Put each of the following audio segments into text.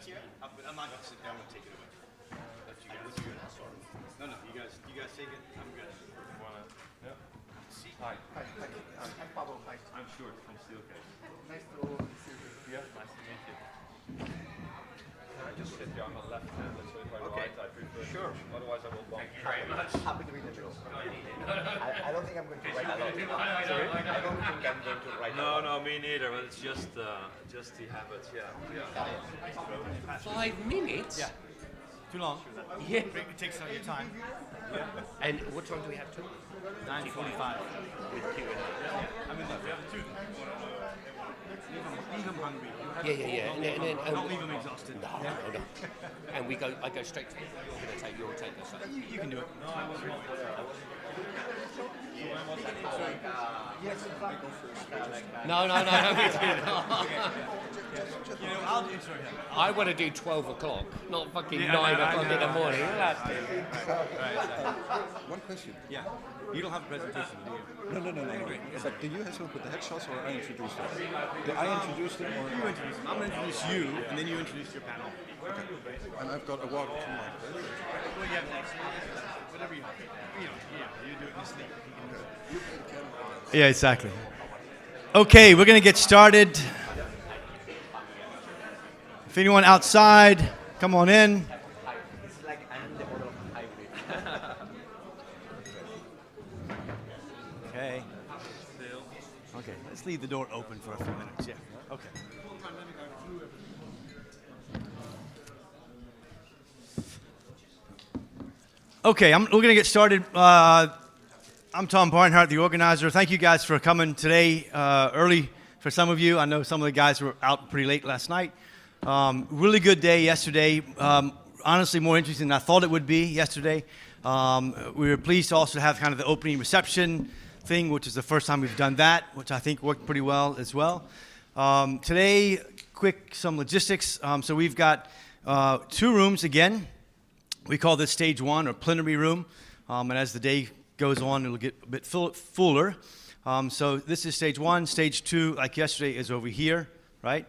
chair? I'm not going to sit down. I'm going to take it away. That's you guys. No, you guys take it. I'm good. Yeah. Hi. I'm Pablo. Hi. I'm Stuart from Steelcase. Nice to see you. Yeah, nice to meet you. Can I just sit here on the left hand? So if I write, I prefer. Sure. Otherwise, I will bump. Thank you very much. Happy to be in the middle. I don't think I'm going to write a lot. Sorry? I don't think I'm going to write a lot. No, me neither. But it's just the habit. Yeah. 5 minutes? Yeah. Too long. Yeah. It takes some of your time. And what time do we have to? 9:45. With Q&A. I mean, look, leave them hungry. Yeah. And then, Don't leave them exhausted. No. And I go straight to you'll take this. You can do it. No, I wasn't. No, we didn't. I'll intro him. I want to do 12 o'clock, not fucking 9 o'clock in the morning. One question. Yeah. You don't have a presentation, do you? No. But do you have someone put the headshots or I introduce them? Do I introduce them or? You introduce them. I'm going to introduce you, and then you introduce your panel. Okay. And I've got a walk to my place. Well, you have next. Whatever you want. You do it in sleep. Yeah, exactly. Okay, we're going to get started. If anyone outside, come on in. It's like I'm the model of hybrid. Okay. Okay, let's leave the door open for a few minutes. Yeah. Okay. Okay, we're going to get started. I'm Tom Barnhart, the organizer. Thank you guys for coming today early for some of you. I know some of the guys were out pretty late last night. Really good day yesterday. Honestly, more interesting than I thought it would be yesterday. We were pleased to also have kind of the opening reception thing, which is the first time we've done that, which I think worked pretty well as well. Today, some logistics. So we've got 2 rooms again. We call this stage 1 or plenary room. And as the day goes on, it'll get a bit fuller. So this is stage 1. Stage 2, like yesterday, is over here, right?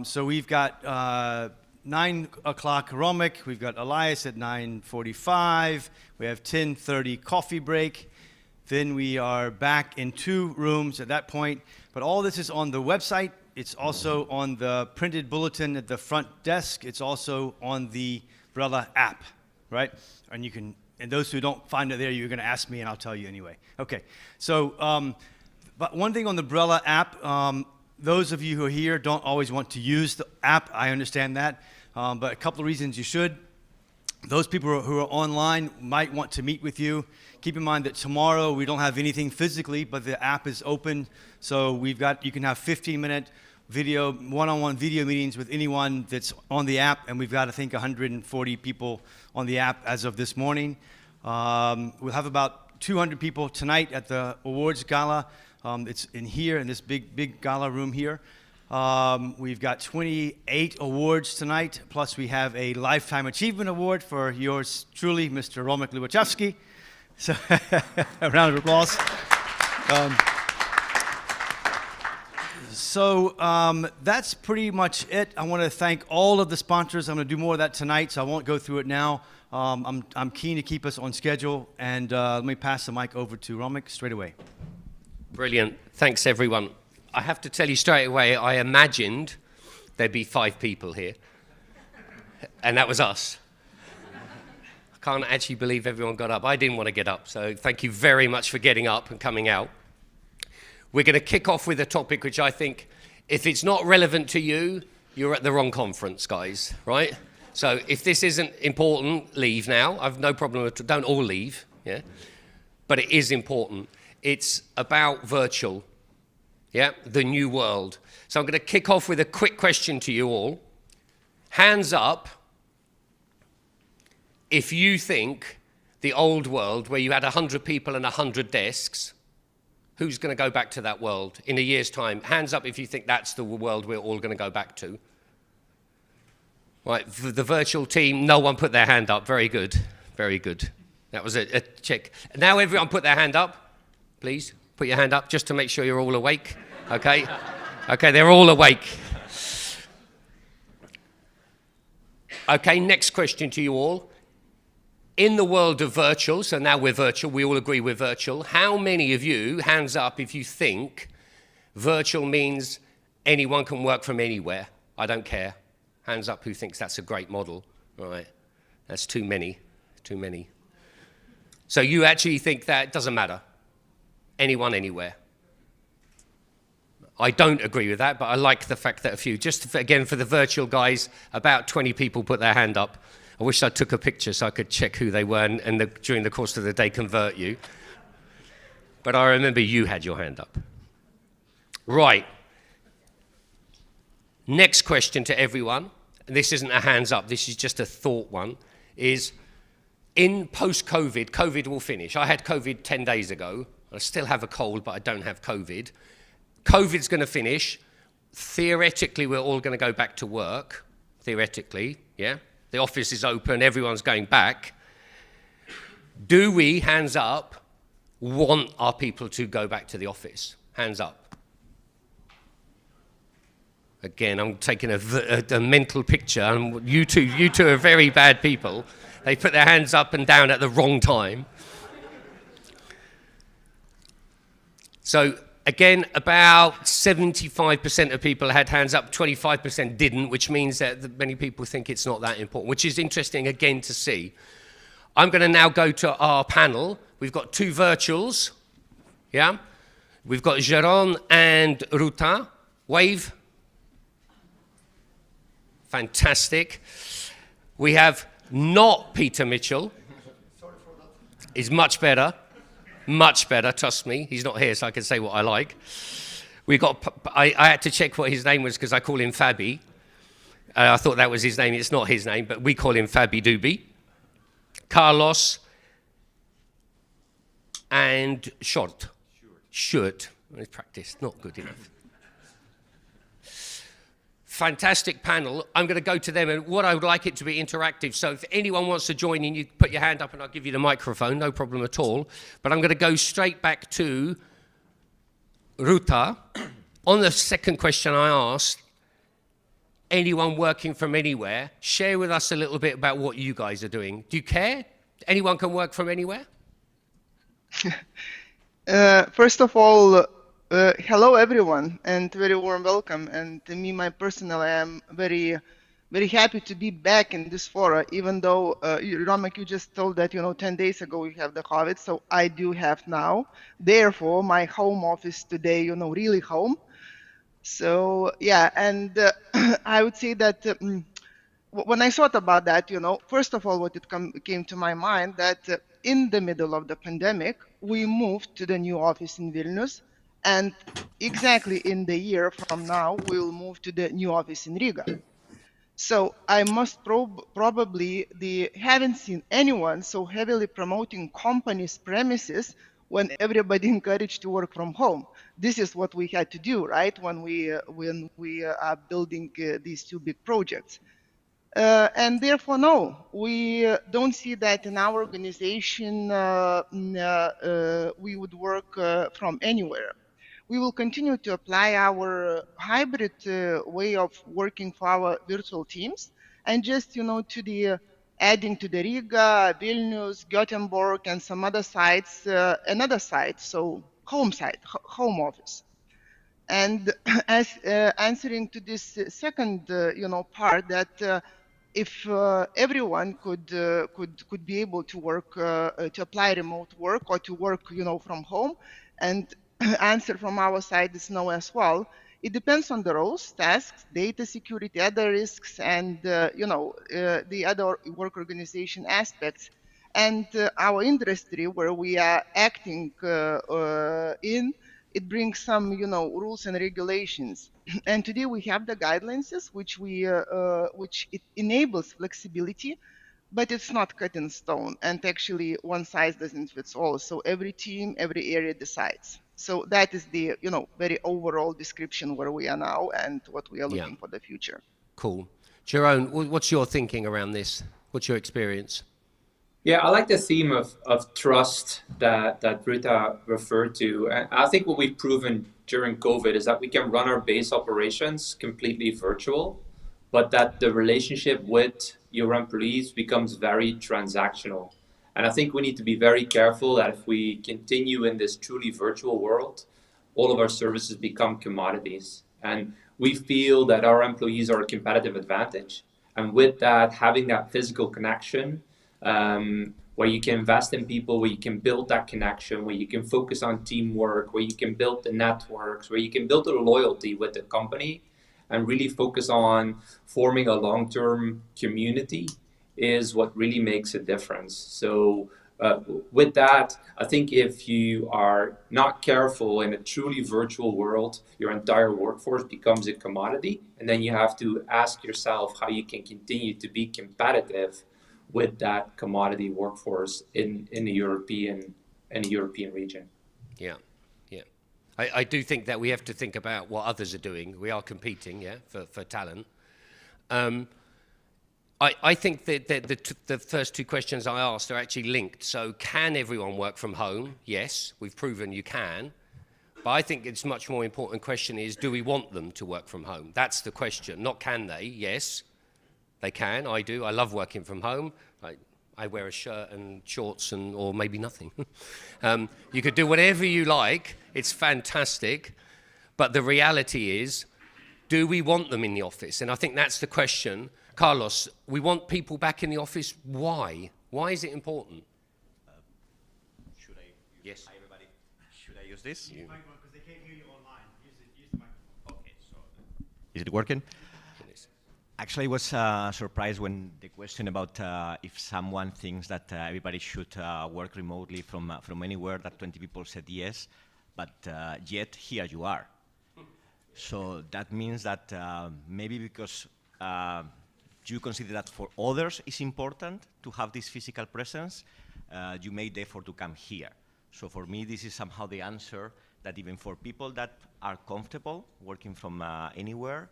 So we've got 9 o'clock Romic. We've got Elias at 9:45. We have 10:30 coffee break. Then we are back in 2 rooms at that point. But all this is on the website. It's also on the printed bulletin at the front desk. It's also on the Brella app, right? And you can, and those who don't find it there, you're going to ask me, and I'll tell you anyway. Okay. So, but one thing on the Brella app, those of you who are here don't always want to use the app. I understand that, but a couple of reasons you should. Those people who are online might want to meet with you. Keep in mind that tomorrow we don't have anything physically, but the app is open, so you can have 15-minute one-on-one video meetings with anyone that's on the app, and we've got, I think, 140 people on the app as of this morning. We'll have about 200 people tonight at the awards gala. It's in here, in this big gala room here. We've got 28 awards tonight, plus we have a Lifetime Achievement Award for yours truly, Mr. Romek Lubachevsky. So, a round of applause. So that's pretty much it. I want to thank all of the sponsors. I'm going to do more of that tonight, so I won't go through it now. I'm keen to keep us on schedule, and let me pass the mic over to Romek straight away. Brilliant. Thanks, everyone. I have to tell you straight away, I imagined there'd be 5 people here, and that was us. I can't actually believe everyone got up. I didn't want to get up, so thank you very much for getting up and coming out. We're going to kick off with a topic which I think, if it's not relevant to you, you're at the wrong conference, guys, right? So if this isn't important, leave now. I've no problem with it. Don't all leave, yeah? But it is important. It's about virtual, yeah? The new world. So I'm going to kick off with a quick question to you all. Hands up if you think the old world, where you had 100 people and 100 desks, who's going to go back to that world in a year's time? Hands up if you think that's the world we're all going to go back to. Right, for the virtual team, no one put their hand up. Very good, very good. That was a check. Now everyone put their hand up. Please, put your hand up just to make sure you're all awake. Okay? Okay, they're all awake. Okay, next question to you all. In the world of virtual, so now we're virtual, we all agree we're virtual, how many of you, hands up if you think virtual means anyone can work from anywhere? I don't care. Hands up who thinks that's a great model. All right, that's too many, too many. So you actually think that it doesn't matter, anyone, anywhere. I don't agree with that, but I like the fact that a few, again for the virtual guys, about 20 people put their hand up. I wish I took a picture so I could check who they were and during the course of the day convert you. But I remember you had your hand up. Right. Next question to everyone, and this isn't a hands up, this is just a thought one, is in post-COVID, COVID will finish. I had COVID 10 days ago. I still have a cold, but I don't have COVID. COVID's going to finish. Theoretically, we're all going to go back to work. Theoretically, yeah? The office is open, everyone's going back. Do we, hands up, want our people to go back to the office? Hands up. Again, I'm taking a mental picture, and you two are very bad people. They put their hands up and down at the wrong time. So, again, about 75% of people had hands up, 25% didn't, which means that many people think it's not that important, which is interesting, again, to see. I'm going to now go to our panel. We've got two virtuals, yeah? We've got Jeroen and Ruta. Wave. Fantastic. We have not Peter Mitchell. He's much better. Much better, trust me. He's not here, so I can say what I like. We got. I had to check what his name was because I call him Fabi. I thought that was his name. It's not his name, but we call him Fabi Doobie. Carlos and Short. Short. Practice, not good enough. Fantastic panel. I'm going to go to them, and what I would like it to be interactive. So if anyone wants to join in, you put your hand up and I'll give you the microphone, no problem at all. But I'm going to go straight back to Ruta. On the second question I asked, anyone working from anywhere, share with us a little bit about what you guys are doing. Do you care? Anyone can work from anywhere? First of all, hello everyone, and very warm welcome. And me, personally, I am very happy to be back in this fora, even though, Romek, you just told that, 10 days ago we have the COVID, so I do have now. Therefore, my home office today, really home. So, yeah, and I would say that when I thought about that, first of all, what came to my mind that in the middle of the pandemic, we moved to the new office in Vilnius. And exactly in the year from now, we'll move to the new office in Riga. So I must probably haven't seen anyone so heavily promoting companies' premises when everybody encouraged to work from home. This is what we had to do, right? When we are building these two big projects. And therefore, no, we don't see that in our organization we would work from anywhere. We will continue to apply our hybrid way of working for our virtual teams, and just to the adding to the Riga, Vilnius, Gothenburg, and some other sites, another site, so home office. And as answering to this second part, that if everyone could be able to work to apply remote work or to work from home, and answer from our side is no as well. It depends on the roles, tasks, data security, other risks, and the other work organization aspects. And our industry, where we are acting in, it brings some rules and regulations. And today we have the guidelines, which it enables flexibility, but it's not cut in stone. And actually, one size doesn't fit all. So every team, every area decides. So that is the very overall description where we are now and what we are looking for the future. Cool. Jeroen, what's your thinking around this? What's your experience? Yeah, I like the theme of trust that Ruta referred to. And I think what we've proven during COVID is that we can run our base operations completely virtual, but that the relationship with your employees becomes very transactional. And I think we need to be very careful that if we continue in this truly virtual world, all of our services become commodities. And we feel that our employees are a competitive advantage. And with that, having that physical connection, where you can invest in people, where you can build that connection, where you can focus on teamwork, where you can build the networks, where you can build the loyalty with the company and really focus on forming a long-term community is what really makes a difference. So with that, I think if you are not careful in a truly virtual world, your entire workforce becomes a commodity. And then you have to ask yourself how you can continue to be competitive with that commodity workforce in the European region. Yeah, yeah. I do think that we have to think about what others are doing. We are competing, yeah, for talent. I think that the first two questions I asked are actually linked. So can everyone work from home? Yes, we've proven you can. But I think it's much more important question is, do we want them to work from home? That's the question, not can they. Yes, they can. I do. I love working from home. I wear a shirt and shorts or maybe nothing. You could do whatever you like. It's fantastic. But the reality is, do we want them in the office? And I think that's the question. Carlos, we want people back in the office. Why? Why is it important? Should I? Yes. Hi, everybody. Should I use this? Use the microphone because they can't hear you online. Use the microphone. Okay. So, is it working? Actually, I was surprised when the question about if someone thinks that everybody should work remotely from anywhere, that 20 people said yes, but yet here you are. So that means that maybe because you consider that for others it's important to have this physical presence, you made the effort to come here. So for me, this is somehow the answer that even for people that are comfortable working from anywhere,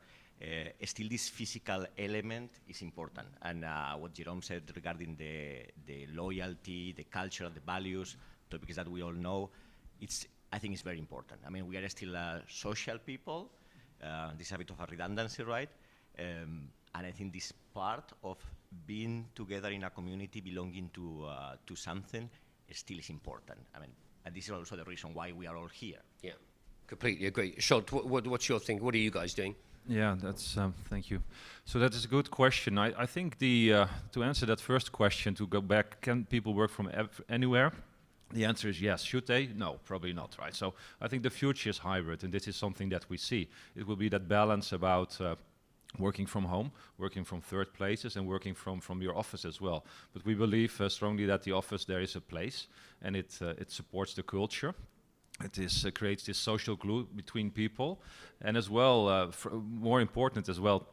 still this physical element is important. And what Jerome said regarding the loyalty, the culture, the values, topics that we all know, I think it's very important. I mean, we are still social people. This is a bit of a redundancy, right? And I think this part of being together in a community, belonging to something, still is important. I mean, and this is also the reason why we are all here. Yeah, completely agree. Scholt, what's your thing? What are you guys doing? Yeah, that's thank you. So that is a good question. I think to answer that first question, to go back, can people work from anywhere? The answer is yes. Should they? No, probably not, right? So I think the future is hybrid, and this is something that we see. It will be that balance about working from home, working from third places, and working from your office as well. But we believe strongly that the office, there is a place, and it supports the culture. It creates this social glue between people, and as well, more important as well,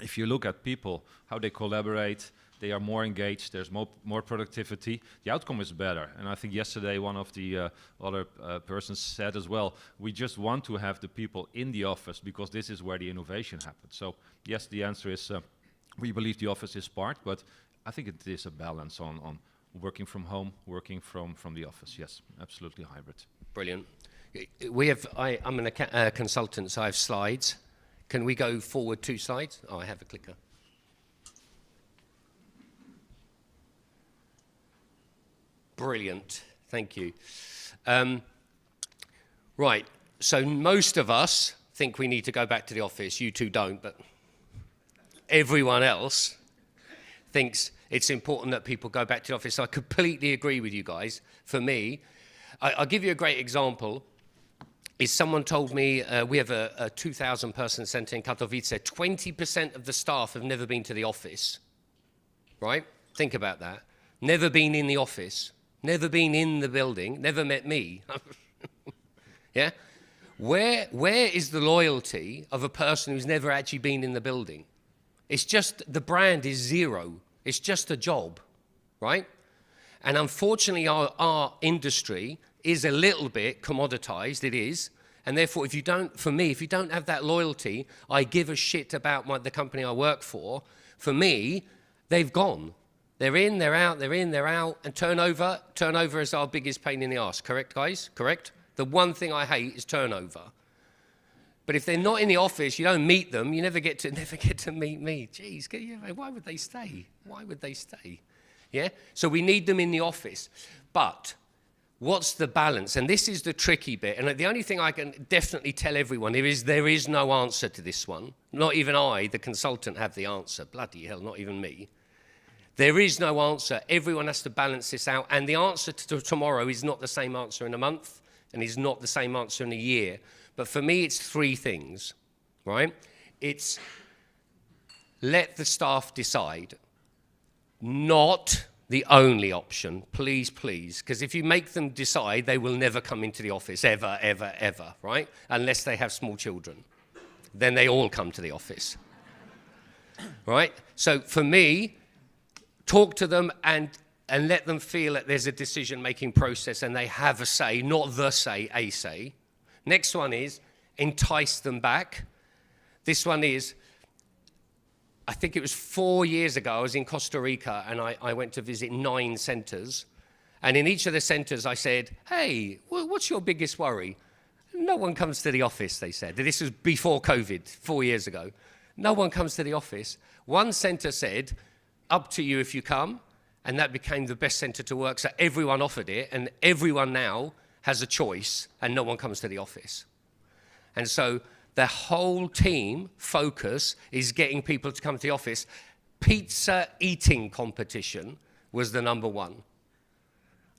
if you look at people, how they collaborate, they are more engaged, there's more productivity, the outcome is better. And I think yesterday one of the other persons said as well, we just want to have the people in the office because this is where the innovation happens. So yes, the answer is we believe the office is part, but I think it is a balance on working from home, working from the office. Yes, absolutely hybrid. Brilliant. I'm a consultant, so I have slides. Can we go forward 2 slides? Oh, I have a clicker. Brilliant. Thank you. Right. So most of us think we need to go back to the office. You two don't, but everyone else thinks it's important that people go back to the office. So I completely agree with you guys. For me, I'll give you a great example. Is someone told me we have a 2,000 person centre in Katowice. 20% of the staff have never been to the office, right? Think about that. Never been in the office, never been in the building, never met me. Yeah? Where is the loyalty of a person who's never actually been in the building? It's just, the brand is zero. It's just a job, right? And unfortunately, our industry is a little bit commoditized, it is. And therefore, if you don't have that loyalty, I give a shit about the company I work for me, they've gone. They're in, they're out, they're in, they're out. And turnover is our biggest pain in the arse. Correct, guys? Correct? The one thing I hate is turnover. But if they're not in the office, you don't meet them, you never get to meet me. Jeez, why would they stay? Why would they stay? Yeah? So we need them in the office. But what's the balance? And this is the tricky bit. And the only thing I can definitely tell everyone is there is no answer to this one. Not even I, the consultant, have the answer. Bloody hell, not even me. There is no answer. Everyone has to balance this out. And the answer to tomorrow is not the same answer in a month, and is not the same answer in a year. But for me, it's three things, right? It's let the staff decide. Not the only option, please, please. Because if you make them decide, they will never come into the office, ever, ever, ever, right? Unless they have small children. Then they all come to the office, right? So for me, talk to them and let them feel that there's a decision-making process and they have a say, not the say, a say. Next one is entice them back. This one is, I think it was 4 years ago, I was in Costa Rica and I went to visit 9 centres. And in each of the centres I said, hey, what's your biggest worry? No one comes to the office, they said. This was before COVID, 4 years ago. No one comes to the office. One centre said, up to you if you come. And that became the best centre to work. So everyone offered it and everyone now has a choice and no one comes to the office. And so the whole team focus is getting people to come to the office. Pizza eating competition was the number one.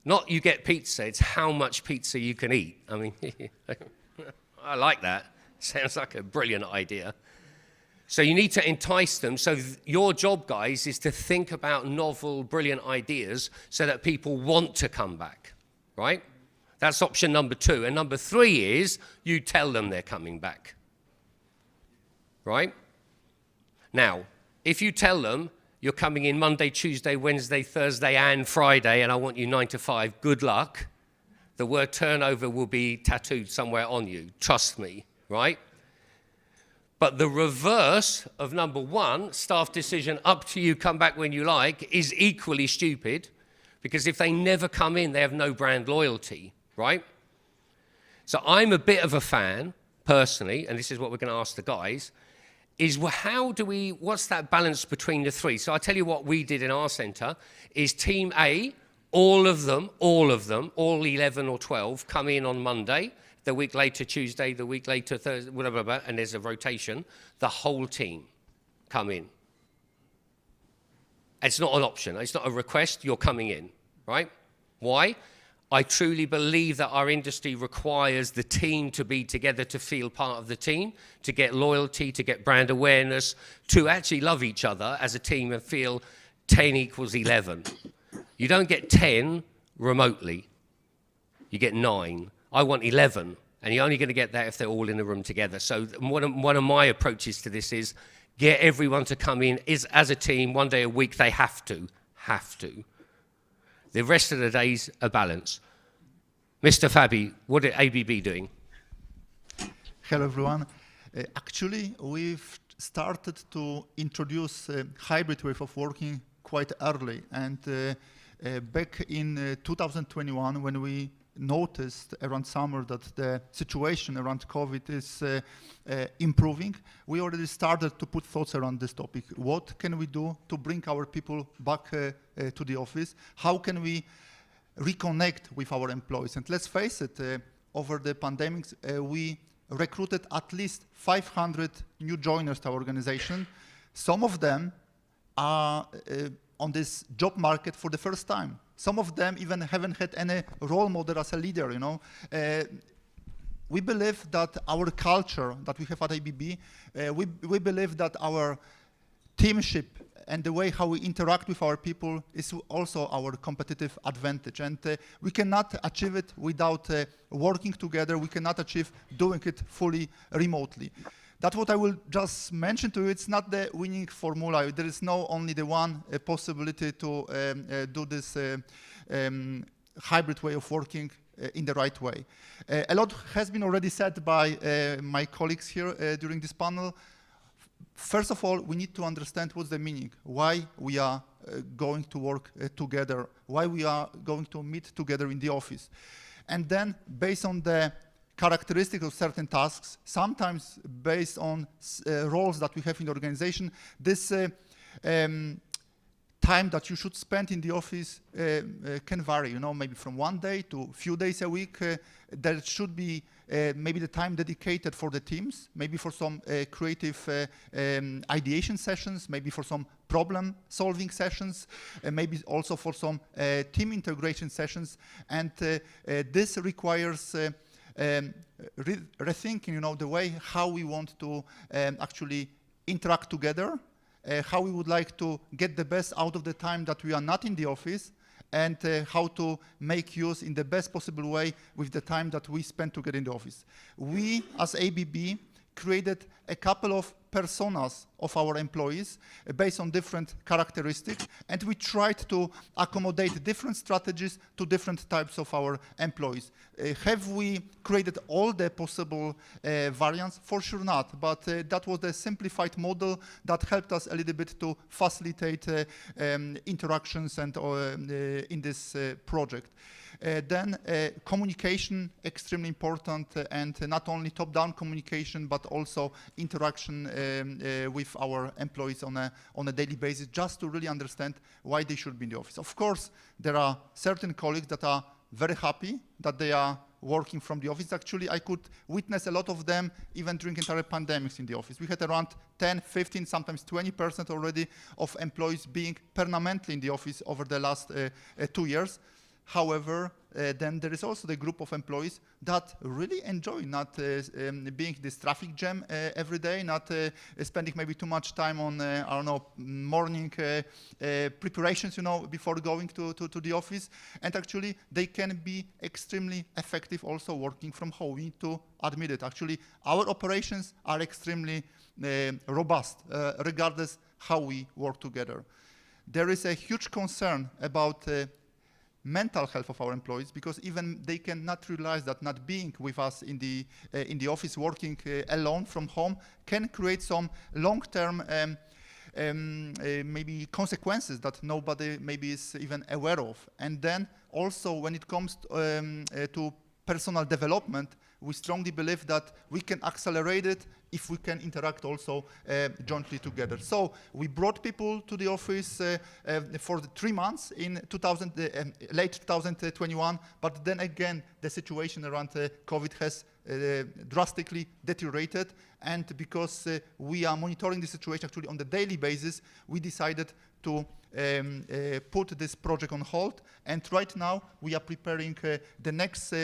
Not you get pizza, it's how much pizza you can eat. I mean, I like that. Sounds like a brilliant idea. So you need to entice them. So your job, guys, is to think about novel, brilliant ideas so that people want to come back, right? That's option number 2. And number 3 is you tell them they're coming back, right? Now, if you tell them you're coming in Monday, Tuesday, Wednesday, Thursday, and Friday, and I want you 9 to 5, good luck. The word turnover will be tattooed somewhere on you. Trust me, right? But the reverse of number 1, staff decision, up to you, come back when you like, is equally stupid. Because if they never come in, they have no brand loyalty, right? So I'm a bit of a fan, personally, and this is what we're going to ask the guys, is what's that balance between the 3? So I tell you what we did in our centre, is Team A, all of them, all 11 or 12, come in on Monday, the week later Tuesday, the week later Thursday, whatever, and there's a rotation, the whole team come in. It's not an option, it's not a request, you're coming in, right? Why? I truly believe that our industry requires the team to be together, to feel part of the team, to get loyalty, to get brand awareness, to actually love each other as a team and feel 10 equals 11. You don't get 10 remotely, you get 9. I want 11, and you're only going to get that if they're all in the room together. So one of my approaches to this is get everyone to come in as a team, 1 day a week. They have to. The rest of the days, a balance. Mr. Fabi, what are ABB doing? Hello, everyone. Actually, we've started to introduce a hybrid way of working quite early. And back in 2021, when we noticed around summer that the situation around COVID is improving, we already started to put thoughts around this topic. What can we do to bring our people back to the office? How can we reconnect with our employees? And let's face it, over the pandemic, we recruited at least 500 new joiners to our organization. Some of them are on this job market for the first time. Some of them even haven't had any role model as a leader, you know. We believe that our culture that we have at ABB, we believe that our teamship and the way how we interact with our people is also our competitive advantage. And we cannot achieve it without working together. We cannot achieve doing it fully remotely. That's what I will just mention to you. It's not the winning formula. There is no only the one possibility to do this hybrid way of working in the right way. A lot has been already said by my colleagues here during this panel. First of all, we need to understand what's the meaning, why we are going to work together, why we are going to meet together in the office. And then, based on the characteristics of certain tasks, sometimes based on roles that we have in the organization. This time that you should spend in the office can vary, maybe from 1 day to a few days a week. There should be maybe the time dedicated for the teams, maybe for some creative ideation sessions, maybe for some problem-solving sessions, maybe also for some team integration sessions. And this requires rethinking, the way how we want to actually interact together, how we would like to get the best out of the time that we are not in the office, and how to make use in the best possible way with the time that we spend together in the office. We, as ABB, created a couple of personas of our employees based on different characteristics, and we tried to accommodate different strategies to different types of our employees. Have we created all the possible variants? For sure not, but that was a simplified model that helped us a little bit to facilitate interactions and in this project. Then communication, extremely important, and not only top-down communication, but also interaction with our employees on a daily basis, just to really understand why they should be in the office. Of course, there are certain colleagues that are very happy that they are working from the office. Actually, I could witness a lot of them even during entire pandemics in the office. We had around 10, 15, sometimes 20% already of employees being permanently in the office over the last 2 years. However, then there is also the group of employees that really enjoy not being this traffic jam every day, not spending maybe too much time on, I don't know, morning preparations, before going to the office. And actually, they can be extremely effective also working from home. We need to admit it. Actually, our operations are extremely robust, regardless how we work together. There is a huge concern about mental health of our employees, because even they cannot realize that not being with us in the office, working alone from home, can create some long-term maybe consequences that nobody maybe is even aware of. And then also when it comes to personal development, we strongly believe that we can accelerate it if we can interact also jointly together. So we brought people to the office for the 3 months in late 2021, but then again, the situation around COVID has drastically deteriorated. And because we are monitoring the situation actually on the daily basis, we decided to put this project on hold. And right now, we are preparing the next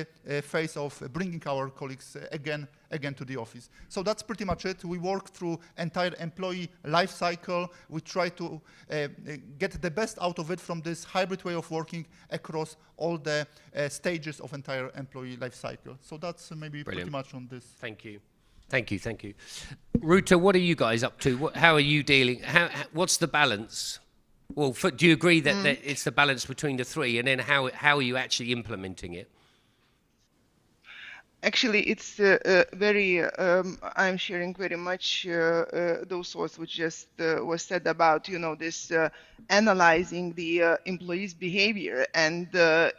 phase of bringing our colleagues again to the office. So that's pretty much it. We work through entire employee life cycle. We try to get the best out of it from this hybrid way of working across all the stages of entire employee life cycle. So that's maybe Brilliant. Pretty much on this. Thank you. Thank you, thank you. Ruta, what are you guys up to? How are you dealing? What's the balance? Well, do you agree that it's the balance between the three, and then how are you actually implementing it? Actually, it's very, I'm sharing very much those thoughts which just was said about, this analyzing the employees' behavior. And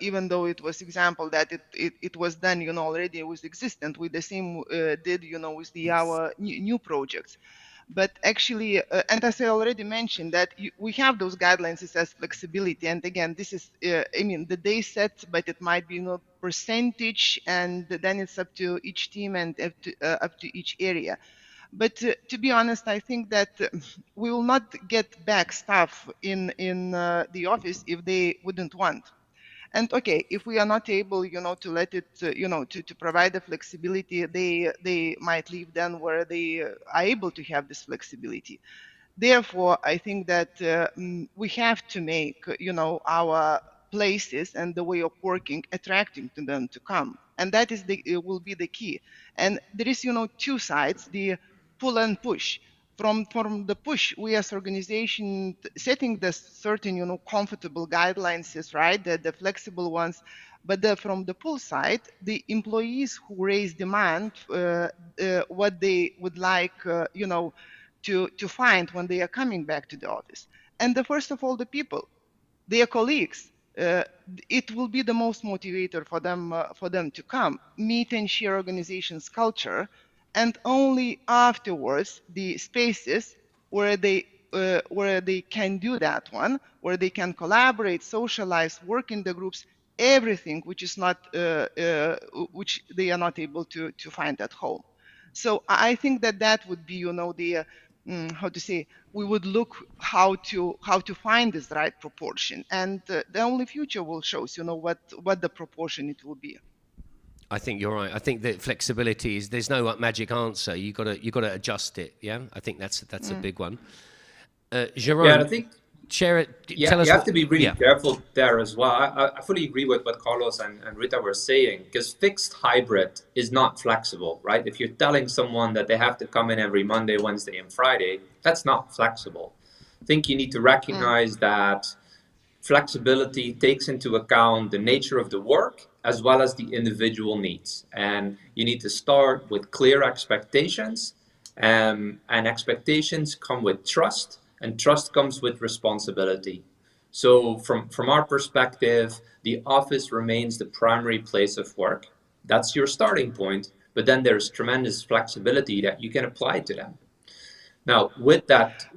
even though it was example that it was done, already it was existent, we the same did, with our new projects. But actually, and as I already mentioned, that we have those guidelines as flexibility. And again, this is, the day set, but it might be percentage, and then it's up to each team and up to each area. But to be honest, I think that we will not get back staff in the office if they wouldn't want. And okay, if we are not able, to let it, to provide the flexibility, they might leave then where they are able to have this flexibility. Therefore, I think that we have to make, our places and the way of working attracting to them to come, and that is will be the key. And there is, two sides: the pull and push. From the push, we as organization setting the certain, comfortable guidelines is right, the flexible ones. But from the pull side, the employees who raise demand, what they would like, to find when they are coming back to the office. And first of all, the people, their colleagues. it will be the most motivator for them to come, meet and share organization's culture, and only afterwards the spaces where they can do that one, where they can collaborate, socialize, work in the groups, everything which is not which they are not able to find at home. So I think that would be, the how to say, we would look how to find this right proportion, and the only future will show us, what the proportion it will be. I think you're right. I think that flexibility is, there's no magic answer. You got to adjust it. Yeah, I think that's a big one. Jerome, yeah, I think share it. Yeah, tell us you have to be really careful there as well. I fully agree with what Carlos and Rita were saying, because fixed hybrid is not flexible, right? If you're telling someone that they have to come in every Monday, Wednesday, and Friday, that's not flexible. I think you need to recognize that flexibility takes into account the nature of the work as well as the individual needs. And you need to start with clear expectations, and expectations come with trust. And trust comes with responsibility. So from our perspective, the office remains the primary place of work. That's your starting point, but then there's tremendous flexibility that you can apply to them. Now, with that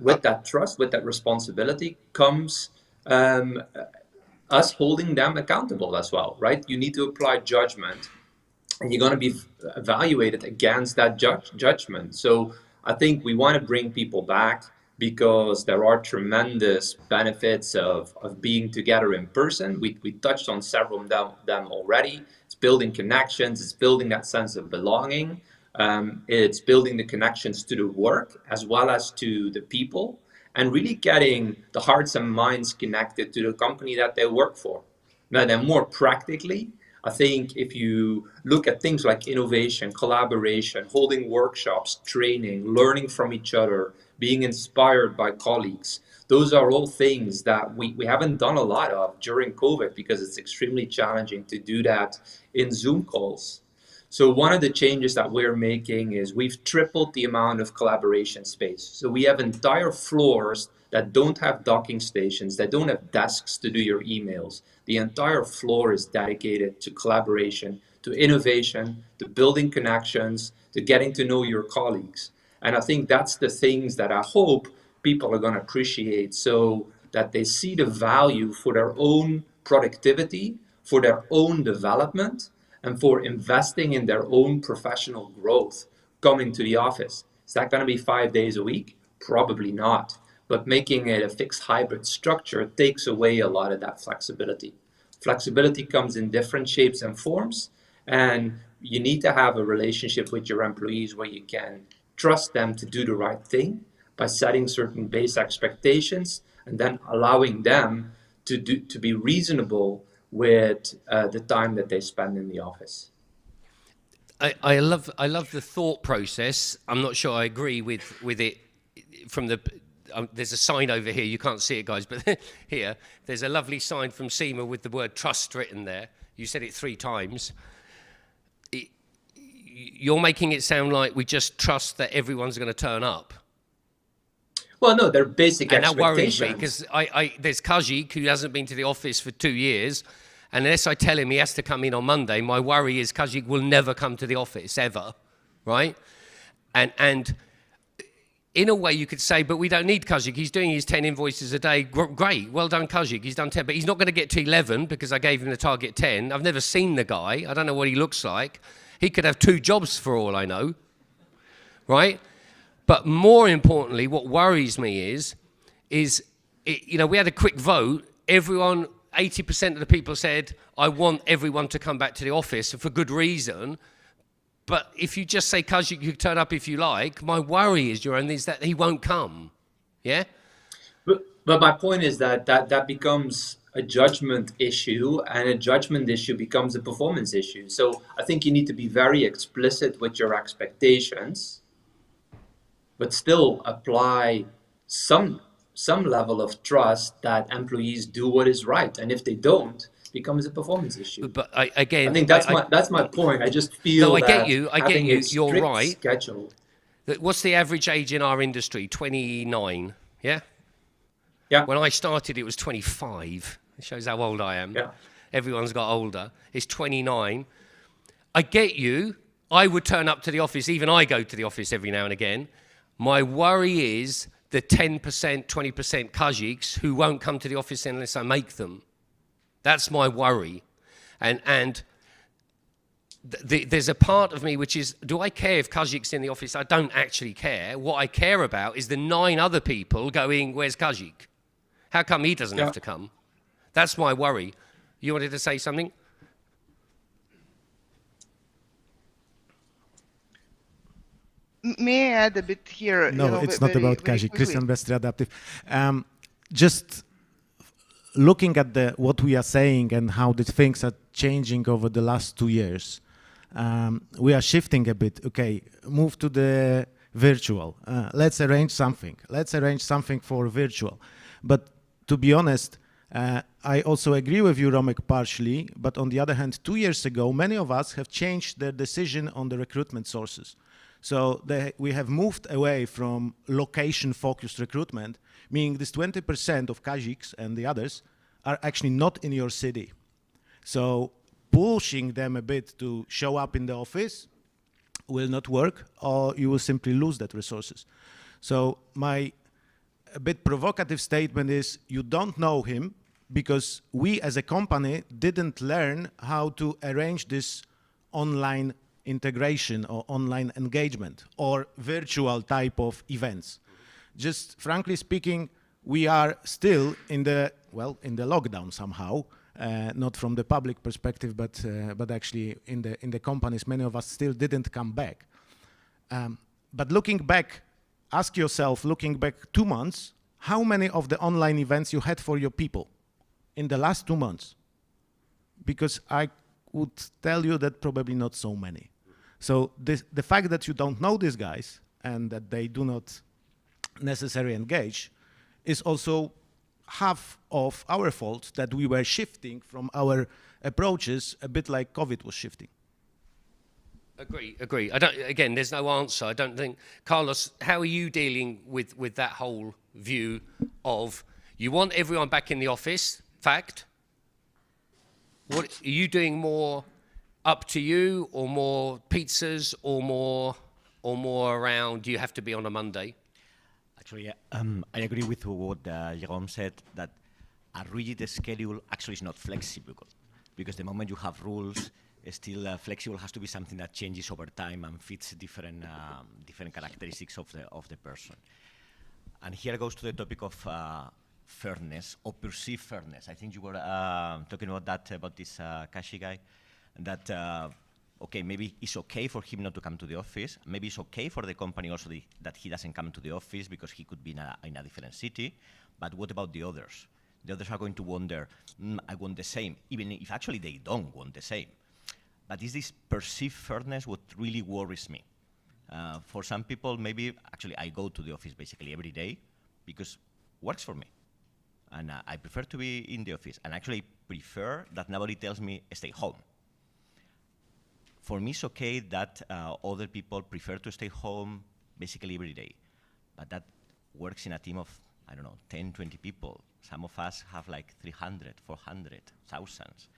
trust, with that responsibility comes us holding them accountable as well, right? You need to apply judgment, and you're going to be evaluated against that judgment. So I think we want to bring people back, because there are tremendous benefits of being together in person. We touched on several of them already. It's building connections, it's building that sense of belonging, it's building the connections to the work as well as to the people, and really getting the hearts and minds connected to the company that they work for. Now then, more practically, I think if you look at things like innovation, collaboration, holding workshops, training, learning from each other, being inspired by colleagues, those are all things that we haven't done a lot of during COVID, because it's extremely challenging to do that in Zoom calls. So one of the changes that we're making is we've tripled the amount of collaboration space. So we have entire floors that don't have docking stations, that don't have desks to do your emails. The entire floor is dedicated to collaboration, to innovation, to building connections, to getting to know your colleagues. And I think that's the things that I hope people are going to appreciate, so that they see the value for their own productivity, for their own development, and for investing in their own professional growth coming to the office. Is that going to be 5 days a week? Probably not. But making it a fixed hybrid structure takes away a lot of that flexibility. Flexibility comes in different shapes and forms, and you need to have a relationship with your employees where you can trust them to do the right thing by setting certain base expectations, and then allowing them to be reasonable with the time that they spend in the office. I love the thought process. I'm not sure I agree with it from the. There's a sign over here. You can't see it, guys, but here there's a lovely sign from SEMA with the word trust written there. You said it 3 times. You're making it sound like we just trust that everyone's going to turn up. Well, no, they're basic and expectations. That worries me, because there's Kajik who hasn't been to the office for 2 years, and unless I tell him he has to come in on Monday, my worry is Kajik will never come to the office, ever, right? And in a way you could say, but we don't need Kajik. He's doing his 10 invoices a day. Great, well done, Kajik. He's done 10, but he's not going to get to 11 because I gave him the target 10. I've never seen the guy. I don't know what he looks like. He could have 2 jobs for all I know, right? But more importantly, what worries me is we had a quick vote. Everyone, 80% of the people said, I want everyone to come back to the office, for good reason. But if you just say, Kajik, you turn up if you like, my worry is, Jeroen, is that he won't come, yeah? But my point is that becomes a judgment issue, and a judgment issue becomes a performance issue. So I think you need to be very explicit with your expectations, but still apply some level of trust that employees do what is right. And if they don't, it becomes a performance issue. But I think that's my point. I just feel I get you. You're right. Schedule. What's the average age in our industry? 29. Yeah. Yeah. When I started, it was 25. It shows how old I am. Yeah. Everyone's got older. It's 29. I get you. I would turn up to the office. Even I go to the office every now and again. My worry is the 10%, 20% Kazakhs who won't come to the office unless I make them. That's my worry. And there's a part of me which is, do I care if Kazakh's in the office? I don't actually care. What I care about is the 9 other people going, where's Kazakh? How come he doesn't have to come? That's my worry. You wanted to say something? May I add a bit here? No, you know, it's not very- about very Kazakh. quickly? Christian Westry Adaptive. Just looking at what we are saying and how the things are changing over the last 2 years, we are shifting a bit. Okay, move to the virtual. Let's arrange something. Let's arrange something for virtual. But to be honest, I also agree with you, Romek, partially. But on the other hand, 2 years ago, many of us have changed their decision on the recruitment sources. So we have moved away from location-focused recruitment, meaning this 20% of Kazakhs and the others are actually not in your city. So pushing them a bit to show up in the office will not work, or you will simply lose that resources. So my a bit provocative statement is you don't know him because we as a company didn't learn how to arrange this online integration or online engagement or virtual type of events. Just frankly speaking, we are still in the lockdown somehow, not from the public perspective, but actually in the companies, many of us still didn't come back. But looking back, ask yourself, looking back 2 months, how many of the online events you had for your people in the last 2 months? Because I would tell you that probably not so many. So the fact that you don't know these guys and that they do not necessarily engage is also half of our fault that we were shifting from our approaches a bit like COVID was shifting. Agree. Again, there's no answer. I don't think. Carlos, how are you dealing with that whole view of you want everyone back in the office, fact? What are you doing more up to you or more pizzas or more around you have to be on a Monday? Actually, I agree with what Jerome said, that a rigid schedule actually is not flexible, because the moment you have rules, still flexible has to be something that changes over time and fits different characteristics of the person. And here goes to the topic of fairness or perceived fairness. I think you were talking about that, about this Kashi guy, that okay, maybe it's okay for him not to come to the office. Maybe it's okay for the company also that he doesn't come to the office because he could be in a different city. But what about the others? The others are going to wonder, I want the same, even if actually they don't want the same. But is this perceived fairness what really worries me? For some people, maybe actually I go to the office basically every day because it works for me. And I prefer to be in the office. And actually prefer that nobody tells me stay home. For me, it's okay that other people prefer to stay home basically every day. But that works in a team of, I don't know, 10, 20 people. Some of us have like 300, 400, thousands.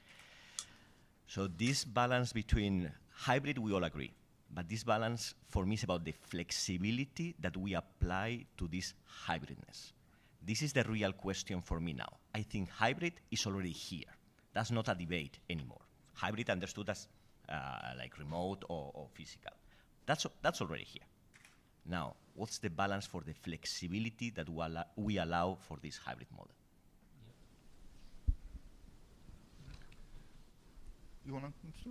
So this balance between hybrid, we all agree. But this balance, for me, is about the flexibility that we apply to this hybridness. This is the real question for me now. I think hybrid is already here. That's not a debate anymore. Hybrid understood as like remote or physical. That's already here. Now, what's the balance for the flexibility that we allow for this hybrid model? You want to?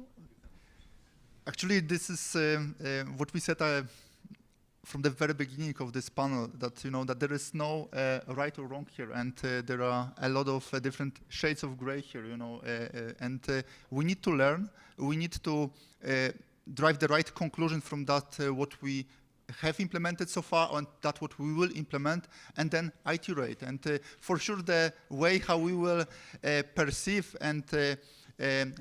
Actually, this is what we said from the very beginning of this panel, that that there is no right or wrong here, and there are a lot of different shades of gray here, and we need to learn. We need to drive the right conclusion from that what we have implemented so far and that what we will implement, and then iterate. And for sure, the way how we will perceive and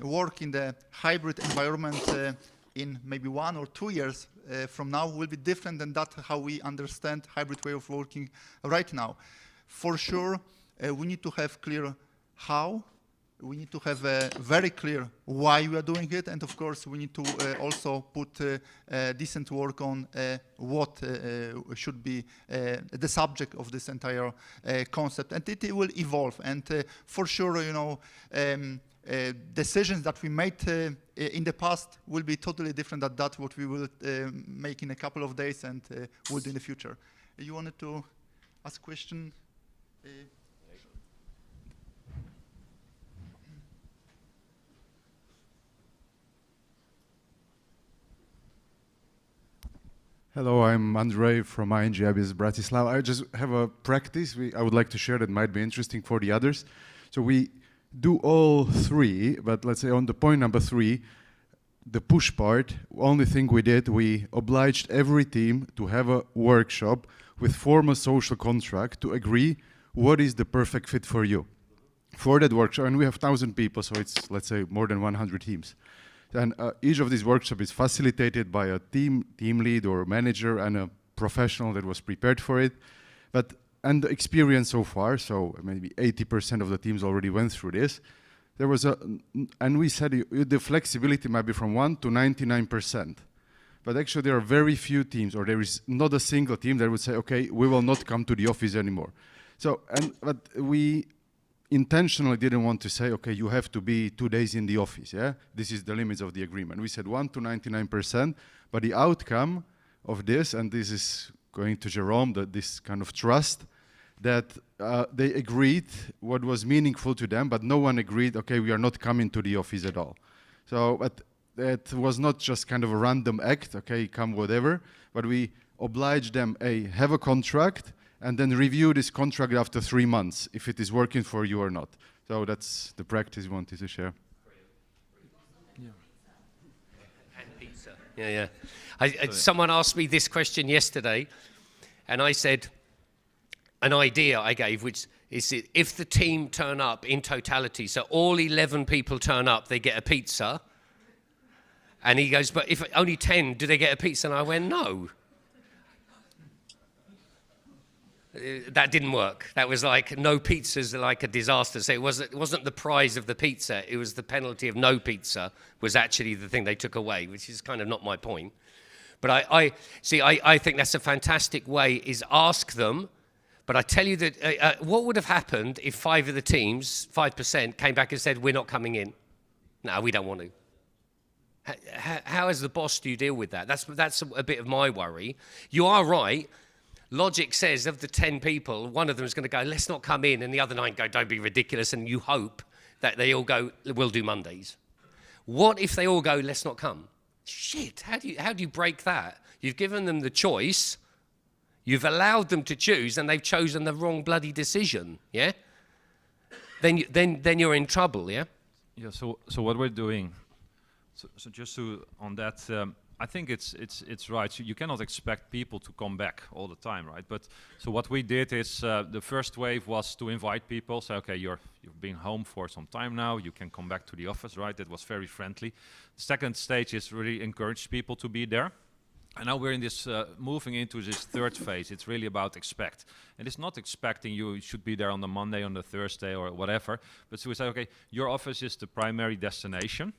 work in the hybrid environment in maybe 1 or 2 years from now will be different than that how we understand hybrid way of working right now. For sure, we need to have clear how. We need to have very clear why we are doing it, and of course we need to also put decent work on what should be the subject of this entire concept, and it will evolve. And for sure, you know, decisions that we made in the past will be totally different than that what we will make in a couple of days and will do in the future. You wanted to ask a question? Hello, I'm Andrei from ING Business Bratislava. I just have a practice I would like to share that might be interesting for the others. So we do all three, but let's say on the point number 3, the push part, only thing we did, we obliged every team to have a workshop with formal social contract to agree what is the perfect fit for you. For that workshop, and we have 1,000 people, so it's, let's say, more than 100 teams. And each of these workshops is facilitated by a team lead or manager and a professional that was prepared for it. And the experience so far, so maybe 80% of the teams already went through this. There was and we said the flexibility might be from 1 to 99%. But actually there are very few teams, or there is not a single team that would say, okay, we will not come to the office anymore. So, but we intentionally didn't want to say, okay, you have to be 2 days in the office, yeah? This is the limits of the agreement. We said 1 to 99%, but the outcome of this, and this is going to Jerome, this kind of trust, that they agreed what was meaningful to them, but no one agreed, okay, we are not coming to the office at all. So, but that was not just kind of a random act, okay, come whatever, but we obliged them, have a contract, and then review this contract after 3 months, if it is working for you or not. So that's the practice we wanted to share. Yeah. And pizza. Yeah. Someone asked me this question yesterday, and I said, an idea I gave, which is if the team turn up in totality, so all 11 people turn up, they get a pizza. And he goes, but if only 10, do they get a pizza? And I went, no. That didn't work. That was like no pizzas, like a disaster. So it wasn't the prize of the pizza. It was the penalty of no pizza was actually the thing they took away, which is kind of not my point. But I think that's a fantastic way, is ask them. But I tell you that what would have happened if 5 of the teams, 5%, came back and said, we're not coming in? No, we don't want to. How as the boss do you deal with that? That's a bit of my worry. You are right. Logic says of the 10 people, one of them is going to go, let's not come in, and the other 9 go, don't be ridiculous, and you hope that they all go, we'll do Mondays. What if they all go, let's not come? Shit, how do you break that? You've given them the choice, you've allowed them to choose, and they've chosen the wrong bloody decision, yeah? Then you're in trouble, yeah? Yeah, so what we're doing, so just on that, I think it's right. So you cannot expect people to come back all the time, right? But so what we did is the first wave was to invite people. So okay, you've been home for some time now. You can come back to the office, right? That was very friendly. The second stage is really encourage people to be there. And now we're in this moving into this third phase. It's really about expect, and it's not expecting you should be there on the Monday, on the Thursday, or whatever. But so we say, okay, your office is the primary destination.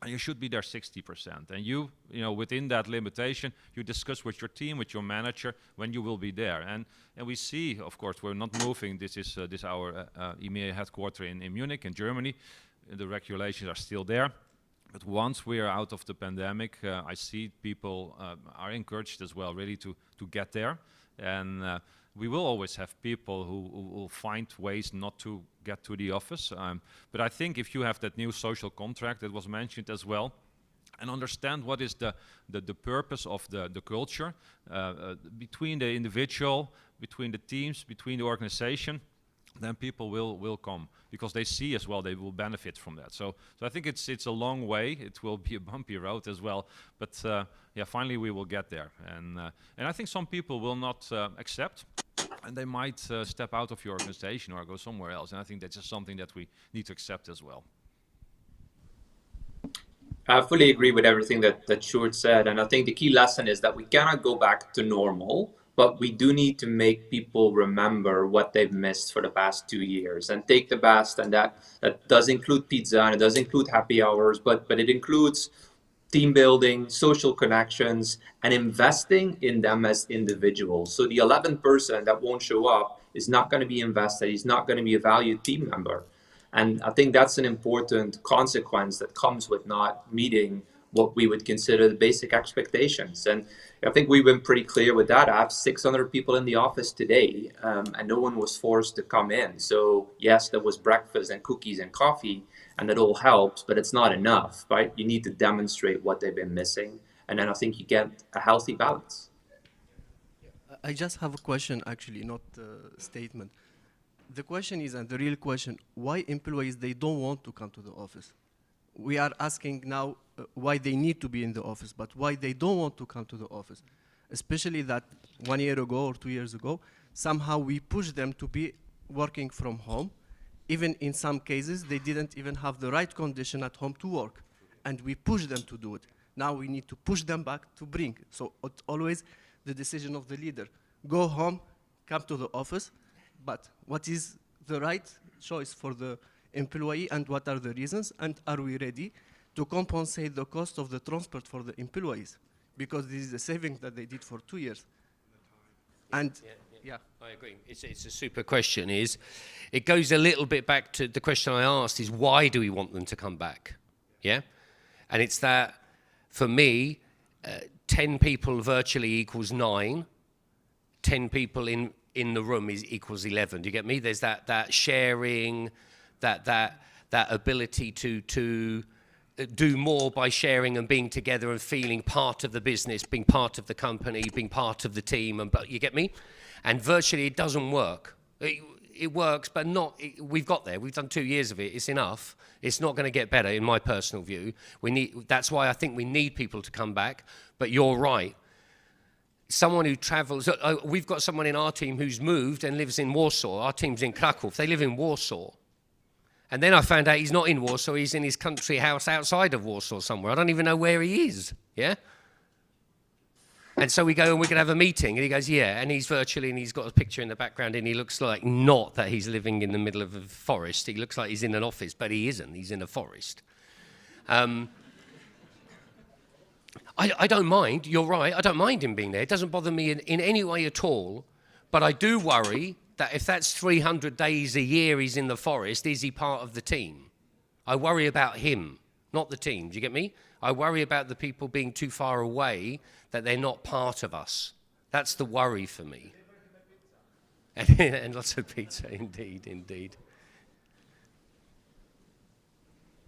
And you should be there 60%. And you know, within that limitation, you discuss with your team, with your manager, when you will be there. And we see, of course, we're not moving. This is our EMEA headquarters in Munich, in Germany. The regulations are still there. But once we are out of the pandemic, I see people are encouraged as well, really to get there. And we will always have people who will find ways not to get to the office. But I think if you have that new social contract that was mentioned as well, and understand what is the purpose of the culture between the individual, between the teams, between the organization, then people will come, because they see as well they will benefit from that. So I think it's a long way. It will be a bumpy road as well, but yeah, finally we will get there. And I think some people will not accept, and they might step out of your organization or go somewhere else. And I think that's just something that we need to accept as well. I fully agree with everything that Sjoerd said, and I think the key lesson is that we cannot go back to normal but we do need to make people remember what they've missed for the past 2 years and take the best. And that does include pizza, and it does include happy hours, but it includes team building, social connections, and investing in them as individuals. So the 11th person that won't show up is not going to be invested. He's not going to be a valued team member. And I think that's an important consequence that comes with not meeting what we would consider the basic expectations. And I think we've been pretty clear with that. I have 600 people in the office today, and no one was forced to come in. So yes, there was breakfast and cookies and coffee, and that all helps, but it's not enough, right? You need to demonstrate what they've been missing, and then I think you get a healthy balance. I just have a question, actually, not a statement. The question is, and the real question, why employees, they don't want to come to the office? We are asking now why they need to be in the office, but why they don't want to come to the office. Especially that 1 year ago or 2 years ago, somehow we pushed them to be working from home. Even in some cases, they didn't even have the right condition at home to work. And we pushed them to do it. Now we need to push them back to bring. So it's always the decision of the leader. Go home, come to the office, but what is the right choice for the employee and what are the reasons, and are we ready to compensate the cost of the transport for the employees? Because this is a saving that they did for 2 years. And yeah. I agree. It's a super question. It goes a little bit back to the question I asked, is why do we want them to come back? Yeah? And it's that, for me, 10 people virtually equals 9. 10 people in the room equals 11. Do you get me? There's that sharing, that ability to do more by sharing and being together and feeling part of the business, being part of the company, being part of the team. And you get me? And virtually it doesn't work. It works, but not. We've got there. We've done 2 years of it. It's enough. It's not going to get better, in my personal view. That's why I think we need people to come back. But you're right. Someone who travels. We've got someone in our team who's moved and lives in Warsaw. Our team's in Kraków. They live in Warsaw. And then I found out he's not in Warsaw. He's in his country house outside of Warsaw somewhere. I don't even know where he is. Yeah. And so we go and we're going to have a meeting. And he goes, yeah. And he's virtually, and he's got a picture in the background. And he looks like not that he's living in the middle of a forest. He looks like he's in an office, but he isn't. He's in a forest. I don't mind. You're right. I don't mind him being there. It doesn't bother me in any way at all. But I do worry that if that's 300 days a year he's in the forest, is he part of the team? I worry about him, not the team. Do you get me? I worry about the people being too far away, that they're not part of us. That's the worry for me. And lots of pizza, indeed, indeed.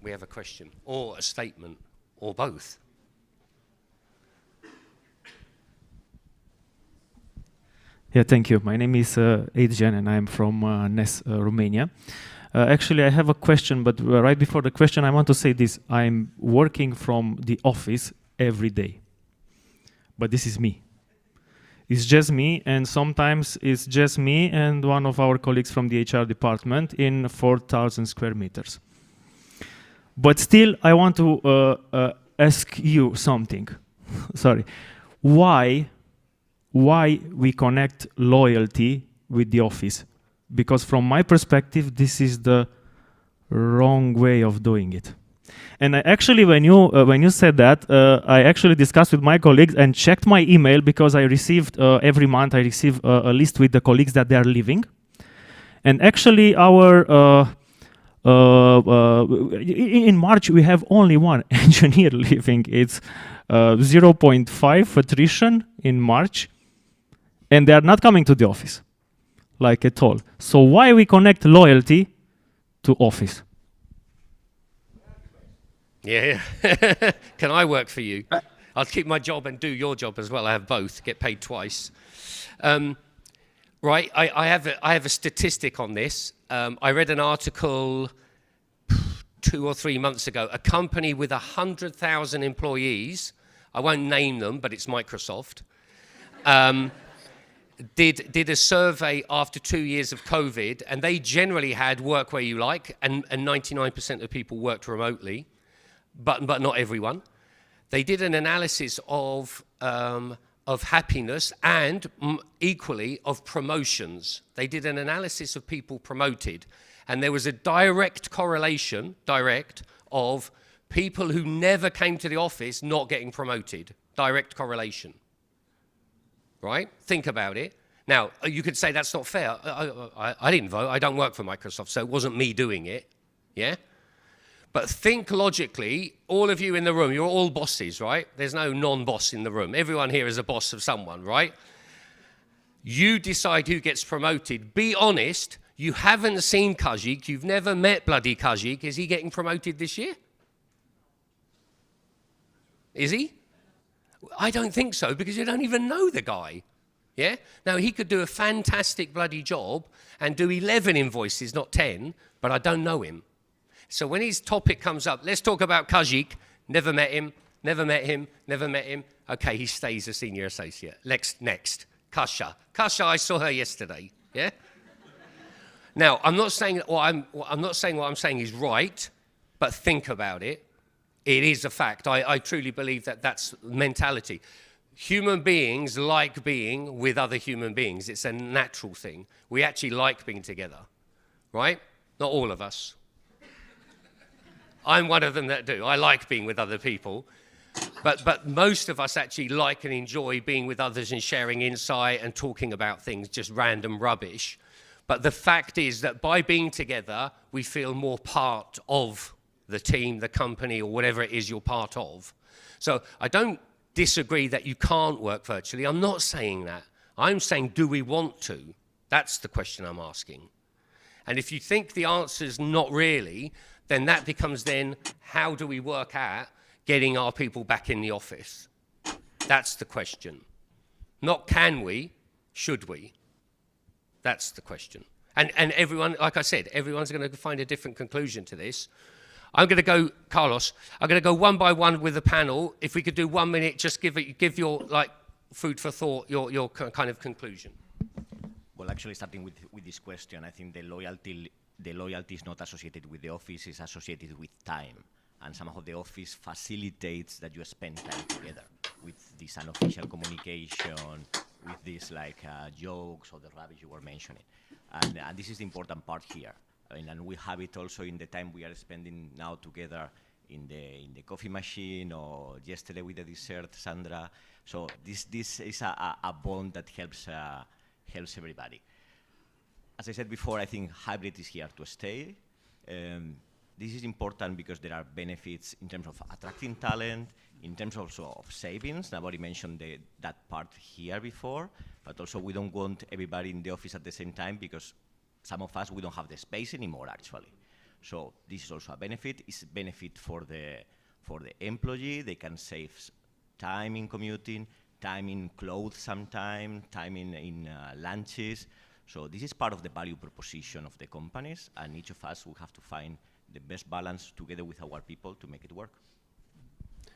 We have a question, or a statement, or both. Yeah, thank you. My name is Adrian, and I'm from Nes, Romania. Actually, I have a question, but right before the question, I want to say this. I'm working from the office every day. But this is me. It's just me, and sometimes it's just me and one of our colleagues from the HR department in 4,000 square meters. But still, I want to ask you something. Sorry. Why we connect loyalty with the office? Because from my perspective, this is the wrong way of doing it. And actually, when you said that, I actually discussed with my colleagues and checked my email, because I received every month I receive a list with the colleagues that they are leaving. And actually, in March we have only one engineer leaving. It's 0.5 attrition in March, and they are not coming to the office, like at all. So why we connect loyalty to office? Yeah. Can I work for you? I'll keep my job and do your job as well. I have both, get paid twice. Right, I have a statistic on this. I read an article 2 or 3 months ago. A company with 100,000 employees, I won't name them, but it's Microsoft, did a survey after 2 years of COVID, and they generally had work where you like, and 99% of people worked remotely, but not everyone. They did an analysis of of happiness and equally of promotions. They did an analysis of people promoted, and there was a direct correlation, of people who never came to the office not getting promoted. Direct correlation. Right? Think about it. Now, you could say that's not fair. I didn't vote. I don't work for Microsoft, so it wasn't me doing it. Yeah? But think logically, all of you in the room, you're all bosses, right? There's no non-boss in the room. Everyone here is a boss of someone, right? You decide who gets promoted. Be honest, you haven't seen Kazik, you've never met bloody Kazik. Is he getting promoted this year? Is he? I don't think so, because you don't even know the guy. Yeah? Now, he could do a fantastic bloody job and do 11 invoices, not 10, but I don't know him. So when his topic comes up, let's talk about Kazik. Never met him, never met him, never met him. Okay, he stays a senior associate. Next. Kasha. Kasha, I saw her yesterday. Yeah? Now, I'm not saying what I'm saying is right, but think about it. It is a fact. I truly believe that that's mentality. Human beings like being with other human beings. It's a natural thing. We actually like being together, right? Not all of us. I'm one of them that do. I like being with other people. But most of us actually like and enjoy being with others and sharing insight and talking about things, just random rubbish. But the fact is that by being together, we feel more part of the team, the company, or whatever it is you're part of. So I don't disagree that you can't work virtually. I'm not saying that. I'm saying, do we want to? That's the question I'm asking. And if you think the answer is not really, then that becomes then, how do we work at getting our people back in the office? That's the question. Not can we, should we? That's the question. And everyone, like I said, everyone's going to find a different conclusion to this. I'm going to go, Carlos, I'm going to go one by one with the panel. If we could do 1 minute, just give your food for thought, your kind of conclusion. Well, actually, starting with this question, I think the loyalty is not associated with the office, it's associated with time. And somehow the office facilitates that you spend time together with this unofficial communication, with these jokes or the rubbish you were mentioning. And this is the important part here. And we have it also in the time we are spending now together in the coffee machine, or yesterday with the dessert, Sandra. So this is a bond that helps everybody. As I said before, I think hybrid is here to stay. This is important because there are benefits in terms of attracting talent, in terms also of savings. Nobody mentioned that part here before, but also we don't want everybody in the office at the same time, because some of us, we don't have the space anymore, actually. So this is also a benefit. It's a benefit for the employee. They can save time in commuting, time in clothes sometime, time in lunches. So this is part of the value proposition of the companies, and each of us will have to find the best balance together with our people to make it work.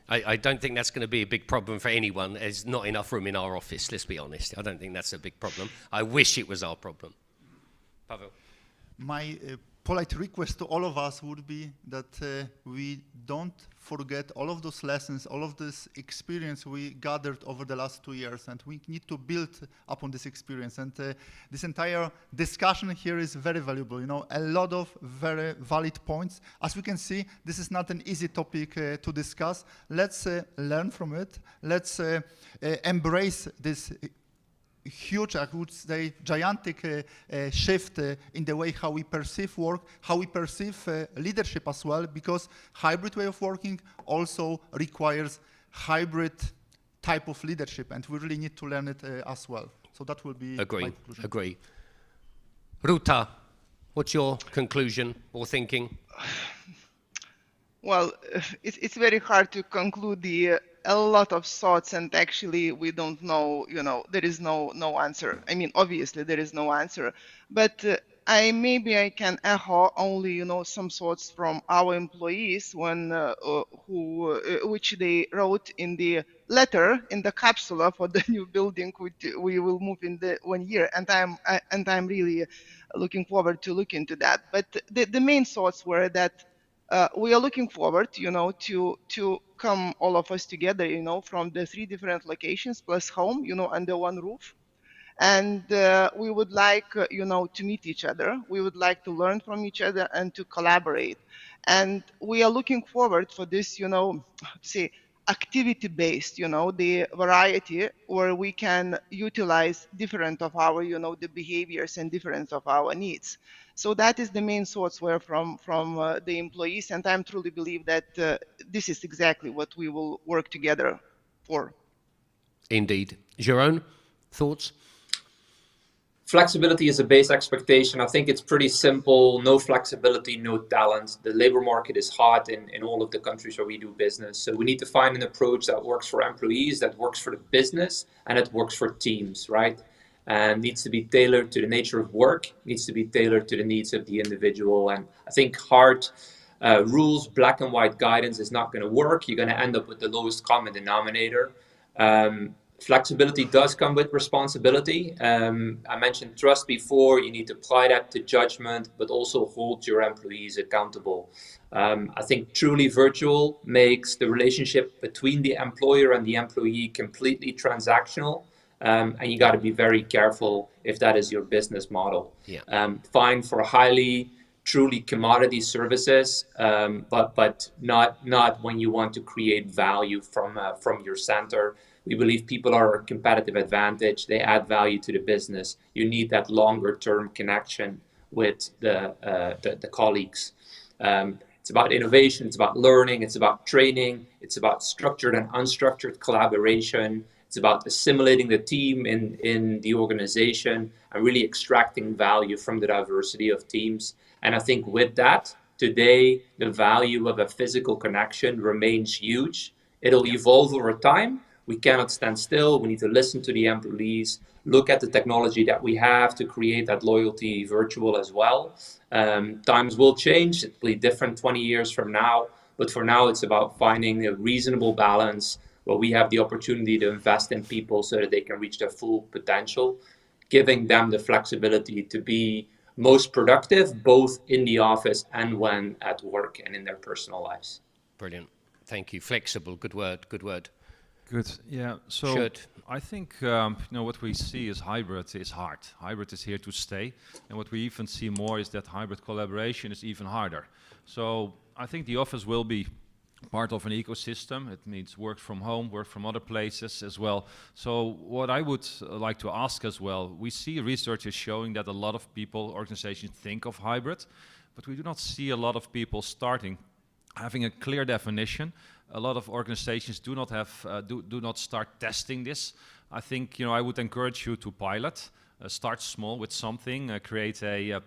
I don't think that's going to be a big problem for anyone. There's not enough room in our office, let's be honest. I don't think that's a big problem. I wish it was our problem. Pavel. My polite request to all of us would be that we don't forget all of those lessons, all of this experience we gathered over the last 2 years, and we need to build upon this experience. And this entire discussion here is very valuable. You know, a lot of very valid points. As we can see, this is not an easy topic to discuss. Let's learn from it. Let's embrace this huge, I would say, gigantic shift in the way how we perceive work, how we perceive leadership as well, because hybrid way of working also requires hybrid type of leadership, and we really need to learn it as well. So that will be my conclusion. Agree. Ruta, what's your conclusion or thinking? Well, it's very hard to conclude a lot of thoughts, and actually we don't know, there is no answer. I mean, obviously there is no answer, but maybe I can echo only, some thoughts from our employees which they wrote in the letter, in the capsule for the new building, which we will move in the 1 year, and I'm really looking forward to look into that. But the main thoughts were that we are looking forward, to welcome all of us together, from the 3 different locations plus home, under one roof. And we would like, to meet each other. We would like to learn from each other and to collaborate. And we are looking forward for this, activity-based, the variety where we can utilize different of our, the behaviors and different of our needs. So that is the main source where from the employees, and I truly believe that this is exactly what we will work together for. Indeed. Jérôme, thoughts? Flexibility is a base expectation. I think it's pretty simple. No flexibility, no talent. The labor market is hot in all of the countries where we do business. So we need to find an approach that works for employees, that works for the business, and that works for teams, right? And needs to be tailored to the nature of work, needs to be tailored to the needs of the individual. And I think hard rules, black and white guidance is not going to work. You're going to end up with the lowest common denominator. Flexibility does come with responsibility. I mentioned trust before. You need to apply that to judgment, but also hold your employees accountable. I think truly virtual makes the relationship between the employer and the employee completely transactional. And you got to be very careful if that is your business model. Yeah. Fine for highly, truly commodity services, but not when you want to create value from your center. We believe people are a competitive advantage. They add value to the business. You need that longer term connection with the colleagues. It's about innovation. It's about learning. It's about training. It's about structured and unstructured collaboration. It's about assimilating the team in the organization and really extracting value from the diversity of teams. And I think with that, today, the value of a physical connection remains huge. It'll evolve over time. We cannot stand still. We need to listen to the employees, look at the technology that we have to create that loyalty virtual as well. Times will change. It'll be different 20 years from now. But for now, it's about finding a reasonable balance where we have the opportunity to invest in people so that they can reach their full potential, giving them the flexibility to be most productive, both in the office and when at work and in their personal lives. Brilliant. Thank you. Flexible. Good word. Good word. Good. Yeah. So I think what we see is hybrid is hard. Hybrid is here to stay, and what we even see more is that hybrid collaboration is even harder. So I think the office will be part of an ecosystem. It means work from home, work from other places as well. So what I would like to ask as well, we see research is showing that a lot of people, organizations think of hybrid, but we do not see a lot of people having a clear definition. A lot of organizations do not have do not start testing this. I think I would encourage you to pilot, start small with something, create a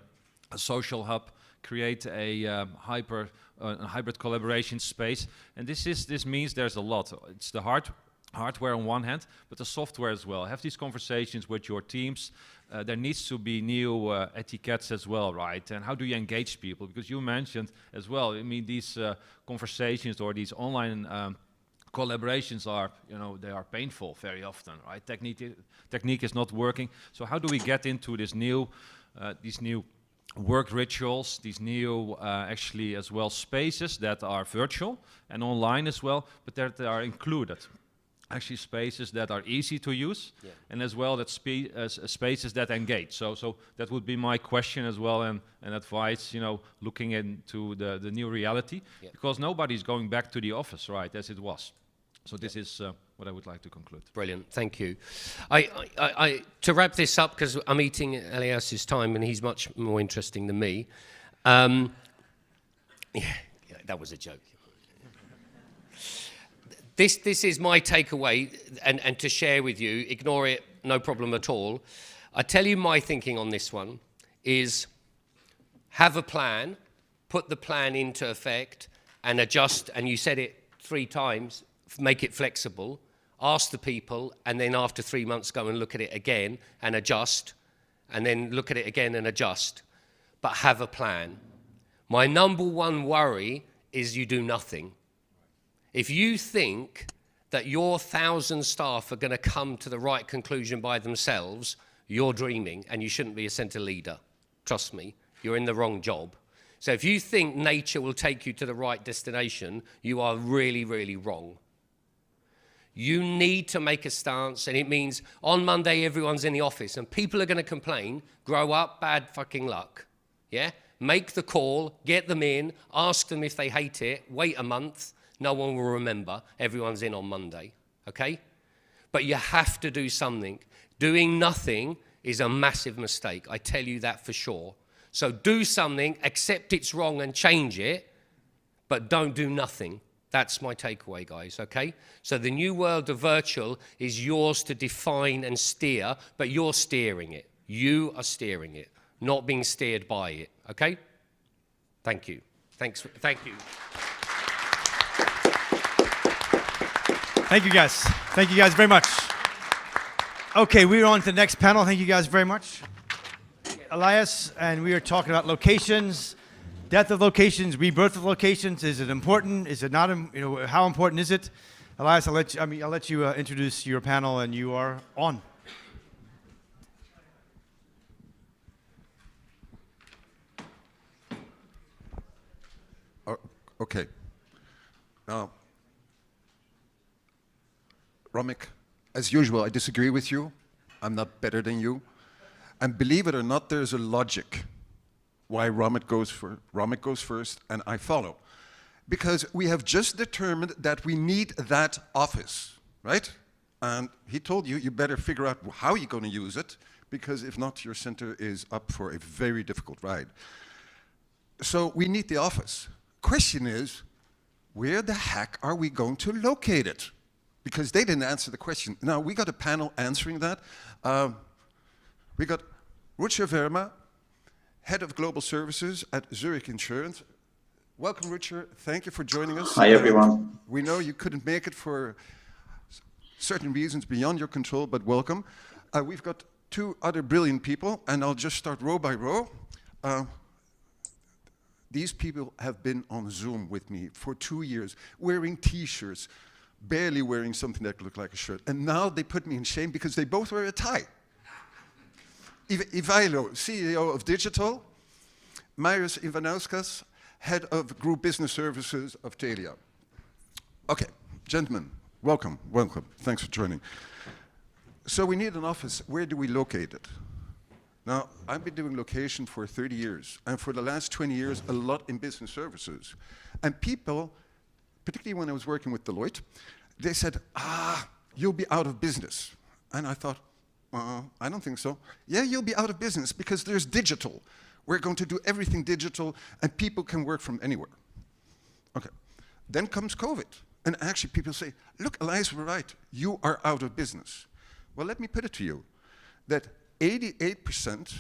social hub, create a hybrid collaboration space, and this means there's a lot. It's the hardware on one hand, but the software as well. Have these conversations with your teams. There needs to be new etiquettes as well, right? And how do you engage people? Because you mentioned as well, I mean, these conversations or these online collaborations are, they are painful very often, right? Technique is not working. So how do we get into these new work rituals, these new actually as well spaces that are virtual and online as well, but that are included? Actually spaces that are easy to use, and as well that spaces that engage. So that would be my question as well, and advice, looking into the new reality, because nobody's going back to the office, right, as it was. So this is what I would like to conclude. Brilliant, thank you. I to wrap this up, because I'm eating Elias's time and he's much more interesting than me. Yeah, that was a joke. This is my takeaway, and to share with you. Ignore it, no problem at all. I tell you my thinking on this one is have a plan, put the plan into effect, and adjust, and you said it 3 times, make it flexible, ask the people, and then after 3 months go and look at it again and adjust, and then look at it again and adjust. But have a plan. My number one worry is you do nothing. If you think that your 1,000 staff are going to come to the right conclusion by themselves, you're dreaming, and you shouldn't be a centre leader. Trust me, you're in the wrong job. So if you think nature will take you to the right destination, you are really, really wrong. You need to make a stance, and it means on Monday everyone's in the office and people are going to complain. Grow up, bad fucking luck. Yeah? Make the call, get them in, ask them if they hate it, wait a month, no one will remember, everyone's in on Monday, okay? But you have to do something. Doing nothing is a massive mistake, I tell you that for sure. So do something, accept it's wrong and change it, but don't do nothing. That's my takeaway, guys, okay? So the new world of virtual is yours to define and steer, but you're steering it. You are steering it, not being steered by it, okay? Thank you. Thank you. Thank you, guys. Thank you guys very much. Okay, we're on to the next panel. Thank you guys very much. Elias, and we are talking about locations, death of locations, rebirth of locations. Is it important? Is it not? You know, how important is it? Elias, I'll let you introduce your panel, and you are on. Okay. Now, Romik, as usual, I disagree with you. I'm not better than you. And believe it or not, there's a logic why Romik goes first and I follow. Because we have just determined that we need that office, right? And he told you, you better figure out how you're going to use it, because if not, your center is up for a very difficult ride. So we need the office. Question is, where the heck are we going to locate it? Because they didn't answer the question. Now, we got a panel answering that. We got Rucha Verma, Head of Global Services at Zurich Insurance. Welcome, Rucha. Thank you for joining us. Hi, everyone. We know you couldn't make it for certain reasons beyond your control, but welcome. We've got two other brilliant people, and I'll just start row by row. These people have been on Zoom with me for 2 years, wearing T-shirts, barely wearing something that looked like a shirt. And now they put me in shame because they both wear a tie. Ivailo, CEO of Digital. Marius Ivanauskas, Head of Group Business Services of Telia. Okay, gentlemen, welcome. Thanks for joining. So we need an office. Where do we locate it? Now, I've been doing location for 30 years, and for the last 20 years, a lot in business services. And people, particularly when I was working with Deloitte, they said, you'll be out of business. And I thought, I don't think so. Yeah, you'll be out of business because there's digital. We're going to do everything digital, and people can work from anywhere. Okay, then comes COVID. And actually people say, look, Elias, we're right. You are out of business. Well, let me put it to you, that 88%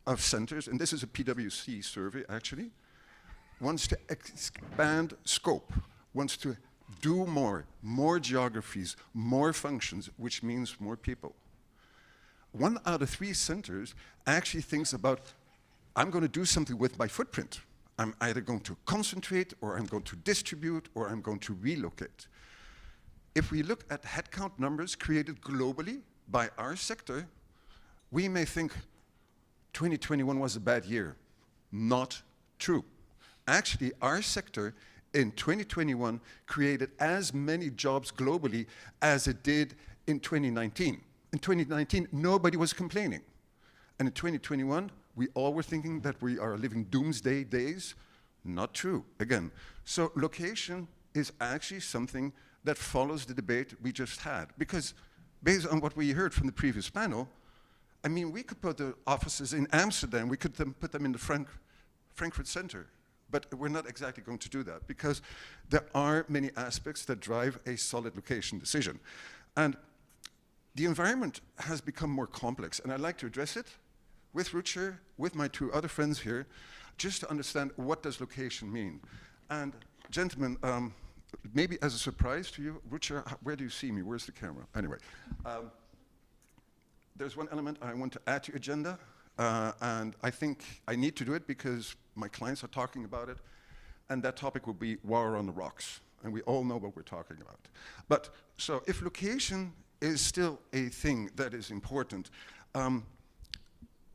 of centers, and this is a PwC survey actually, wants to expand scope, wants to do more geographies, more functions, which means more people. 1 out of 3 centers actually thinks about, I'm going to do something with my footprint. I'm either going to concentrate, or I'm going to distribute, or I'm going to relocate. If we look at headcount numbers created globally by our sector, we may think 2021 was a bad year. Not true. Actually, our sector in 2021 created as many jobs globally as it did in 2019. In 2019, nobody was complaining. And in 2021, we all were thinking that we are living doomsday days. Not true, again. So location is actually something that follows the debate we just had. Because based on what we heard from the previous panel, I mean, we could put the offices in Amsterdam, we could put them in the Frankfurt Center, but we're not exactly going to do that because there are many aspects that drive a solid location decision. And the environment has become more complex, and I'd like to address it with Rucha, with my 2 other friends here, just to understand what does location mean. And gentlemen, maybe as a surprise to you, Rucha, where do you see me? Where's the camera? Anyway. There's one element I want to add to your agenda, and I think I need to do it because my clients are talking about it, and that topic will be war on the rocks, and we all know what we're talking about. But, so if location is still a thing that is important,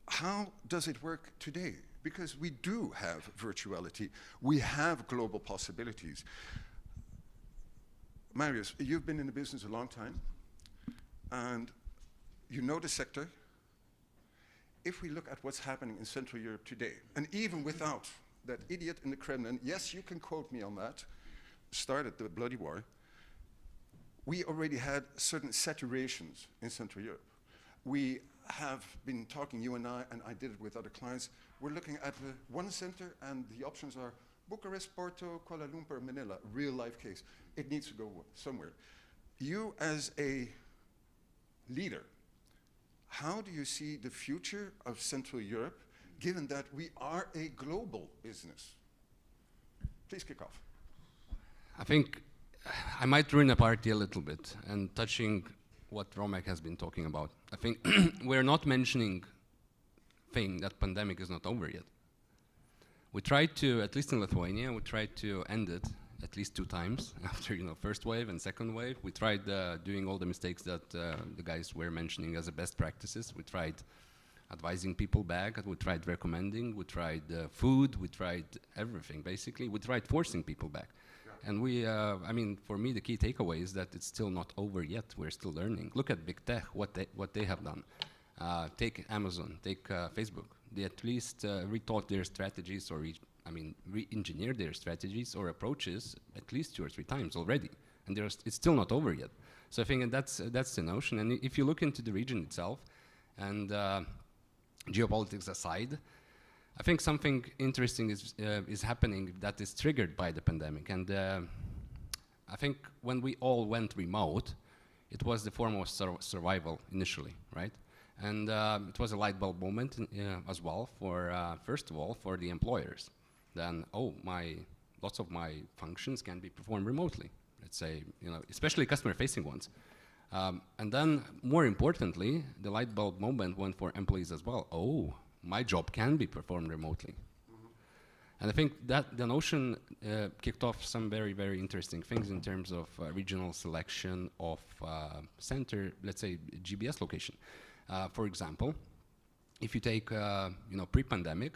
how does it work today? because we do have virtuality. We have global possibilities. Marius, you've been in the business a long time, and you know the sector. If we look at what's happening in Central Europe today, and even without that idiot in the Kremlin, yes, you can quote me on that, started the bloody war, we already had certain saturations in Central Europe. We have been talking, you and I did it with other clients, we're looking at one center and the options are Bucharest, Porto, Kuala Lumpur, Manila, real life case. It needs to go somewhere. You as a leader, how do you see the future of Central Europe, given that we are a global business? Please kick off. I think I might ruin a party a little bit and touching what Romek has been talking about. I think we're not mentioning thing that pandemic is not over yet. We tried to, at least in Lithuania, we tried to end it at least 2 times after, first wave and second wave. We tried doing all the mistakes that the guys were mentioning as the best practices. We tried advising people back, we tried recommending, we tried food, we tried everything, basically. We tried forcing people back. Yeah. And we, I mean, for me, the key takeaway is that it's still not over yet. We're still learning. Look at big tech, what they have done. Take Amazon, take Facebook. They at least rethought their strategies or re-engineered their strategies or approaches at least 2 or 3 times already. And it's still not over yet. So I think that's the notion. And if you look into the region itself, and geopolitics aside, I think something interesting is happening that is triggered by the pandemic. And I think when we all went remote, it was the foremost survival initially, right? And it was a light bulb moment as well for, first of all, for the employers. Then, lots of my functions can be performed remotely. Let's say, especially customer-facing ones. And then, more importantly, the light bulb moment went for employees as well. Oh, my job can be performed remotely. Mm-hmm. And I think that the notion kicked off some very, very interesting things in terms of regional selection of center, let's say, GBS location. For example, if you take, pre-pandemic,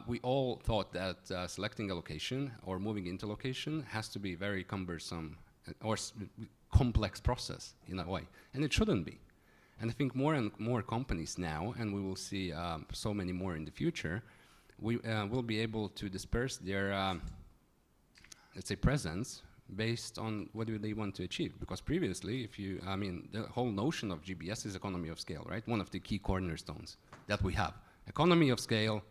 we all thought that selecting a location or moving into location has to be very cumbersome or complex process in a way, and it shouldn't be. And I think more and more companies now, and we will see so many more in the future, we will be able to disperse their, let's say, presence based on what do they want to achieve. Because previously, the whole notion of GBS is economy of scale, right? One of the key cornerstones that we have. Economy of scale.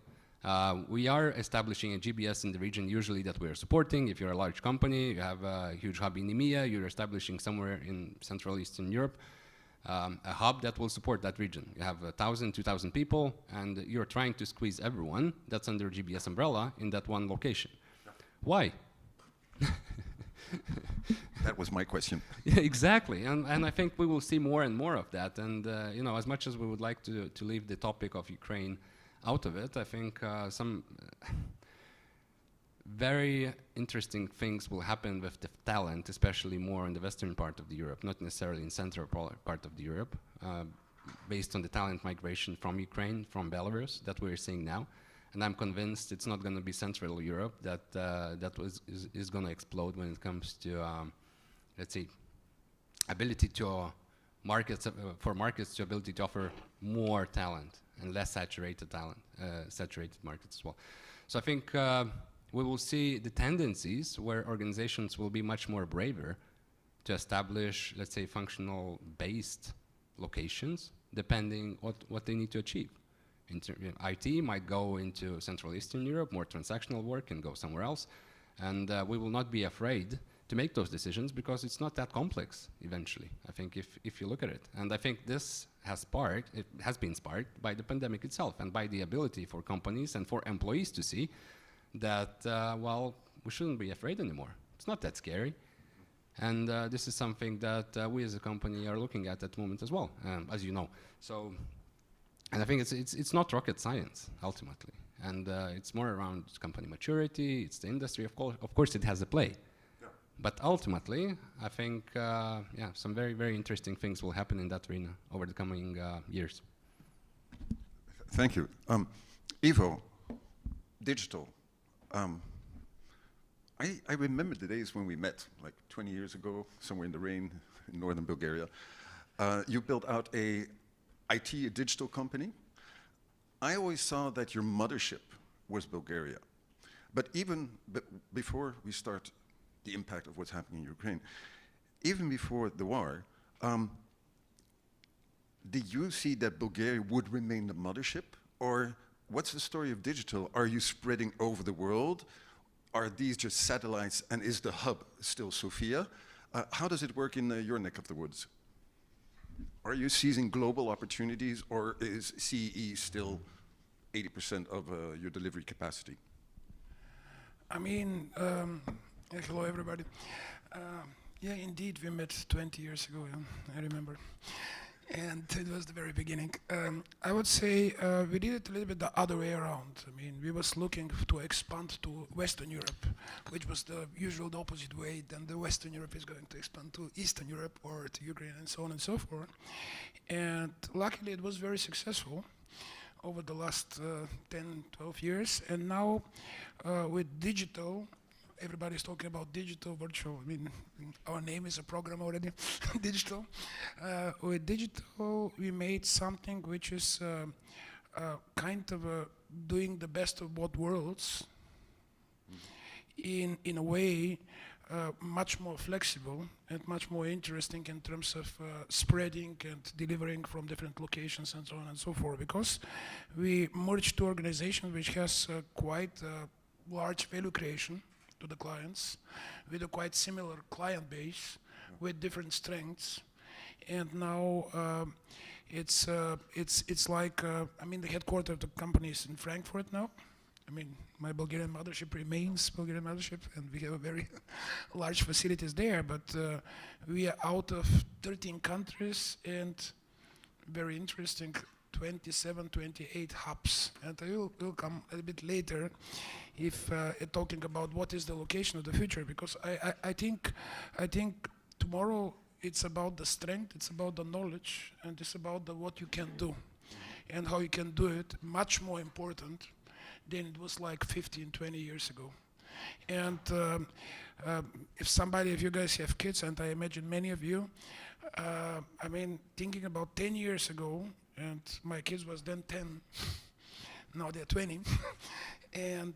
We are establishing a GBS in the region usually that we are supporting. If you're a large company, you have a huge hub in EMEA, you're establishing somewhere in Central Eastern Europe, a hub that will support that region. You have 1,000, 2,000 people, and you're trying to squeeze everyone that's under GBS umbrella in that one location. Yeah. Why? That was my question. Yeah, exactly, and I think we will see more and more of that. And as much as we would like to leave the topic of Ukraine out of it, I think some very interesting things will happen with the talent, especially more in the western part of the Europe, not necessarily in central part of the Europe, based on the talent migration from Ukraine, from Belarus that we're seeing now. And I'm convinced it's not going to be Central Europe that is going to explode when it comes to, let's say, ability to markets to ability to offer more talent and less saturated talent, saturated markets as well. So I think we will see the tendencies where organizations will be much more braver to establish, let's say, functional-based locations, depending what they need to achieve. IT might go into Central Eastern Europe, more transactional work, and go somewhere else. And we will not be afraid to make those decisions because it's not that complex eventually, I think, if you look at it. And I think this has been sparked by the pandemic itself and by the ability for companies and for employees to see that, we shouldn't be afraid anymore. It's not that scary. And this is something that we as a company are looking at the moment as well, as you know. So, and I think it's not rocket science, ultimately. And it's more around company maturity, it's the industry, of course it has a play. Yeah. But ultimately, I think, some very, very interesting things will happen in that arena over the coming years. Thank you. Ivo, digital. I remember the days when we met, like 20 years ago, somewhere in the rain in northern Bulgaria. You built out a digital company. I always saw that your mothership was Bulgaria. But even before we start the impact of what's happening in Ukraine, even before the war, did you see that Bulgaria would remain the mothership? Or what's the story of digital? Are you spreading over the world? Are these just satellites, and is the hub still Sofia? How does it work in your neck of the woods? Are you seizing global opportunities, or is CEE still 80% of your delivery capacity? I mean, hello everybody. Yeah, indeed, we met 20 years ago, yeah, I remember. And it was the very beginning. I would say we did it a little bit the other way around. I mean, we was looking to expand to Western Europe, which was the usual the opposite way. Then the Western Europe is going to expand to Eastern Europe or to Ukraine and so on and so forth. And luckily it was very successful over the last 10, 12 years. And now with digital, everybody's talking about digital, virtual. I mean, our name is a program already, digital. With digital, we made something which is kind of doing the best of both worlds in a way much more flexible and much more interesting in terms of spreading and delivering from different locations and so on and so forth. Because we merged two organizations which has quite large value creation to the clients, with a quite similar client base, with different strengths, and now it's like I mean the headquarters of the company is in Frankfurt now. I mean my Bulgarian mothership remains Bulgarian mothership, and we have a very large facilities there. But we are out of 13 countries and very interesting 27, 28 hubs, and I will come a bit later if talking about what is the location of the future, because I think tomorrow it's about the strength, it's about the knowledge, and it's about what you can do and how you can do it, much more important than it was like 15, 20 years ago. And if you guys have kids, and I imagine many of you, I mean, thinking about 10 years ago, and my kids was then 10, now they're 20, and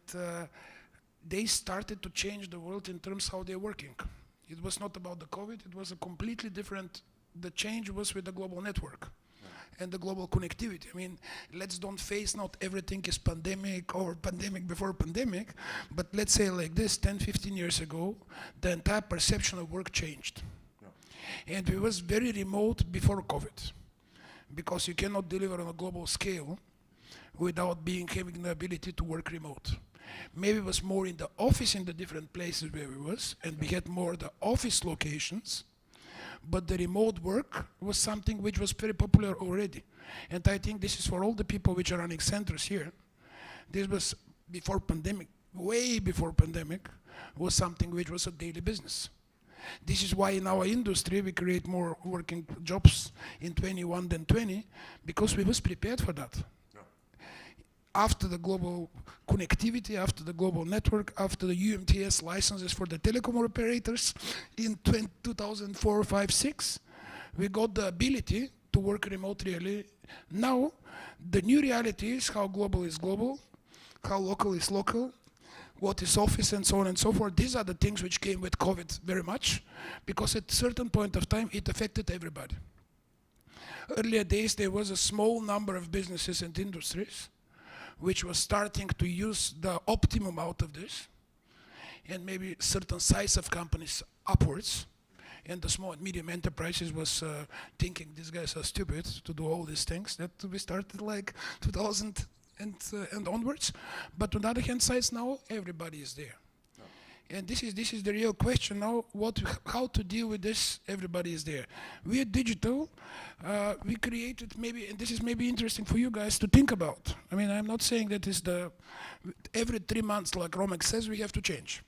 they started to change the world in terms how they're working. It was not about the COVID, it was a completely different, the change was with the global network and the global connectivity. I mean, let's don't face not everything is pandemic or pandemic before pandemic, but let's say like this, 10, 15 years ago, the entire perception of work changed. Yeah. And it was very remote before COVID, because you cannot deliver on a global scale without having the ability to work remote. Maybe it was more in the office in the different places where we was, and we had more the office locations, but the remote work was something which was very popular already. And I think this is for all the people which are running centers here. This was before pandemic, way before pandemic, was something which was a daily business. This is why in our industry we create more working jobs in 21 than 20, because we was prepared for that. Yeah. After the global connectivity, after the global network, after the UMTS licenses for the telecom operators in 2004, 5, 6, we got the ability to work remotely. Now, the new reality is how global is global, how local is local, what is office, and so on and so forth. These are the things which came with COVID very much, because at a certain point of time it affected everybody. Earlier days there was a small number of businesses and industries which was starting to use the optimum out of this, and maybe certain size of companies upwards, and the small and medium enterprises was thinking these guys are stupid to do all these things, that we started like 2000 and onwards. But on the other hand sides, now everybody is there. Oh. And this is the real question now, how to deal with this, everybody is there. We are digital, we created maybe, and this is maybe interesting for you guys to think about. I mean, I'm not saying that is every 3 months, like Romek says, we have to change.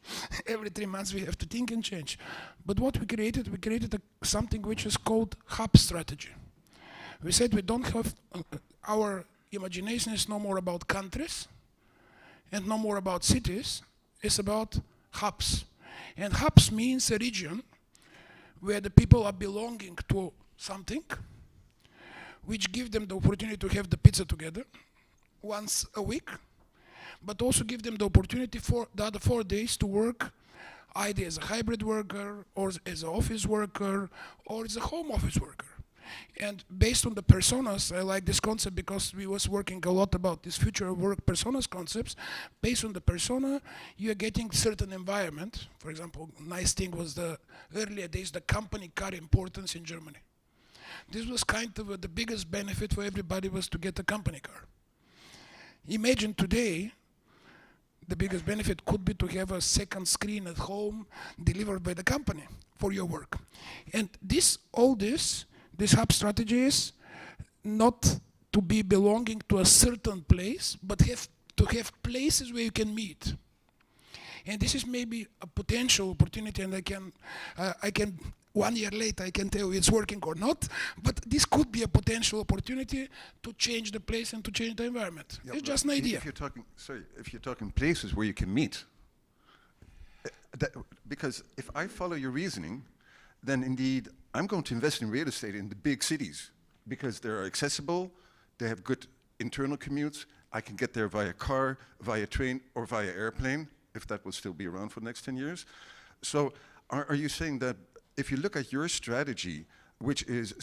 Every 3 months we have to think and change. But what we created something which is called hub strategy. We said we don't have our imagination is no more about countries, and no more about cities. It's about hubs. And hubs means a region where the people are belonging to something, which give them the opportunity to have the pizza together once a week, but also give them the opportunity for the other 4 days to work either as a hybrid worker or as an office worker or as a home office worker. And based on the personas, I like this concept because we was working a lot about this future of work personas concepts. Based on the persona, you are getting certain environment. For example, nice thing was the earlier days, the company car importance in Germany. This was kind of the biggest benefit for everybody was to get a company car. Imagine today, the biggest benefit could be to have a second screen at home delivered by the company for your work. And all this hub strategy is not to be belonging to a certain place, but to have places where you can meet. And this is maybe a potential opportunity, and I can 1 year later I can tell you it's working or not, but this could be a potential opportunity to change the place and to change the environment. Yeah, it's just an idea. If you're talking places where you can meet, because if I follow your reasoning, then indeed I'm going to invest in real estate in the big cities because they're accessible, they have good internal commutes, I can get there via car, via train, or via airplane, if that will still be around for the next 10 years. So are you saying that if you look at your strategy, which is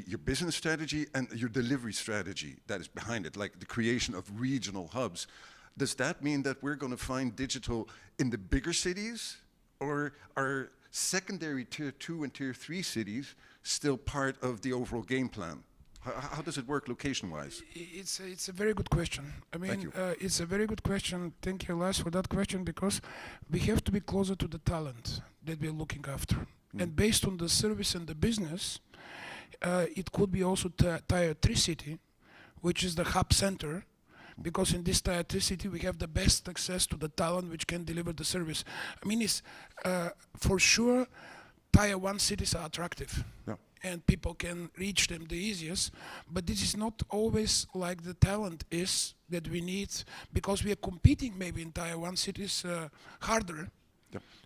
your business strategy and your delivery strategy that is behind it, like the creation of regional hubs, does that mean that we're going to find digital in the bigger cities, or are secondary tier 2 and tier 3 cities still part of the overall game plan? How does it work location-wise? It's a very good question. I mean, it's a very good question. Thank you, Lars, for that question, because we have to be closer to the talent that we're looking after. And based on the service and the business, it could be also tier 3 city, which is the hub center, because in this tier 3 city we have the best access to the talent which can deliver the service. I mean, it's for sure tier 1 cities are attractive. Yeah. And people can reach them the easiest, but this is not always like the talent is that we need, because we are competing maybe in tier 1 cities harder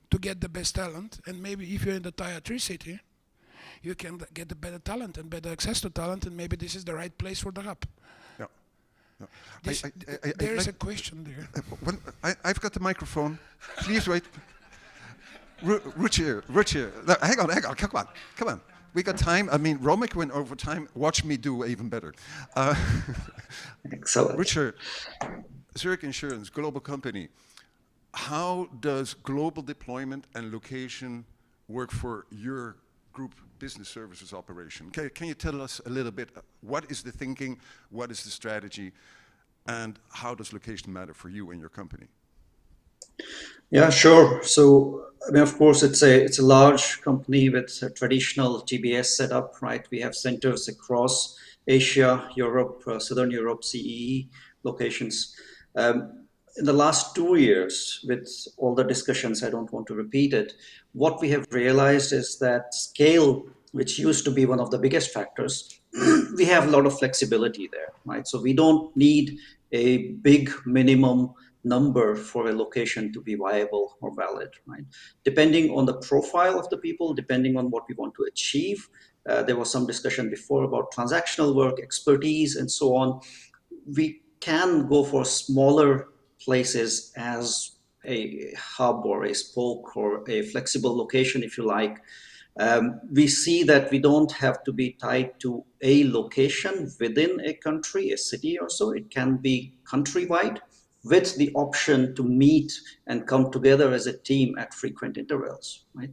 to get the best talent, and maybe if you're in the tier 3 city, you can get the better talent and better access to talent, and maybe this is the right place for the hub. Yeah. There is a question there. I've got the microphone. Please wait. Ruchir. No, hang on, come on. We got time. I mean, Romek went over time. Watch me do even better. Excellent. Richard, Zurich Insurance, global company. How does global deployment and location work for your group business services operation? Can you tell us a little bit, what is the thinking, what is the strategy, and how does location matter for you and your company? Yeah, sure. So, I mean, of course, it's a large company with a traditional GBS setup, right? We have centers across Asia, Europe, Southern Europe, CEE locations. In the last 2 years, with all the discussions, I don't want to repeat it, what we have realized is that scale, which used to be one of the biggest factors, we have a lot of flexibility there, right? So we don't need a big minimum number for a location to be viable or valid, right? Depending on the profile of the people, depending on what we want to achieve, there was some discussion before about transactional work, expertise, and so on. We can go for smaller places as a hub or a spoke or a flexible location, if you like. We see that we don't have to be tied to a location within a country, a city or so. It can be countrywide, with the option to meet and come together as a team at frequent intervals, right?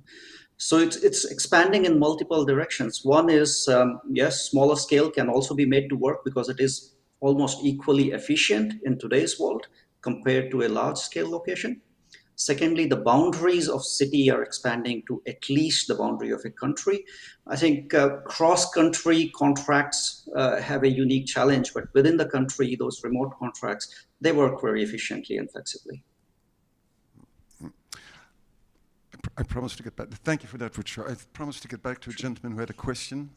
So it's expanding in multiple directions. One is, yes, smaller scale can also be made to work because it is almost equally efficient in today's world compared to a large scale location. Secondly, the boundaries of city are expanding to at least the boundary of a country. I think cross-country contracts have a unique challenge, but within the country, those remote contracts, they work very efficiently and flexibly. I promised to get back. Thank you for that, Richard. I promised to get back to a gentleman who had a question.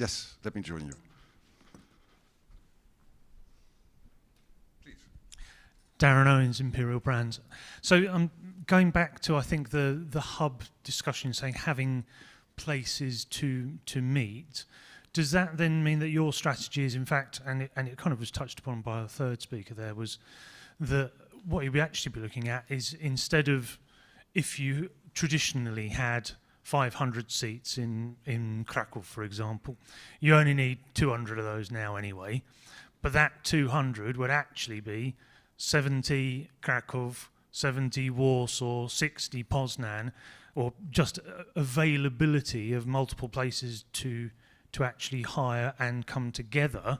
Yes, let me join you. Darren Owens, Imperial Brands. So going back to, I think, the hub discussion, saying having places to meet, does that then mean that your strategy is, in fact, and it kind of was touched upon by the third speaker there, was that what you'd actually be looking at is, instead of, if you traditionally had 500 seats in Krakow, for example, you only need 200 of those now anyway, but that 200 would actually be 70 Krakow, 70 Warsaw, 60 Poznan, or just availability of multiple places to actually hire and come together.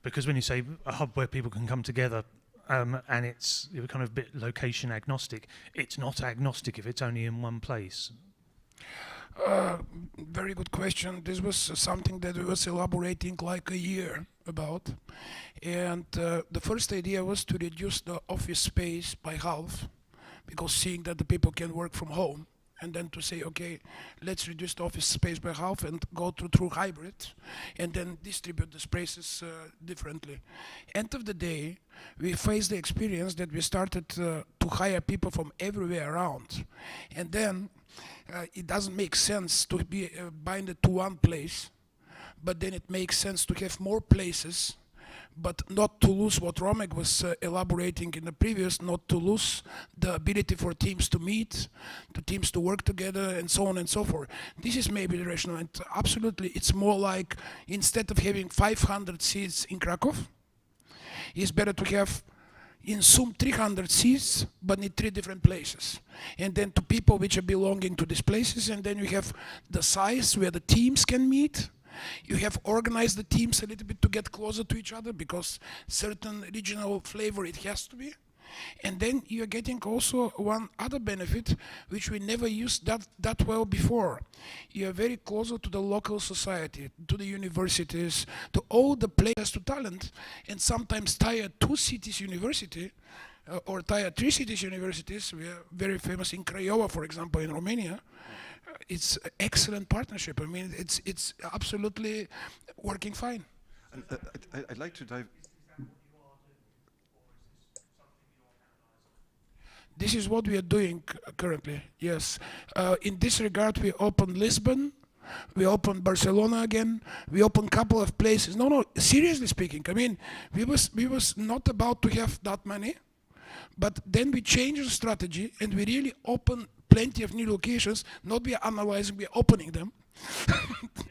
Because when you say a hub where people can come together, and it's kind of a bit location agnostic, it's not agnostic if it's only in one place. Very good question. This was something that we was elaborating like a year about. And the first idea was to reduce the office space by half, because seeing that the people can work from home, and then to say, okay, let's reduce the office space by half and go through hybrid, and then distribute the spaces differently. End of the day, we faced the experience that we started to hire people from everywhere around. And then it doesn't make sense to be binded to one place, but then it makes sense to have more places, but not to lose what Romek was elaborating in the previous, not to lose the ability for teams to meet, the teams to work together, and so on and so forth. This is maybe the rationale, and absolutely it's more like, instead of having 500 seats in Krakow, it's better to have in Zoom 300 seats, but in 3 different places. And then to people which are belonging to these places, and then you have the size where the teams can meet. You have organized the teams a little bit to get closer to each other, because certain regional flavor it has to be. And then you're getting also one other benefit, which we never used that well before. You're very closer to the local society, to the universities, to all the places to talent, and sometimes tier 2 cities university, or tier 3 cities universities. We are very famous in Craiova, for example, in Romania. It's an excellent partnership. I mean, it's absolutely working fine. And, I'd like to dive. This is what we are doing currently, yes. In this regard, we opened Lisbon, we opened Barcelona again, we opened a couple of places. No, seriously speaking, I mean, we was not about to have that many, but then we changed the strategy and we really opened plenty of new locations. Not we are analyzing, we are opening them.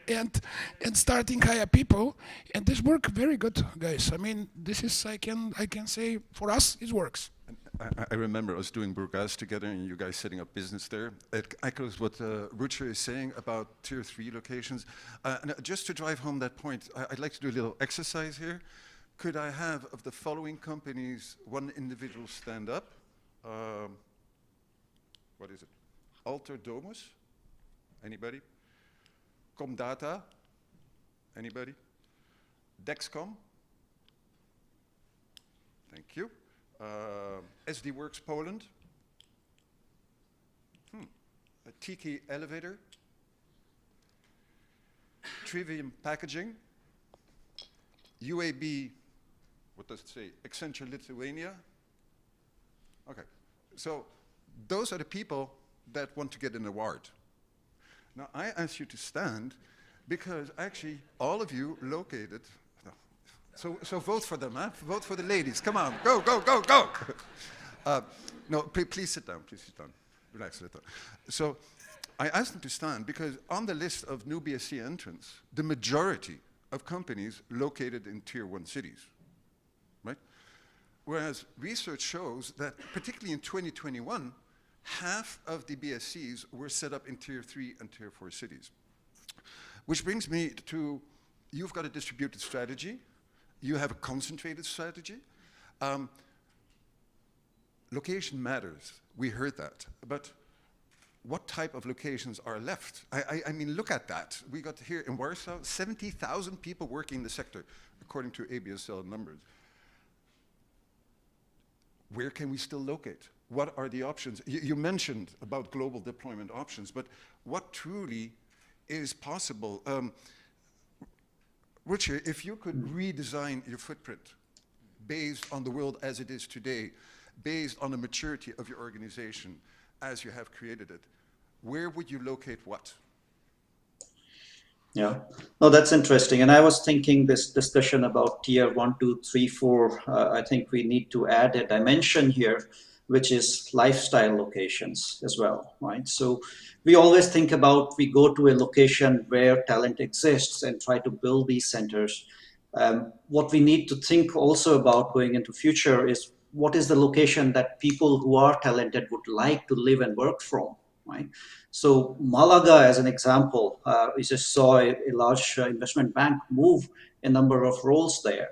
and starting hire people, and this worked very good, guys. I mean, this is, I can say, for us, it works. I remember us doing Burgas together and you guys setting up business there. It echoes what Rucha is saying about tier 3 locations. And just to drive home that point, I'd like to do a little exercise here. Could I have, of the following companies, one individual stand up? What is it? Alter Domus? Anybody? Comdata? Anybody? Dexcom? Thank you. SD Works Poland, a Tiki Elevator, Trivium Packaging, UAB, what does it say, Accenture Lithuania. Okay, so those are the people that want to get an award. Now I ask you to stand because actually all of you located. So vote for them, huh? Vote for the ladies. Come on, go, go, go, go. No, please sit down. Please sit down. Relax a little. So I asked them to stand because on the list of new BSc entrants, the majority of companies located in tier 1 cities, right? Whereas research shows that, particularly in 2021, half of the BSCs were set up in tier 3 and tier 4 cities. Which brings me to, you've got a distributed strategy. You have a concentrated strategy. Location matters, we heard that, but what type of locations are left? I mean, look at that. We got here in Warsaw, 70,000 people working in the sector, according to ABSL numbers. Where can we still locate? What are the options? You mentioned about global deployment options, but what truly is possible? Richard, if you could redesign your footprint based on the world as it is today, based on the maturity of your organization as you have created it, where would you locate what? Yeah, no, that's interesting. And I was thinking this discussion about tier 1, 2, 3, 4, I think we need to add a dimension here, which is lifestyle locations as well, right? So we always think about, we go to a location where talent exists and try to build these centers. What we need to think also about going into future is what is the location that people who are talented would like to live and work from, right? So Malaga, as an example, we just saw a large investment bank move a number of roles there.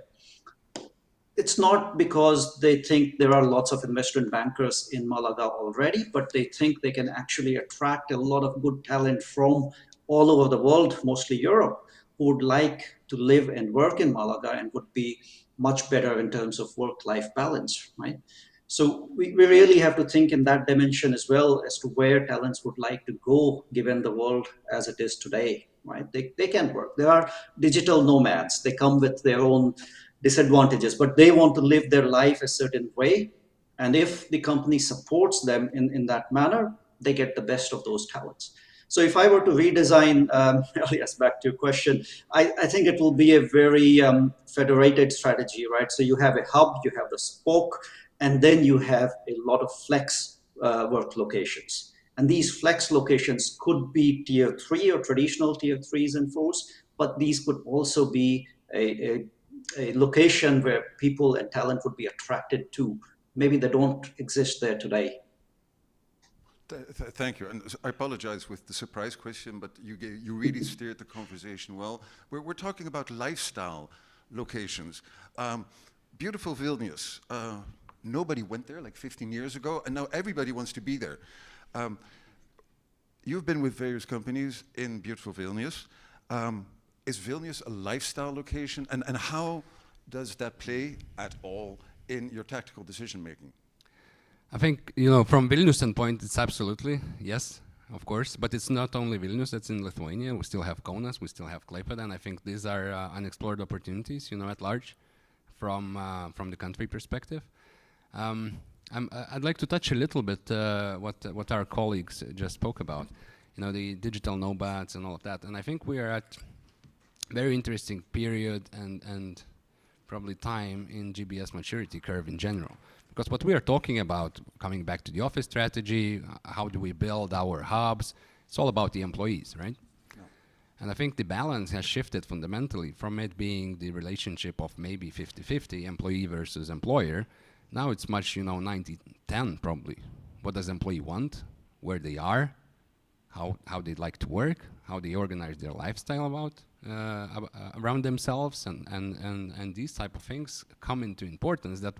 It's not because they think there are lots of investment bankers in Malaga already, but they think they can actually attract a lot of good talent from all over the world, mostly Europe, who would like to live and work in Malaga and would be much better in terms of work-life balance, right? So we really have to think in that dimension as well as to where talents would like to go given the world as it is today, right? They can work. There are digital nomads. They come with their own disadvantages, but they want to live their life a certain way. And if the company supports them in that manner, they get the best of those talents. So if I were to redesign, yes, back to your question, I think it will be a very federated strategy, right? So you have a hub, you have the spoke, and then you have a lot of flex work locations. And these flex locations could be tier 3 or traditional tier 3s and 4s, but these could also be a location where people and talent would be attracted to. Maybe they don't exist there today. Thank you. And I apologize with the surprise question, but you really steered the conversation well. We're talking about lifestyle locations. Beautiful Vilnius. Nobody went there like 15 years ago, and now everybody wants to be there. You've been with various companies in beautiful Vilnius. Is Vilnius a lifestyle location, and how does that play at all in your tactical decision making? I think, you know, from Vilnius standpoint, it's absolutely, yes, of course, but it's not only Vilnius, it's in Lithuania. We still have Kaunas, we still have Klaipėda, and I think these are unexplored opportunities, you know, at large from the country perspective. I'd like to touch a little bit what our colleagues just spoke about, you know, the digital nomads and all of that. And I think we are at very interesting period and probably time in GBS maturity curve in general. Because what we are talking about, coming back to the office strategy, how do we build our hubs, it's all about the employees, right? Yeah. And I think the balance has shifted fundamentally from it being the relationship of maybe 50-50 employee versus employer. Now it's much, you know, 90-10 probably. What does employee want, where they are, how they like to work, how they organize their lifestyle around themselves, and these type of things come into importance that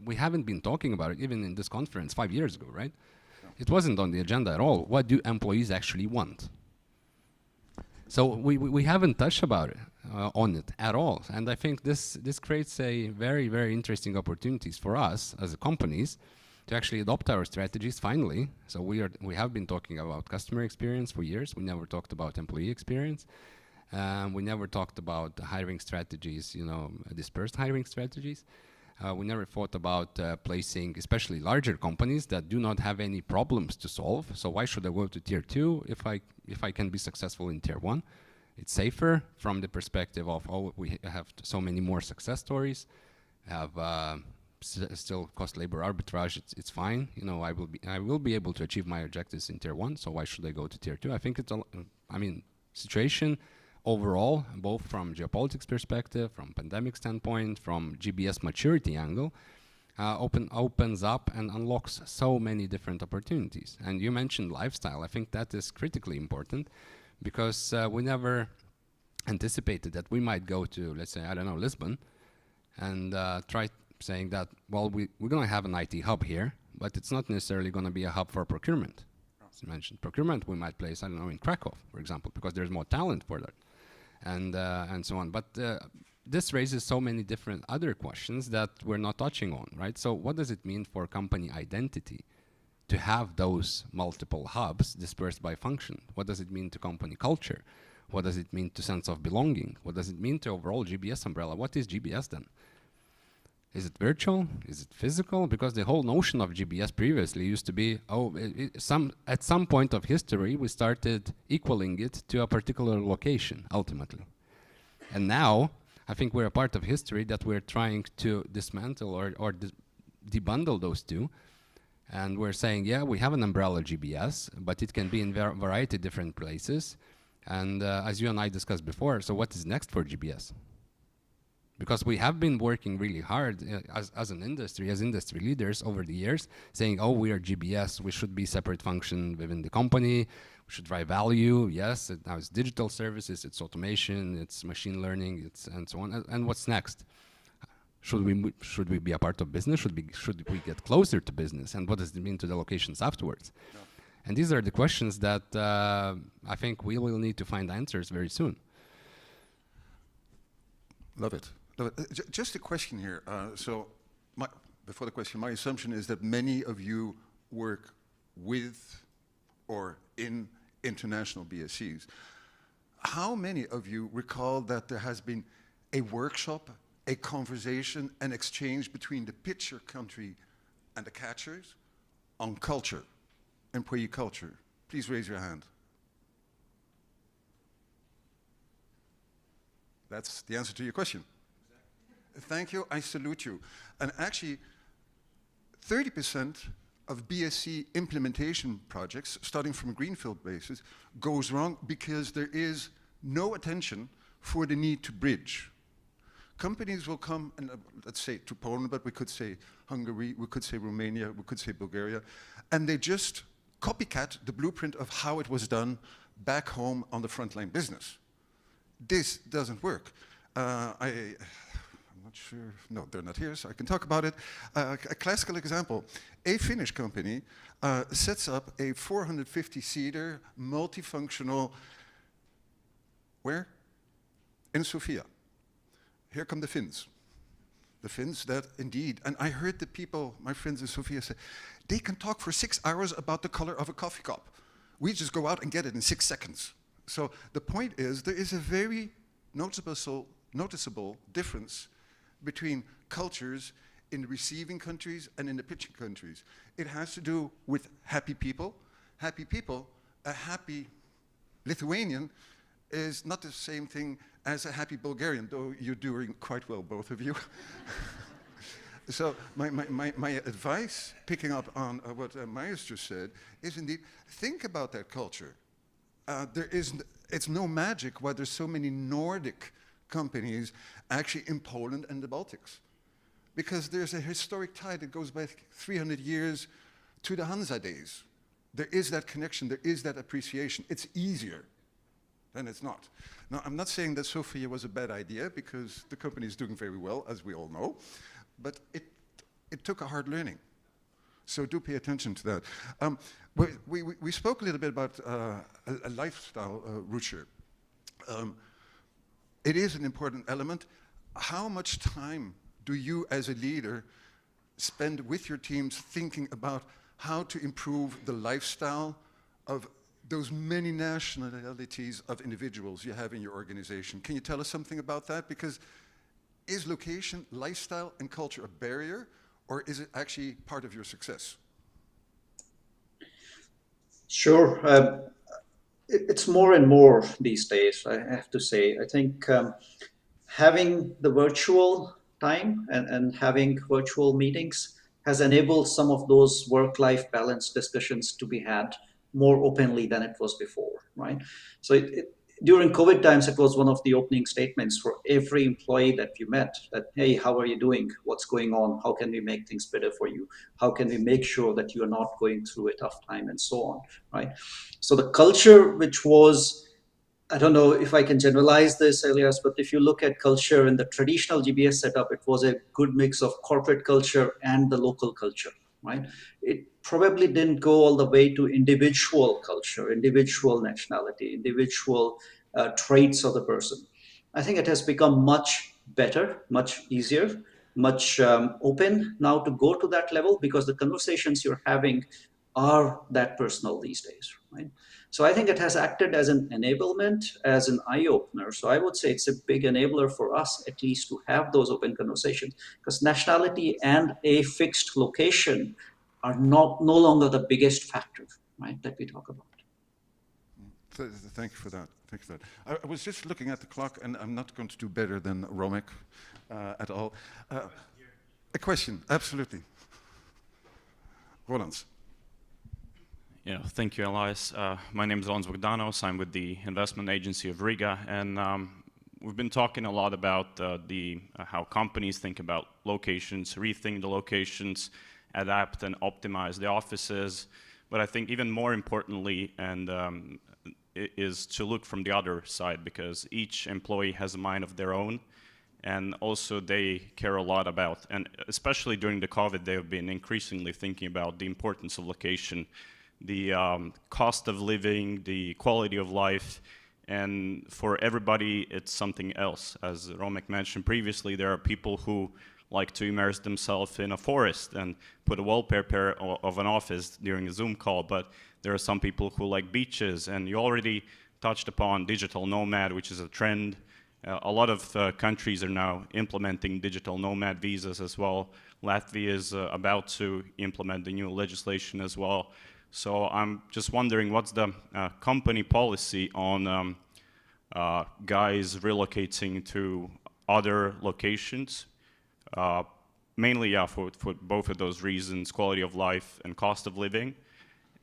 we haven't been talking about it even in this conference 5 years ago, right? Yeah. It wasn't on the agenda at all. What do employees actually want? So we haven't touched about it on it at all, and I think this creates a very, very interesting opportunities for us as companies to actually adopt our strategies finally. So we have been talking about customer experience for years. We never talked about employee experience. We never talked about hiring strategies, you know, dispersed hiring strategies. We never thought about placing, especially larger companies that do not have any problems to solve. So why should I go to tier 2 if I can be successful in tier 1? It's safer from the perspective of, oh, we have so many more success stories, have still cost labor arbitrage. It's fine. You know, I will be able to achieve my objectives in tier 1. So why should I go to tier 2? I think it's situation overall, both from geopolitics perspective, from pandemic standpoint, from GBS maturity angle, opens up and unlocks so many different opportunities. And you mentioned lifestyle. I think that is critically important because we never anticipated that we might go to, let's say, I don't know, Lisbon, and try saying that, well, we're going to have an IT hub here, but it's not necessarily going to be a hub for procurement. As you mentioned, procurement we might place, I don't know, in Krakow, for example, because there's more talent for that. And so on. But this raises so many different other questions that we're not touching on, right? So what does it mean for company identity to have those multiple hubs dispersed by function? What does it mean to company culture? What does it mean to sense of belonging? What does it mean to overall GBS umbrella? What is GBS then? Is it virtual? Is it physical? Because the whole notion of GBS previously used to be, at some point of history, we started equaling it to a particular location, ultimately. And now, I think we're a part of history that we're trying to dismantle or debundle those two. And we're saying, yeah, we have an umbrella GBS, but it can be in variety of different places. And as you and I discussed before, so what is next for GBS? Because we have been working really hard as an industry, as industry leaders over the years, saying, oh, we are GBS, we should be separate function within the company, we should drive value, yes, now it's digital services, it's automation, it's machine learning, it's and so on. And what's next? Should we be a part of business? Should we get closer to business? And what does it mean to the locations afterwards? No. And these are the questions that I think we will need to find answers very soon. Love it. Just a question here. Before the question, my assumption is that many of you work with or in international BSCs. How many of you recall that there has been a workshop, a conversation, an exchange between the pitcher country and the catchers on culture, employee culture? Please raise your hand. That's the answer to your question. Thank you, I salute you. And actually, 30% of BSC implementation projects, starting from a greenfield basis, goes wrong because there is no attention for the need to bridge. Companies will come, and let's say to Poland, but we could say Hungary, we could say Romania, we could say Bulgaria, and they just copycat the blueprint of how it was done back home on the frontline business. This doesn't work. I'm not sure, no, they're not here, so I can talk about it. A classical example, a Finnish company sets up a 450-seater, multifunctional, where? In Sofia. Here come the Finns. The Finns that indeed, and I heard the people, my friends in Sofia say, they can talk for 6 hours about the color of a coffee cup. We just go out and get it in 6 seconds. So the point is, there is a very noticeable difference between cultures in the receiving countries and in the pitching countries. It has to do with happy people. Happy people, a happy Lithuanian is not the same thing as a happy Bulgarian, though you're doing quite well, both of you. So my advice, picking up on what Marius just said, is indeed, think about that culture. It's no magic why there's so many Nordic companies actually in Poland and the Baltics. Because there's a historic tie that goes back 300 years to the Hansa days. There is that connection, there is that appreciation. It's easier than it's not. Now, I'm not saying that Sofia was a bad idea, because the company is doing very well, as we all know, but it took a hard learning. So do pay attention to that. We spoke a little bit about a lifestyle, Ruchir. It is an important element. How much time do you as a leader spend with your teams thinking about how to improve the lifestyle of those many nationalities of individuals you have in your organization? Can you tell us something about that? Because is location, lifestyle, and culture a barrier, or is it actually part of your success? Sure. It's more and more these days, I have to say. I think having the virtual time and having virtual meetings has enabled some of those work-life balance discussions to be had more openly than it was before, right? So during COVID times, it was one of the opening statements for every employee that you met, that, hey, how are you doing? What's going on? How can we make things better for you? How can we make sure that you are not going through a tough time, and so on, right? So the culture, which was, I don't know if I can generalize this, Elias, but if you look at culture in the traditional GBS setup, it was a good mix of corporate culture and the local culture, right? It probably didn't go all the way to individual culture, individual nationality, individual traits of the person. I think it has become much better, much easier, much open now to go to that level, because the conversations you're having are that personal these days, right? So I think it has acted as an enablement, as an eye-opener. So I would say it's a big enabler for us, at least, to have those open conversations, because nationality and a fixed location are no longer the biggest factor, right, that we talk about. Thank you for that. Thank you for that. I was just looking at the clock, and I'm not going to do better than Romek at all. A question, absolutely. Roland. Yeah, thank you, Elias. My name is Roland Bogdanos. I'm with the investment agency of Riga, and we've been talking a lot about how companies think about locations, rethink the locations, adapt and optimize the offices. But I think even more importantly, is to look from the other side, because each employee has a mind of their own, and also they care a lot about, and especially during the COVID, they have been increasingly thinking about the importance of location, the cost of living, the quality of life, and for everybody it's something else. As Romek mentioned previously, there are people who like to immerse themselves in a forest and put a wallpaper of an office during a Zoom call, but there are some people who like beaches, and you already touched upon digital nomad, which is a trend. A lot of countries are now implementing digital nomad visas as well. Latvia is about to implement the new legislation as well. So I'm just wondering, what's the company policy on guys relocating to other locations? Mainly, yeah, for both of those reasons, quality of life and cost of living.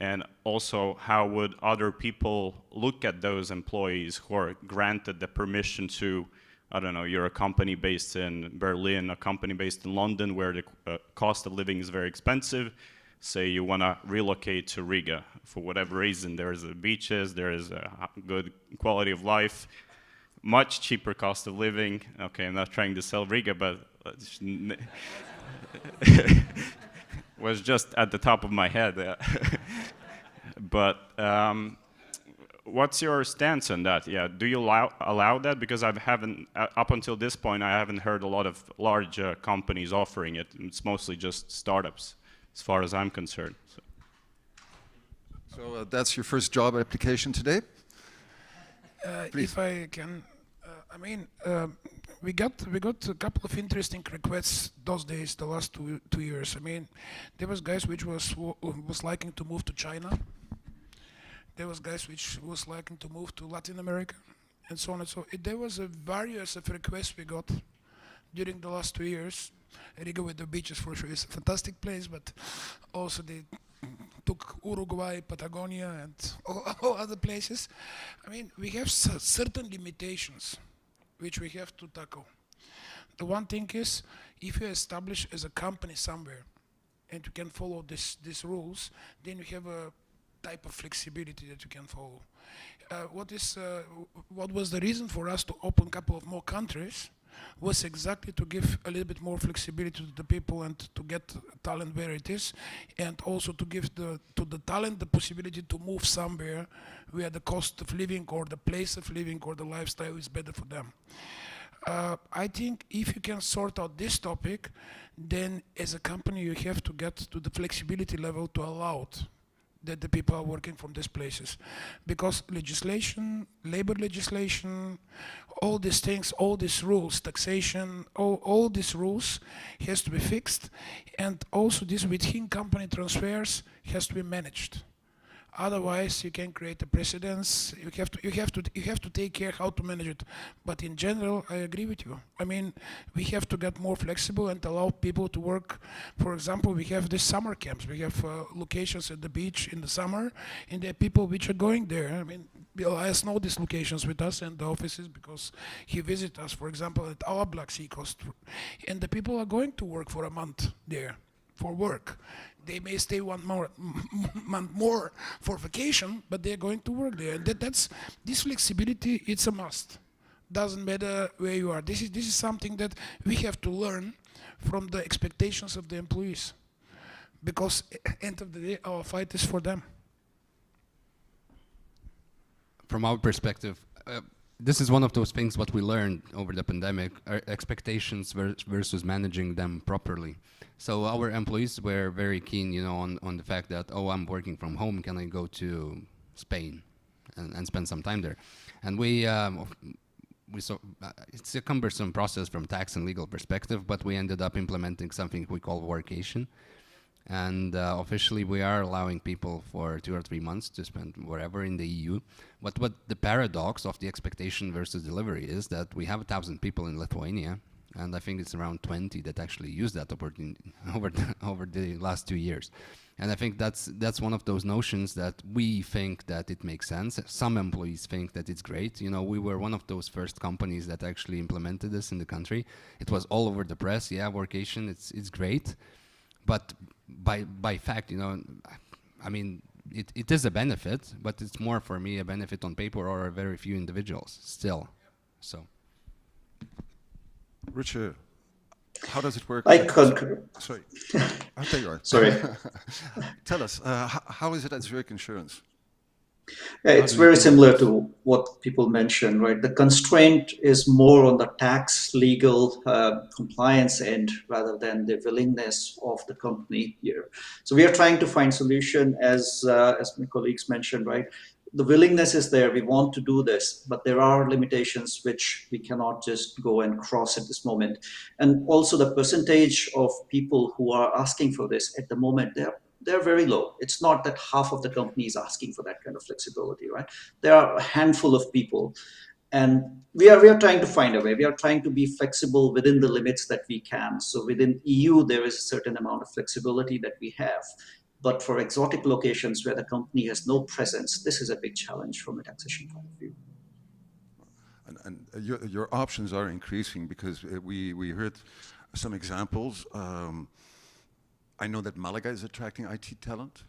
And also, how would other people look at those employees who are granted the permission to, I don't know, you're a company based in Berlin, a company based in London, where the cost of living is very expensive. Say you want to relocate to Riga for whatever reason. There is beaches, there is a good quality of life, much cheaper cost of living. Okay, I'm not trying to sell Riga, but was just at the top of my head. But what's your stance on that? Yeah, do you allow that? Because I haven't, up until this point, I haven't heard a lot of large companies offering it. It's mostly just startups, as far as I'm concerned. So that's your first job application today? If I can, I mean, we got a couple of interesting requests those days, the last two years. I mean, there was guys which was liking to move to China. There was guys which was liking to move to Latin America, and so on and so. There was a various of requests we got during the last 2 years. Riga with the beaches for sure is a fantastic place, but also they took Uruguay, Patagonia, and all other places. I mean, we have certain limitations which we have to tackle. The one thing is, if you establish as a company somewhere and you can follow these rules, then you have a type of flexibility that you can follow. What was the reason for us to open a couple of more countries was exactly to give a little bit more flexibility to the people and to get talent where it is, and also to give to the talent the possibility to move somewhere where the cost of living or the place of living or the lifestyle is better for them. I think if you can sort out this topic, then as a company you have to get to the flexibility level to allow it, that the people are working from these places. Because legislation, labor legislation, all these things, all these rules, taxation, all these rules has to be fixed, and also this within company transfers has to be managed. Otherwise, you can create a precedence. You have to take care how to manage it. But in general, I agree with you. I mean, we have to get more flexible and allow people to work. For example, we have these summer camps. We have locations at the beach in the summer, and there are people which are going there. I mean, Elias knows these locations with us and the offices because he visits us, for example, at our Black Sea coast. And the people are going to work for a month there for work. They may stay one month more for vacation, but they're going to work there. And that's this flexibility. It's a must. Doesn't matter where you are. This is something that we have to learn from the expectations of the employees, because at the end of the day, our fight is for them. From our perspective, this is one of those things what we learned over the pandemic, our expectations versus managing them properly. So our employees were very keen, on the fact that, oh, I'm working from home, can I go to Spain? and spend some time there. And we saw it's a cumbersome process from tax and legal perspective, but we ended up implementing something we call workation. And officially we are allowing people for 2 or 3 months to spend wherever in the EU. But what the paradox of the expectation versus delivery is that we have 1,000 people in Lithuania, and I think it's around 20 that actually use that opportunity over the last 2 years. And I think that's one of those notions that we think that it makes sense. Some employees think that it's great. You know, we were one of those first companies that actually implemented this in the country. It was all over the press. Yeah, workation, it's great. But by fact, you know, I mean, it is a benefit, but it's more for me a benefit on paper or a very few individuals still. So, Richard, how does it work? I concur. Sorry, I'll tell you. Sorry. Tell us, how is it at Zurich Insurance? Yeah, it's very similar to what people mentioned, right? The constraint is more on the tax, legal, compliance end rather than the willingness of the company here. So we are trying to find solution, as my colleagues mentioned, right? The willingness is there. We want to do this, but there are limitations which we cannot just go and cross at this moment. And also the percentage of people who are asking for this at the moment, they're very low. It's not that half of the company is asking for that kind of flexibility, right? There are a handful of people, and we are trying to find a way. We are trying to be flexible within the limits that we can. So within EU, there is a certain amount of flexibility that we have. But for exotic locations where the company has no presence, this is a big challenge from a taxation point of view. And your options are increasing because we heard some examples. I know that Malaga is attracting IT talent.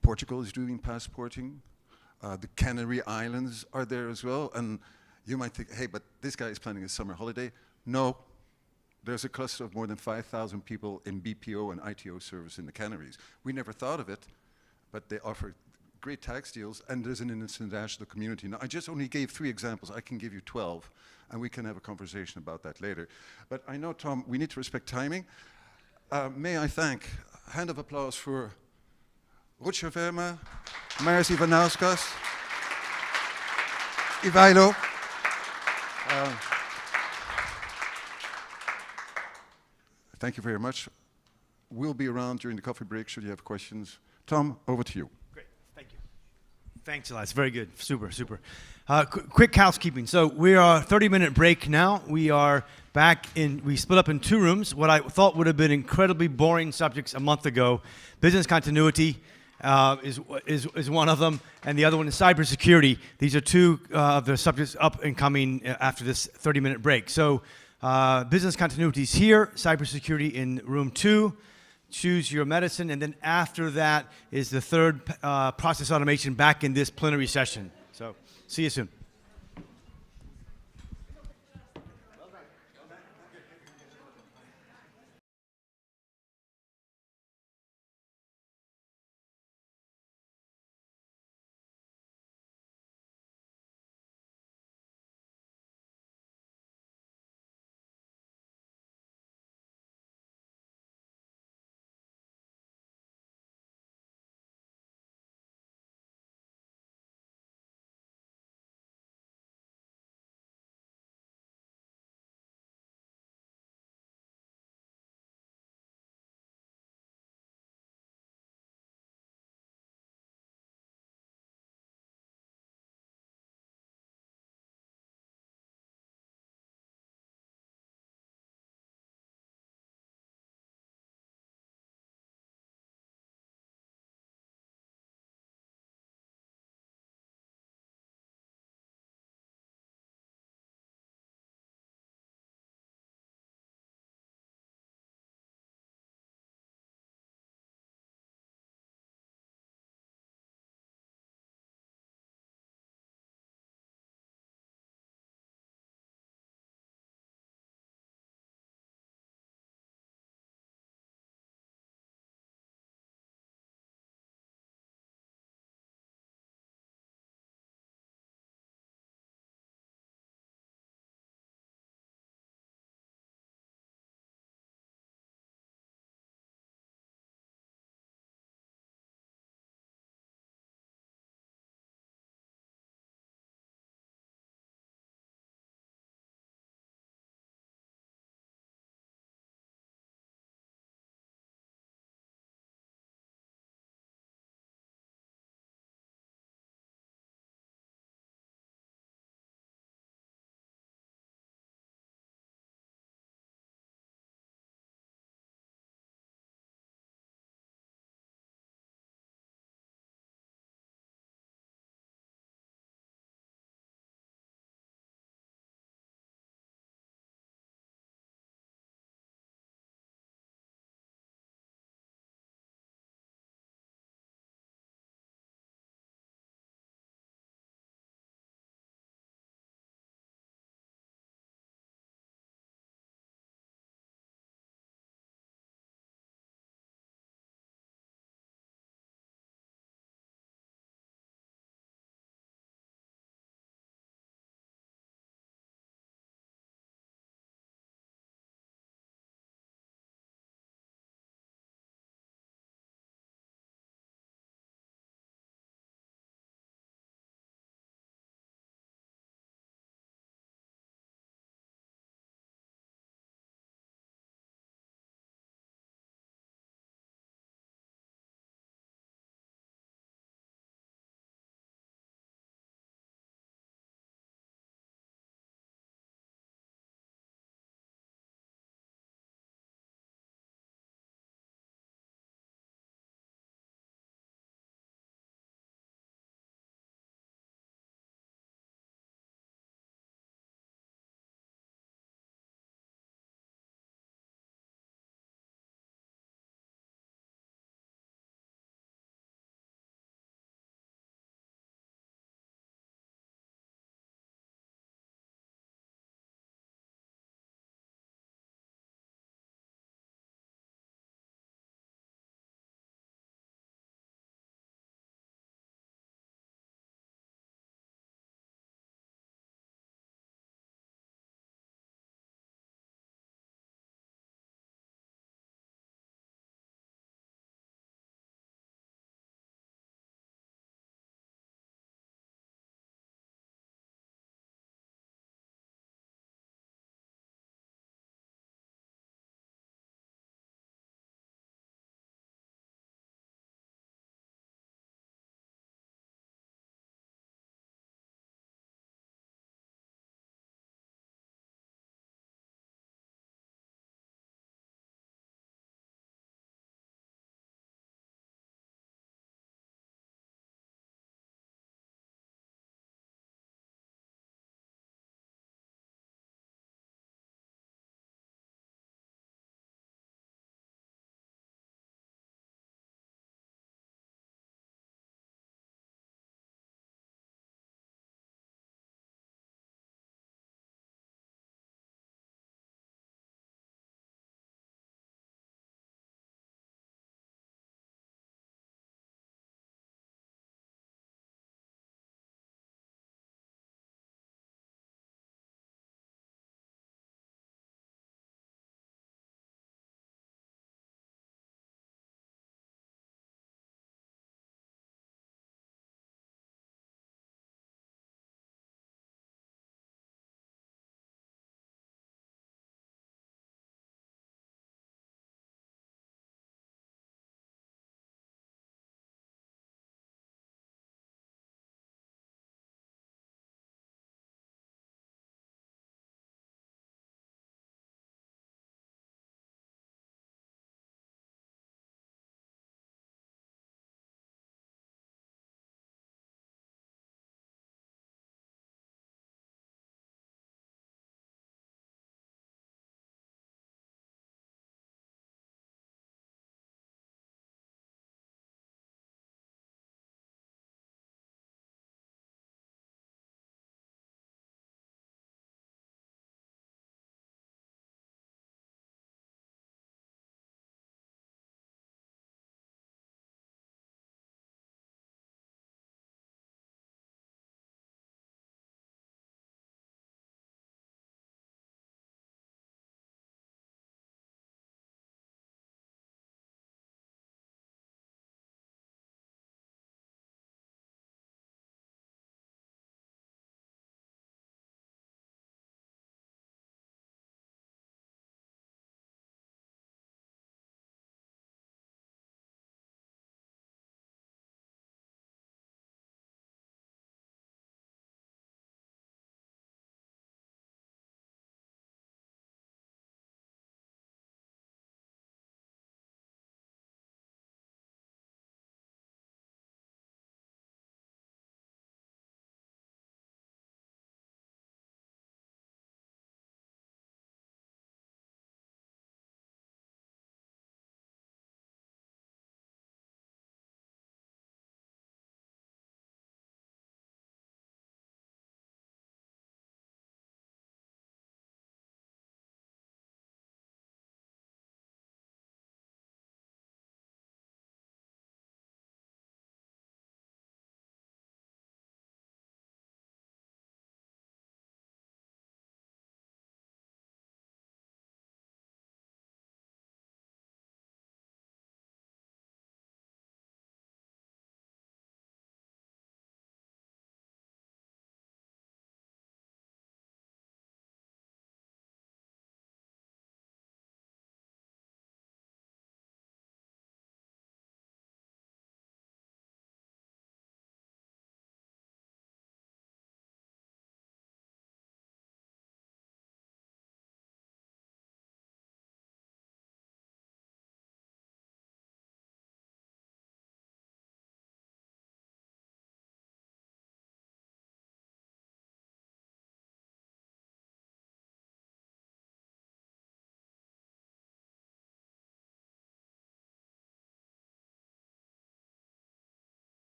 Portugal is doing passporting. The Canary Islands are there as well. And you might think, hey, but this guy is planning a summer holiday. No, there's a cluster of more than 5,000 people in BPO and ITO service in the Canaries. We never thought of it, but they offer great tax deals, and there's an international community. Now, I just only gave 3 examples. I can give you 12, and we can have a conversation about that later. But I know, Tom, we need to respect timing. May I thank, hand of applause for Rutger Verma, Marius Ivanauskas, Ivailo. Thank you very much. We'll be around during the coffee break should you have questions. Tom, over to you. Great, thank you. Thanks, Elias. Very good. Super, super. Quick housekeeping. So we are 30-minute break now. We are back in, we split up in 2 rooms. What I thought would have been incredibly boring subjects a month ago. Business continuity is one of them, and the other one is cybersecurity. These are 2 of the subjects up and coming after this 30-minute break. So business continuity is here, cybersecurity in room 2. Choose your medicine, and then after that is the 3rd process automation back in this plenary session. So see you soon.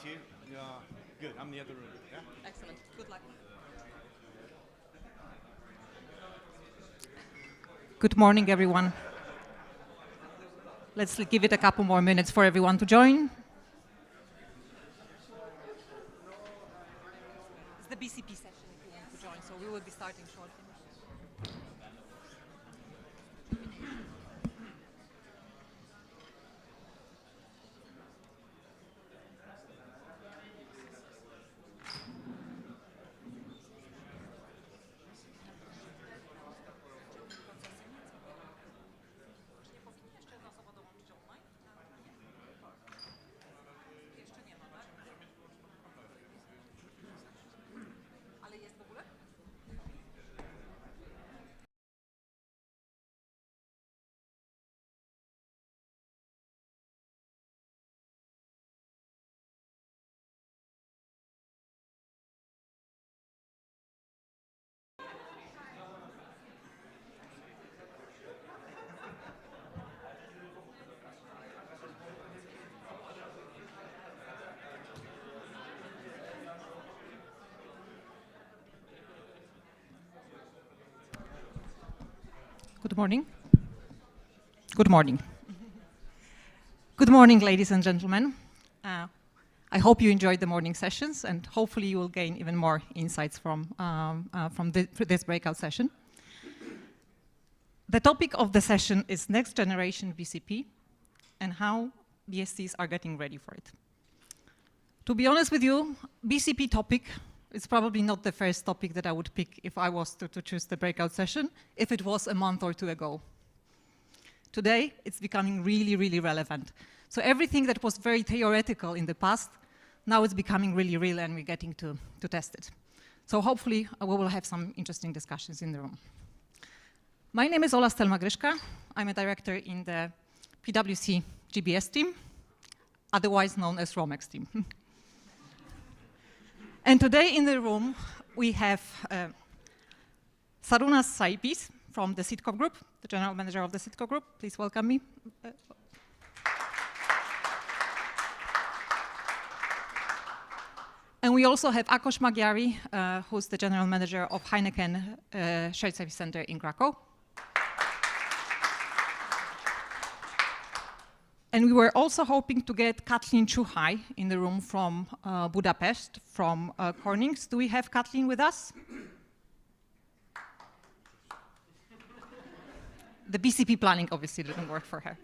Good. I'm in the other room. Yeah? Excellent. Good luck. Good morning, everyone. Let's give it a couple more minutes for everyone to join. It's the BCP session if you want to join, so we will be starting shortly. Good morning. Good morning. Good morning, ladies and gentlemen. I hope you enjoyed the morning sessions, and hopefully you will gain even more insights from this breakout session. The topic of the session is next generation BCP and how BSCs are getting ready for it. To be honest with you, BCP topic is probably not the first topic that I would pick if I was to choose the breakout session, if it was a month or two ago. Today, it's becoming really, really relevant. So everything that was very theoretical in the past, now it's becoming really real and we're getting to test it. So hopefully, we will have some interesting discussions in the room. My name is Ola Stelma-Gryszka. I'm a director in the PwC GBS team, otherwise known as Romex team. And today in the room, we have Sarunas Saipis from the Sitco Group, the general manager of the Sitco Group. Please welcome me. And we also have Ákos Magyari, who's the general manager of Heineken Shared Service Center in Krakow. And we were also hoping to get Kathleen Chuhai in the room from Budapest, from Cornings. Do we have Kathleen with us? The BCP planning obviously didn't work for her.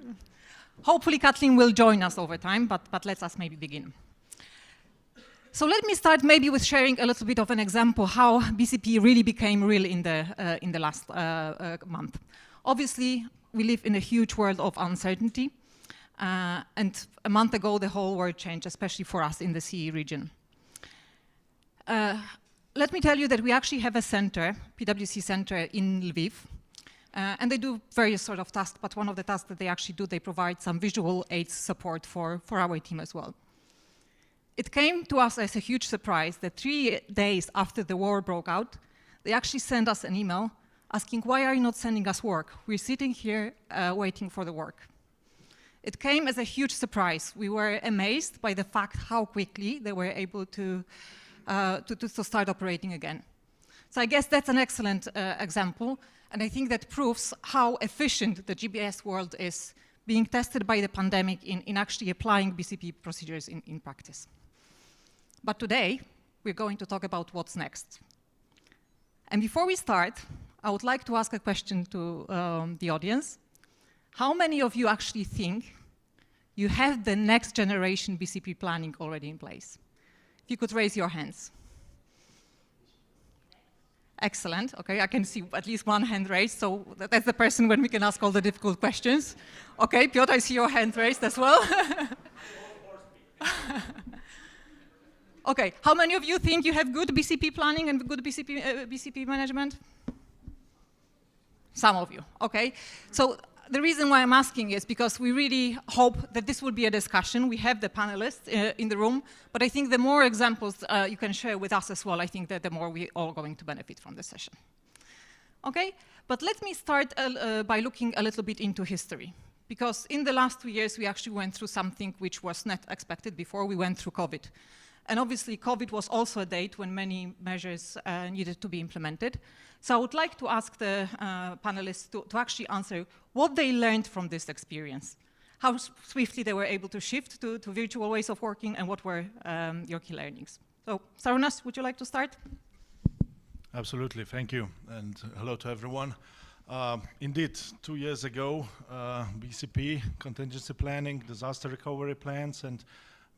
Hopefully Kathleen will join us over time, but let's us maybe begin. So let me start maybe with sharing a little bit of an example how BCP really became real in the last month. Obviously, we live in a huge world of uncertainty. And a month ago, the whole world changed, especially for us in the CEE region. Let me tell you that we actually have a center, PwC center in Lviv, and they do various sort of tasks, but one of the tasks that they actually do, they provide some visual aids support for our team as well. It came to us as a huge surprise that 3 days after the war broke out, they actually sent us an email asking, why are you not sending us work? We're sitting here waiting for the work. It came as a huge surprise. We were amazed by the fact how quickly they were able to start operating again. So I guess that's an excellent example, and I think that proves how efficient the GBS world is being tested by the pandemic in actually applying BCP procedures in practice. But today, we're going to talk about what's next. And before we start, I would like to ask a question to the audience. How many of you actually think you have the next generation BCP planning already in place? If you could raise your hands. Excellent. Okay, I can see at least one hand raised, so that's the person when we can ask all the difficult questions. Okay, Piotr, I see your hand raised as well. Okay, how many of you think you have good BCP planning and good BCP management? Some of you, okay. So the reason why I'm asking is because we really hope that this will be a discussion. We have the panelists in the room, but I think the more examples you can share with us as well, I think that the more we're all going to benefit from the session. Okay, but let me start by looking a little bit into history, Because in the last 2 years, we actually went through something which was not expected before. We went through COVID. And obviously, COVID was also a date when many measures needed to be implemented. So I would like to ask the panelists to actually answer what they learned from this experience, how swiftly they were able to shift to virtual ways of working, and what were your key learnings. So, Sarunas, would you like to start? Absolutely, thank you, and hello to everyone. Indeed, 2 years ago, BCP, contingency planning, disaster recovery plans, and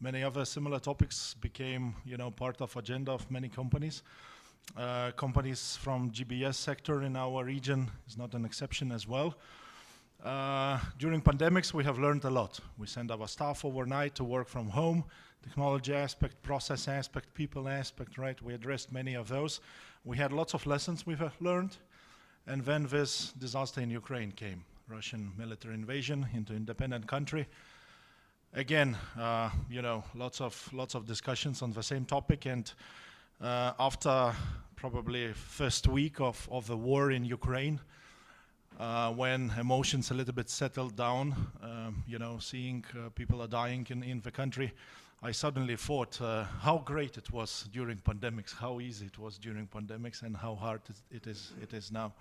many other similar topics became, part of agenda of many companies. Companies from GBS sector in our region is not an exception as well. During pandemics, we have learned a lot. We send our staff overnight to work from home, technology aspect, process aspect, people aspect, right? We addressed many of those. We had lots of lessons we've learned. And then this disaster in Ukraine came, Russian military invasion into independent country. Again, lots of discussions on the same topic. And after probably first week of the war in Ukraine, when emotions a little bit settled down, seeing people are dying in the country, I suddenly thought how great it was during pandemics, how easy it was during pandemics, and how hard it is now.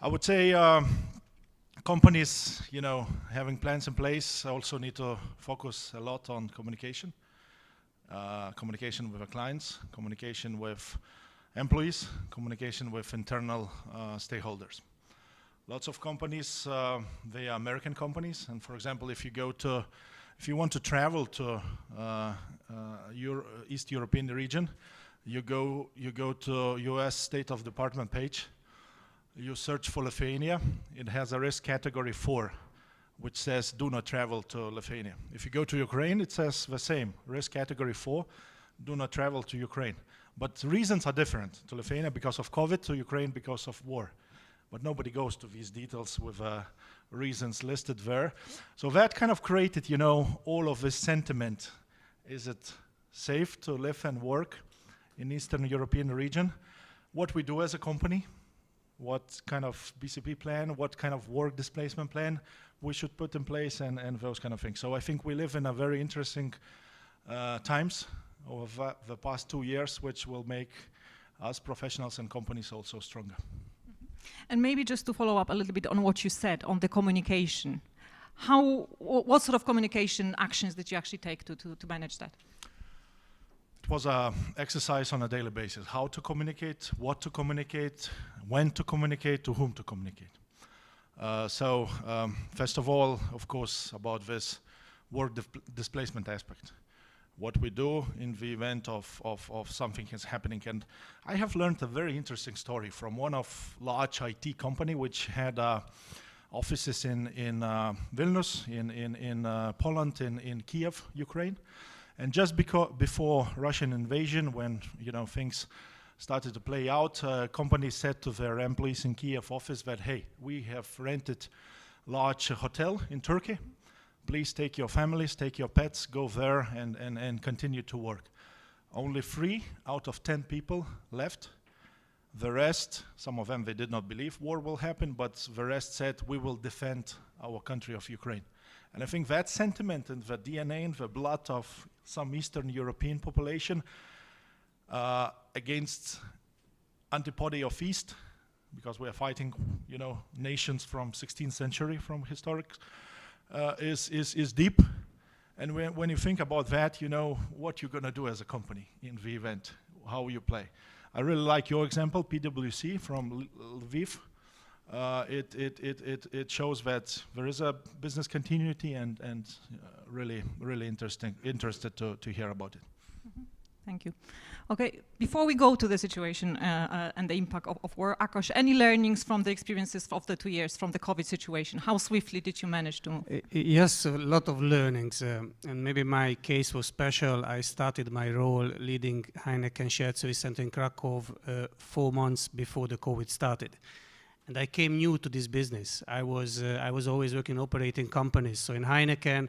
I would say companies, having plans in place also need to focus a lot on communication. Communication with the clients, communication with employees, communication with internal stakeholders. Lots of companies, they are American companies, and for example, if you want to travel to East European region, you go to US State of Department page, you search for Lithuania, it has a risk category 4, which says do not travel to Lithuania. If you go to Ukraine, it says the same, risk category 4, do not travel to Ukraine. But the reasons are different, to Lithuania because of COVID, to Ukraine because of war. But nobody goes to these details with reasons listed there. So that kind of created, all of this sentiment. Is it safe to live and work in Eastern European region? What we do as a company, what kind of BCP plan, what kind of work displacement plan we should put in place, and those kind of things. So I think we live in a very interesting times of the past 2 years, which will make us professionals and companies also stronger. And maybe just to follow up a little bit on what you said on the communication, what sort of communication actions did you actually take to manage that? It was an exercise on a daily basis. How to communicate, what to communicate, when to communicate, to whom to communicate. First of all, of course, about this work displacement aspect. What we do in the event of something is happening. And I have learned a very interesting story from one of large IT company which had offices in Vilnius, in Poland, in Kiev, Ukraine. And just before Russian invasion, when things started to play out, companies said to their employees in Kiev office that, hey, we have rented large hotel in Turkey. Please take your families, take your pets, go there and continue to work. Only 3 out of 10 people left. The rest, some of them, they did not believe war will happen, but the rest said, we will defend our country of Ukraine. And I think that sentiment and the DNA and the blood of some Eastern European population against antipody of East, because we are fighting, nations from 16th century, from historic, is deep. And when you think about that, you know what you're going to do as a company in the event, how you play. I really like your example, PwC from Lviv. It shows that there is a business continuity and really interested to hear about it. Mm-hmm. Thank you. Okay, before we go to the situation and the impact of war, Akash, any learnings from the experiences of the 2 years from the COVID situation? How swiftly did you manage to? Yes, a lot of learnings. And maybe my case was special. I started my role leading Heineken Shared Service Center in Krakow 4 months before the COVID started. And I came new to this business. I was always working operating companies. So in Heineken,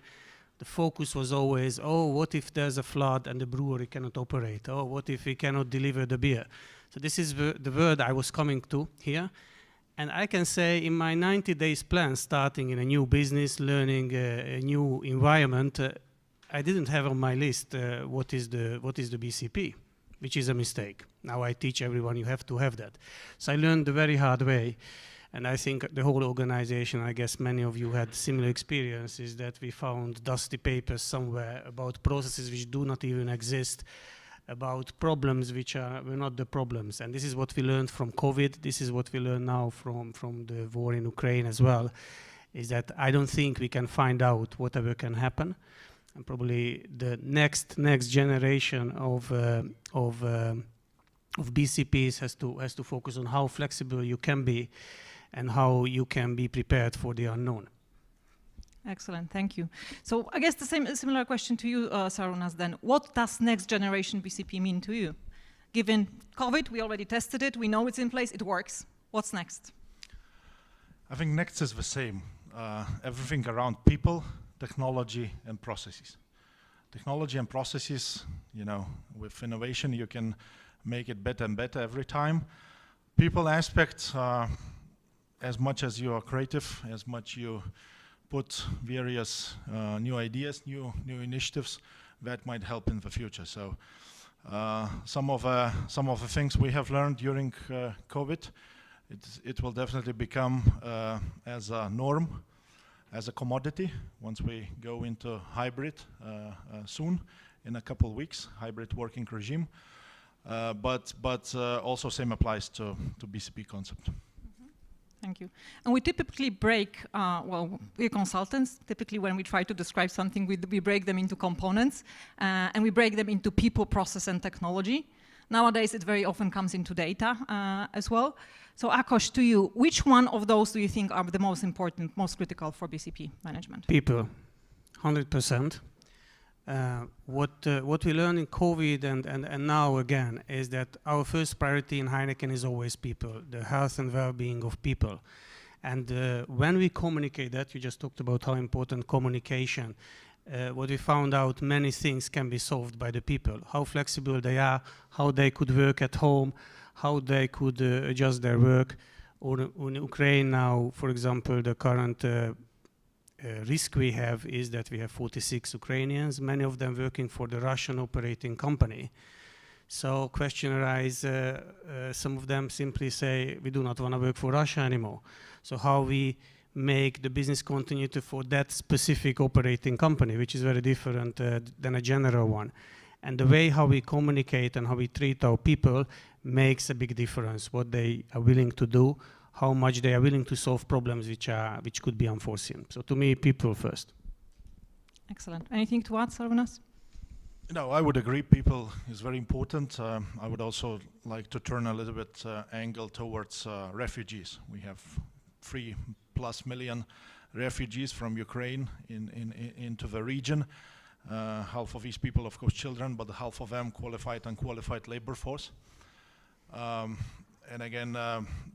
the focus was always, oh, what if there's a flood and the brewery cannot operate? Oh, what if we cannot deliver the beer? So this is the word I was coming to here. And I can say in my 90 days plan, starting in a new business, learning a new environment, I didn't have on my list what is the BCP, which is a mistake. Now I teach everyone you have to have that. So I learned the very hard way. And I think the whole organization, I guess many of you had similar experiences, that we found dusty papers somewhere about processes which do not even exist, about problems which were not the problems. And this is what we learned from COVID. This is what we learn now from the war in Ukraine as well, is that I don't think we can find out whatever can happen. And probably the next generation of BCPs has to focus on how flexible you can be and how you can be prepared for the unknown. Excellent, thank you. So I guess similar question to you, Sarunas, then. What does next generation BCP mean to you? Given COVID, we already tested it, we know it's in place, it works. What's next? I think next is the same. Everything around people, technology and processes. Technology and processes, you know, with innovation you can make it better and better every time. People aspect, as much as you are creative, as much you put various new ideas, new initiatives that might help in the future. So some of the things we have learned during COVID, it will definitely become as a norm, as a commodity once we go into hybrid soon, in a couple of weeks, hybrid working regime. But also same applies to BCP concept. Thank you. And we typically break, well, we're consultants. Typically when we try to describe something, we break them into components, and we break them into people, process, and technology. Nowadays, it very often comes into data as well. So Akos, to you, which one of those do you think are the most important, most critical for BCP management? People, 100%. What we learned in COVID and now again is that our first priority in Heineken is always people, the health and well-being of people. And when we communicate that, you just talked about how important communication, what we found out, many things can be solved by the people, how flexible they are, how they could work at home, how they could adjust their work. Or in Ukraine now, for example, the current risk we have is that we have 46 Ukrainians, many of them working for the Russian operating company. So question arise, some of them simply say, we do not want to work for Russia anymore. So how we make the business continuity for that specific operating company, which is very different than a general one. And the way how we communicate and how we treat our people makes a big difference, what they are willing to do, how much they are willing to solve problems which could be unforeseen. So to me, people first. Excellent. Anything to add, Sarvanas? No, I would agree. People is very important. I would also like to turn a little bit angle towards refugees. We have 3+ million refugees from Ukraine into the region. Half of these people, of course, children, but half of them qualified, unqualified labor force. And again,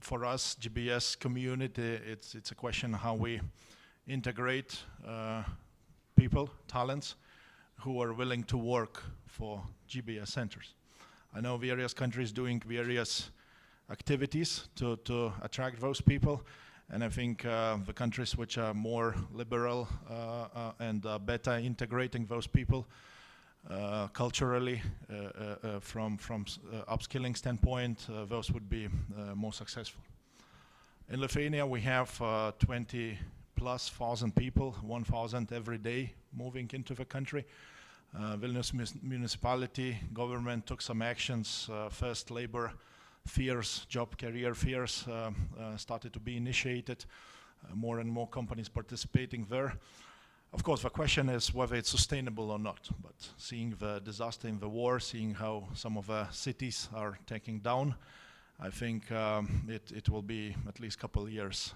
for us, GBS community, it's a question how we integrate people, talents, who are willing to work for GBS centers. I know various countries doing various activities to attract those people, and I think the countries which are more liberal and better integrating those people culturally, from upskilling standpoint, those would be more successful. In Lithuania, we have 20,000+ people, 1,000 every day moving into the country. Vilnius municipality government took some actions. First, labor fairs, job career fairs started to be initiated. More and more companies participating there. Of course, the question is whether it's sustainable or not, but seeing the disaster in the war, seeing how some of the cities are taking down, I think it will be at least a couple of years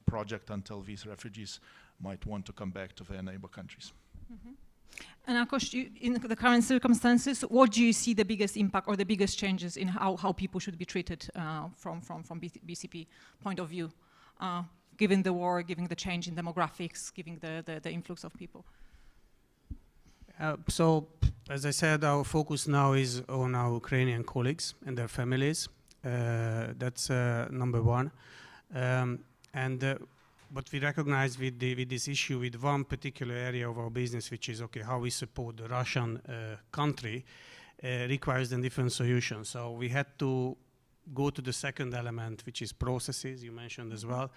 project until these refugees might want to come back to their neighbor countries. Mm-hmm. And Akos, in the current circumstances, what do you see the biggest impact or the biggest changes in how people should be treated from BCP point of view? Given the war, given the change in demographics, given the influx of people? So, as I said, our focus now is on our Ukrainian colleagues and their families. That's number one. But we recognize with this issue with one particular area of our business, which is how we support the Russian country, requires a different solution. So we had to go to the second element, which is processes, you mentioned as well.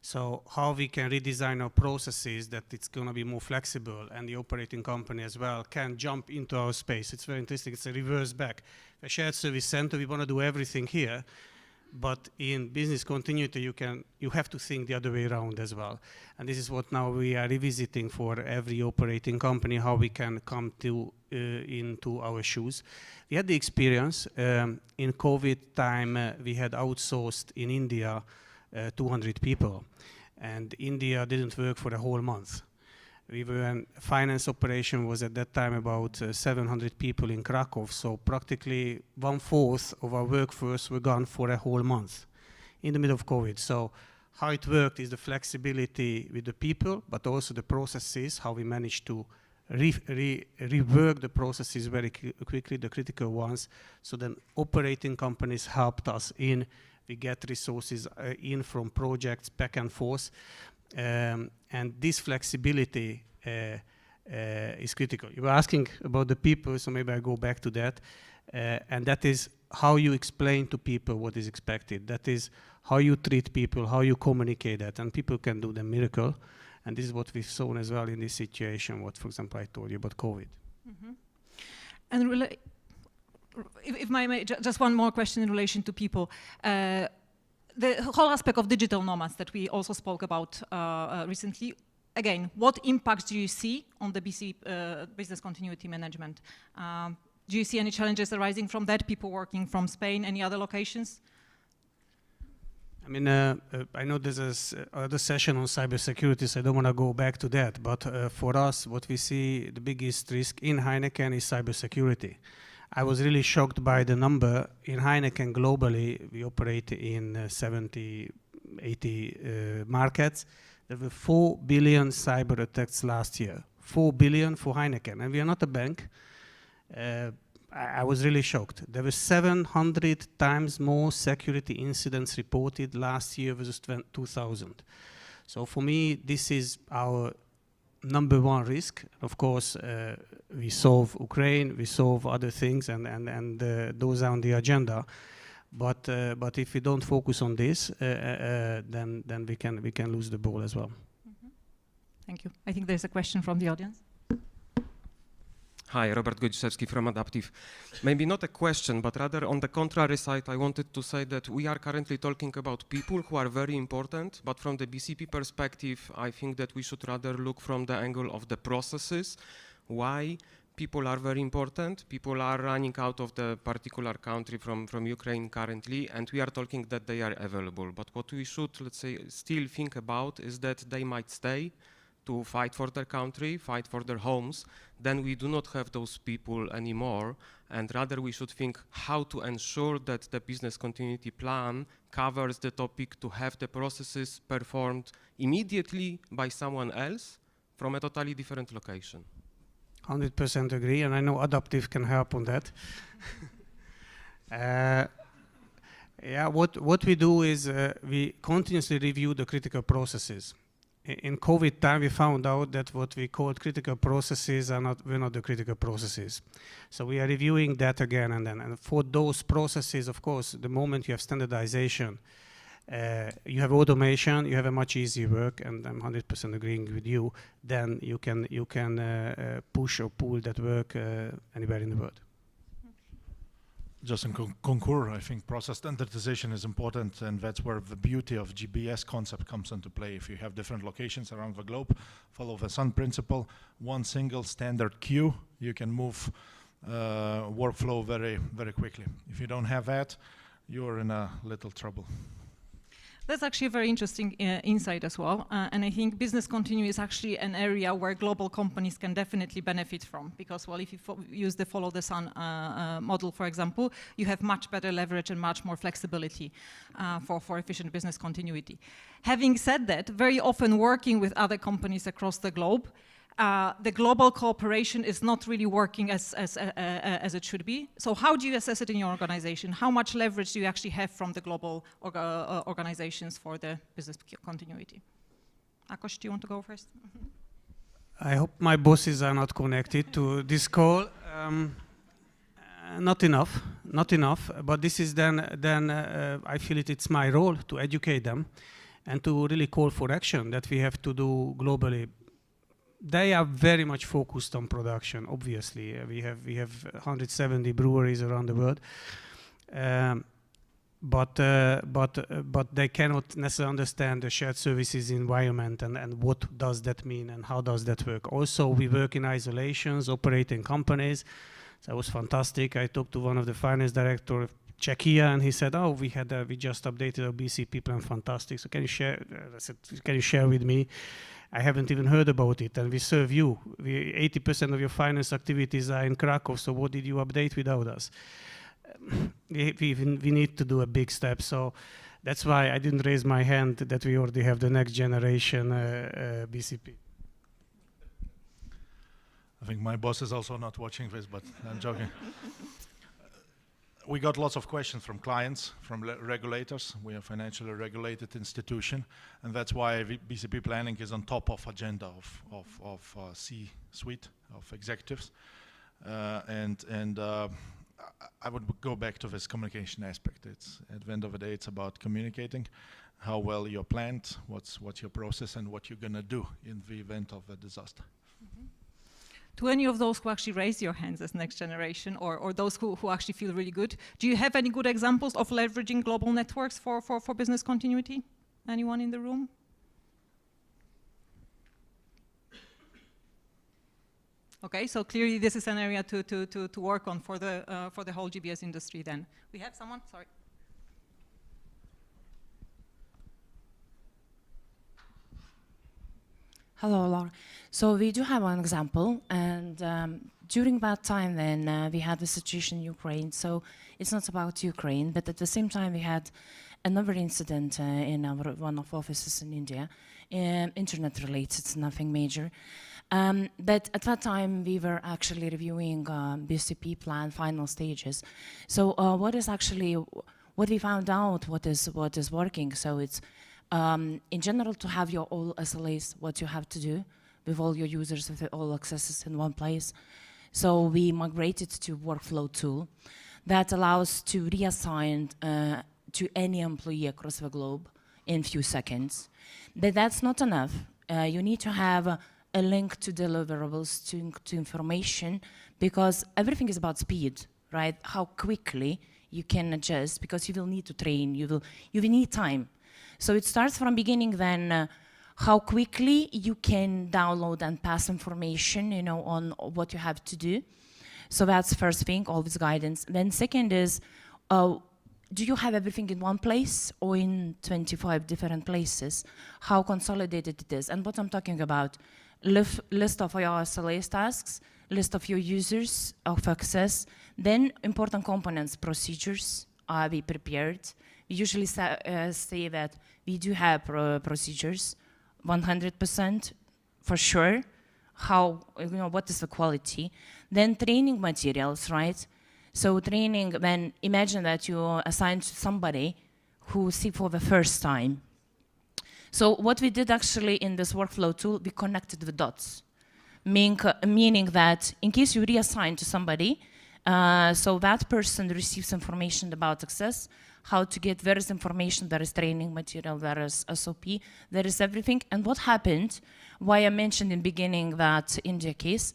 So how we can redesign our processes that it's going to be more flexible, and the operating company as well can jump into our space. It's very interesting. It's a reverse back. A shared service center, we want to do everything here, but in business continuity, you have to think the other way around as well. And this is what now we are revisiting for every operating company, how we can come into our shoes. We had the experience in COVID time. We had outsourced in India 200 people, and India didn't work for a whole month. Finance operation was at that time about 700 people in Krakow, so practically 1/4 of our workforce were gone for a whole month in the middle of COVID. So how it worked is the flexibility with the people, but also the processes, how we managed to rework the processes very quickly, the critical ones, so then operating companies helped us in. We get resources in from projects back and forth. And this flexibility is critical. You were asking about the people, so maybe I go back to that. And that is how you explain to people what is expected. That is how you treat people, how you communicate that. And people can do the miracle. And this is what we've shown as well in this situation, what, for example, I told you about COVID. Mm-hmm. And if I may, just one more question in relation to people. The whole aspect of digital nomads that we also spoke about recently, again, what impacts do you see on the BC business continuity management? Do you see any challenges arising from that, people working from Spain, any other locations? I mean, I know there's another session on cybersecurity, so I don't want to go back to that. But for us, what we see, the biggest risk in Heineken is cybersecurity. I was really shocked by the number. In Heineken globally, we operate in 70, 80 markets. There were 4 billion cyber attacks last year. 4 billion for Heineken, and we are not a bank. I was really shocked. There were 700 times more security incidents reported last year versus 2000. So for me, this is our number one risk. Of course, we solve Ukraine, we solve other things, and those are on the agenda. But if we don't focus on this, then we can lose the ball as well. Mm-hmm. Thank you. I think there's a question from the audience. Hi, Robert Godziszewski from Adaptive. Maybe not a question, but rather on the contrary side, I wanted to say that we are currently talking about people who are very important, but from the BCP perspective, I think that we should rather look from the angle of the processes. Why people are very important? People are running out of the particular country from Ukraine currently, and we are talking that they are available. But what we should, let's say, still think about is that they might stay to fight for their country, fight for their homes. Then we do not have those people anymore, and rather we should think how to ensure that the business continuity plan covers the topic to have the processes performed immediately by someone else from a totally different location. 100% agree, and I know Adaptive can help on that. Yeah, what we do is we continuously review the critical processes. In COVID time, we found out that what we called critical processes were not the critical processes. So we are reviewing that again and then. And for those processes, of course, the moment you have standardization, you have automation, you have a much easier work, and I'm 100% agreeing with you, then you can push or pull that work anywhere in the world. Just in concur, I think process standardization is important, and that's where the beauty of GBS concept comes into play. If you have different locations around the globe, follow the sun principle, one single standard queue, you can move workflow very, very quickly. If you don't have that, you're in a little trouble. That's actually a very interesting insight as well. And I think business continuity is actually an area where global companies can definitely benefit from. Because, well, if you use the follow the sun model, for example, you have much better leverage and much more flexibility for efficient business continuity. Having said that, very often working with other companies across the globe, the global cooperation is not really working as it should be. So how do you assess it in your organization? How much leverage do you actually have from the global organizations for the business continuity? Akos, do you want to go first? I hope my bosses are not connected to this call. Not enough, but this is then I feel it's my role to educate them and to really call for action that we have to do globally. They are very much focused on production, obviously. We have 170 breweries around the world. But they cannot necessarily understand the shared services environment and what does that mean and how does that work. Also, we work in isolations, operating companies. That was fantastic. I talked to one of the finance director of Czechia, and he said, "Oh, we just updated our BCP plan. Fantastic. So can you share?" I said, "Can you share with me? I haven't even heard about it, and we serve you. 80% of your finance activities are in Krakow. So what did you update without us?" We need to do a big step. So that's why I didn't raise my hand that we already have the next generation BCP. I think my boss is also not watching this, but I'm joking. We got lots of questions from clients, from regulators. We are a financially regulated institution, and that's why BCP planning is on top of agenda of C-suite, of executives. I would go back to this communication aspect. It's at the end of the day, it's about communicating how well you're planned, what's your process, and what you're gonna do in the event of a disaster. Mm-hmm. To any of those who actually raise your hands as next generation, or those who actually feel really good, do you have any good examples of leveraging global networks for business continuity? Anyone in the room? Okay, so clearly this is an area to work on for the whole GBS industry. Then we have someone. Sorry. Hello, Laura. So we do have one example, and during that time then we had the situation in Ukraine. So it's not about Ukraine, but at the same time we had another incident in one of offices in India, internet related, nothing major. But at that time we were actually reviewing BCP plan final stages. So what we found out, what is working. So it's in general, to have your all SLAs, what you have to do with all your users, with all accesses in one place. So we migrated to workflow tool that allows to reassign to any employee across the globe in few seconds. But that's not enough. You need to have a link to deliverables, to information, because everything is about speed, right? How quickly you can adjust, because you will need to train, you will need time. So it starts from beginning then how quickly you can download and pass information, on what you have to do. So that's first thing, always guidance. Then second is, do you have everything in one place or in 25 different places? How consolidated it is? And what I'm talking about, list of your SLAs tasks, list of your users of access, then important components, procedures, are we prepared? We usually say that we do have procedures, 100% for sure. How, what is the quality? Then training materials, right? So training, then imagine that you assign to somebody who see for the first time. So what we did actually in this workflow tool, we connected the dots, meaning that in case you reassign to somebody, so that person receives information about access, how to get various information, there is training material, there is SOP, there is everything. And what happened, why I mentioned in the beginning that India case,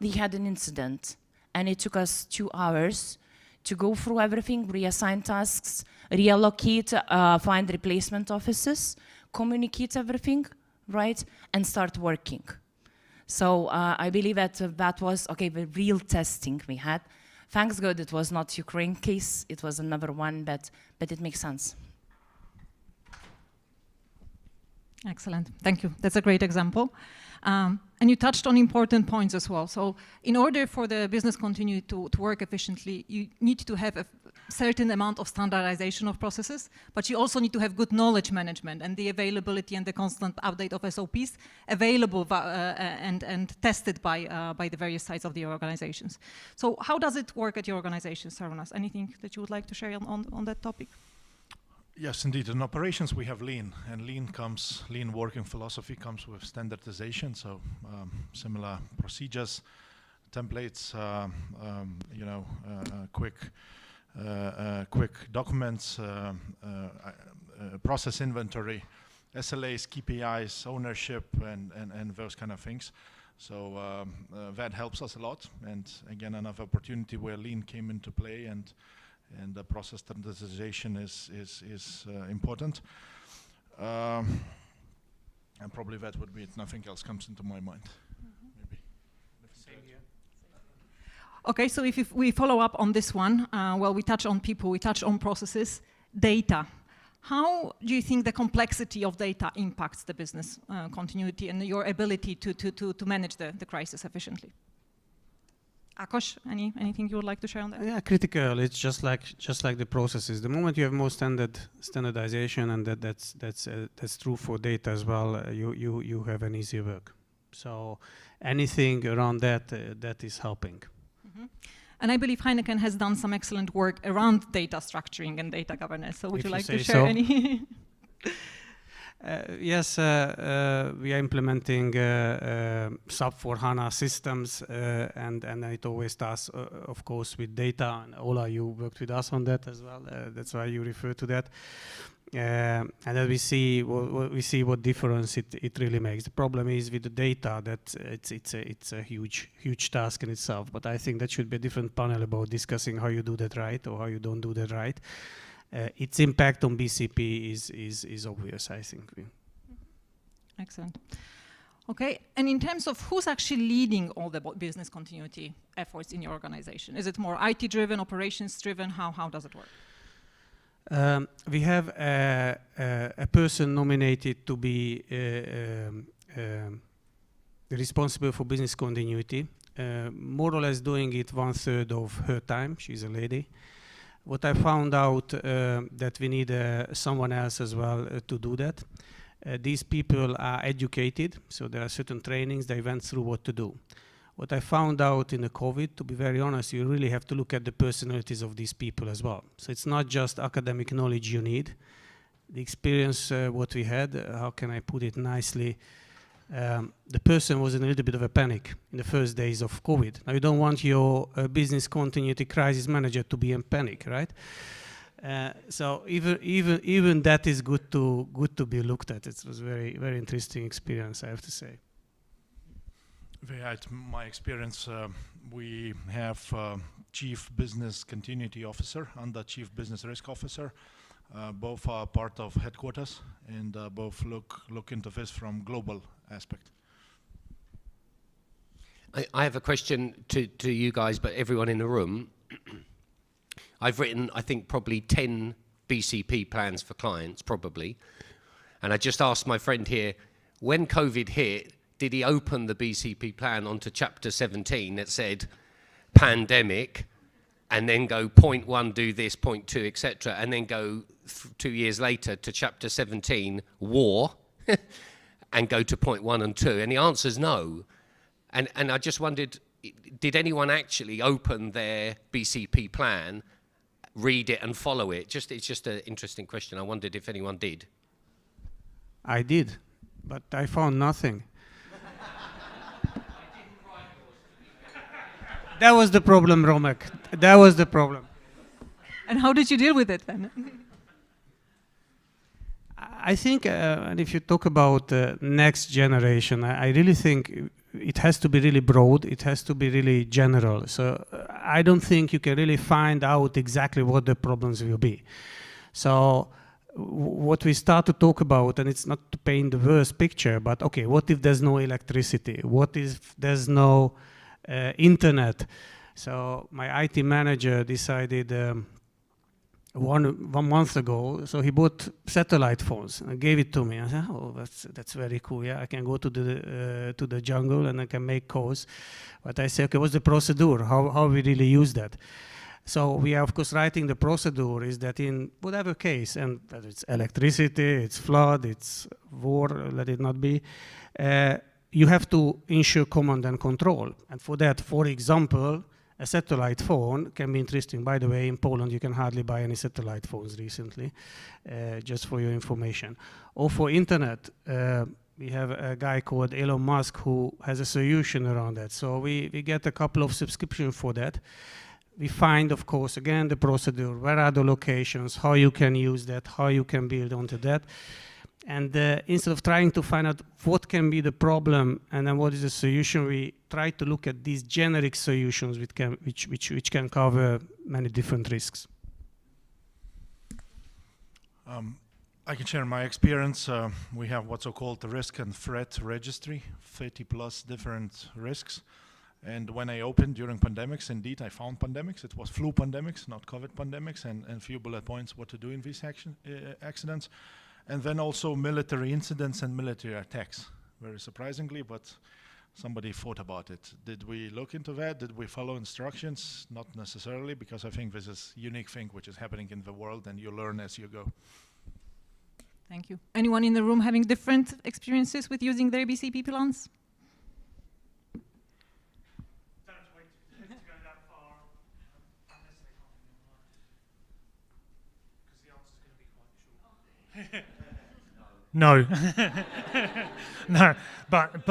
we had an incident and it took us 2 hours to go through everything, reassign tasks, reallocate, find replacement offices, communicate everything, right, and start working. So I believe that that was, the real testing we had. Thanks God it was not Ukraine case, it was another one, but it makes sense. Excellent, thank you. That's a great example. And you touched on important points as well. So in order for the business continuity to work efficiently, you need to have certain amount of standardization of processes, but you also need to have good knowledge management and the availability and the constant update of SOPs available and tested by the various sides of the organizations. So how does it work at your organization, Sarunas? Anything that you would like to share on that topic? Yes, indeed. In operations, we have lean, and lean working philosophy comes with standardization. So similar procedures, templates, quick documents, process inventory, SLAs, KPIs, ownership, and those kind of things. So that helps us a lot. And again, another opportunity where lean came into play, and the process standardization is important. And probably that would be it. Nothing else comes into my mind. Maybe. Same here. Okay, so if we follow up on this one, well, we touch on people, we touch on processes, data. How do you think the complexity of data impacts the business continuity and your ability to manage the crisis efficiently? Akos, anything you would like to share on that? Yeah, critical. It's just like the processes. The moment you have more standardization, and that's true for data as well, you have an easier work. So anything around that is helping. Mm-hmm. And I believe Heineken has done some excellent work around data structuring and data governance. So would you like to share any? Yes, we are implementing SAP for HANA systems, and it always starts, of course, with data. And Ola, you worked with us on that as well. That's why you refer to that. And then we see what difference it really makes. The problem is with the data that it's a huge task in itself. But I think that should be a different panel about discussing how you do that right or how you don't do that right. Its impact on BCP is obvious, I think. Excellent. Okay, and in terms of who's actually leading all the business continuity efforts in your organization, is it more IT-driven, operations-driven? How does it work? We have a person nominated to be responsible for business continuity, more or less doing it 1/3 of her time. She's a lady. What I found out that we need someone else as well to do that. These people are educated, so there are certain trainings they went through what to do. What I found out in the COVID, to be very honest, you really have to look at the personalities of these people as well. So it's not just academic knowledge you need. The experience, what we had, how can I put it nicely? The person was in a little bit of a panic in the first days of COVID. Now you don't want your business continuity crisis manager to be in panic, right? So even that is good to be looked at. It was very interesting experience, I have to say. My experience, we have Chief Business Continuity Officer and the Chief Business Risk Officer. Both are part of headquarters, and both look into this from global aspect. I have a question to you guys, but everyone in the room. I've written, I think, probably 10 BCP plans for clients, probably. And I just asked my friend here, when COVID hit, did he open the BCP plan onto chapter 17 that said pandemic, and then go point 1, do this, point 2, etc., and then go 2 years later to chapter 17, war, and go to point 1 and 2? And the answer is no. And I just wondered, did anyone actually open their BCP plan, read it and follow it? It's just an interesting question. I wondered if anyone did. I did, but I found nothing. That was the problem, Romek. That was the problem. And how did you deal with it then? I think, and if you talk about next generation, I really think it has to be really broad. It has to be really general. So I don't think you can really find out exactly what the problems will be. So what we start to talk about, and it's not to paint the worst picture, but okay, what if there's no electricity? What if there's no internet? So my IT manager decided one month ago, so he bought satellite phones and gave it to me. I said, oh, that's very cool. Yeah, I can go to the jungle and I can make calls. But I said, okay, what's the procedure? How we really use that? So we are, of course, writing the procedure is that in whatever case, and whether it's electricity, it's flood, it's war, let it not be, you have to ensure command and control. And for that, for example, a satellite phone can be interesting. By the way, in Poland, you can hardly buy any satellite phones recently, just for your information. Or for internet, we have a guy called Elon Musk who has a solution around that. So we get a couple of subscriptions for that. We find, of course, again, the procedure, where are the locations, how you can use that, how you can build onto that. And instead of trying to find out what can be the problem and then what is the solution, we try to look at these generic solutions which can cover many different risks. I can share my experience. We have what's so-called the risk and threat registry, 30 plus different risks. And when I opened during pandemics, indeed, I found pandemics. It was flu pandemics, not COVID pandemics, and few bullet points what to do in these accidents. And then also military incidents and military attacks, very surprisingly, but somebody thought about it. Did we look into that? Did we follow instructions? Not necessarily, because I think this is a unique thing which is happening in the world, and you learn as you go. Thank you. Anyone in the room having different experiences with using their BCP plans? No, no, but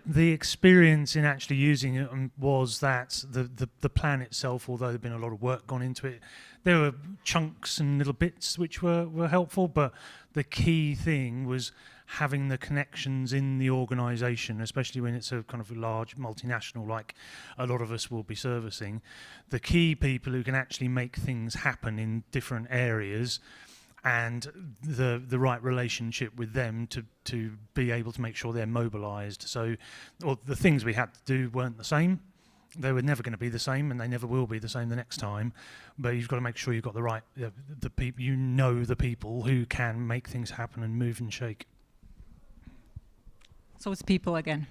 the experience in actually using it was that the plan itself, although there'd been a lot of work gone into it, there were chunks and little bits which were helpful, but the key thing was having the connections in the organisation, especially when it's a kind of a large multinational like a lot of us will be servicing. The key people who can actually make things happen in different areas, and the right relationship with them to be able to make sure they're mobilised. So the things we had to do weren't the same. They were never going to be the same, and they never will be the same the next time. But you've got to make sure you've got the right, the people, you know, the people who can make things happen and move and shake. So it's people again.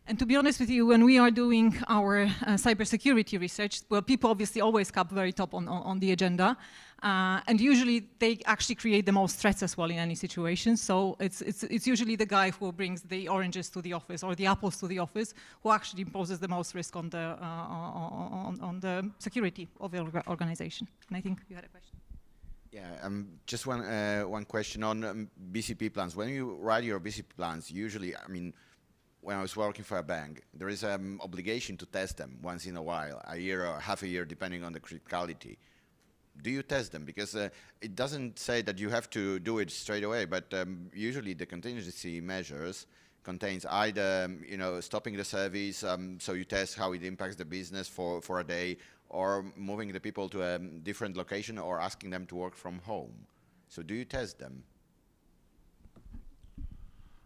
And to be honest with you, when we are doing our cybersecurity research, well, people obviously always come very top on the agenda. And usually they actually create the most threats as well in any situation. So it's usually the guy who brings the oranges to the office or the apples to the office who actually poses the most risk on the security of the organization. And I think you had a question. Yeah, just one question on BCP plans. When you write your BCP plans, usually, I mean, when I was working for a bank, there is an obligation to test them once in a while, a year or half a year, depending on the criticality. Do you test them? Because it doesn't say that you have to do it straight away, but usually the contingency measures contains either stopping the service, so you test how it impacts the business for a day, or moving the people to a different location, or asking them to work from home. So do you test them?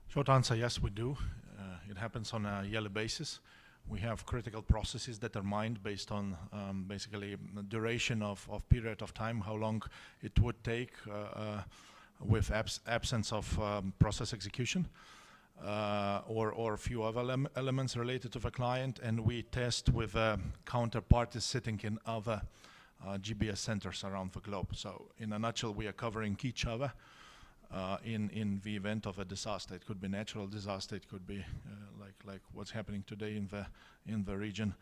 Short answer, yes, we do. It happens on a yearly basis. We have critical processes determined based on basically the duration of period of time, how long it would take with absence of process execution or a few other elements related to the client, and we test with counterparties sitting in other GBS centers around the globe. So in a nutshell, we are covering each other in the event of a disaster. It could be natural disaster, it could be like what's happening today in the region,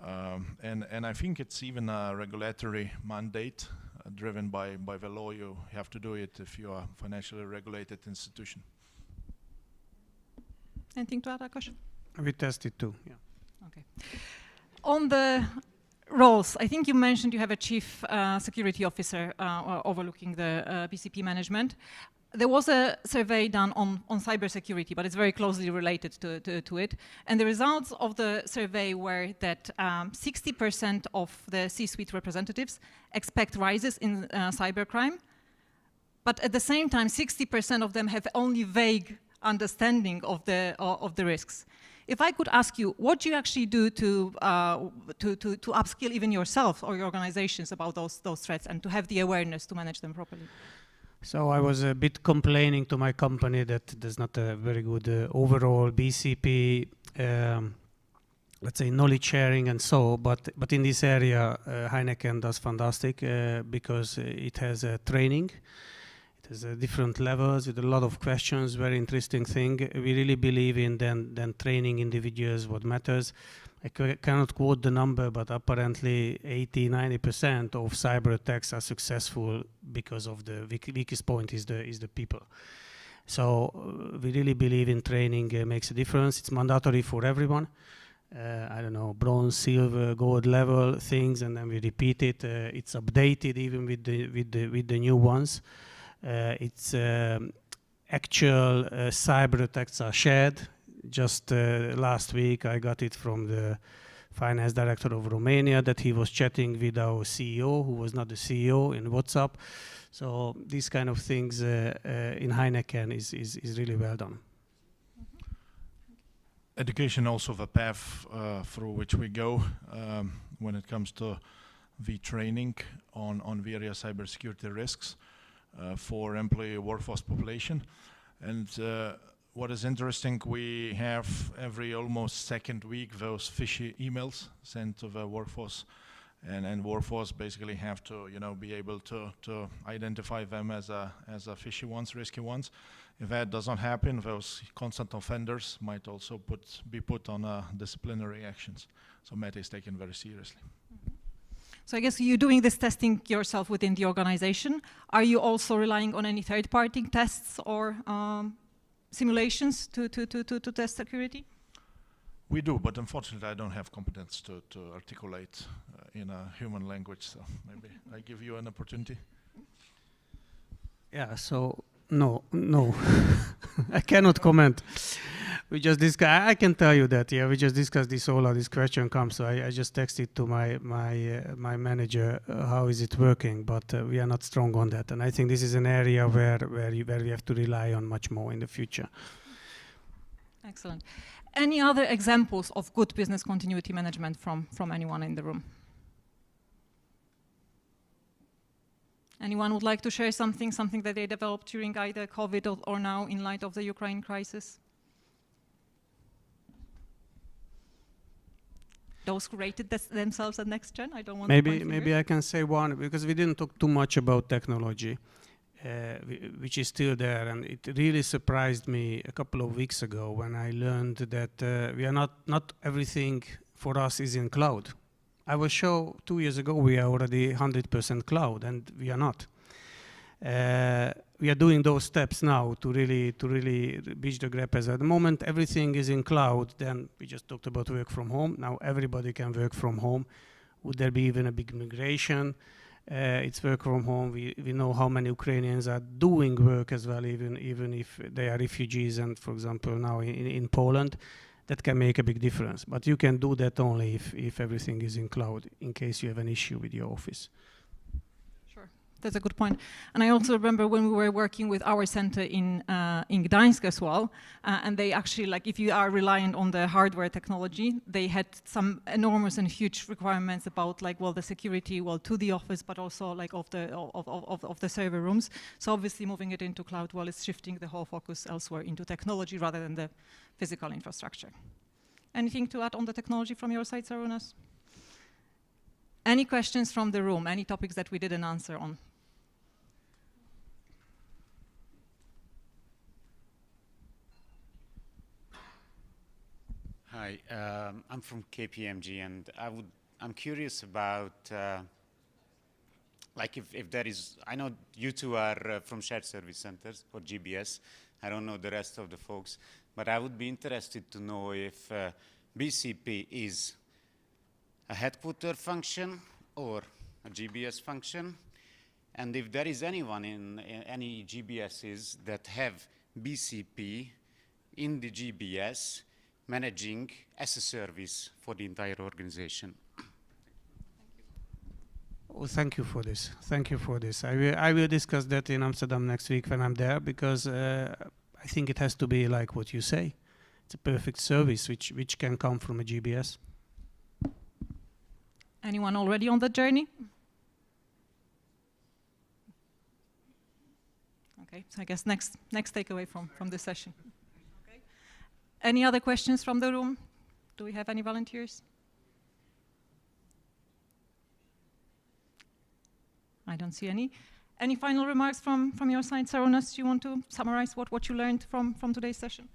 and I think it's even a regulatory mandate driven by the law. You have to do it if you are a financially regulated institution. Anything to add, Akash? We test it too. Yeah. Okay. On the roles, I think you mentioned you have a chief security officer overlooking the BCP management. There was a survey done on cybersecurity, but it's very closely related to it. And the results of the survey were that 60% of the C-suite representatives expect rises in cybercrime. But at the same time, 60% of them have only vague understanding of the risks. If I could ask you, what do you actually do to upskill even yourself or your organizations about those threats and to have the awareness to manage them properly? So I was a bit complaining to my company that there's not a very good overall BCP let's say, knowledge sharing and so, but in this area, Heineken does fantastic because it has training. It has different levels with a lot of questions, very interesting thing. We really believe in then training individuals what matters. I cannot quote the number, but apparently 80-90% of cyber attacks are successful because of the weakest point is the people. So we really believe in training makes a difference. It's mandatory for everyone. I don't know, bronze, silver, gold level things, and then we repeat it. It's updated even with the new ones. It's actual cyber attacks are shared. Just last week, I got it from the finance director of Romania that he was chatting with our CEO, who was not the CEO, in WhatsApp. So these kind of things in Heineken is really well done. Education also the path through which we go when it comes to the training on various cybersecurity risks for employee workforce population. And what is interesting, we have every almost second week those fishy emails sent to the workforce, and workforce basically have to be able to identify them as a fishy ones, risky ones. If that doesn't happen, those constant offenders might also be put on disciplinary actions. So that is taken very seriously. So I guess you're doing this testing yourself within the organization. Are you also relying on any third-party tests or simulations to test security? We do, but unfortunately I don't have competence to articulate in a human language, so maybe I give you an opportunity. Yeah, so no, I cannot comment. We just discussed. I can tell you that. Yeah, we just discussed this all. This question comes, so I just texted to my manager. How is it working? But we are not strong on that, and I think this is an area where we have to rely on much more in the future. Excellent. Any other examples of good business continuity management from anyone in the room? Anyone would like to share something that they developed during either COVID or now in light of the Ukraine crisis? Those who rated themselves at next gen, I don't want to point fingers. Maybe I can say one, because we didn't talk too much about technology, which is still there, and it really surprised me a couple of weeks ago when I learned that we are not everything for us is in cloud. I was sure 2 years ago we are already 100% cloud, and we are not. We are doing those steps now to really bridge the gap. As at the moment everything is in cloud, then we just talked about work from home. Now everybody can work from home. Would there be even a big migration? It's work from home. We know how many Ukrainians are doing work as well, even if they are refugees, and for example now in Poland. That can make a big difference. But you can do that only if everything is in cloud, in case you have an issue with your office. Sure, that's a good point. And I also remember when we were working with our center in Gdańsk as well, and they actually, like, if you are reliant on the hardware technology, they had some enormous and huge requirements about, like, well, the security, well, to the office, but also like of the server rooms. So obviously moving it into cloud, well, it's shifting the whole focus elsewhere into technology rather than the physical infrastructure. Anything to add on the technology from your side, Sarunas? Any questions from the room? Any topics that we didn't answer on? Hi, I'm from KPMG, and I'm curious about like if there is. I know you two are from shared service centers or GBS. I don't know the rest of the folks, but I would be interested to know if BCP is a headquarter function or a GBS function, and if there is anyone in any GBSs that have BCP in the GBS managing as a service for the entire organization. Well, thank you for this. Thank you for this. I will discuss that in Amsterdam next week when I'm there, because I think it has to be like what you say. It's a perfect service which can come from a GBS. Anyone already on that journey? Okay, so I guess next takeaway from this session. Okay. Any other questions from the room? Do we have any volunteers? I don't see any. Any final remarks from your side, Sarunas? Do you want to summarize what you learned from today's session?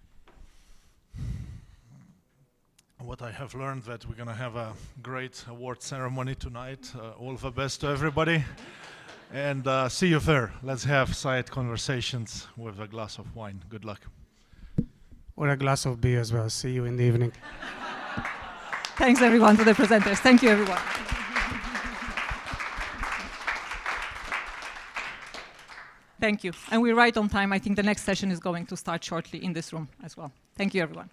What I have learned that we're going to have a great award ceremony tonight. All the best to everybody. And see you there. Let's have side conversations with a glass of wine. Good luck. Or a glass of beer as well. See you in the evening. Thanks, everyone, to the presenters. Thank you, everyone. Thank you. And we're right on time. I think the next session is going to start shortly in this room as well. Thank you, everyone.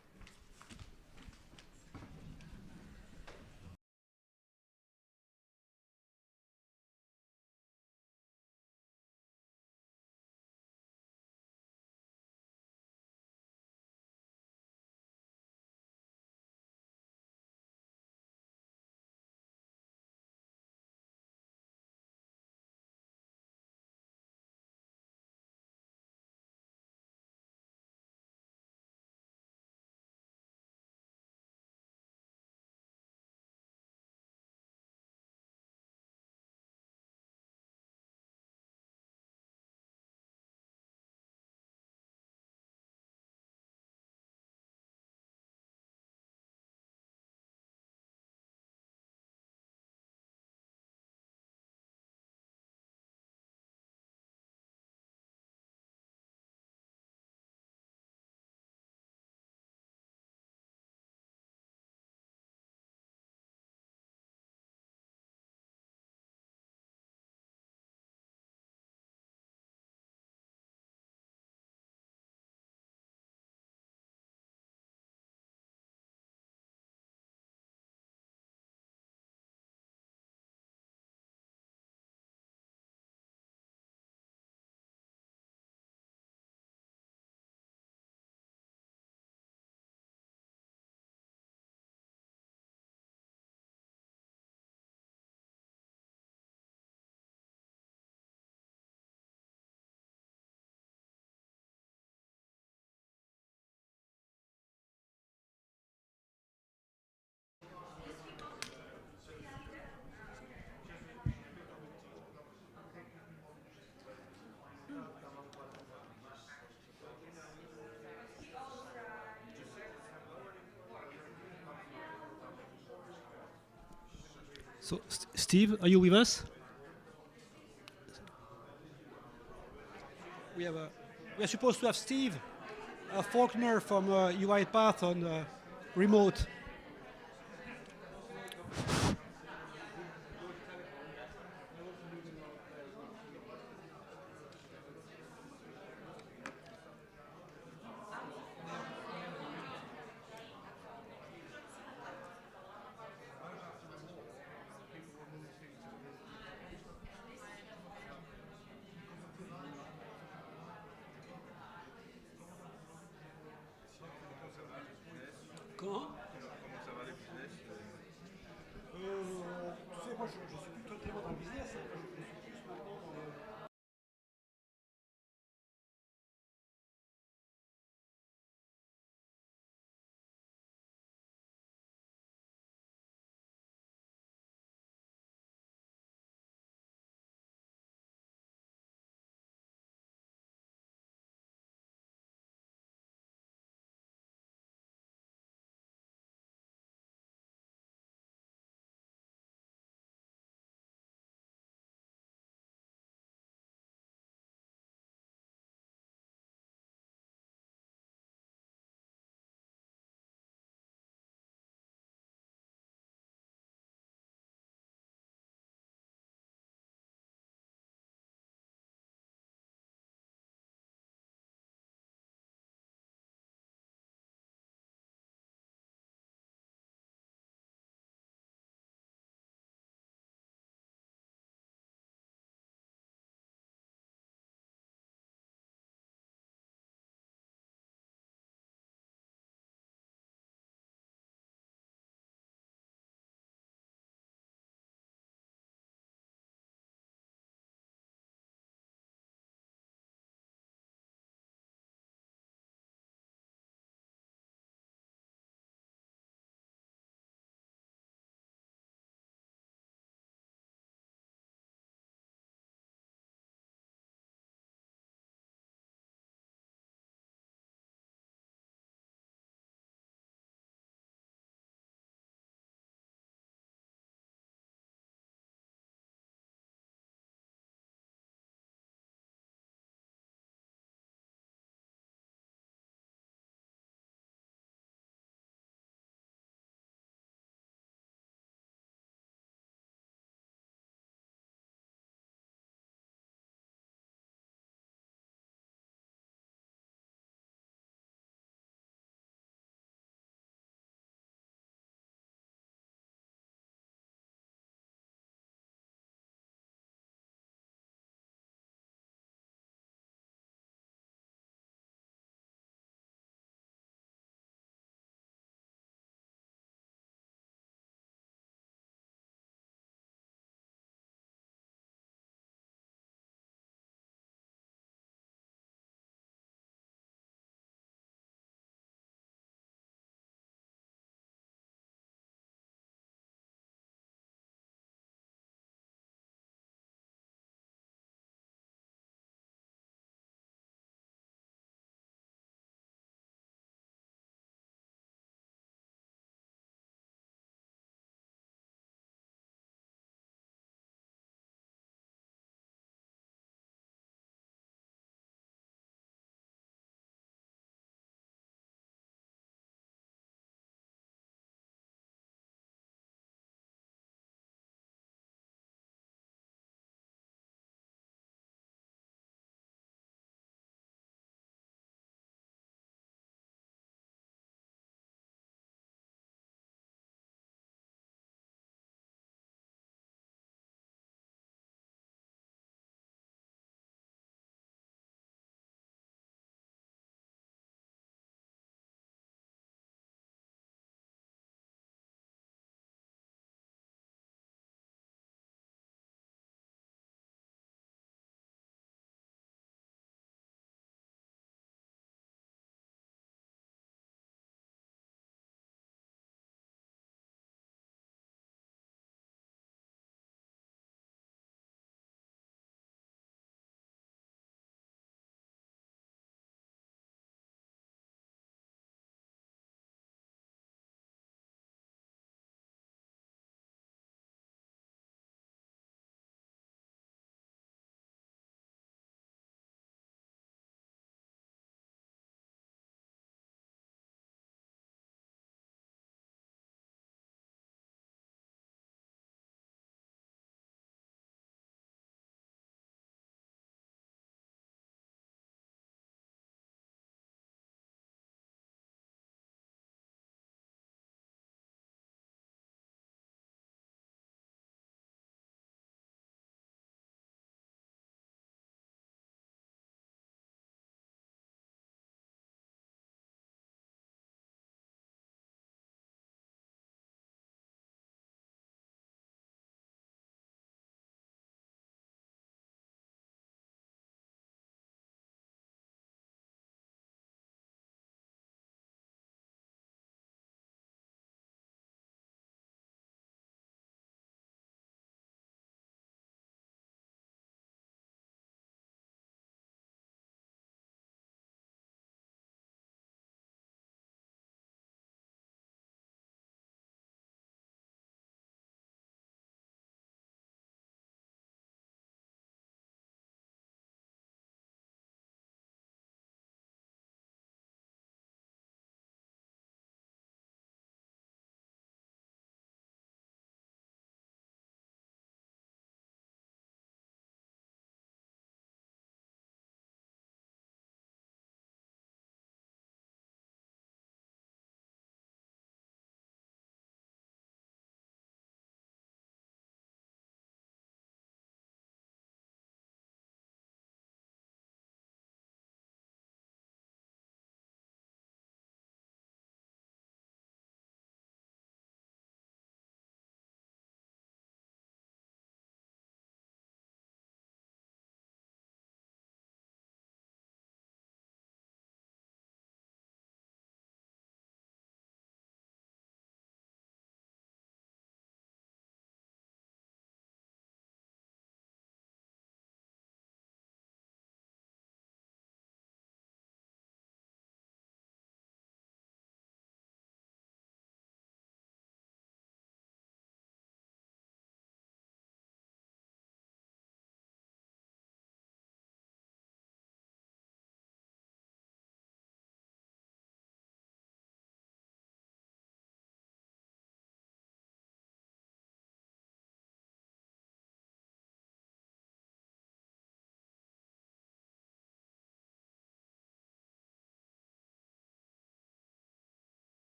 So, Steve, are you with us? We are supposed to have Steve Faulkner from UiPath on remote. Comment?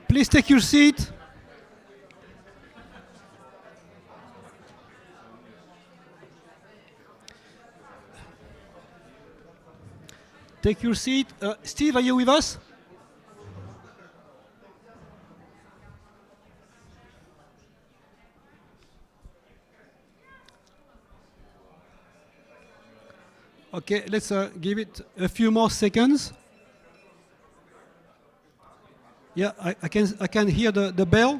Please take your seat. Take your seat. Steve, are you with us? Okay, let's give it a few more seconds. Yeah, I can hear the bell.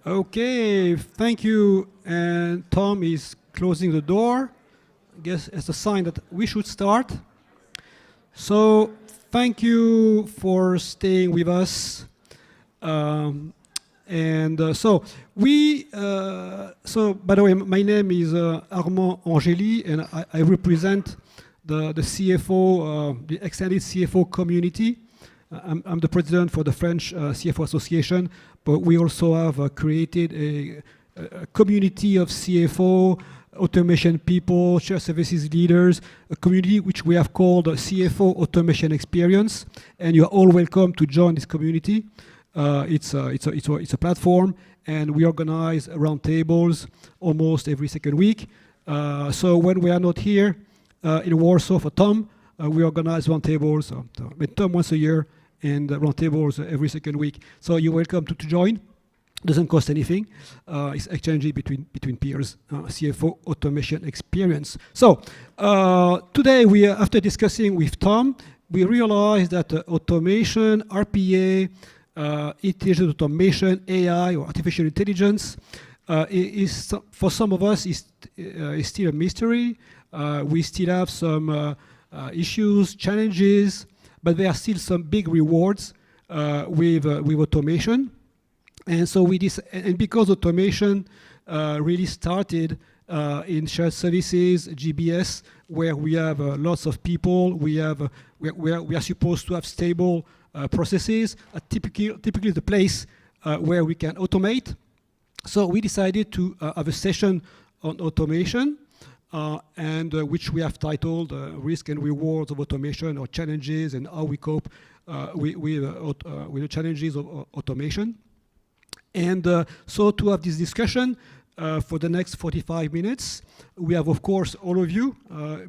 Okay, thank you. And Tom is closing the door. I guess it's a sign that we should start. So thank you for staying with us. So by the way, my name is Armand Angeli, and I represent the CFO, the extended CFO community. I'm the president for the French CFO Association, but we also have created a community of CFO, automation people, shared services leaders, a community which we have called CFO Automation Experience, and you are all welcome to join this community. It's a platform, and we organize roundtables almost every second week. So when we are not here in Warsaw for Tom, we organize roundtables, Tom once a year, and roundtables every second week. So you're welcome to join. Doesn't cost anything. It's exchanging between peers. CFO Automation Experience. So today, after discussing with Tom, we realized that automation, RPA, intelligent automation, AI, or artificial intelligence, is for some of us is still a mystery. We still have some issues, challenges, but there are still some big rewards with automation. And so and because automation really started in shared services, GBS, where we have lots of people, we are supposed to have stable processes, typically the place where we can automate. So we decided to have a session on automation, and which we have titled Risk and Rewards of Automation, or Challenges and How We Cope with the Challenges of Automation. And so to have this discussion for the next 45 minutes, we have, of course, all of you,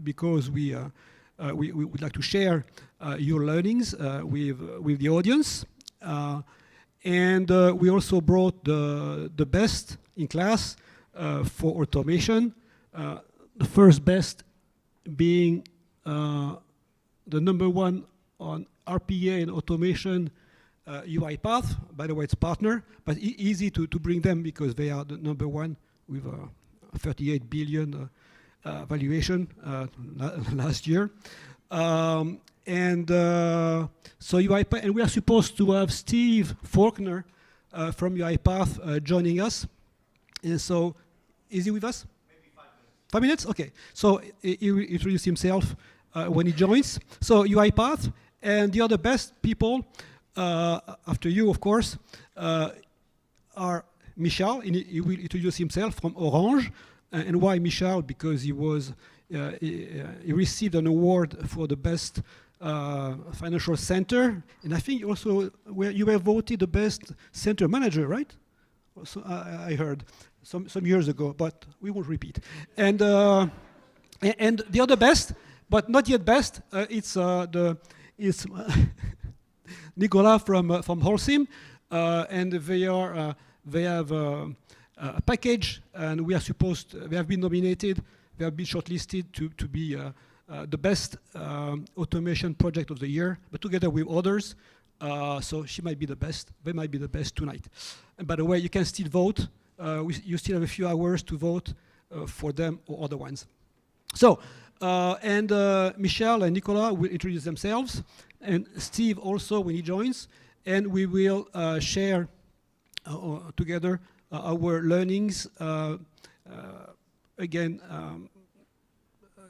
because we would like to share your learnings with the audience. And we also brought the best in class for automation. The first best being the #1 on RPA and automation, UiPath. By the way, it's partner, but easy to bring them because they are the #1 with a 38 billion valuation last year. So UiPath, and we are supposed to have Steve Faulkner from UiPath joining us. And so, is he with us? Maybe 5 minutes. 5 minutes? Okay. So he will introduce himself when he joins. So UiPath, and the other best people after you, of course, are Michal. He will introduce himself from Orange. And why Michal? Because he received an award for the best financial center. And I think also you were voted the best center manager, right? So I heard some years ago, but we won't repeat. And the other best, but not yet best, it's Nicola from Holcim, and they have a package, and they have been nominated, they have been shortlisted to be the best automation project of the year, but together with others. So she might be the best. They might be the best tonight. And by the way, you can still vote. You still have a few hours to vote for them or other ones. So, Michel and Nicola will introduce themselves, and Steve also when he joins, and we will share together our learnings, again,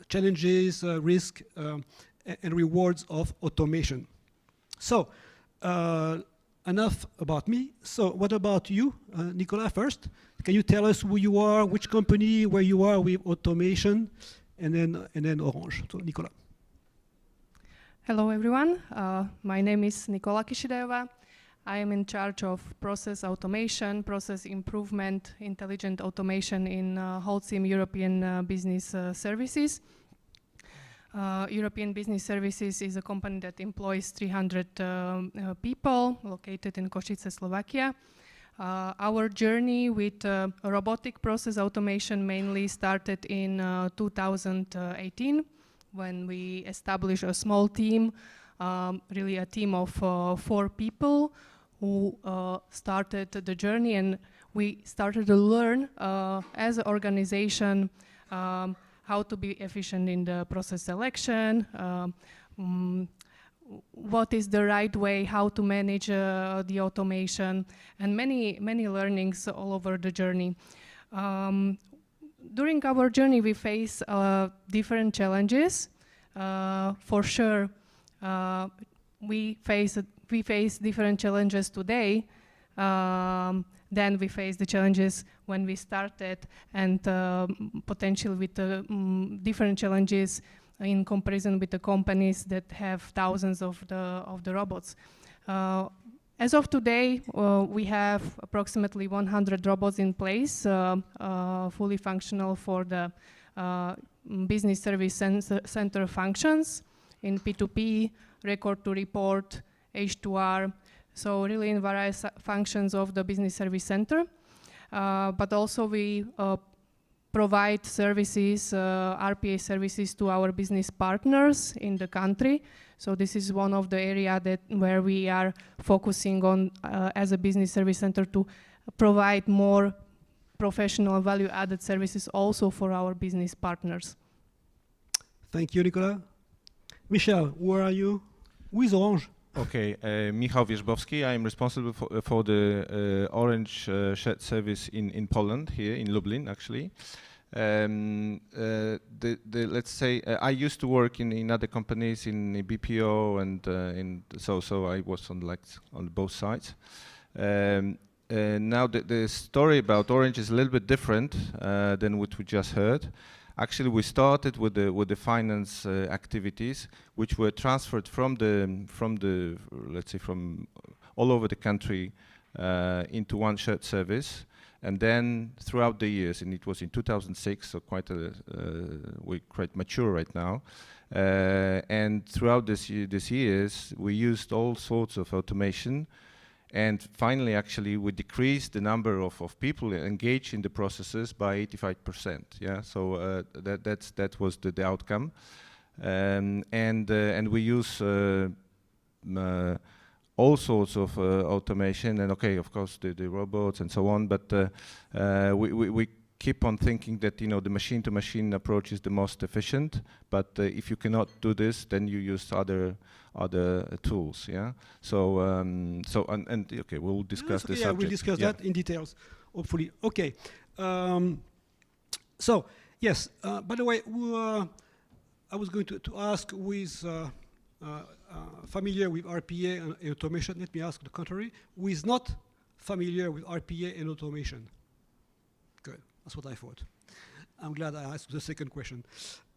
challenges, risk, and rewards of automation. So, enough about me. So what about you, Nicolas, first? Can you tell us who you are, which company, where you are with automation, and then Orange. So Nicolas. Hello, everyone. My name is Nikola Kishideva. I am in charge of process automation, process improvement, intelligent automation in Holcim European Business Services. European Business Services is a company that employs 300 people located in Košice, Slovakia. Our journey with robotic process automation mainly started in 2018 when we established a small team, really a team of 4 people who started the journey, and we started to learn as an organization how to be efficient in the process selection, what is the right way, how to manage the automation, and many learnings all over the journey. During our journey, we face different challenges. For sure, we face different challenges today than we face the challenges when we started, and potentially with different challenges in comparison with the companies that have thousands of the robots. As of today, we have approximately 100 robots in place, fully functional for the business service center functions in P2P, record to report, H2R, so really in various functions of the business service center. But also we provide services, RPA services to our business partners in the country. So this is one of the areas where we are focusing on as a business service center to provide more professional value-added services also for our business partners. Thank you, Nicolas. Michel, where are you? Who is Orange? Okay, Michał Wierzbowski. I am responsible for the Orange shared service in Poland, here in Lublin, actually. Let's say I used to work in other companies in BPO, and so I was on both sides. Now the story about Orange is a little bit different than what we just heard. Actually, we started with the finance activities, which were transferred from the let's say from all over the country into one shared service, and then throughout the years, and it was in 2006, so we're quite mature right now. And throughout these years, we used all sorts of automation. And finally, actually, we decreased the number of people engaged in the processes by 85%. Yeah, so that was the outcome, and we use all sorts of automation, and okay, of course, the robots and so on. But we keep on thinking that the machine-to-machine approach is the most efficient. But if you cannot do this, then you use other tools. Yeah. So okay, we'll discuss this. Yeah, we'll discuss that in details, hopefully. Okay. So yes. By the way, I was going to ask who is familiar with RPA and automation. Let me ask the contrary. Who is not familiar with RPA and automation? Good. That's what I thought. I'm glad I asked the second question.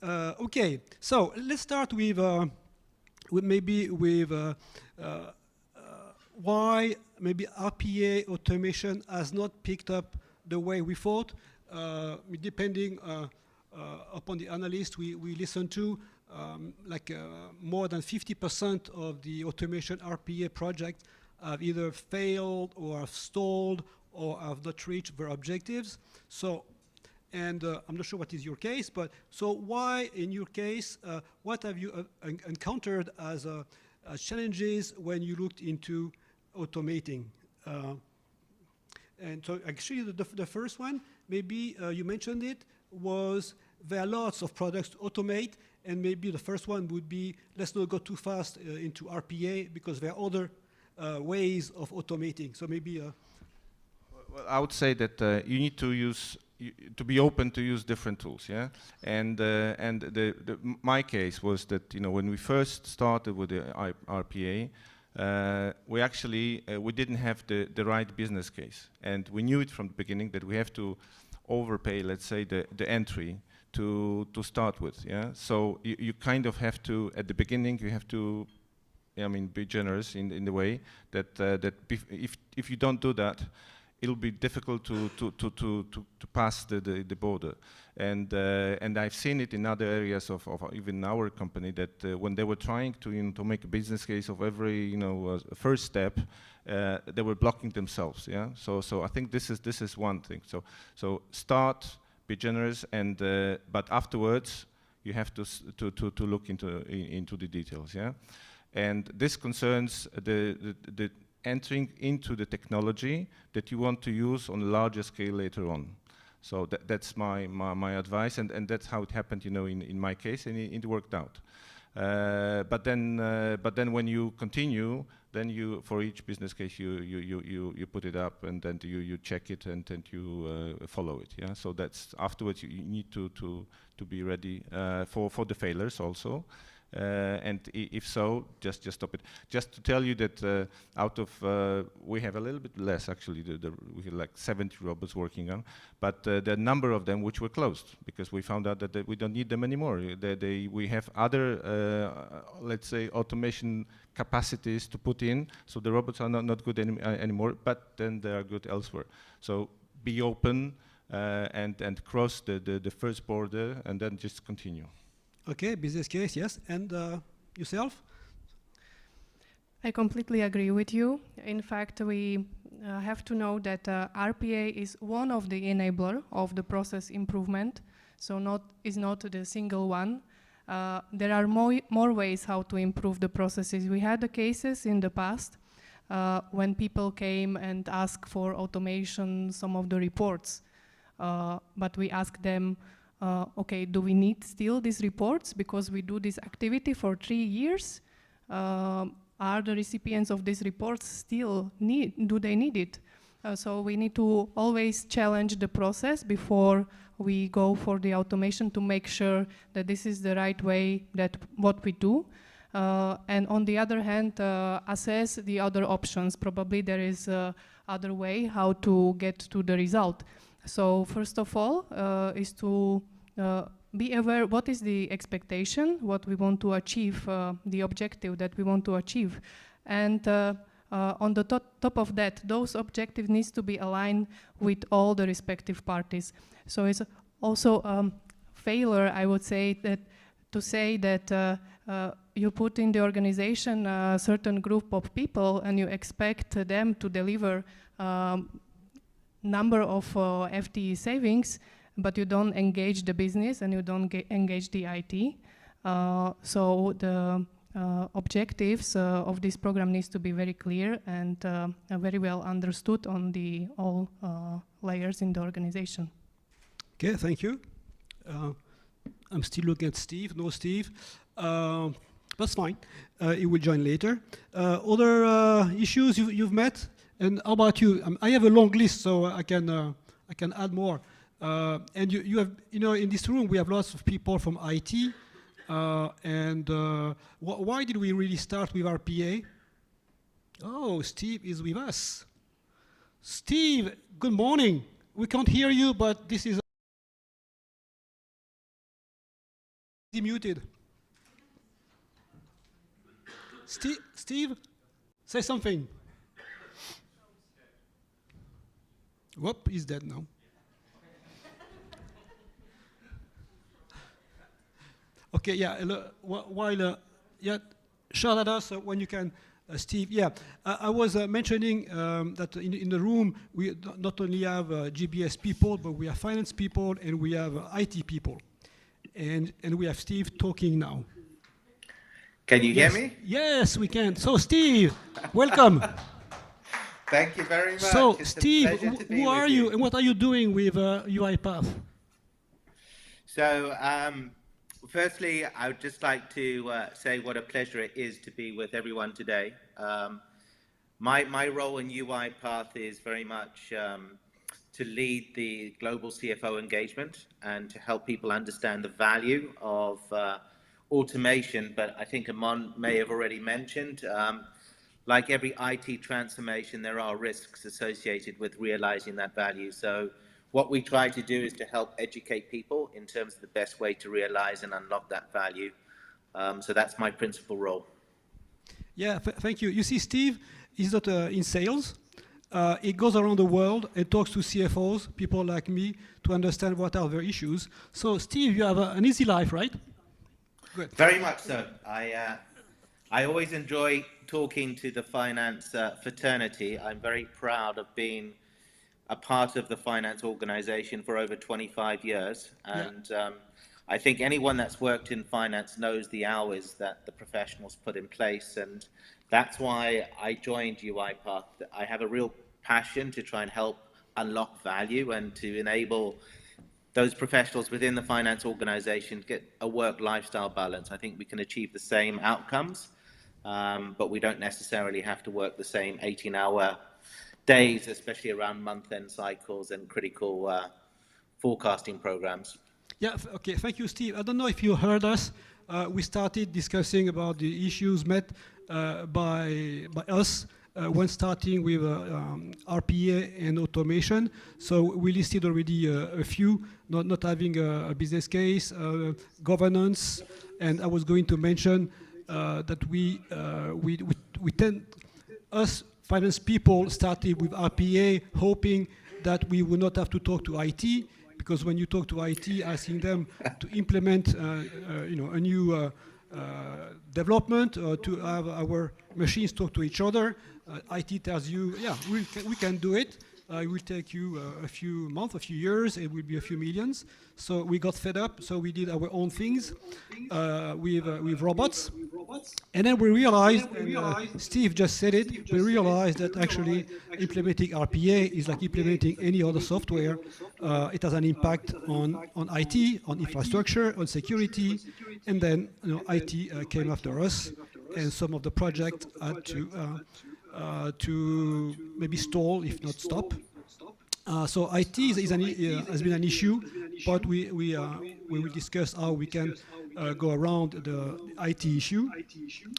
Okay. So let's start with why maybe RPA automation has not picked up the way we thought. Depending upon the analyst we listen to, more than 50% of the automation RPA projects have either failed or have stalled or have not reached their objectives. So, and I'm not sure what is your case, but so why, in your case, what have you encountered as challenges when you looked into automating? And so actually the first one, maybe you mentioned it, was there are lots of products to automate, and maybe the first one would be, let's not go too fast into RPA because there are other ways of automating. So maybe... Well, I would say that you need to be open to use different tools, yeah. And my case was that when we first started with the RPA, we actually we didn't have the right business case, and we knew it from the beginning that we have to overpay, let's say, the entry to start with. Yeah, so you kind of have to, at the beginning, you have to, I mean, be generous in the way that if you don't do that, it'll be difficult to pass the border. And I've seen it in other areas of even our company, that when they were trying to make a business case of every first step, they were blocking themselves. Yeah. So I think this is one thing. So start, be generous, and but afterwards you have to look into the details. Yeah. And this concerns the entering into the technology that you want to use on a larger scale later on. So that's my advice, and that's how it happened, in my case, and it worked out. But then when you continue, then you, for each business case, you put it up, and then you check it, and then you follow it. Yeah. So that's afterwards you need to be ready for the failures also. And if so, just stop it. Just to tell you that out of we have a little bit less actually. We have like 70 robots working on, but the number of them which were closed because we found out that we don't need them anymore. We have other let's say automation capacities to put in, so the robots are not good anymore. But then they are good elsewhere. So be open and cross the first border, and then just continue. Okay, business case, yes. And yourself? I completely agree with you. In fact, we have to know that RPA is one of the enabler of the process improvement, so is not the single one. There are more ways how to improve the processes. We had the cases in the past when people came and asked for automation some of the reports, but we asked them, okay, do we need still these reports because we do this activity for 3 years? Are the recipients of these reports still do they need it? So we need to always challenge the process before we go for the automation to make sure that this is the right way that what we do. And on the other hand, assess the other options. Probably there is other way how to get to the result. So first of all is to be aware what is the expectation, what we want to achieve, the objective that we want to achieve. And on the top of that, those objectives needs to be aligned with all the respective parties. So it's also failure, I would say, that to say that you put in the organization a certain group of people and you expect them to deliver number of FTE savings, but you don't engage the business and you don't engage the IT. So the objectives of this program needs to be very clear and very well understood on the all layers in the organization. Okay, thank you. I'm still looking at Steve. No, Steve. That's fine. He will join later. Other issues you've met? And how about you? I have a long list, so I can add more. And you have, in this room we have lots of people from IT. Why did we really start with RPA? Oh, Steve is with us. Steve, good morning. We can't hear you, but this is muted. Steve, say something. Whoop, he's dead now. Okay, yeah, while, shout at us when you can, Steve. Yeah, I was mentioning that in the room, we not only have GBS people, but we have finance people and we have IT people. And we have Steve talking now. Can you hear me? Yes, we can. So, Steve, welcome. Thank you very much. So, it's Steve, who are you and what are you doing with UiPath? So, firstly, I would just like to say what a pleasure it is to be with everyone today. My role in UiPath is very much to lead the global CFO engagement and to help people understand the value of automation. But I think Amon may have already mentioned, like every IT transformation, there are risks associated with realizing that value. So what we try to do is to help educate people in terms of the best way to realize and unlock that value. So that's my principal role. Yeah, thank you. You see, Steve is not in sales. He goes around the world and talks to CFOs, people like me, to understand what are their issues. So, Steve, you have an easy life, right? Good. Very much so. I always enjoy talking to the finance fraternity. I'm very proud of being a part of the finance organization for over 25 years. And I think anyone that's worked in finance knows the hours that the professionals put in place. And that's why I joined UiPath. I have a real passion to try and help unlock value and to enable those professionals within the finance organization get a work-lifestyle balance. I think we can achieve the same outcomes, but we don't necessarily have to work the same 18-hour days, especially around month-end cycles and critical forecasting programs. Yeah, okay, thank you, Steve. I don't know if you heard us. We started discussing about the issues met by us when starting with RPA and automation. So we listed already a few, not having a business case, governance, and I was going to mention that we tend, us finance people started with RPA, hoping that we would not have to talk to IT, because when you talk to IT, asking them to implement, a new development or to have our machines talk to each other, IT tells you, yeah, we can do it. It will take you a few months, a few years. It will be a few millions. So we got fed up. So we did our own things with robots. And then we realized, and Steve just said it, we realized that actually implementing RPA is like implementing any other software. It has an impact on IT, on infrastructure, on security. And then IT came after us. And some of the projects had to maybe stall, if not stop. So IT has been an issue, but we will discuss how we can go around the IT issue.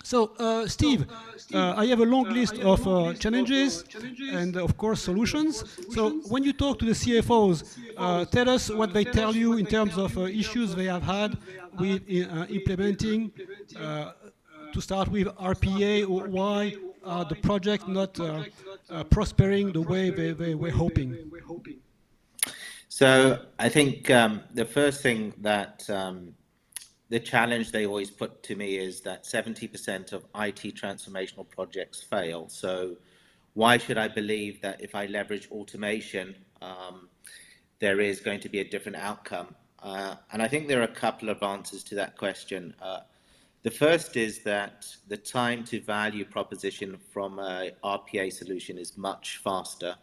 So, Steve, I have a long list of challenges and, of course, solutions. So, when you talk to the CFOs, tell us what they tell you in terms of issues they have had with implementing, to start with, RPA, or why the project not prospering the way they were hoping? So I think the first thing that the challenge they always put to me is that 70% of IT transformational projects fail. So why should I believe that if I leverage automation, there is going to be a different outcome? And I think there are a couple of answers to that question. The first is that the time to value proposition from a RPA solution is much faster.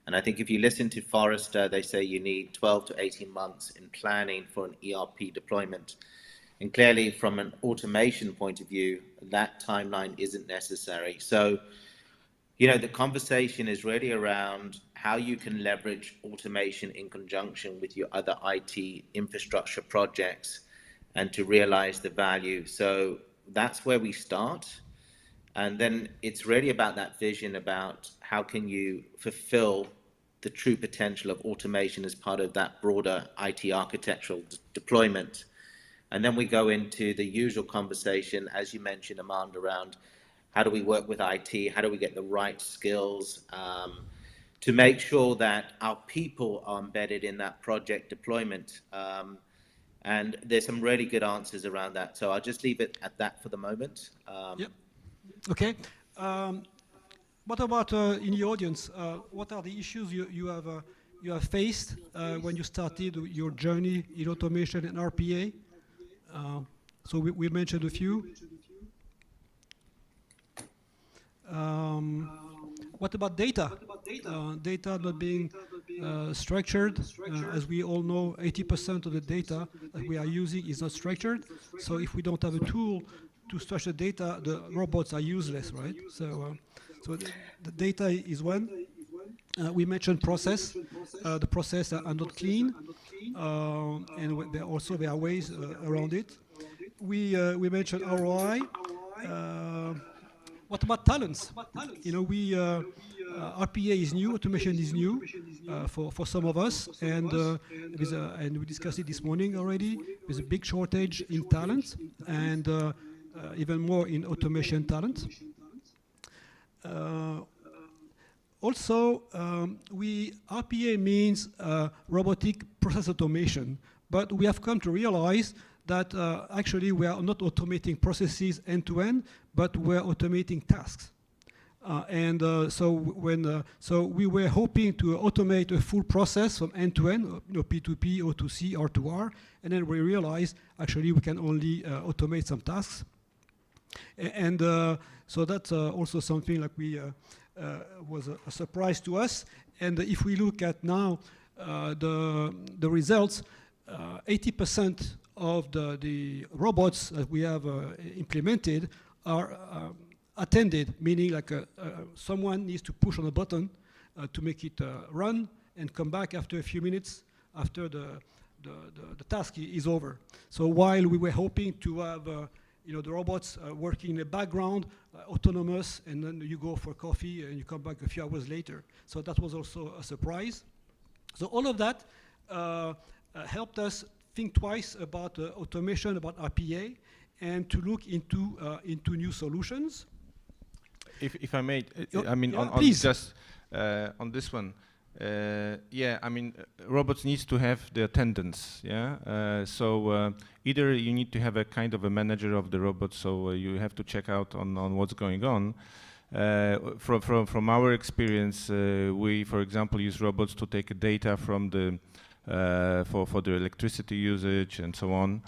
And I think if you listen to Forrester, they say you need 12 to 18 months in planning for an ERP deployment. And clearly from an automation point of view, that timeline isn't necessary. So, the conversation is really around how you can leverage automation in conjunction with your other IT infrastructure projects and to realize the value. So that's where we start. And then it's really about that vision about how can you fulfill the true potential of automation as part of that broader IT architectural deployment. And then we go into the usual conversation, as you mentioned, Amand, around how do we work with IT? How do we get the right skills to make sure that our people are embedded in that project deployment? And there's some really good answers around that. So I'll just leave it at that for the moment. Yep. Okay. What about in the audience? What are the issues you have faced when you started your journey in automation and RPA? So we mentioned a few. What about data? Data not being structured. As we all know, 80% of the data that we are using is not structured. So if we don't have a tool to structure data, the robots are useless, right? So the data is one. We mentioned process. The process are not clean, and there are ways around it. We mentioned ROI. what about talents? You know, we RPA is new, automation is new for some of us, and we discussed it this morning already. There's a big shortage in talent, and even more in automation talent. Also, RPA means robotic process automation, but we have come to realize that actually we are not automating processes end-to-end, but we're automating tasks. So we were hoping to automate a full process from end-to-end, P2P, O2C, R2R, and then we realized actually we can only automate some tasks. So that's also something like was a surprise to us. And if we look at now the results, 80% of the robots that we have implemented are attended, meaning like someone needs to push on a button to make it run and come back after a few minutes after the task is over. So while we were hoping to have the robots working in the background, autonomous, and then you go for coffee and you come back a few hours later. So that was also a surprise. So all of that helped us think twice about automation, about RPA, and to look into new solutions. If I may, I mean, yeah, on just on this one, yeah, I mean, robots needs to have the attendance, yeah. So either you need to have a kind of a manager of the robot, so you have to check out on what's going on. From our experience, we, for example, use robots to take data from the for the electricity usage and so on.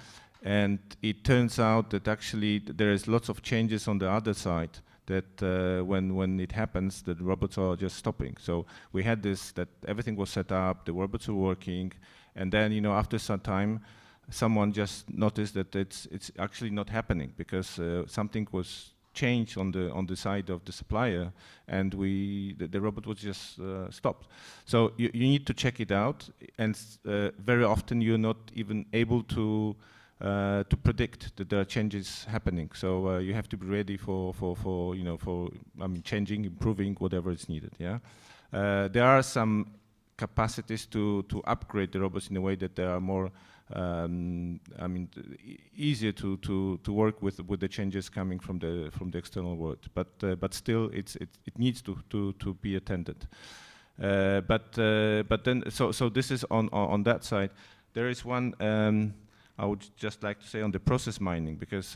And it turns out that actually there is lots of changes on the other side that when it happens, the robots are just stopping. So we had this, that everything was set up, the robots were working, and then after some time, someone just noticed that it's actually not happening because something was changed on the side of the supplier, and the robot was just stopped. So you need to check it out, and very often you're not even able to predict that there are changes happening. So you have to be ready for changing, improving, whatever is needed. Yeah, there are some capacities to upgrade the robots in a way that they are more easier to work with the changes coming from the external world. But still, it needs to be attended. But then so this is on that side. There is one I would just like to say on the process mining, because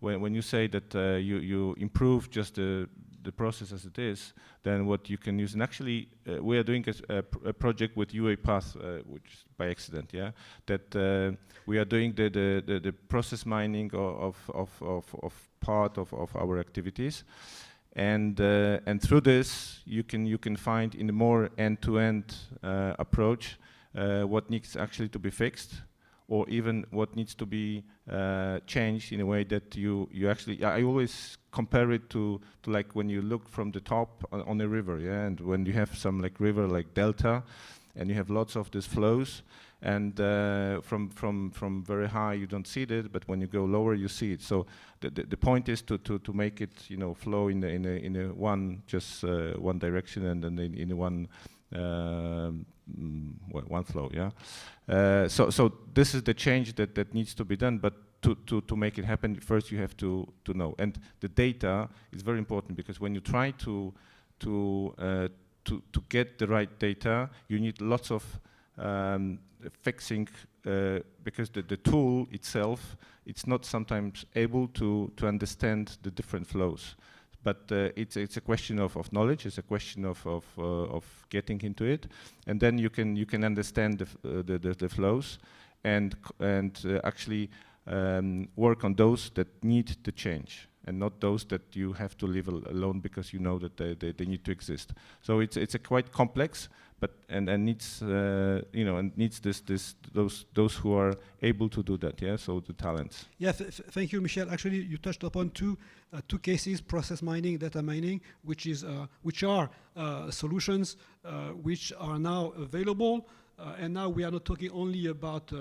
when you say that you improve just the process as it is, then what you can use, and actually we are doing a project with UiPath, which is by accident, yeah, that we are doing the process mining of part of our activities, and through this you can find in a more end-to-end approach what needs actually to be fixed, or even what needs to be changed in a way that you actually, I always compare it to like when you look from the top on a river, yeah, and when you have some like river like delta, and you have lots of these flows, and from very high you don't see it, but when you go lower you see it. So the point is to make it flow in a one direction, and then in one one flow, yeah. So this is the change that needs to be done, but to make it happen, first you have to know. And the data is very important, because when you try to get the right data, you need lots of fixing, because the tool itself, it's not sometimes able to understand the different flows. But it's a question of knowledge. It's a question of getting into it, and then you can understand the flows, and actually work on those that need the change, and not those that you have to leave alone because you know that they need to exist. So it's a quite complex, but and needs and needs those who are able to do that. Yeah, so the talents. Yeah, thank you, Michel. Actually, you touched upon two cases: process mining, data mining, which are solutions which are now available. And now we are not talking only about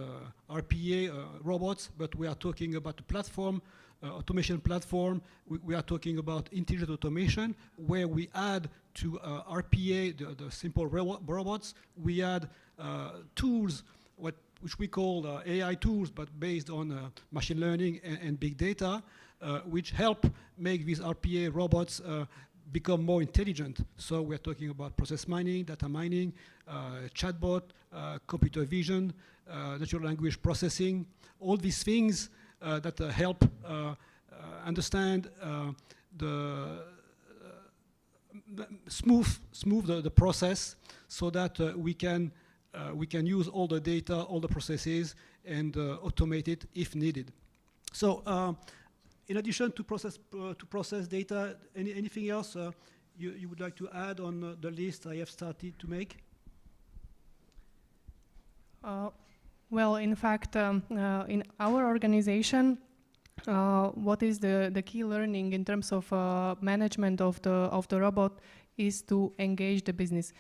RPA robots, but we are talking about a platform automation platform. We are talking about intelligent automation, where we add to RPA, the simple robots, we add tools, which we call AI tools, but based on machine learning and big data, which help make these RPA robots become more intelligent. So we're talking about process mining, data mining, chatbot, computer vision, natural language processing, all these things that help understand smooth the process, so that we can use all the data, all the processes, and automate it if needed. So in addition to process data, anything else you would like to add on the list I have started to make? Well, in fact, in our organization, what is the key learning in terms of management of the robot is to engage the business.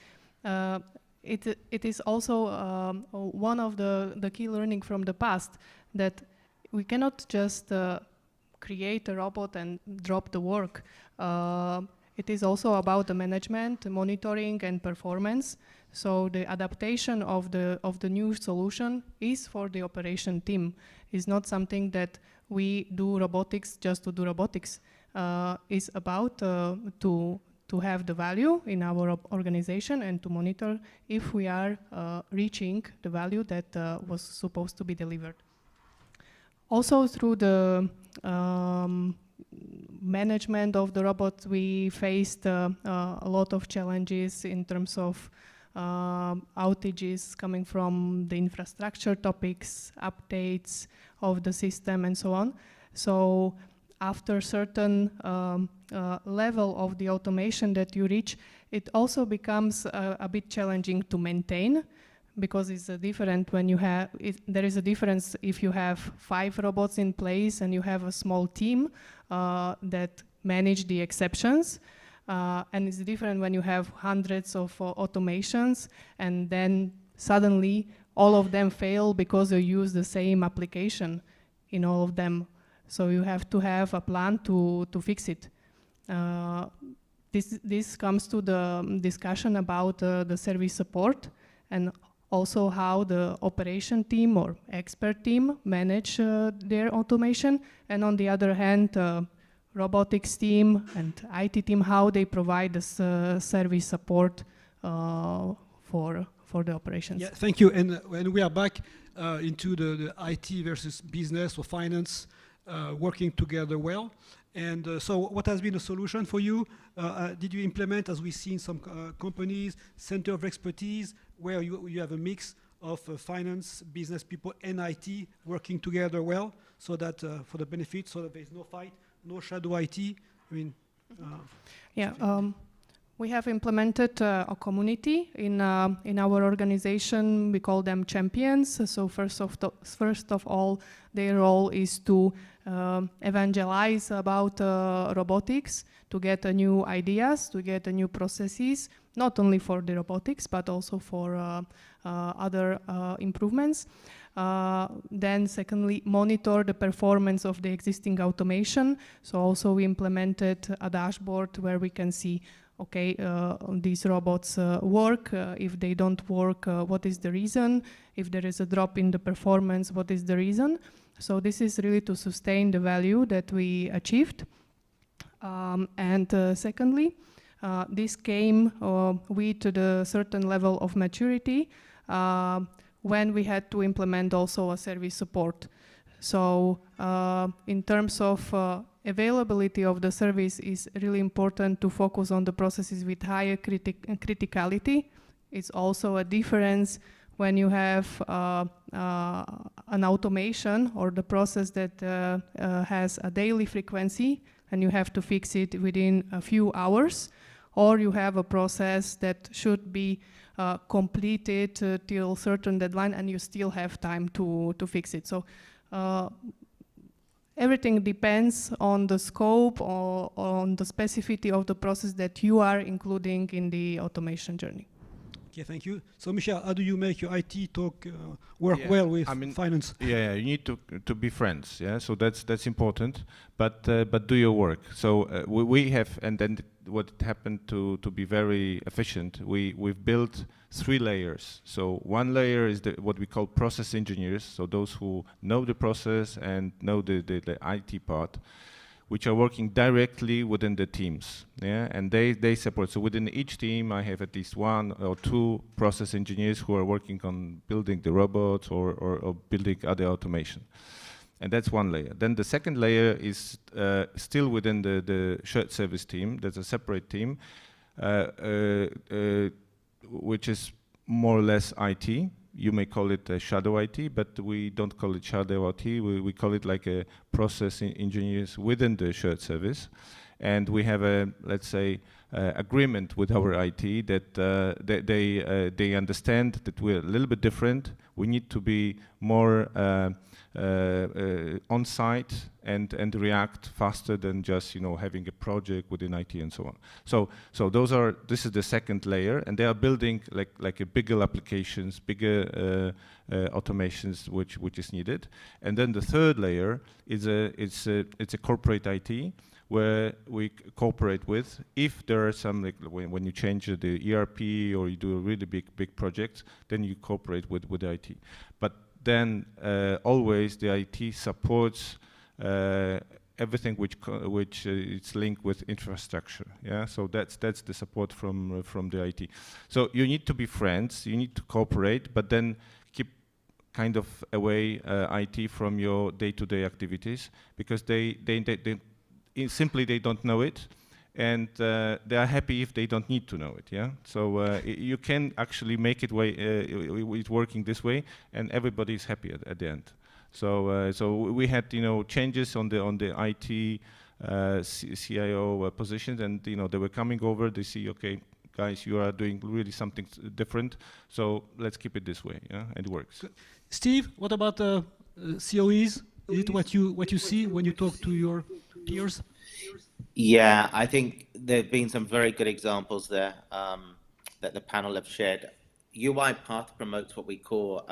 It is also one of the key learning from the past, that we cannot just create a robot and drop the work. It is also about the management, monitoring, and performance. So the adaptation of the new solution is for the operation team. It's not something that we do robotics just to do robotics. It's about to have the value in our organization and to monitor if we are reaching the value that was supposed to be delivered. Also, through the management of the robots, we faced a lot of challenges in terms of outages coming from the infrastructure topics, updates of the system, and so on. So after certain level of the automation that you reach, it also becomes a bit challenging to maintain, because it's different when you have, there is a difference if you have 5 robots in place and you have a small team that manage the exceptions. And it's different when you have hundreds of automations and then suddenly all of them fail because you use the same application in all of them. So you have to have a plan to fix it. This comes to the discussion about the service support and also how the operation team or expert team manage their automation. And on the other hand, robotics team and IT team, how they provide this service support for the operations. Yeah, thank you. And when we are back into the IT versus business or finance working together well. And so what has been a solution for you? Did you implement, as we see in some companies, center of expertise, where you have a mix of finance, business people, and IT working together well, so that for the benefit, so that there's no fight, no shadow IT? I mean, we have implemented a community in our organization. We call them champions. So first of all, their role is to evangelize about robotics, to get new ideas, to get new processes, not only for the robotics, but also for other improvements. Then secondly, monitor the performance of the existing automation. So also we implemented a dashboard where we can see, okay, these robots work. If they don't work, what is the reason? If there is a drop in the performance, what is the reason? So this is really to sustain the value that we achieved. And secondly, this came with the certain level of maturity when we had to implement also a service support. So in terms of availability of the service, is really important to focus on the processes with higher criticality. It's also a difference when you have an automation or the process that has a daily frequency and you have to fix it within a few hours, or you have a process that should be completed till certain deadline and you still have time to fix it. So everything depends on the scope or on the specificity of the process that you are including in the automation journey. Okay, thank you. So, Michel, how do you make your IT talk work well with finance? Yeah, you need to be friends. Yeah, so that's important. But do your work. So we have, and then what happened to be very efficient. We've built 3 layers. So one layer is what we call process engineers. So those who know the process and know the IT part, which are working directly within the teams, yeah, and they support. So within each team, I have at least 1 or 2 process engineers who are working on building the robots or building other automation, and that's one layer. Then the second layer is still within the shared service team. There's a separate team, which is more or less IT. You may call it shadow IT, but we don't call it shadow IT. We call it like a process engineers within the shared service. And we have a, let's say, agreement with our IT that they understand that we're a little bit different. We need to be more on site and react faster than just having a project within IT and so on. So this is the second layer, and they are building like a bigger applications, bigger automations which is needed. And then the third layer is it's a corporate IT, where we cooperate with. If there are some, like when you change the ERP or you do a really big project, then you cooperate with the IT. But then always the IT supports everything which is linked with infrastructure. Yeah, so that's the support from the IT. So you need to be friends, you need to cooperate, but then keep kind of away IT from your day-to-day activities, because they simply they don't know it, and they are happy if they don't need to know it. Yeah, so you can actually make it it working this way, and everybody is happy at the end. So we had changes on the IT CIO positions, and they were coming over. They see, okay, guys, you are doing really something different, so let's keep it this way. Yeah, and it works. Steve, what about COEs? Is it what you see when you talk to your peers? Yeah, I think there have been some very good examples there that the panel have shared. UiPath promotes what we call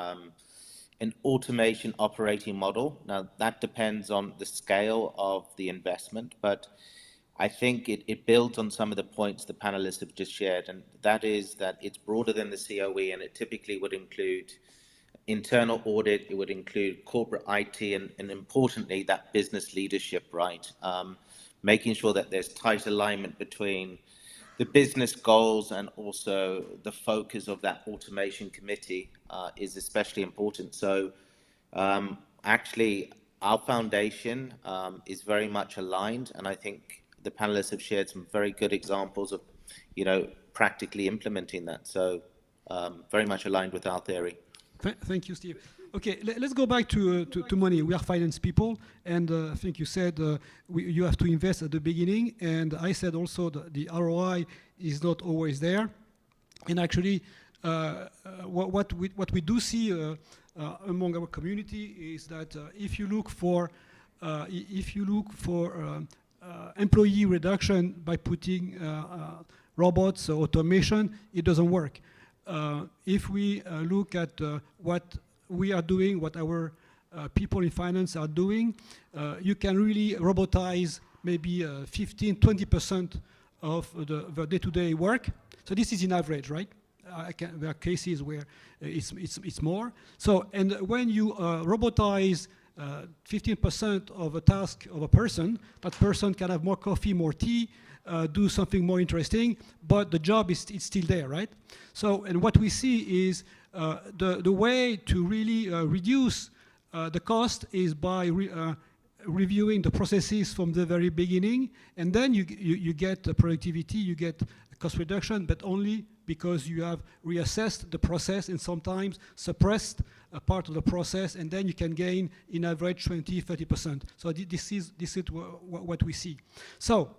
an automation operating model. Now, that depends on the scale of the investment, but I think it builds on some of the points the panelists have just shared, and that is that it's broader than the COE, and it typically would include internal audit, it would include corporate IT, and importantly, that business leadership, right? Making sure that there's tight alignment between the business goals and also the focus of that automation committee is especially important. So actually, our foundation is very much aligned, and I think the panelists have shared some very good examples of, practically implementing that. So very much aligned with our theory. Thank you, Steve. Okay, let's go back to money. We are finance people, and I think you said you have to invest at the beginning, and I said also that the ROI is not always there. And actually, what we do see among our community is that if you look for employee reduction by putting robots or automation, it doesn't work. If we look at what we are doing, what our people in finance are doing, you can really robotize maybe 15-20% of the day-to-day work. So this is in average, right? There are cases where it's more. So, and when you robotize 15% of a task of a person, that person can have more coffee, more tea, do something more interesting, but the job is still there, right? So, and what we see is the way to really reduce the cost is by reviewing the processes from the very beginning, and then you get productivity, you get cost reduction, but only because you have reassessed the process and sometimes suppressed a part of the process, and then you can gain in average 20-30%. So this is what we see. So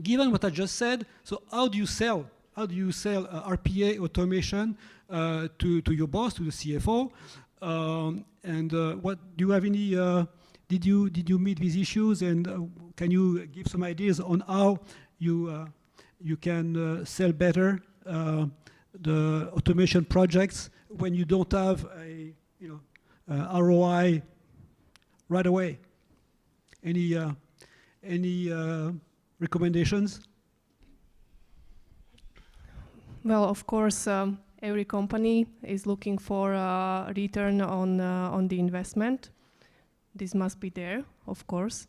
given what I just said, so how do you sell RPA automation to your boss, to the CFO? What do you have any? Did you meet these issues? And can you give some ideas on how you can sell better the automation projects when you don't have a ROI right away? Any recommendations? Well, of course, every company is looking for a return on the investment. This must be there, of course.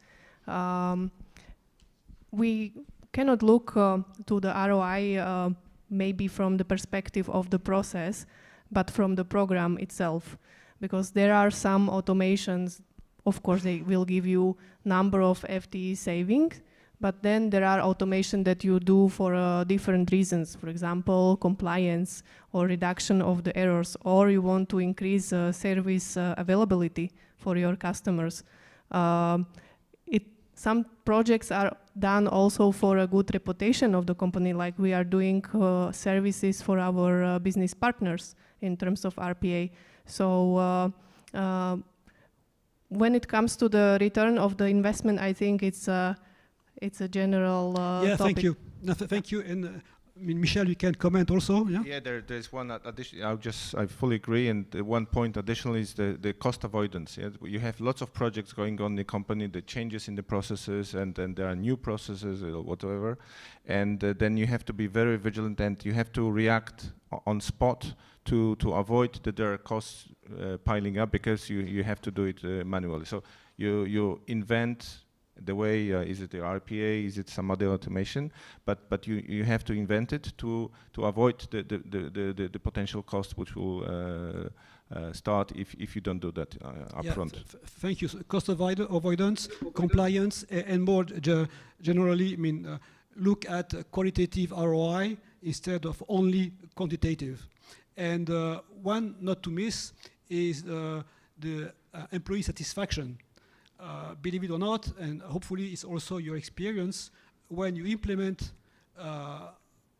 We cannot look to the ROI maybe from the perspective of the process, but from the program itself, because there are some automations. Of course, they will give you number of FTE savings, but then there are automation that you do for different reasons. For example, compliance or reduction of the errors, or you want to increase service availability for your customers. Some projects are done also for a good reputation of the company, like we are doing services for our business partners in terms of RPA. So when it comes to the return of the investment, I think it's a general yeah, topic. thank you. No, thank you. And I mean, Michel, you can comment also. Yeah. Yeah, there's one addition. I fully agree. And one point additional is the cost avoidance. Yeah? You have lots of projects going on in the company, the changes in the processes, and then there are new processes or whatever. And then you have to be very vigilant, and you have to react on spot to avoid that there are costs piling up, because you have to do it manually. So you invent the way, is it the RPA, is it some other automation, but you have to invent it to avoid the potential cost which will start if you don't do that upfront. Thank you. So cost avoidance, compliance, and more generally, I mean, look at qualitative ROI instead of only quantitative. And one not to miss is the employee satisfaction. Believe it or not, and hopefully it's also your experience, when you implement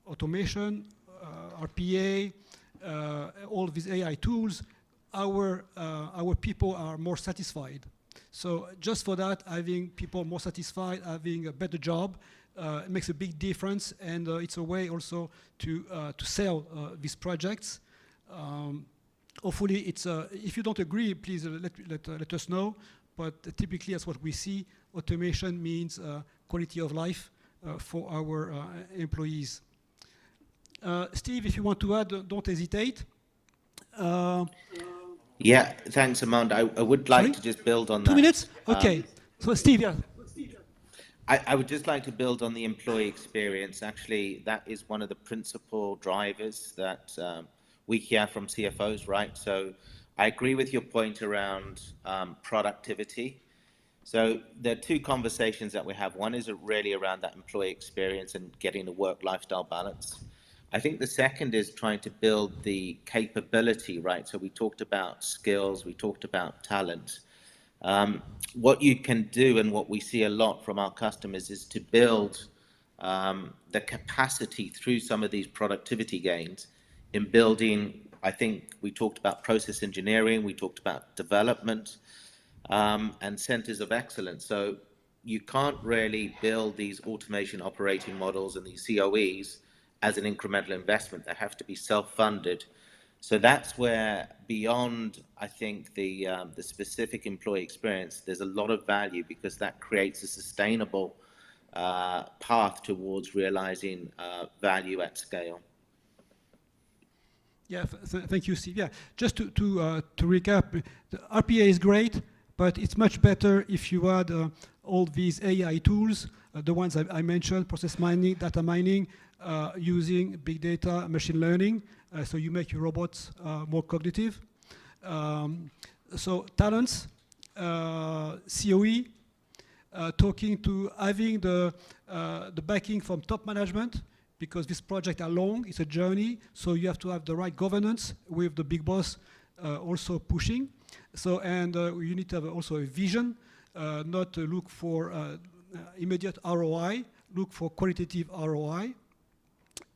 automation, RPA, all these AI tools, our people are more satisfied. So just for that, having people more satisfied, having a better job, it makes a big difference, and it's a way also to sell these projects. Hopefully, it's if you don't agree, please let us know. But typically, that's what we see. Automation means quality of life for our employees. Steve, if you want to add, don't hesitate. Yeah, thanks, Amanda. I would like to just build on that. 2 minutes? Okay. So, Steve, yeah. I would just like to build on the employee experience. Actually, that is one of the principal drivers that we hear from CFOs, right? So I agree with your point around productivity. So there are two conversations that we have. One is really around that employee experience and getting the work-lifestyle balance. I think the second is trying to build the capability, right? So we talked about skills, we talked about talent. What you can do, and what we see a lot from our customers, is to build the capacity through some of these productivity gains in building. I think we talked about process engineering, we talked about development, and centers of excellence. So you can't really build these automation operating models and these COEs as an incremental investment. They have to be self-funded. So that's where, beyond, I think, the specific employee experience, there's a lot of value, because that creates a sustainable path towards realizing value at scale. Yeah, thank you, Steve. Yeah, just to recap, the RPA is great, but it's much better if you add all these AI tools, the ones I mentioned, process mining, data mining, using big data, machine learning, so you make your robots more cognitive. So talents, COE, talking to having the backing from top management, because these projects are long, it's a journey, so you have to have the right governance with the big boss also pushing. So, and you need to have also a vision, not to look for immediate ROI, look for qualitative ROI.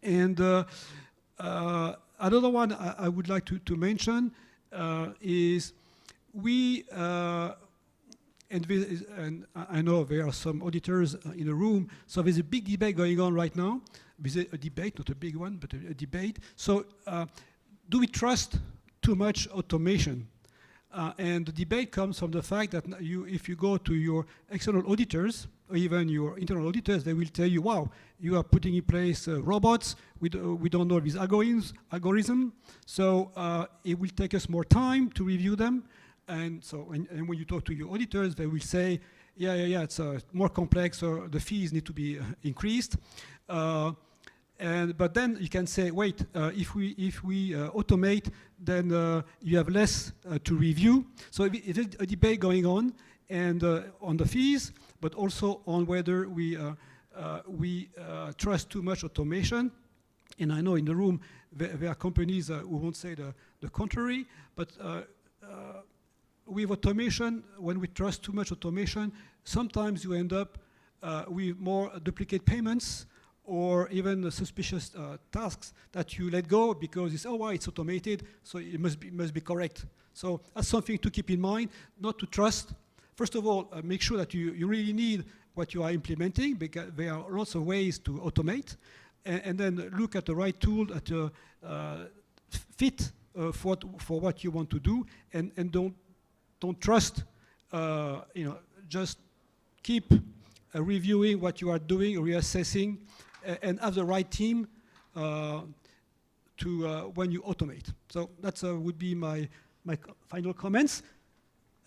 And another one I would like to mention is we and I know there are some auditors in the room, so there's a big debate going on right now. There's a debate, not a big one, but a debate. So do we trust too much automation? And the debate comes from the fact that if you go to your external auditors, or even your internal auditors, they will tell you, wow, you are putting in place robots, we don't know these algorithm, so it will take us more time to review them. And so, and when you talk to your auditors, they will say, yeah, it's more complex, or the fees need to be increased. But then you can say, wait, if we automate, then you have less to review. So it is a debate going on, and on the fees, but also on whether we trust too much automation. And I know in the room there are companies who won't say the contrary, but with automation, when we trust too much automation, sometimes you end up with more duplicate payments, or even suspicious tasks that you let go because it's, oh, wow, it's automated, so it must be correct. So that's something to keep in mind, not to trust. First of all, make sure that you really need what you are implementing, because there are lots of ways to automate, and then look at the right tool that fit for what you want to do, and don't trust, just keep reviewing what you are doing, reassessing, and have the right team to when you automate. So that would be my final comments.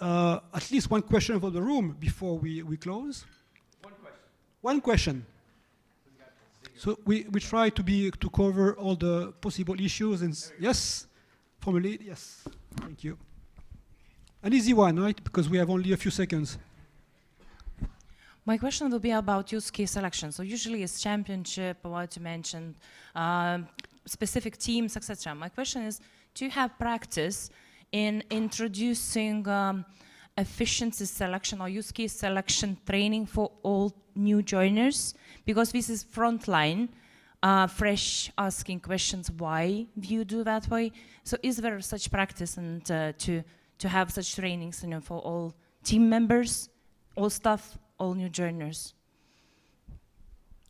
At least one question for the room before we close. One question. So we try to cover all the possible issues. And yes, from a lady, yes. Thank you. An easy one, right? Because we have only a few seconds. My question will be about use case selection. So usually it's championship, what you mentioned, specific teams, etc. My question is, do you have practice in introducing efficiency selection or use case selection training for all new joiners? Because this is frontline, fresh asking questions, why do you do that way? So is there such practice and to have such trainings, for all team members, all staff, all new joiners?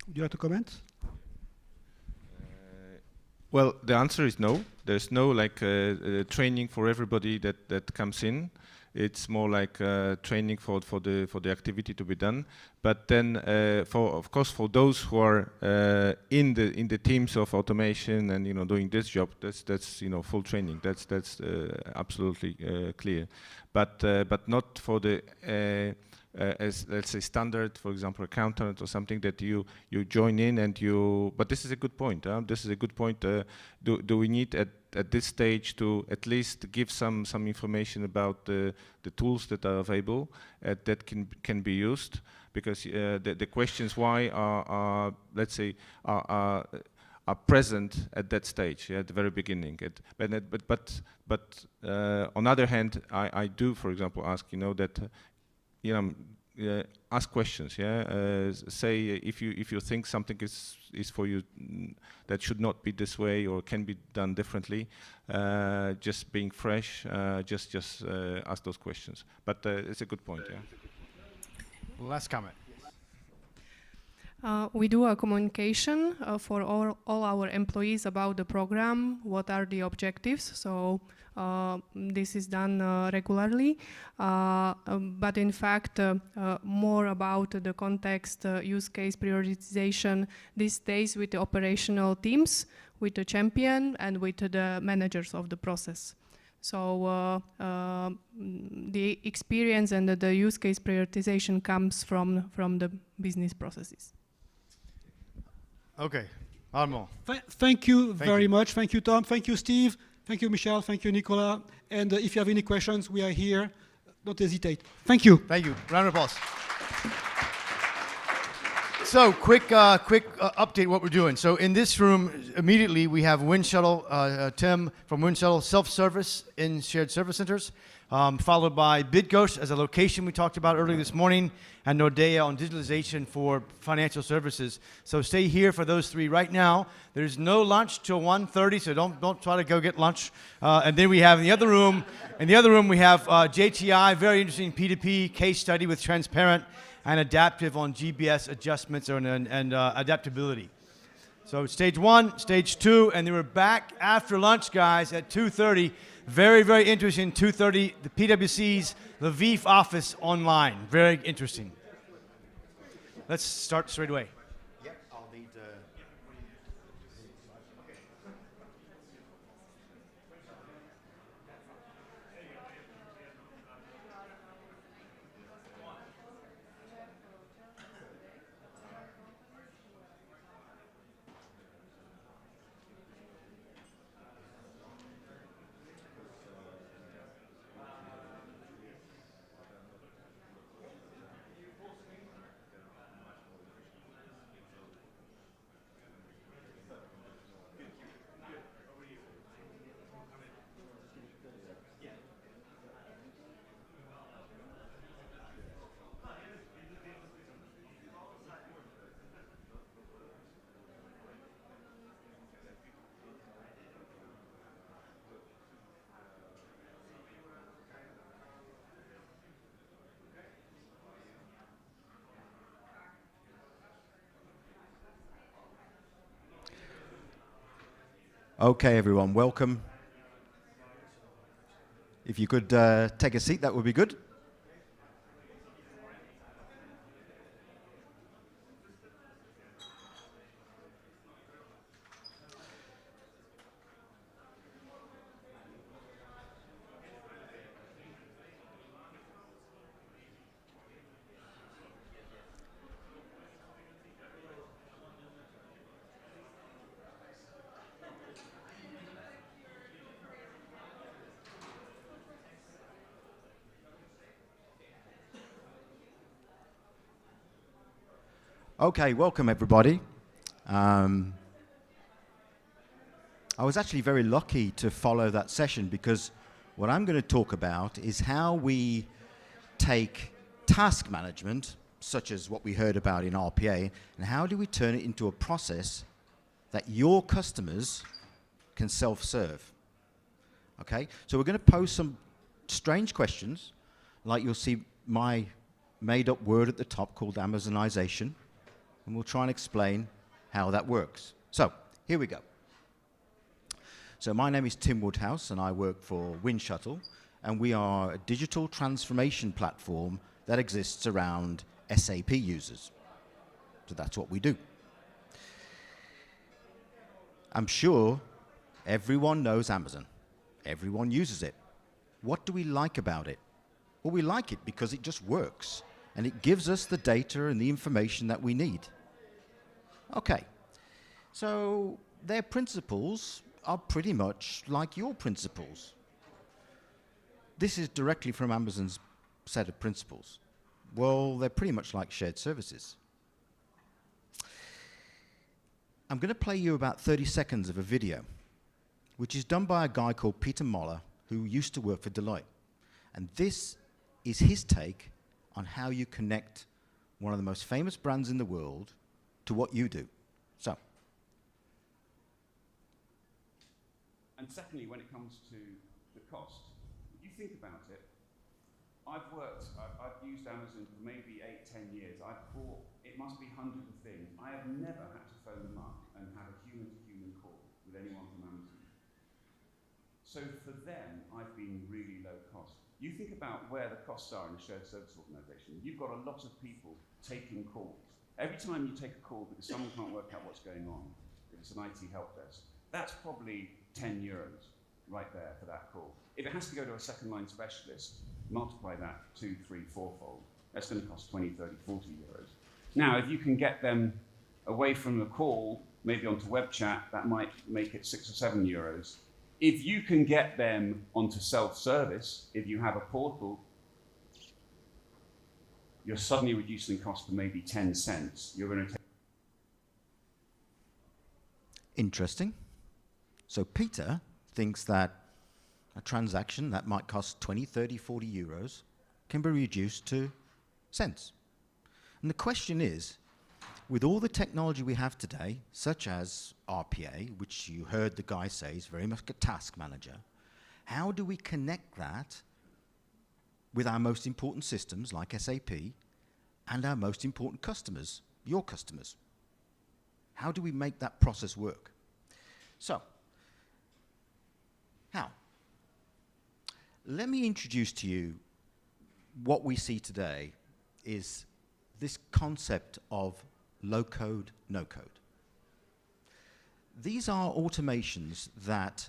Would you like to comment? Well, the answer is no. There's no training for everybody that comes in. It's more like training for the activity to be done. But then, of course, for those who are in the teams of automation and doing this job, that's full training. That's absolutely clear. But not for the as, let's say, standard, for example, accountant or something that you join in and you. But this is a good point. This is a good point. Do we need at this stage to at least give some information about the tools that are available that can be used? Because the questions why are let's say are present at that stage, at the very beginning. But on the other hand, I do, for example, ask that. Ask questions. Say if you think something is for you that should not be this way or can be done differently. Just being fresh. Just ask those questions. But it's a good point. Yeah. Last comment. We do a communication for all our employees about the program, what are the objectives. So this is done regularly, but in fact more about the context, use case prioritization, this stays with the operational teams, with the champion and with the managers of the process. So the experience and the use case prioritization comes from the business processes. Okay, Armand. Thank you very much. Thank you, Tom. Thank you, Steve. Thank you, Michel. Thank you, Nicola. And if you have any questions, we are here. Don't hesitate. Thank you. Thank you. Round of applause. So, quick update what we're doing. So, in this room, immediately we have Wind Shuttle, Tim from Wind Shuttle, self-service in shared service centers, followed by BidGhost as a location we talked about earlier this morning, and Nordea on digitalization for financial services. So, stay here for those three right now. There's no lunch till 1:30, so don't try to go get lunch. And then we have in the other room, we have JTI, very interesting P2P case study with transparent and adaptive on GBS adjustments and adaptability. So stage 1, stage 2, and then we're back after lunch, guys, at 2:30. Very, very interesting, 2:30, the PwC's Lviv office online. Very interesting. Let's start straight away. Yep, I'll need... Okay, everyone, welcome. If you could take a seat, that would be good. Okay, welcome everybody. I was actually very lucky to follow that session because what I'm going to talk about is how we take task management, such as what we heard about in RPA, and how do we turn it into a process that your customers can self-serve. Okay, so we're going to pose some strange questions, like you'll see my made-up word at the top called Amazonization. And we'll try and explain how that works. So, here we go. So, my name is Tim Woodhouse, and I work for Wind Shuttle, and we are a digital transformation platform that exists around SAP users. So, that's what we do. I'm sure everyone knows Amazon. Everyone uses it. What do we like about it? Well, we like it because it just works, and it gives us the data and the information that we need. Okay, so their principles are pretty much like your principles. This is directly from Amazon's set of principles. Well, they're pretty much like shared services. I'm going to play you about 30 seconds of a video, which is done by a guy called Peter Moller, who used to work for Deloitte. And this is his take on how you connect one of the most famous brands in the world to what you do. So. And secondly, when it comes to the cost, if you think about it, I've used Amazon for maybe 8-10 years. I've bought, it must be hundreds of things. I have never had to phone them up and have a human-to-human call with anyone from Amazon. So for them, I've been really low cost. You think about where the costs are in a shared service organization. You've got a lot of people taking calls. Every time you take a call because someone can't work out what's going on, if it's an IT help desk, that's probably 10 euros right there for that call. If it has to go to a second line specialist, multiply that 2, 3, 4-fold. That's going to cost 20, 30, 40 euros. Now, if you can get them away from the call, maybe onto web chat, that might make it 6 or 7 euros. If you can get them onto self-service, if you have a portal, you're suddenly reducing the cost to maybe 10 cents. You're going to take. Interesting. So Peter thinks that a transaction that might cost 20, 30, 40 euros can be reduced to cents. And the question is, with all the technology we have today, such as RPA, which you heard the guy say is very much a task manager, how do we connect that with our most important systems like SAP and our most important customers, your customers? How do we make that process work? So, how? Let me introduce to you what we see today is this concept of low-code, no-code. These are automations that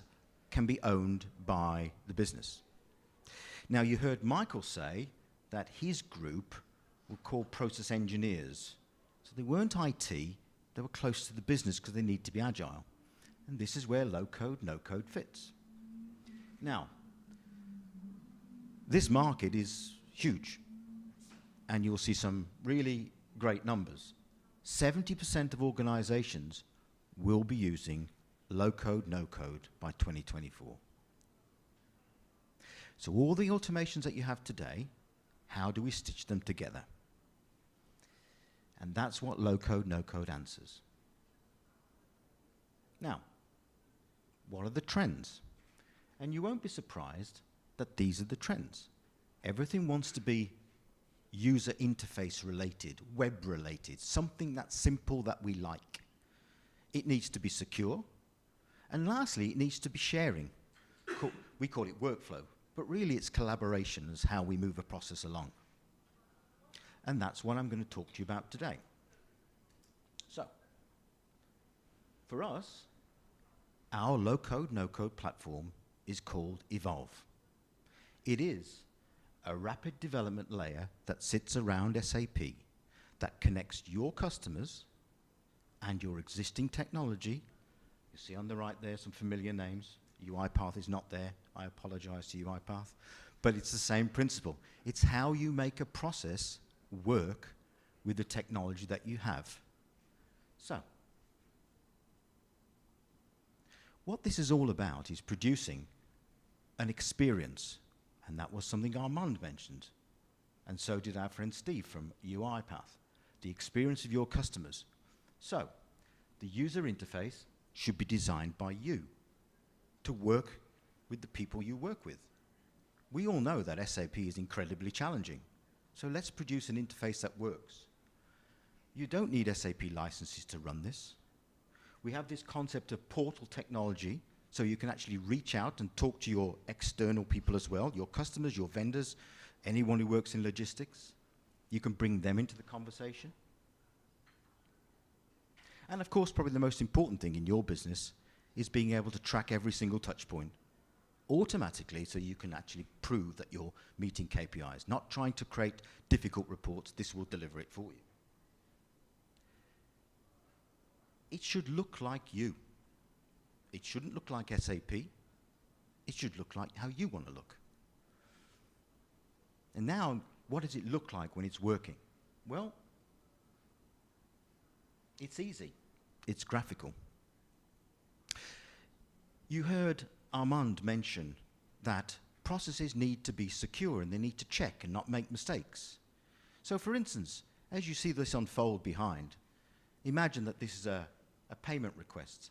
can be owned by the business. Now, you heard Michael say that his group were called process engineers. So they weren't IT, they were close to the business because they need to be agile. And this is where low-code, no-code fits. Now, this market is huge, and you'll see some really great numbers. 70% of organizations will be using low-code, no-code by 2024. So all the automations that you have today, how do we stitch them together? And that's what low-code, no-code answers. Now, what are the trends? And you won't be surprised that these are the trends. Everything wants to be user interface related, web related, something that's simple that we like. It needs to be secure. And lastly, it needs to be sharing. We call it workflow, but really it's collaboration as how we move a process along. And that's what I'm going to talk to you about today. So, for us, our low-code, no-code platform is called Evolve. It is a rapid development layer that sits around SAP that connects your customers and your existing technology. You see on the right there some familiar names. UiPath is not there. I apologize to UiPath. But it's the same principle. It's how you make a process work with the technology that you have. So, what this is all about is producing an experience. And that was something Armand mentioned. And so did our friend Steve from UiPath. The experience of your customers. So, the user interface should be designed by you to work with the people you work with. We all know that SAP is incredibly challenging. So let's produce an interface that works. You don't need SAP licenses to run this. We have this concept of portal technology, so you can actually reach out and talk to your external people as well, your customers, your vendors, anyone who works in logistics. You can bring them into the conversation. And of course, probably the most important thing in your business is being able to track every single touch point automatically so you can actually prove that you're meeting KPIs, not trying to create difficult reports. This will deliver it for you. It should look like you. It shouldn't look like SAP. It should look like how you want to look. And now, what does it look like when it's working? Well, it's easy. It's graphical. You heard Armand mention that processes need to be secure and they need to check and not make mistakes. So for instance, as you see this unfold behind, imagine that this is a payment request.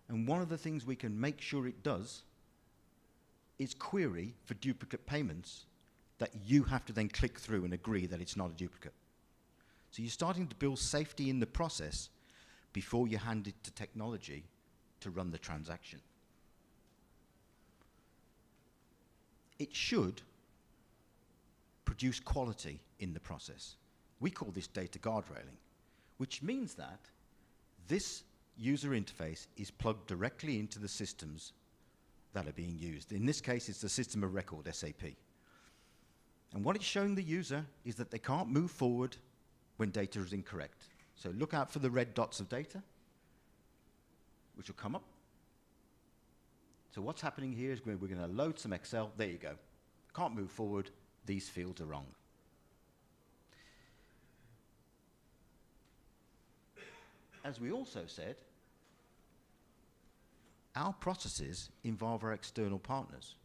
And one of the things we can make sure it does is query for duplicate payments that you have to then click through and agree that it's not a duplicate. So you're starting to build safety in the process before you hand it to technology to run the transaction. It should produce quality in the process. We call this data guardrailing, which means that this user interface is plugged directly into the systems that are being used. In this case, it's the system of record, SAP. And what it's showing the user is that they can't move forward when data is incorrect. So look out for the red dots of data, which will come up. So what's happening here is we're going to load some Excel. There you go. Can't move forward. These fields are wrong. as we also said, our processes involve our external partners.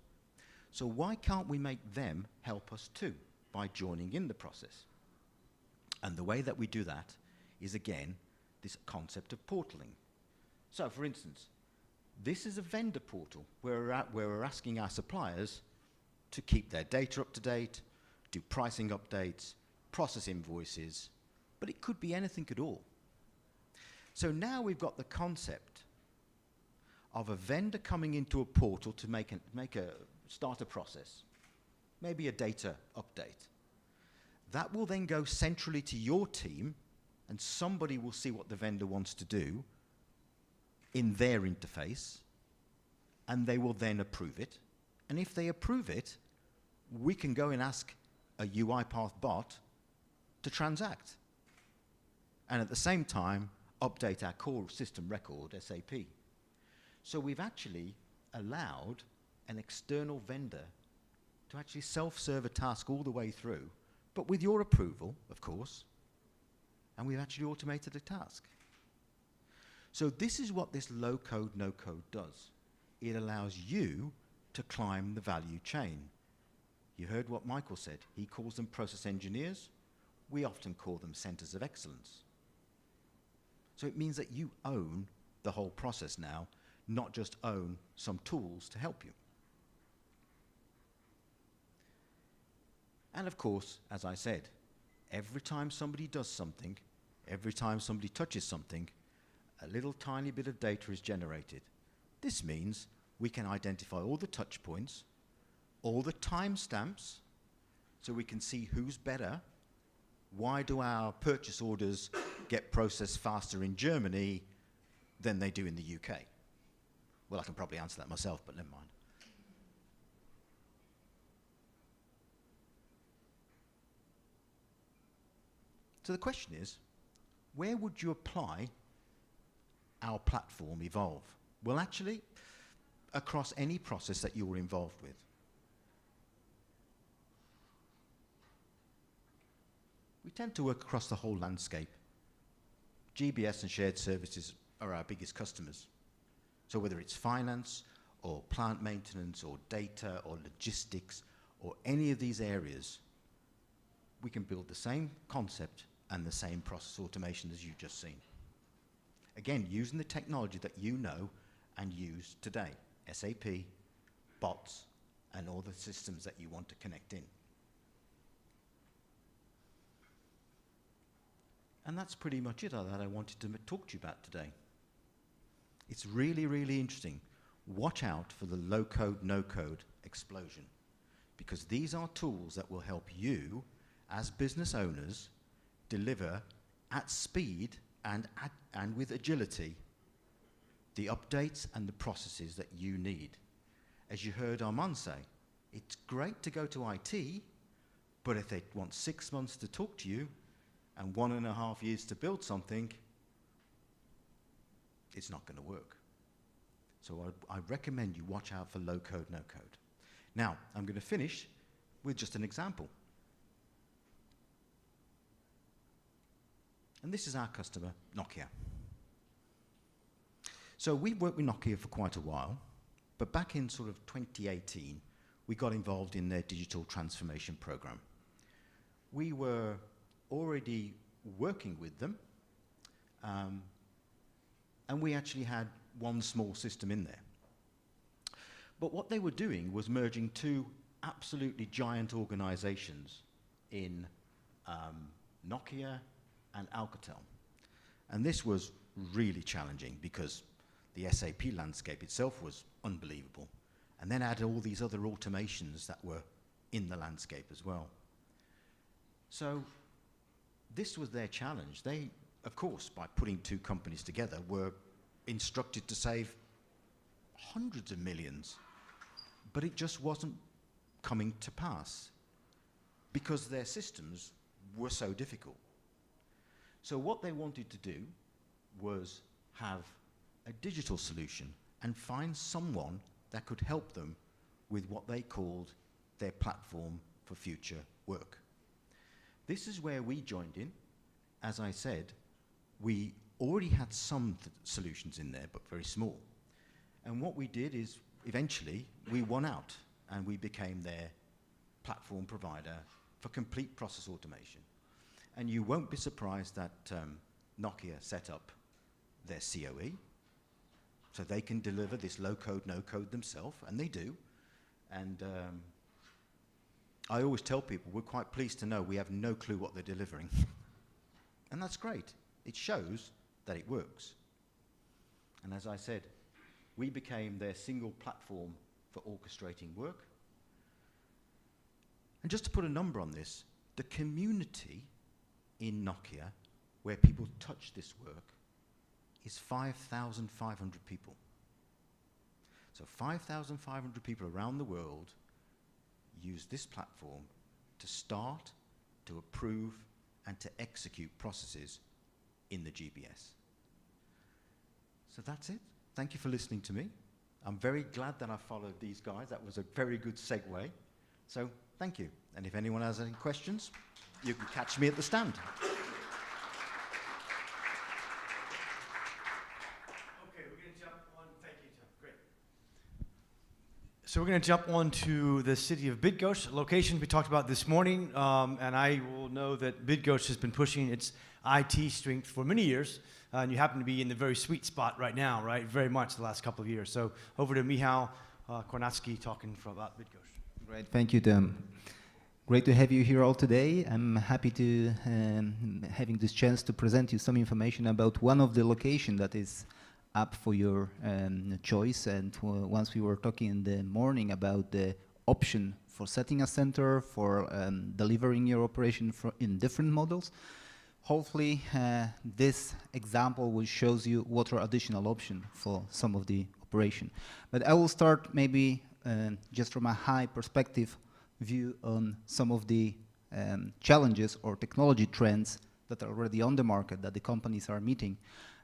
So why can't we make them help us too by joining in the process? And the way that we do that is, again, this concept of portaling. So, for instance, this is a vendor portal where we're asking our suppliers to keep their data up to date, do pricing updates, process invoices, but it could be anything at all. So now we've got the concept of a vendor coming into a portal to start a process, maybe a data update. That will then go centrally to your team, and somebody will see what the vendor wants to do in their interface, and they will then approve it. And if they approve it, we can go and ask a UiPath bot to transact. And at the same time, update our core system record, SAP. So we've actually allowed an external vendor to actually self-serve a task all the way through, but with your approval, of course, and we've actually automated a task. So this is what this low-code, no-code does. It allows you to climb the value chain. You heard what Michael said. He calls them process engineers. We often call them centers of excellence. So it means that you own the whole process now, not just own some tools to help you. And of course, as I said, every time somebody does something, every time somebody touches something, a little tiny bit of data is generated. This means we can identify all the touch points, all the timestamps, so we can see who's better. Why do our purchase orders get processed faster in Germany than they do in the UK? Well, I can probably answer that myself, but never mind. So the question is, where would you apply our platform Evolve? Well, actually, across any process that you're involved with. We tend to work across the whole landscape. GBS and shared services are our biggest customers. So whether it's finance or plant maintenance or data or logistics or any of these areas, we can build the same concept and the same process automation as you've just seen. Again, using the technology that you know and use today, SAP, bots, and all the systems that you want to connect in. And that's pretty much it that I wanted to talk to you about today. It's really, really interesting. Watch out for the low-code, no-code explosion, because these are tools that will help you, as business owners, deliver at speed and with agility the updates and the processes that you need. As you heard Armand say, it's great to go to IT, but if they want 6 months to talk to you and 1.5 years to build something, it's not going to work. So I recommend you watch out for low-code, no-code. Now, I'm going to finish with just an example. And this is our customer, Nokia. So we've worked with Nokia for quite a while, but back in sort of 2018, we got involved in their digital transformation program. We were already working with them, and we actually had one small system in there. But what they were doing was merging two absolutely giant organizations in Nokia and Alcatel. And this was really challenging because the SAP landscape itself was unbelievable. And then add all these other automations that were in the landscape as well. So this was their challenge. They, of course, by putting two companies together, were instructed to save hundreds of millions, but it just wasn't coming to pass because their systems were so difficult. So what they wanted to do was have a digital solution and find someone that could help them with what they called their platform for future work. This is where we joined in. As I said, we already had some solutions in there, but very small. And what we did is, eventually, we won out, and we became their platform provider for complete process automation. And you won't be surprised that Nokia set up their COE, so they can deliver this low-code, no-code themselves, and they do. And I always tell people, we're quite pleased to know we have no clue what they're delivering. And that's great. It shows that it works. And as I said, we became their single platform for orchestrating work. And just to put a number on this, the community in Nokia where people touch this work is 5,500 people. So 5,500 people around the world use this platform to start, to approve, and to execute processes in the GBS. So that's it. Thank you for listening to me. I'm very glad that I followed these guys. That was a very good segue. So thank you. And if anyone has any questions, you can catch me at the stand. So we're going to jump on to the city of Bydgoszcz, location we talked about this morning, and I will know that Bydgoszcz has been pushing its IT strength for many years, and you happen to be in the very sweet spot right now, right? Very much the last couple of years. So over to Michał Kornacki talking about Bydgoszcz. Great, thank you, Tim. Great to have you here all today. I'm happy to having this chance to present you some information about one of the locations that is up for your choice. And once we were talking in the morning about the option for setting a center, for delivering your operation in different models, hopefully this example will show you what are additional options for some of the operation. But I will start maybe just from a high perspective view on some of the challenges or technology trends that are already on the market that the companies are meeting.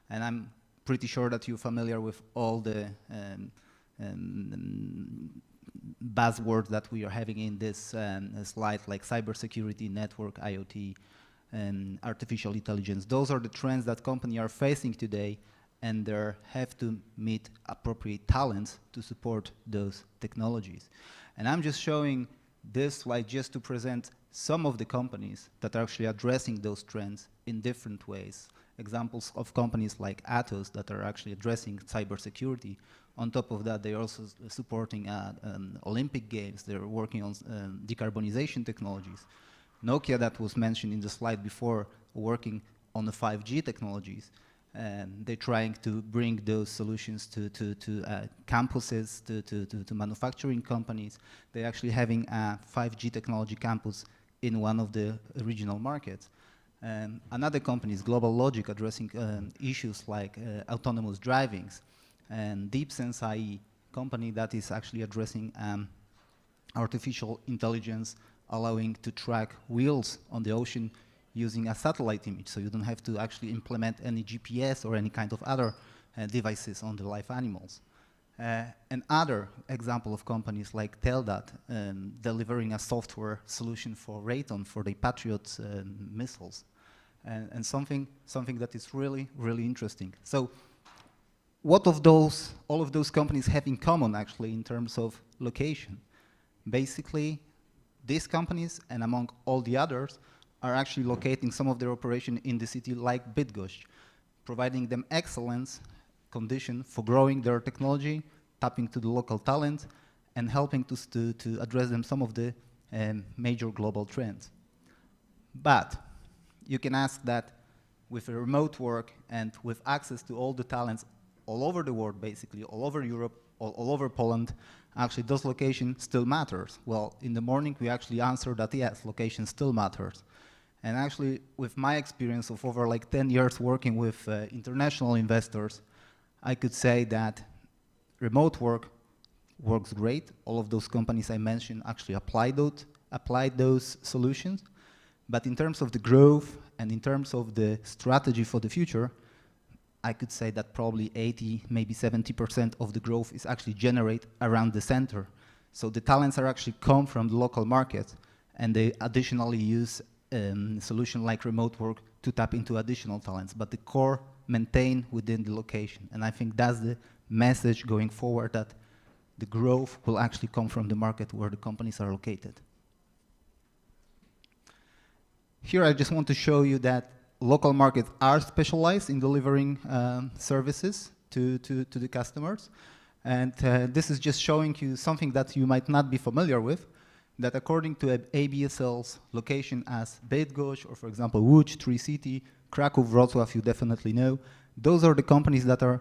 And I'm pretty sure that you're familiar with all the buzzwords that we are having in this slide, like cybersecurity, network, IoT, and artificial intelligence. Those are the trends that companies are facing today, and they have to meet appropriate talents to support those technologies. And I'm just showing this slide just to present some of the companies that are actually addressing those trends in different ways. Examples of companies like Atos that are actually addressing cybersecurity. On top of that, they're also supporting Olympic Games. They're working on decarbonization technologies. Nokia, that was mentioned in the slide before, working on the 5G technologies. And they're trying to bring those solutions to campuses, to manufacturing companies. They're actually having a 5G technology campus in one of the regional markets. Another company is Global Logic, addressing issues like autonomous drivings. And DeepSense IE, company that is actually addressing artificial intelligence, allowing to track wheels on the ocean using a satellite image, so you don't have to actually implement any GPS or any kind of other devices on the live animals. And other example of companies like Teldat, delivering a software solution for Raytheon for the Patriot missiles. And something that is really, really interesting. So what of those, all of those companies have in common actually in terms of location? Basically, these companies, and among all the others, are actually locating some of their operation in the city like Bydgoszcz, providing them excellence condition for growing their technology, tapping to the local talent, and helping to address them some of the major global trends. But you can ask that with a remote work and with access to all the talents all over the world, basically, all over Europe, all over Poland, actually those locations still matters. Well, in the morning we actually answered that yes, location still matters. And actually, with my experience of over like 10 years working with international investors, I could say that remote work works great. All of those companies I mentioned actually applied those solutions. But in terms of the growth and in terms of the strategy for the future, I could say that probably 80, maybe 70% of the growth is actually generated around the center. So the talents are actually come from the local market, and they additionally use solution like remote work to tap into additional talents. But the core maintained within the location. And I think that's the message going forward, that the growth will actually come from the market where the companies are located. Here I just want to show you that local markets are specialized in delivering services to the customers. And this is just showing you something that you might not be familiar with, that according to ABSL's location as Bydgoszcz, or for example, Łódź, Tri-City, Kraków, Wrocław, you definitely know, those are the companies that are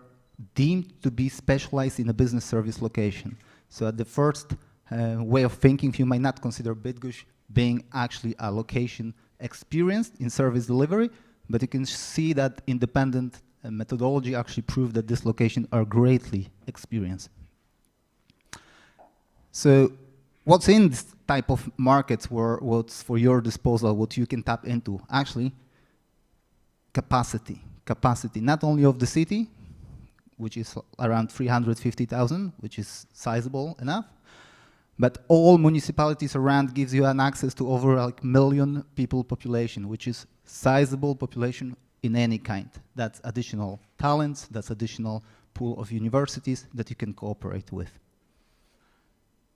deemed to be specialized in a business service location. So at the first way of thinking, you might not consider Bydgoszcz being actually a location experienced in service delivery, but you can see that independent methodology actually proved that this location are greatly experienced. So what's in this type of markets, what's for your disposal, what you can tap into? Actually, capacity. Capacity not only of the city, which is around 350,000, which is sizable enough, but all municipalities around gives you an access to over like 1 million people population, which is sizable population in any kind. That's additional talents, that's additional pool of universities that you can cooperate with.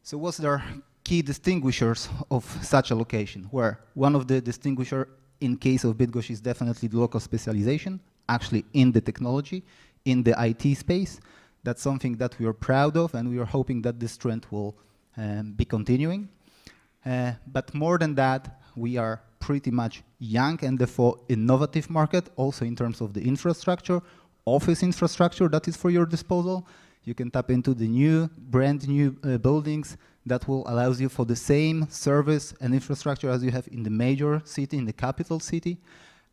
So what's their key distinguishers of such a location? Where one of the distinguisher in case of Bydgoszcz is definitely the local specialization, actually in the technology, in the IT space. That's something that we are proud of, and we are hoping that this trend will be continuing. But more than that, we are pretty much young and therefore innovative market, also in terms of the infrastructure, office infrastructure that is for your disposal. You can tap into the new, brand new buildings that will allow you for the same service and infrastructure as you have in the major city, in the capital city.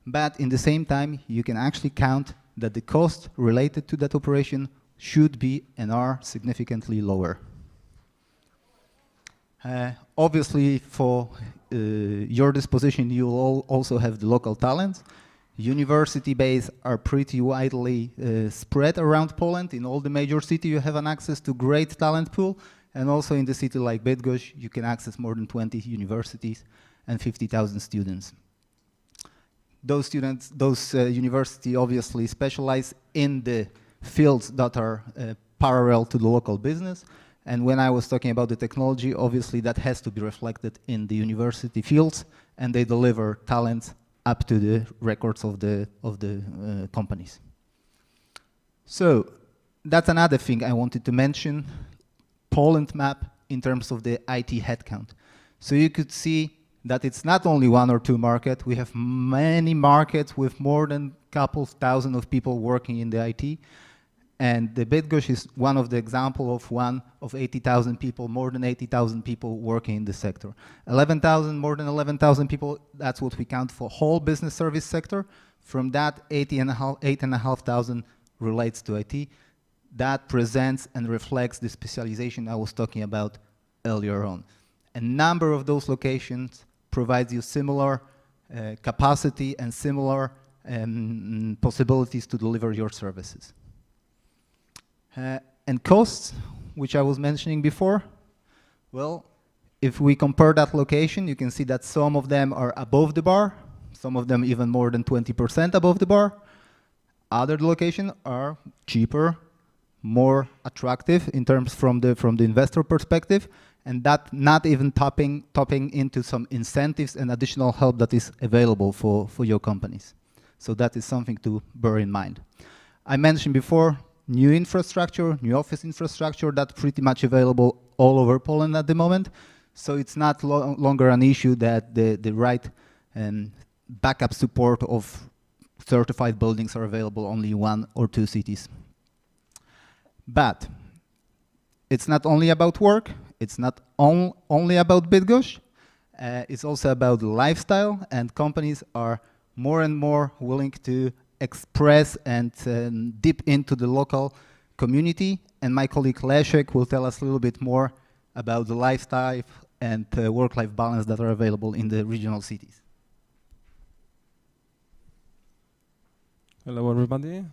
But in the same time, you can actually count that the cost related to that operation should be and are significantly lower. Obviously, for your disposition, you will also have the local talents. University base are pretty widely spread around Poland. In all the major cities, you have an access to great talent pool. And also in the city like Bydgoszcz, you can access more than 20 universities and 50,000 students. Those students, those universities obviously specialize in the fields that are parallel to the local business. And when I was talking about the technology, obviously that has to be reflected in the university fields, and they deliver talents up to the records of the companies. So that's another thing I wanted to mention, Poland map in terms of the IT headcount. So you could see that it's not only 1 or 2 markets, we have many markets with more than a couple thousand of people working in the IT. And the Bydgoszcz is one of the example of one of 80,000 people, more than 80,000 people working in the sector. 11,000, more than 11,000 people, that's what we count for whole business service sector. From that, 8,500 relates to IT. That presents and reflects the specialization I was talking about earlier on. A number of those locations provides you similar capacity and similar possibilities to deliver your services. And costs, which I was mentioning before, well, if we compare that location, you can see that some of them are above the bar, some of them even more than 20% above the bar. Other locations are cheaper, more attractive in terms from the investor perspective, and that not even tapping into some incentives and additional help that is available for your companies. So that is something to bear in mind. I mentioned before, new infrastructure, new office infrastructure, that's pretty much available all over Poland at the moment. So it's not longer an issue that the right backup support of certified buildings are available only in 1 or 2 cities. But it's not only about work, it's not only about Bydgoszcz, it's also about lifestyle, and companies are more and more willing to express and dip into the local community. And my colleague Leszek will tell us a little bit more about the lifestyle and work-life balance that are available in the regional cities. Hello everybody.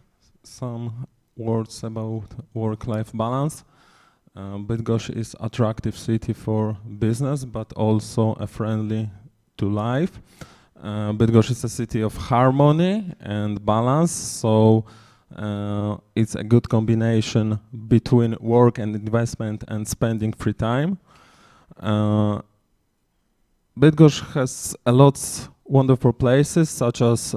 Some words about work-life balance. Bydgoszcz is attractive city for business, but also a friendly to life. Bydgoszcz is a city of harmony and balance, so it's a good combination between work and investment and spending free time. Bydgoszcz has a lot of wonderful places such as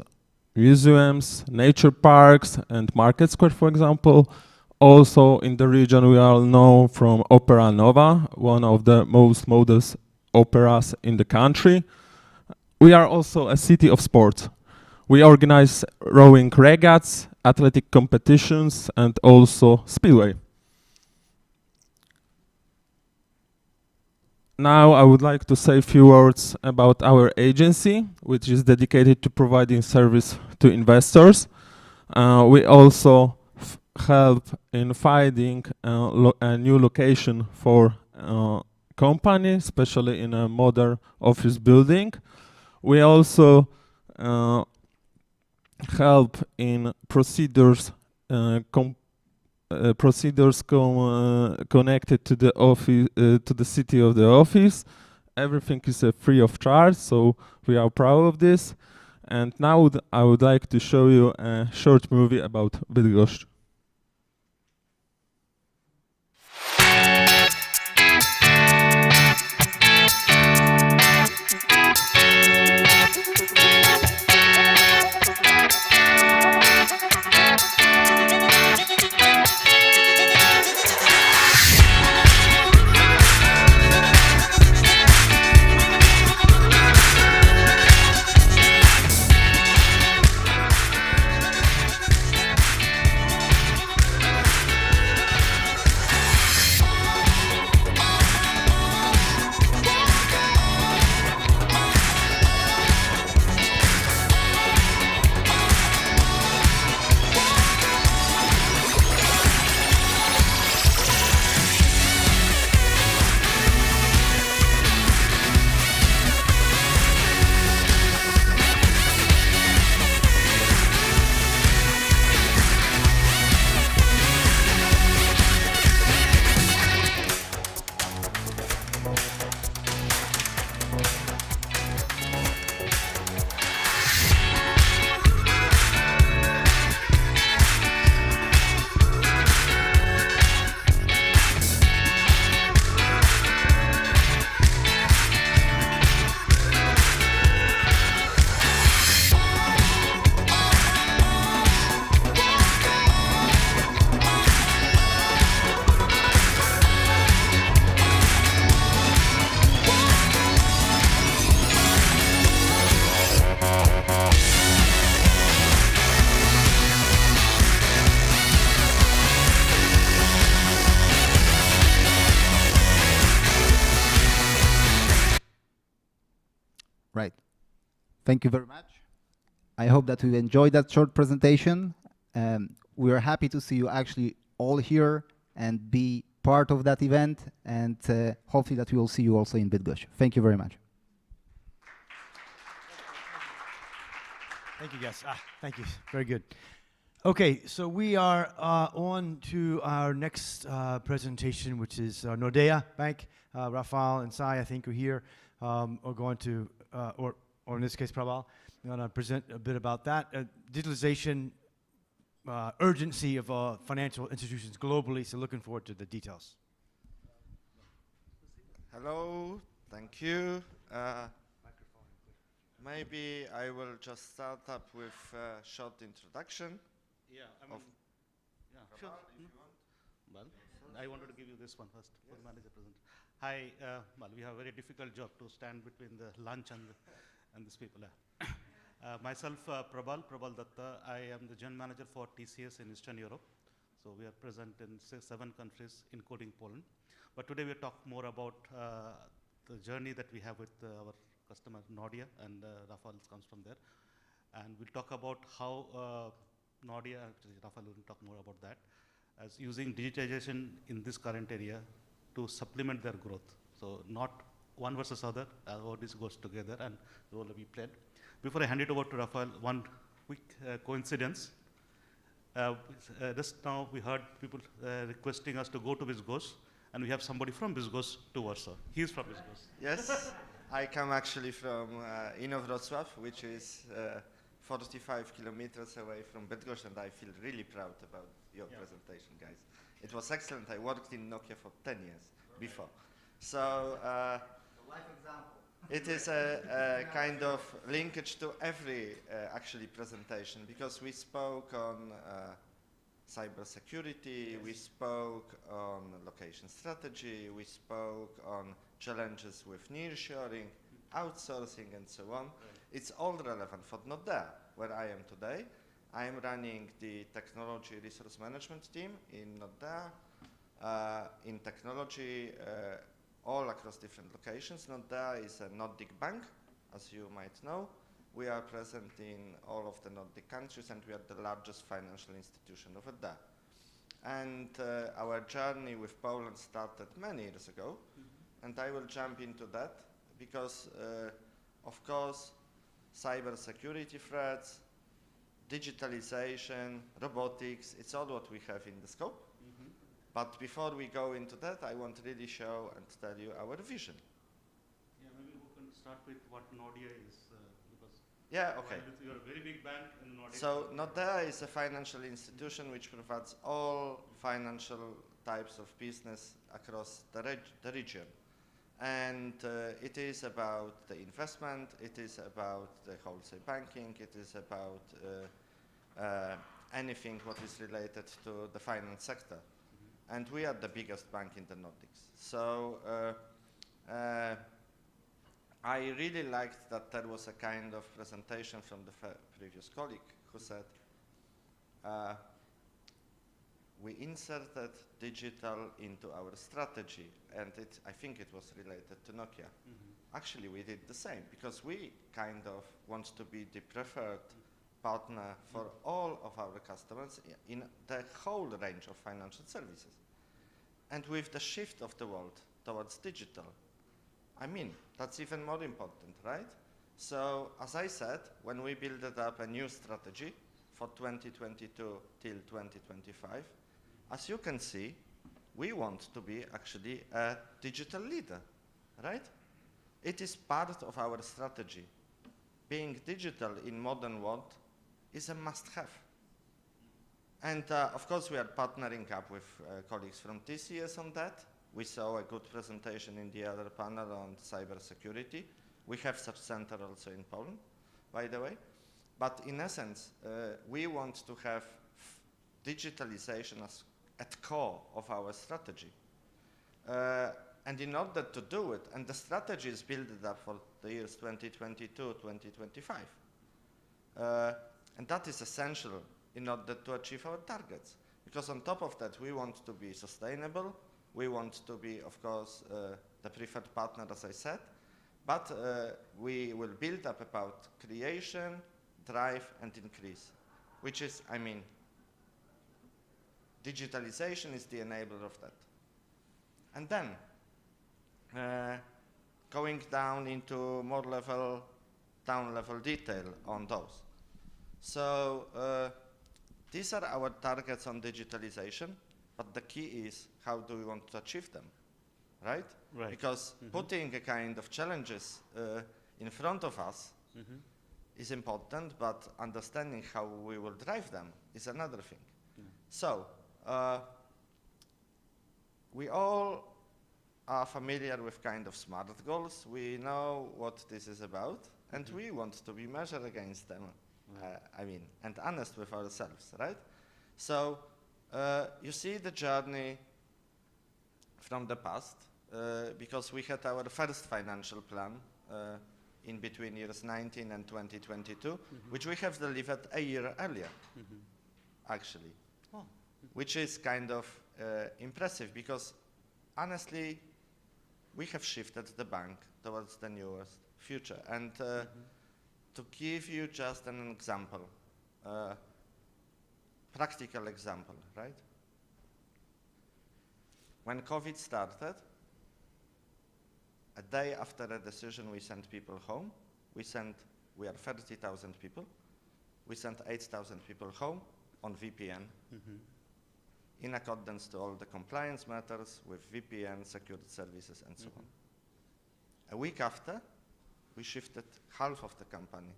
museums, nature parks, and Market Square, for example. Also in the region we are known from Opera Nova, one of the most modest operas in the country. We are also a city of sports. We organize rowing regatas, athletic competitions, and also speedway. Now I would like to say a few words about our agency, which is dedicated to providing service to investors. We also help in finding a new location for company, especially in a modern office building. We also help in procedures connected to the office, to the city of the office. Everything is free of charge, so we are proud of this. And now I would like to show you a short movie about Bydgoszcz. Right. Thank you very much. I hope that you enjoyed that short presentation. We are happy to see you actually all here and be part of that event, and hopefully that we will see you also in Bydgoszcz. Thank you very much. Thank you, guys. Thank you. Very good. Okay, so we are on to our next presentation, which is Nordea Bank. Rafael and Sai, I think, are here, are going to, or in this case, Prabal, I'm going to present a bit about that. Digitalization, urgency of financial institutions globally, so looking forward to the details. Hello, thank you. Maybe I will just start up with a short introduction. Yeah, I mean, yeah, sure. Well, I wanted to give you this one first for the manager present. Hi, well, we have a very difficult job to stand between the lunch and these people. Myself, Prabal Datta. I am the General Manager for TCS in Eastern Europe. So we are present in 7 countries, including Poland. But today we'll talk more about the journey that we have with our customer Nordea, and Rafael comes from there. And we'll talk about how Nordea, actually Rafael will talk more about that, as using digitization in this current area to supplement their growth. So not one versus other, how this goes together and the role will be played. Before I hand it over to Rafael, one quick coincidence. Just now we heard people requesting us to go to Bydgoszcz, and we have somebody from Bydgoszcz to Warsaw. He's from Bydgoszcz. Yes, I come actually from Inowrocław, which is 45 kilometers away from Bydgoszcz, and I feel really proud about your presentation, guys. It was excellent. I worked in Nokia for 10 years before. So life example. it is a kind of linkage to every actually presentation, because we spoke on cybersecurity, we spoke on location strategy, we spoke on challenges with nearshoring, outsourcing, and so on. It's all relevant for Nordea, where I am today. I am running the technology resource management team in Nordea. In technology, all across different locations. Nordea is a Nordic bank, as you might know. We are present in all of the Nordic countries, and we are the largest financial institution over there. And our journey with Poland started many years ago, and I will jump into that because, of course, cybersecurity threats, digitalization, robotics, it's all what we have in the scope. But before we go into that, I want to really show and tell you our vision. Yeah, maybe we can start with what Nordea is, because yeah, okay. You're a very big bank in Nordea. So Nordea is a financial institution which provides all financial types of business across the region. And it is about the investment, it is about the wholesale banking, it is about anything what is related to the finance sector. And we are the biggest bank in the Nordics. So I really liked that there was a kind of presentation from the previous colleague who said, we inserted digital into our strategy, and I think it was related to Nokia. Actually, we did the same, because we kind of want to be the preferred partner for all of our customers in the whole range of financial services. And with the shift of the world towards digital, I mean, that's even more important, right? So, as I said, when we built up a new strategy for 2022 till 2025, as you can see, we want to be actually a digital leader, right? It is part of our strategy. Being digital in modern world is a must-have. And of course, we are partnering up with colleagues from TCS on that. We saw a good presentation in the other panel on cybersecurity. We have such center also in Poland, by the way. But in essence, we want to have digitalization as at core of our strategy. And in order to do it, and the strategy is built up for the years 2022, 2025. And that is essential in order to achieve our targets. Because on top of that, we want to be sustainable. We want to be, of course, the preferred partner, as I said. But we will build up about creation, drive, and increase, which is, I mean, digitalization is the enabler of that. And then, going down into more down-level detail on those. So these are our targets on digitalization, but the key is how do we want to achieve them, right? Right. Because putting a kind of challenges in front of us is important, but understanding how we will drive them is another thing. So we all are familiar with kind of SMART goals. We know what this is about, and we want to be measured against them. I mean, and honest with ourselves, right? So you see the journey from the past, because we had our first financial plan in between years 19 and 2022, which we have delivered a year earlier, actually, which is kind of impressive because honestly, we have shifted the bank towards the newest future. And to give you just an example, practical example, right? When COVID started, a day after a decision, we sent people home. We are 30,000 people. We sent 8,000 people home on VPN in accordance to all the compliance matters with VPN, secured services, and so on. A week after, we shifted half of the company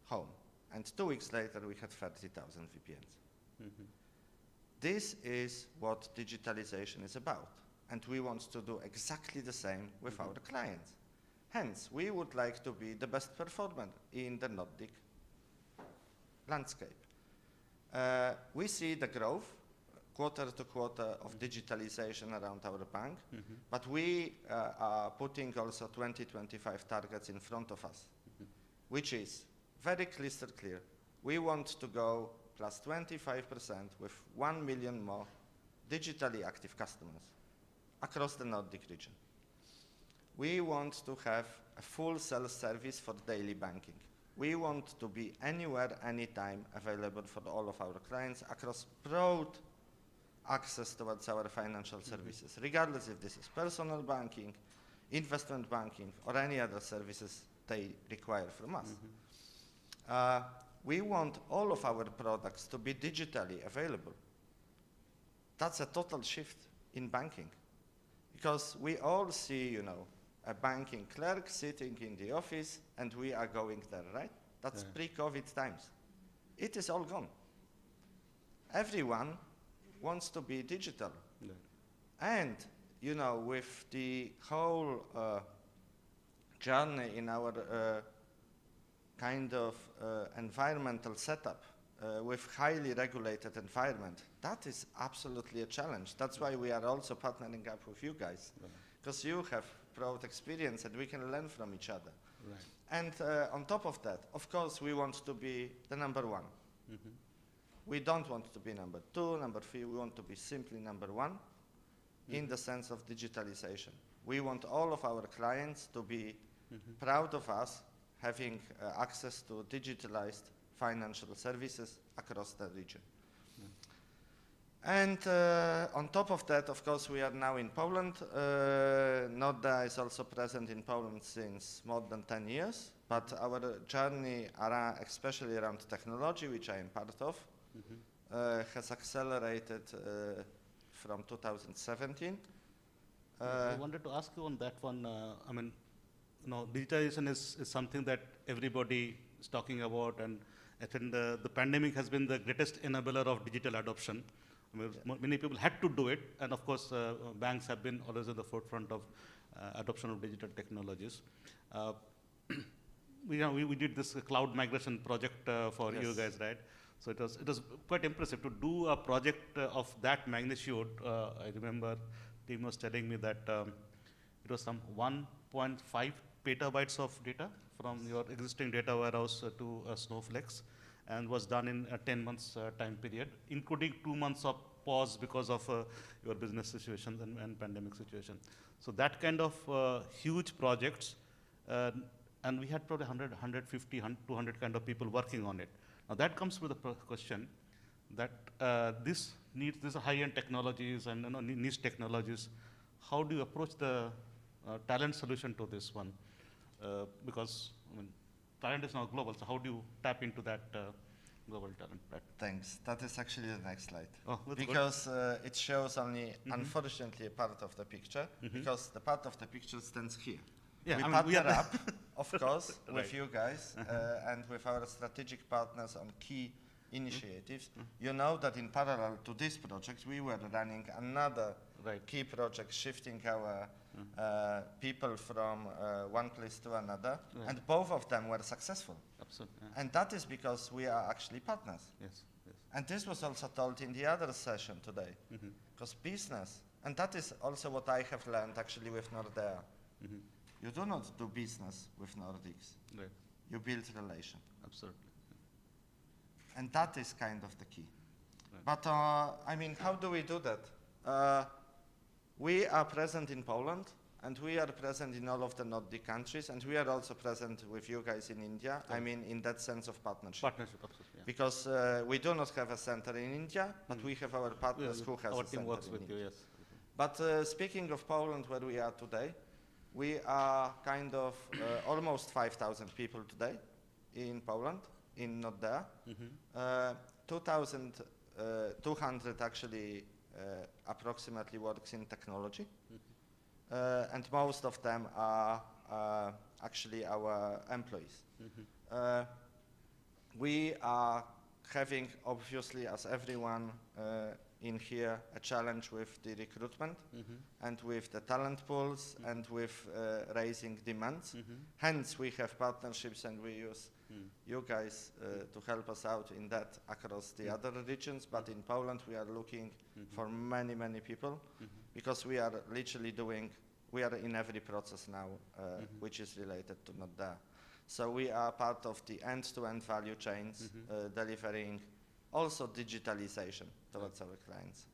home. And 2 weeks later, we had 30,000 VPNs. This is what digitalization is about. And we want to do exactly the same with our clients. Hence, we would like to be the best performer in the Nordic landscape. We see the growth quarter to quarter of digitalization around our bank, but we are putting also 2025 targets in front of us, which is very crystal clear. We want to go plus 25% with 1 million more digitally active customers across the Nordic region. We want to have a full self-service for daily banking. We want to be anywhere, anytime available for all of our clients across broad access towards our financial services, regardless if this is personal banking, investment banking, or any other services they require from us. We want all of our products to be digitally available. That's a total shift in banking, because we all see, you know, a banking clerk sitting in the office and we are going there, right? That's pre-COVID times. It is all gone. Everyone wants to be digital. And, you know, with the whole journey in our kind of environmental setup with highly regulated environment, that is absolutely a challenge. That's why we are also partnering up with you guys, because you have broad experience and we can learn from each other. Right. And on top of that, of course, we want to be the number one. We don't want to be number two, number three. We want to be simply number one in the sense of digitalization. We want all of our clients to be proud of us having access to digitalized financial services across the region. And on top of that, of course, we are now in Poland. Nordea is also present in Poland since more than 10 years, but our journey, especially around technology, which I am part of, has accelerated from 2017. I wanted to ask you on that one. I mean, you know, digitalization is something that everybody is talking about, and I think the pandemic has been the greatest enabler of digital adoption. I mean, many people had to do it, and of course, banks have been always at the forefront of adoption of digital technologies. We did this cloud migration project for you guys, right? So it was quite impressive to do a project of that magnitude. I remember Tim was telling me that it was some 1.5 petabytes of data from your existing data warehouse to Snowflake's, and was done in a 10 months time period, including 2 months of pause because of your business situations and pandemic situation. So that kind of huge projects, and we had probably 100, 150, 200 kind of people working on it. Now that comes with a question that these are high-end technologies and niche technologies. How do you approach the talent solution to this one? Because I mean, talent is now global, so how do you tap into that global talent? Thanks. That is actually the next slide. Oh, because it shows only, unfortunately, a part of the picture, because the part of the picture stands here. Yeah, we I mean, partner up, of course, Right. with you guys and with our strategic partners on key initiatives. You know that in parallel to this project, we were running another key project, shifting our people from one place to another, and both of them were successful. Absolutely. And that is because we are actually partners. Yes, yes. And this was also told in the other session today, because business, and that is also what I have learned actually with Nordea. You do not do business with Nordics. Right. You build relation. Absolutely. And that is kind of the key. Right. But I mean, how do we do that? We are present in Poland, and we are present in all of the Nordic countries, and we are also present with you guys in India. I mean, in that sense of partnership. Partnership, absolutely. Yeah. Because we do not have a center in India, but we have our partners who have our a team center works in with India. you, yes. But speaking of Poland, where we are today, we are kind of almost 5,000 people today in Poland, in Nordea. 2,200 actually approximately works in technology. and most of them are actually our employees. We are having, obviously, as everyone in here, a challenge with the recruitment and with the talent pools and with raising demands. Hence, we have partnerships and we use you guys to help us out in that across the other regions. But in Poland, we are looking for many, many people because we are literally we are in every process now which is related to not there. So we are part of the end-to-end value chains, delivering also digitalization towards our clients.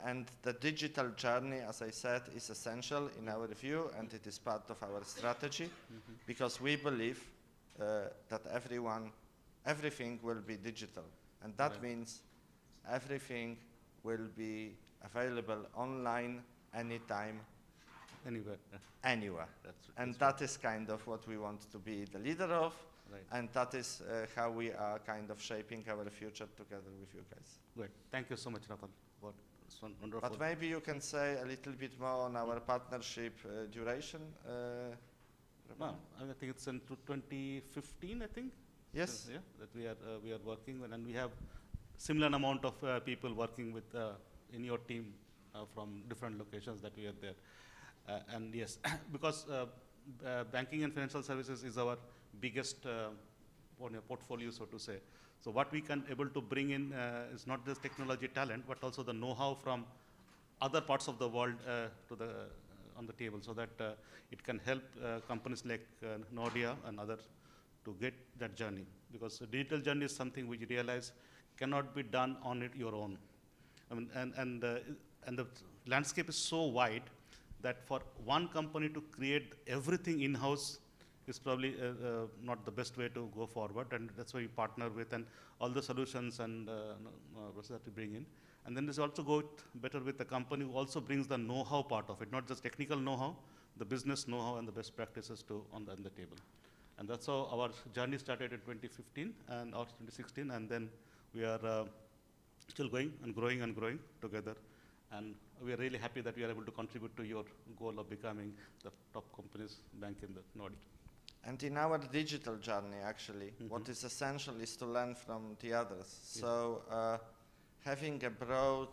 And the digital journey, as I said, is essential in our view, and it is part of our strategy, because we believe that everything will be digital. And that means everything will be available online, anytime, anywhere. And that is kind of what we want to be the leader of. And that is how we are kind of shaping our future together with you guys. Good. Thank you so much, Rafal. Wonderful. But maybe you can say a little bit more on our partnership duration. Well, I think it's in 2015, I think. Yes. So, yeah, that we are working with, and we have similar amount of people working with in your team from different locations that we are there. And yes, because banking and financial services is our biggest portfolio, so to say. So what we can able to bring in is not just technology talent, but also the know-how from other parts of the world on the table, so that it can help companies like Nordea and others to get that journey. Because the digital journey is something which you realize cannot be done on your own. I mean, and the landscape is so wide that for one company to create everything in-house is probably not the best way to go forward, and that's why we partner with and all the solutions and that we bring in. And then this also goes better with the company who also brings the know-how part of it, not just technical know-how, the business know-how and the best practices on the table. And that's how our journey started in 2015 or 2016, and then we are still going and growing together. And we are really happy that we are able to contribute to your goal of becoming the top companies bank in the Nordic. And in our digital journey, actually, what is essential is to learn from the others. Yeah. So having a broad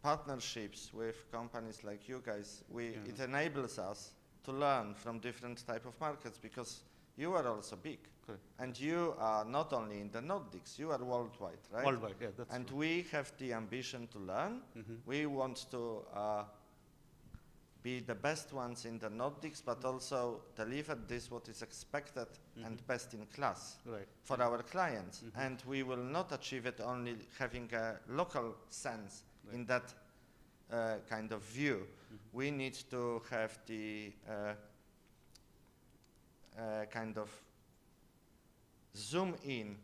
partnerships with companies like you guys, it enables us to learn from different type of markets, because you are also big. Correct. And you are not only in the Nordics, you are worldwide, right? Worldwide, yeah, that's and true. We have the ambition to learn. We want to be the best ones in the Nordics, but also deliver this what is expected and best in class for our clients. And we will not achieve it only having a local sense in that kind of view. We need to have the kind of zoom in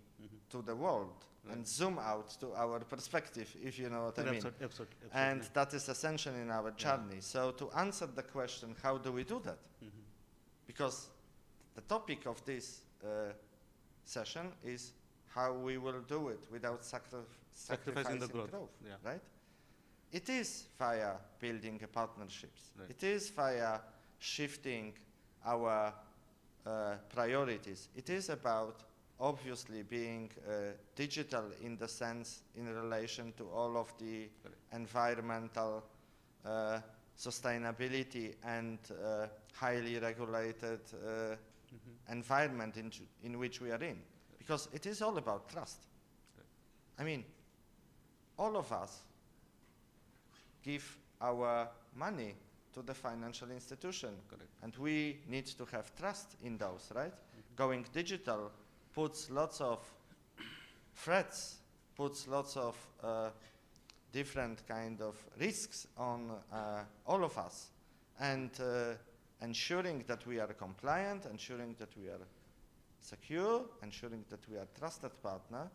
to the world and zoom out to our perspective, if you know what I mean. Absolutely. And that is essential in our journey. So to answer the question, how do we do that? Because the topic of this session is how we will do it without sacrificing the growth. Right? It is via building partnerships. It is via shifting our priorities. It is about obviously being digital in the sense in relation to all of the environmental sustainability and highly regulated environment in which we are in. Because it is all about trust. I mean, all of us give our money to the financial institution. And we need to have trust in those, right? Going digital puts lots of threats, puts lots of different kind of risks on all of us. And ensuring that we are compliant, ensuring that we are secure, ensuring that we are trusted partner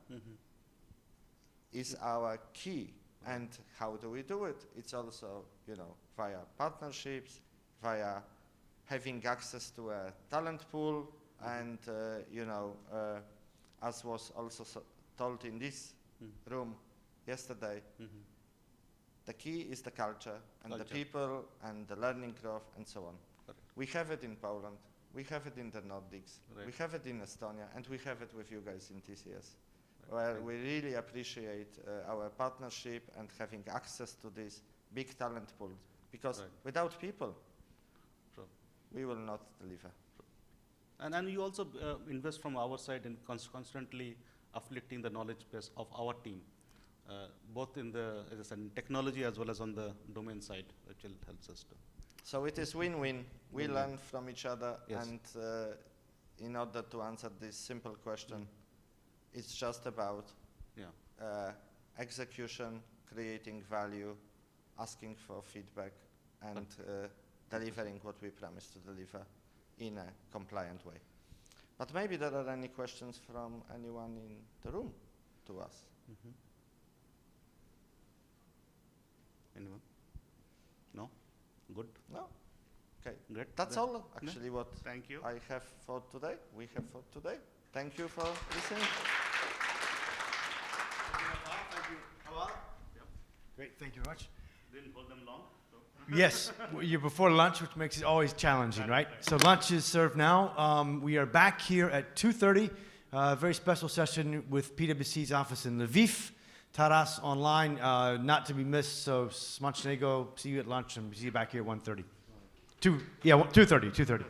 is our key. And how do we do it? It's also, via partnerships, via having access to a talent pool, and, as was also told in this room yesterday, The key is the culture and the people and the learning growth and so on. We have it in Poland, we have it in the Nordics, we have it in Estonia, and we have it with you guys in TCS. Where we really appreciate our partnership and having access to this big talent pool. Because without people, we will not deliver. And you also invest from our side in constantly afflicting the knowledge base of our team, both in the as I said, in technology as well as on the domain side, which will helps us to. So it is win-win. We learn from each other, and in order to answer this simple question, it's just about execution, creating value, asking for feedback, and delivering what we promised to deliver in a compliant way. But maybe there are any questions from anyone in the room to us. Anyone? No? Good? No? Okay. Great. That's all actually what Thank you. I have for today. We have for today. Thank you for listening. Great, thank you very much. Didn't hold them long. Yes, you're before lunch, which makes it always challenging, right? So lunch is served now. We are back here at 2:30. A very special session with PwC's office in Lviv. Taras online, not to be missed. So Smacznego, see you at lunch, and see you back here at 1:30. 2:30.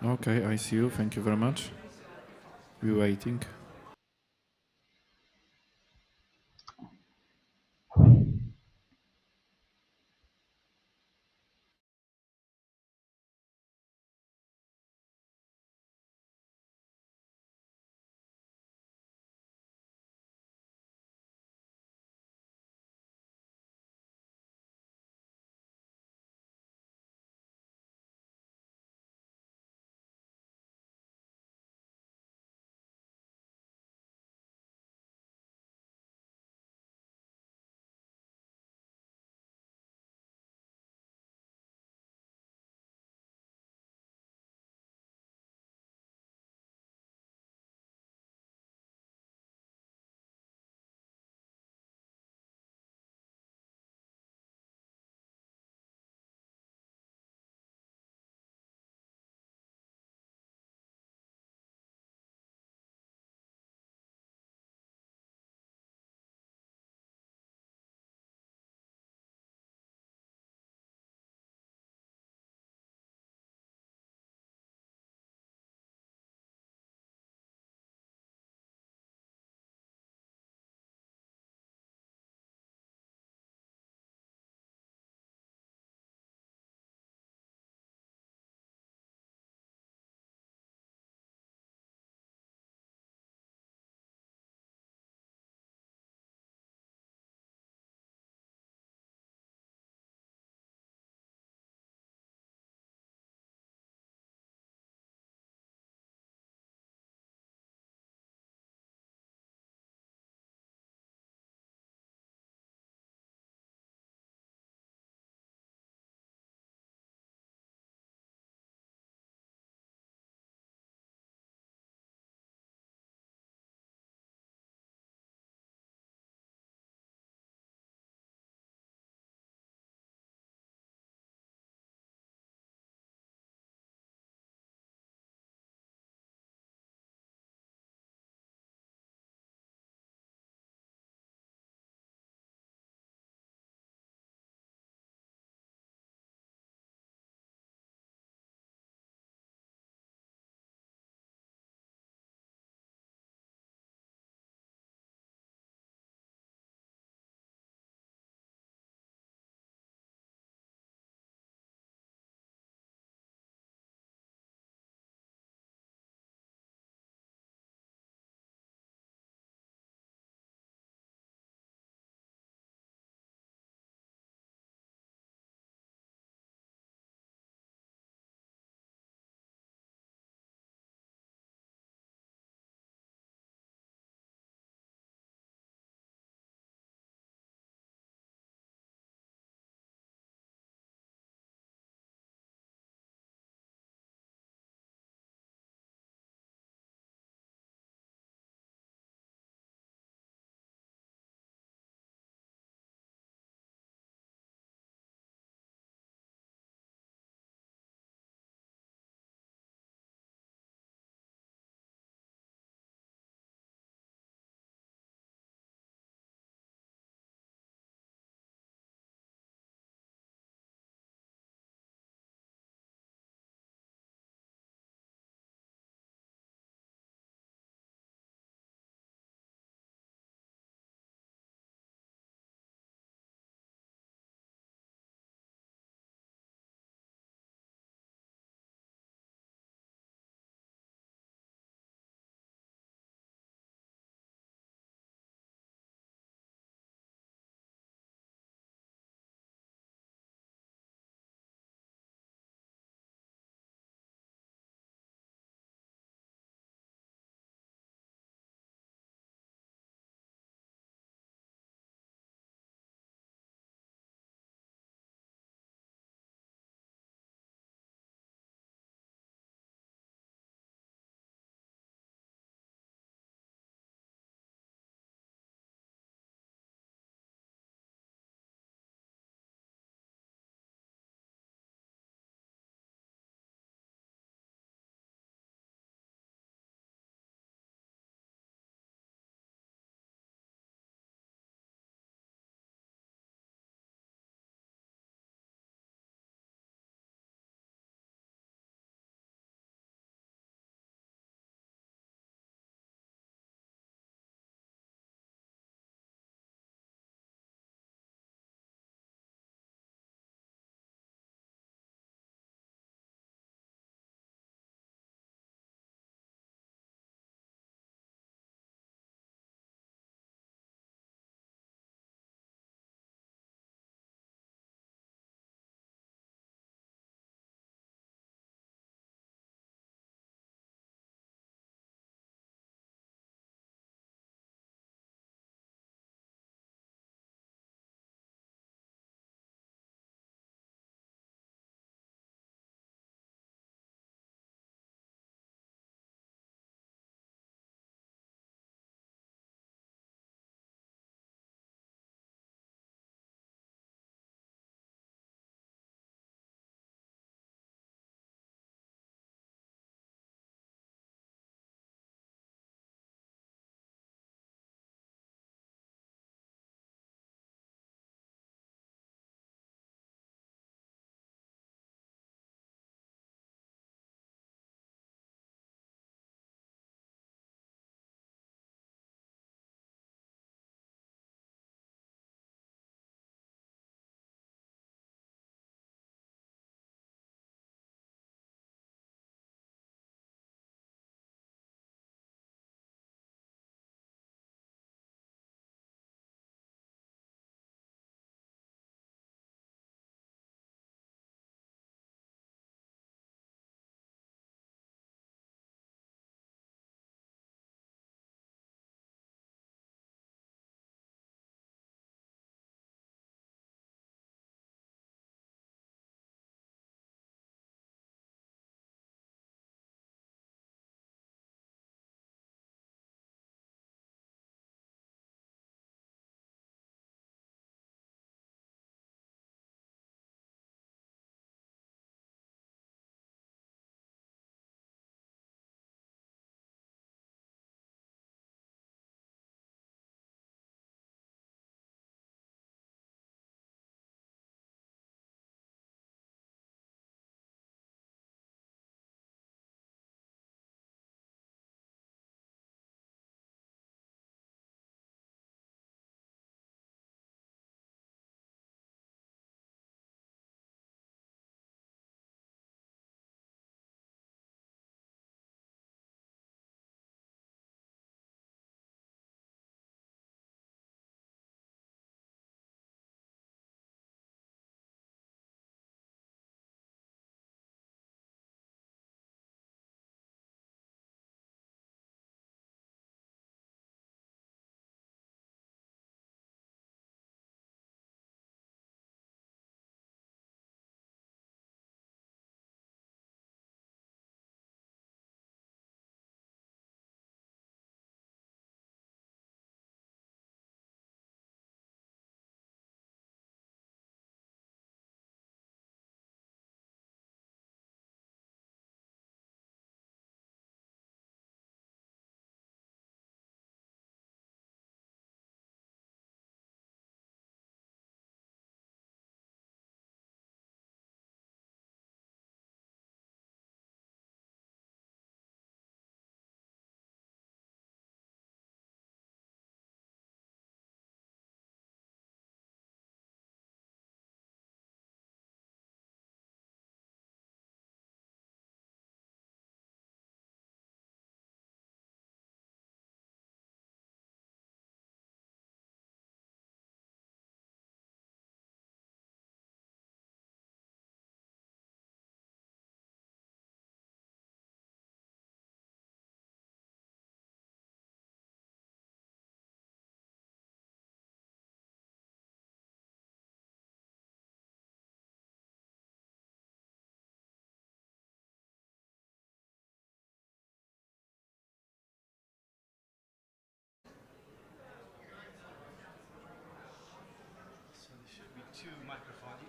Okay, I see you. Thank you very much. We're waiting.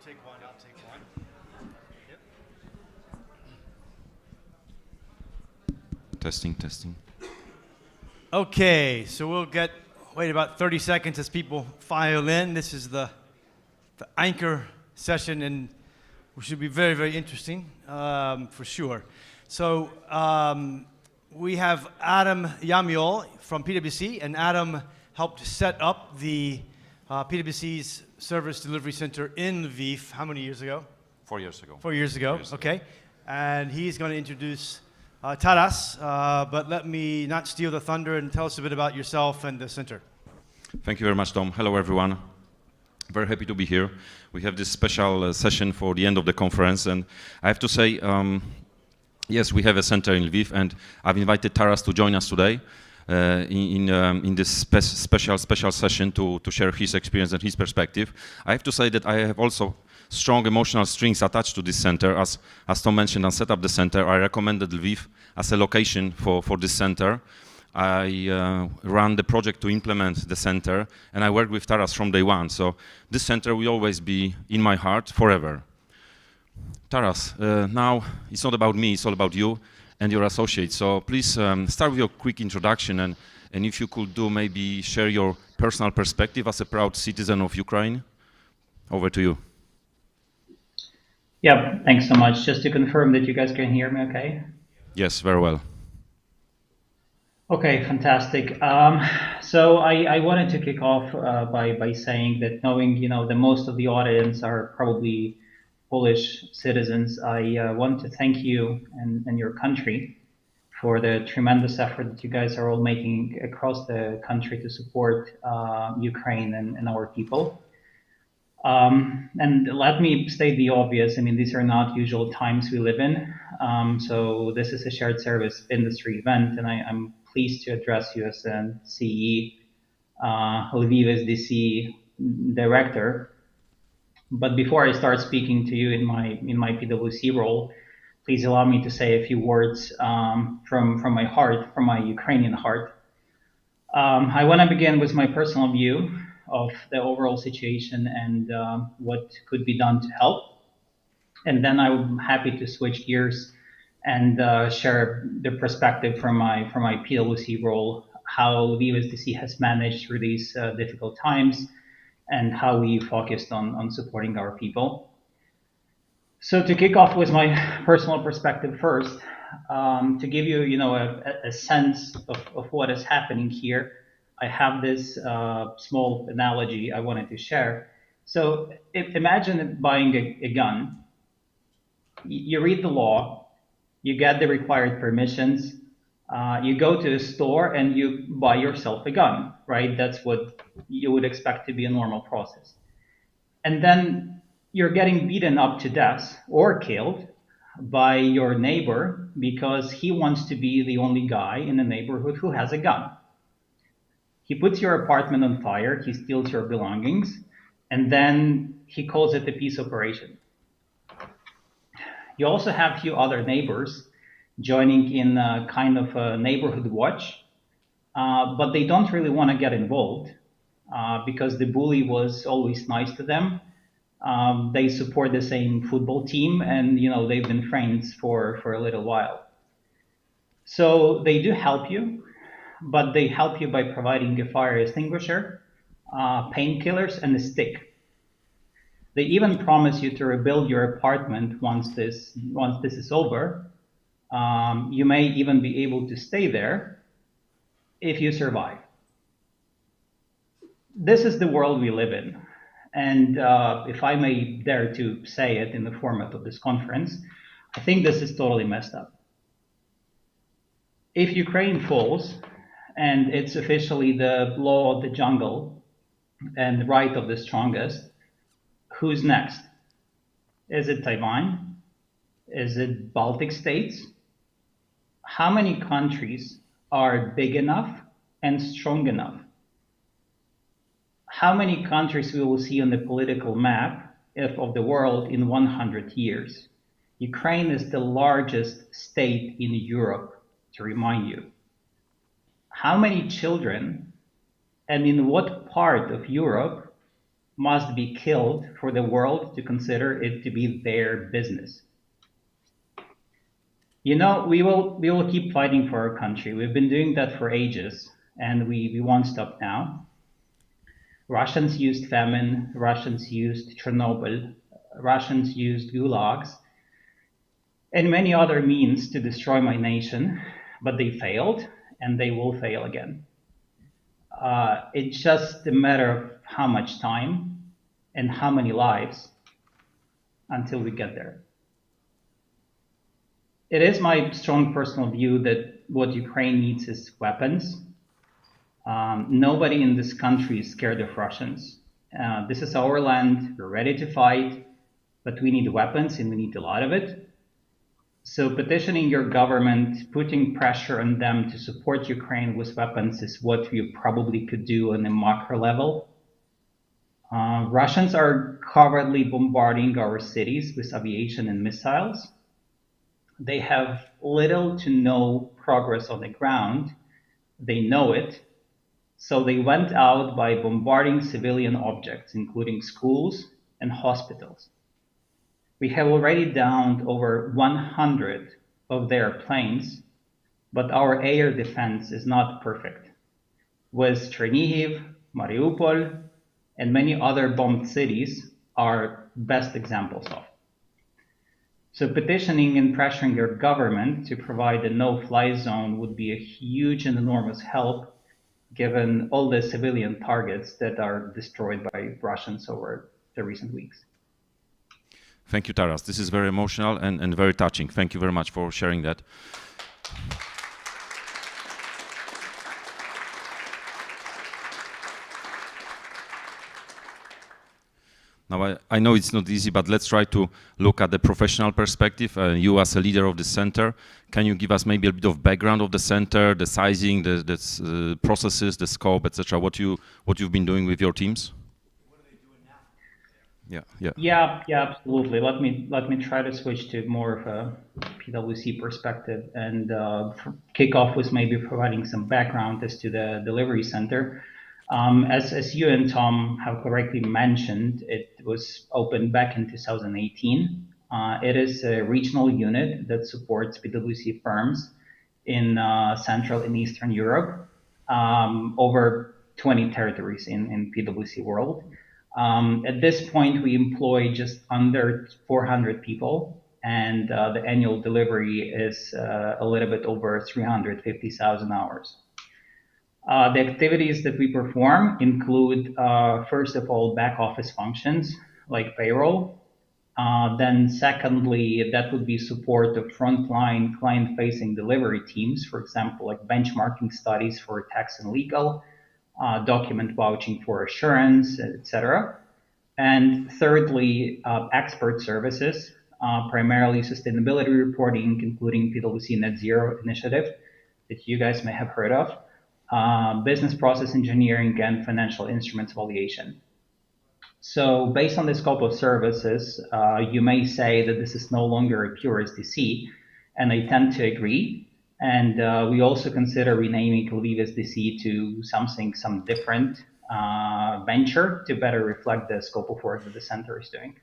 take one, I'll take one. Yep. Testing. Okay, so we'll wait about 30 seconds as people file in. This is the anchor session, and it should be very, very interesting, for sure. So we have Adam Yamiol from PwC, and Adam helped set up the PwC's Service Delivery Center in Lviv. How many years ago? 4 years ago. 4 years ago, okay. And he's going to introduce Taras, but let me not steal the thunder and tell us a bit about yourself and the center. Thank you very much, Tom. Hello, everyone. Very happy to be here. We have this special session for the end of the conference, and I have to say, yes, we have a center in Lviv, and I've invited Taras to join us today in this special session to share his experience and his perspective. I have to say that I have also strong emotional strings attached to this center. As Tom mentioned, and set up the center, I recommended Lviv as a location for this center. I ran the project to implement the center, and I worked with Taras from day one. So this center will always be in my heart forever. Taras, now it's not about me, it's all about you and your associates. So please start with your quick introduction, and if you could maybe share your personal perspective as a proud citizen of Ukraine. Over to you. Yeah, thanks so much. Just to confirm that you guys can hear me okay? Yes, very well. Okay, fantastic. So I wanted to kick off by saying that, knowing that most of the audience are probably Polish citizens, I want to thank you and your country for the tremendous effort that you guys are all making across the country to support Ukraine and our people. And let me state the obvious. I mean, these are not usual times we live in. So this is a shared service industry event, and I'm pleased to address you as a CEE Lviv SDC Director. But before I start speaking to you in my PwC role, please allow me to say a few words from my heart, from my Ukrainian heart. I want to begin with my personal view of the overall situation and what could be done to help. And then I'm happy to switch gears and share the perspective from my PwC role, how Lviv SDC has managed through these difficult times, and how we focused on supporting our people. So to kick off with my personal perspective first, to give you, a sense of what is happening here, I have this small analogy I wanted to share. So imagine buying a gun. You read the law, you get the required permissions, you go to a store and you buy yourself a gun, right? That's what you would expect to be a normal process. And then you're getting beaten up to death or killed by your neighbor because he wants to be the only guy in the neighborhood who has a gun. He puts your apartment on fire, he steals your belongings, and then he calls it a peace operation. You also have a few other neighbors joining in a kind of a neighborhood watch, but they don't really want to get involved because the bully was always nice to them. They support the same football team, and they've been friends for a little while. So they do help you, but they help you by providing a fire extinguisher, painkillers, and a stick. They even promise you to rebuild your apartment once this is over. You may even be able to stay there if you survive. This is the world we live in. And if I may dare to say it in the format of this conference, I think this is totally messed up. If Ukraine falls, and it's officially the law of the jungle and the right of the strongest, who's next? Is it Taiwan? Is it Baltic states? How many countries are big enough and strong enough? How many countries we will see on the political map of the world in 100 years? Ukraine is the largest state in Europe, to remind you. How many children and in what part of Europe must be killed for the world to consider it to be their business. You know, we will keep fighting for our country. We've been doing that for ages, and we won't stop now. Russians used famine, Russians used Chernobyl, Russians used gulags, and many other means to destroy my nation, but they failed, and they will fail again. It's just a matter of how much time and how many lives until we get there. It is my strong personal view that what Ukraine needs is weapons. Nobody in this country is scared of Russians. This is our land, we're ready to fight, but we need weapons and we need a lot of it. So petitioning your government, putting pressure on them to support Ukraine with weapons is what we probably could do on a macro level. Russians are covertly bombarding our cities with aviation and missiles. They have little to no progress on the ground. They know it. So they went out by bombarding civilian objects, including schools and hospitals. We have already downed over 100 of their planes, but our air defense is not perfect. With Chernihiv, Mariupol, and many other bombed cities are best examples of. So petitioning and pressuring your government to provide a no-fly zone would be a huge and enormous help, given all the civilian targets that are destroyed by Russians over the recent weeks. Thank you, Taras. This is very emotional and very touching. Thank you very much for sharing that. Now, I know it's not easy, but let's try to look at the professional perspective. You as a leader of the center, can you give us maybe a bit of background of the center, the sizing, the processes, the scope, etc., what you've been doing with your teams? Yeah, absolutely. Let me try to switch to more of a PwC perspective and kick off with maybe providing some background as to the delivery center. As you and Tom have correctly mentioned, it was opened back in 2018. It is a regional unit that supports PwC firms in Central and Eastern Europe, over 20 territories in PwC world. At this point, we employ just under 400 people, and the annual delivery is a little bit over 350,000 hours. The activities that we perform include, first of all, back office functions like payroll. Then secondly, that would be support of frontline client-facing delivery teams, for example, like benchmarking studies for tax and legal, document vouching for assurance, etc. And thirdly, expert services, primarily sustainability reporting, including PwC Net Zero initiative that you guys may have heard of, business process engineering, and financial instruments valuation. So based on the scope of services, you may say that this is no longer a pure SDC, and I tend to agree. And we also consider renaming Lviv SDC to some different venture to better reflect the scope of work that the center is doing.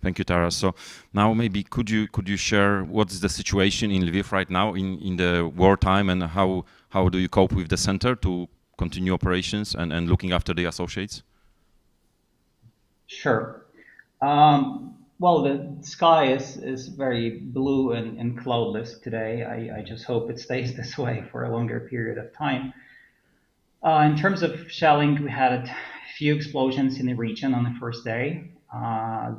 Thank you, Taras. So now maybe could you share what's the situation in Lviv right now in the wartime, and how do you cope with the center to continue operations and looking after the associates? Sure. Well, the sky is very blue and cloudless today. I just hope it stays this way for a longer period of time. In terms of shelling, we had a few explosions in the region on the first day.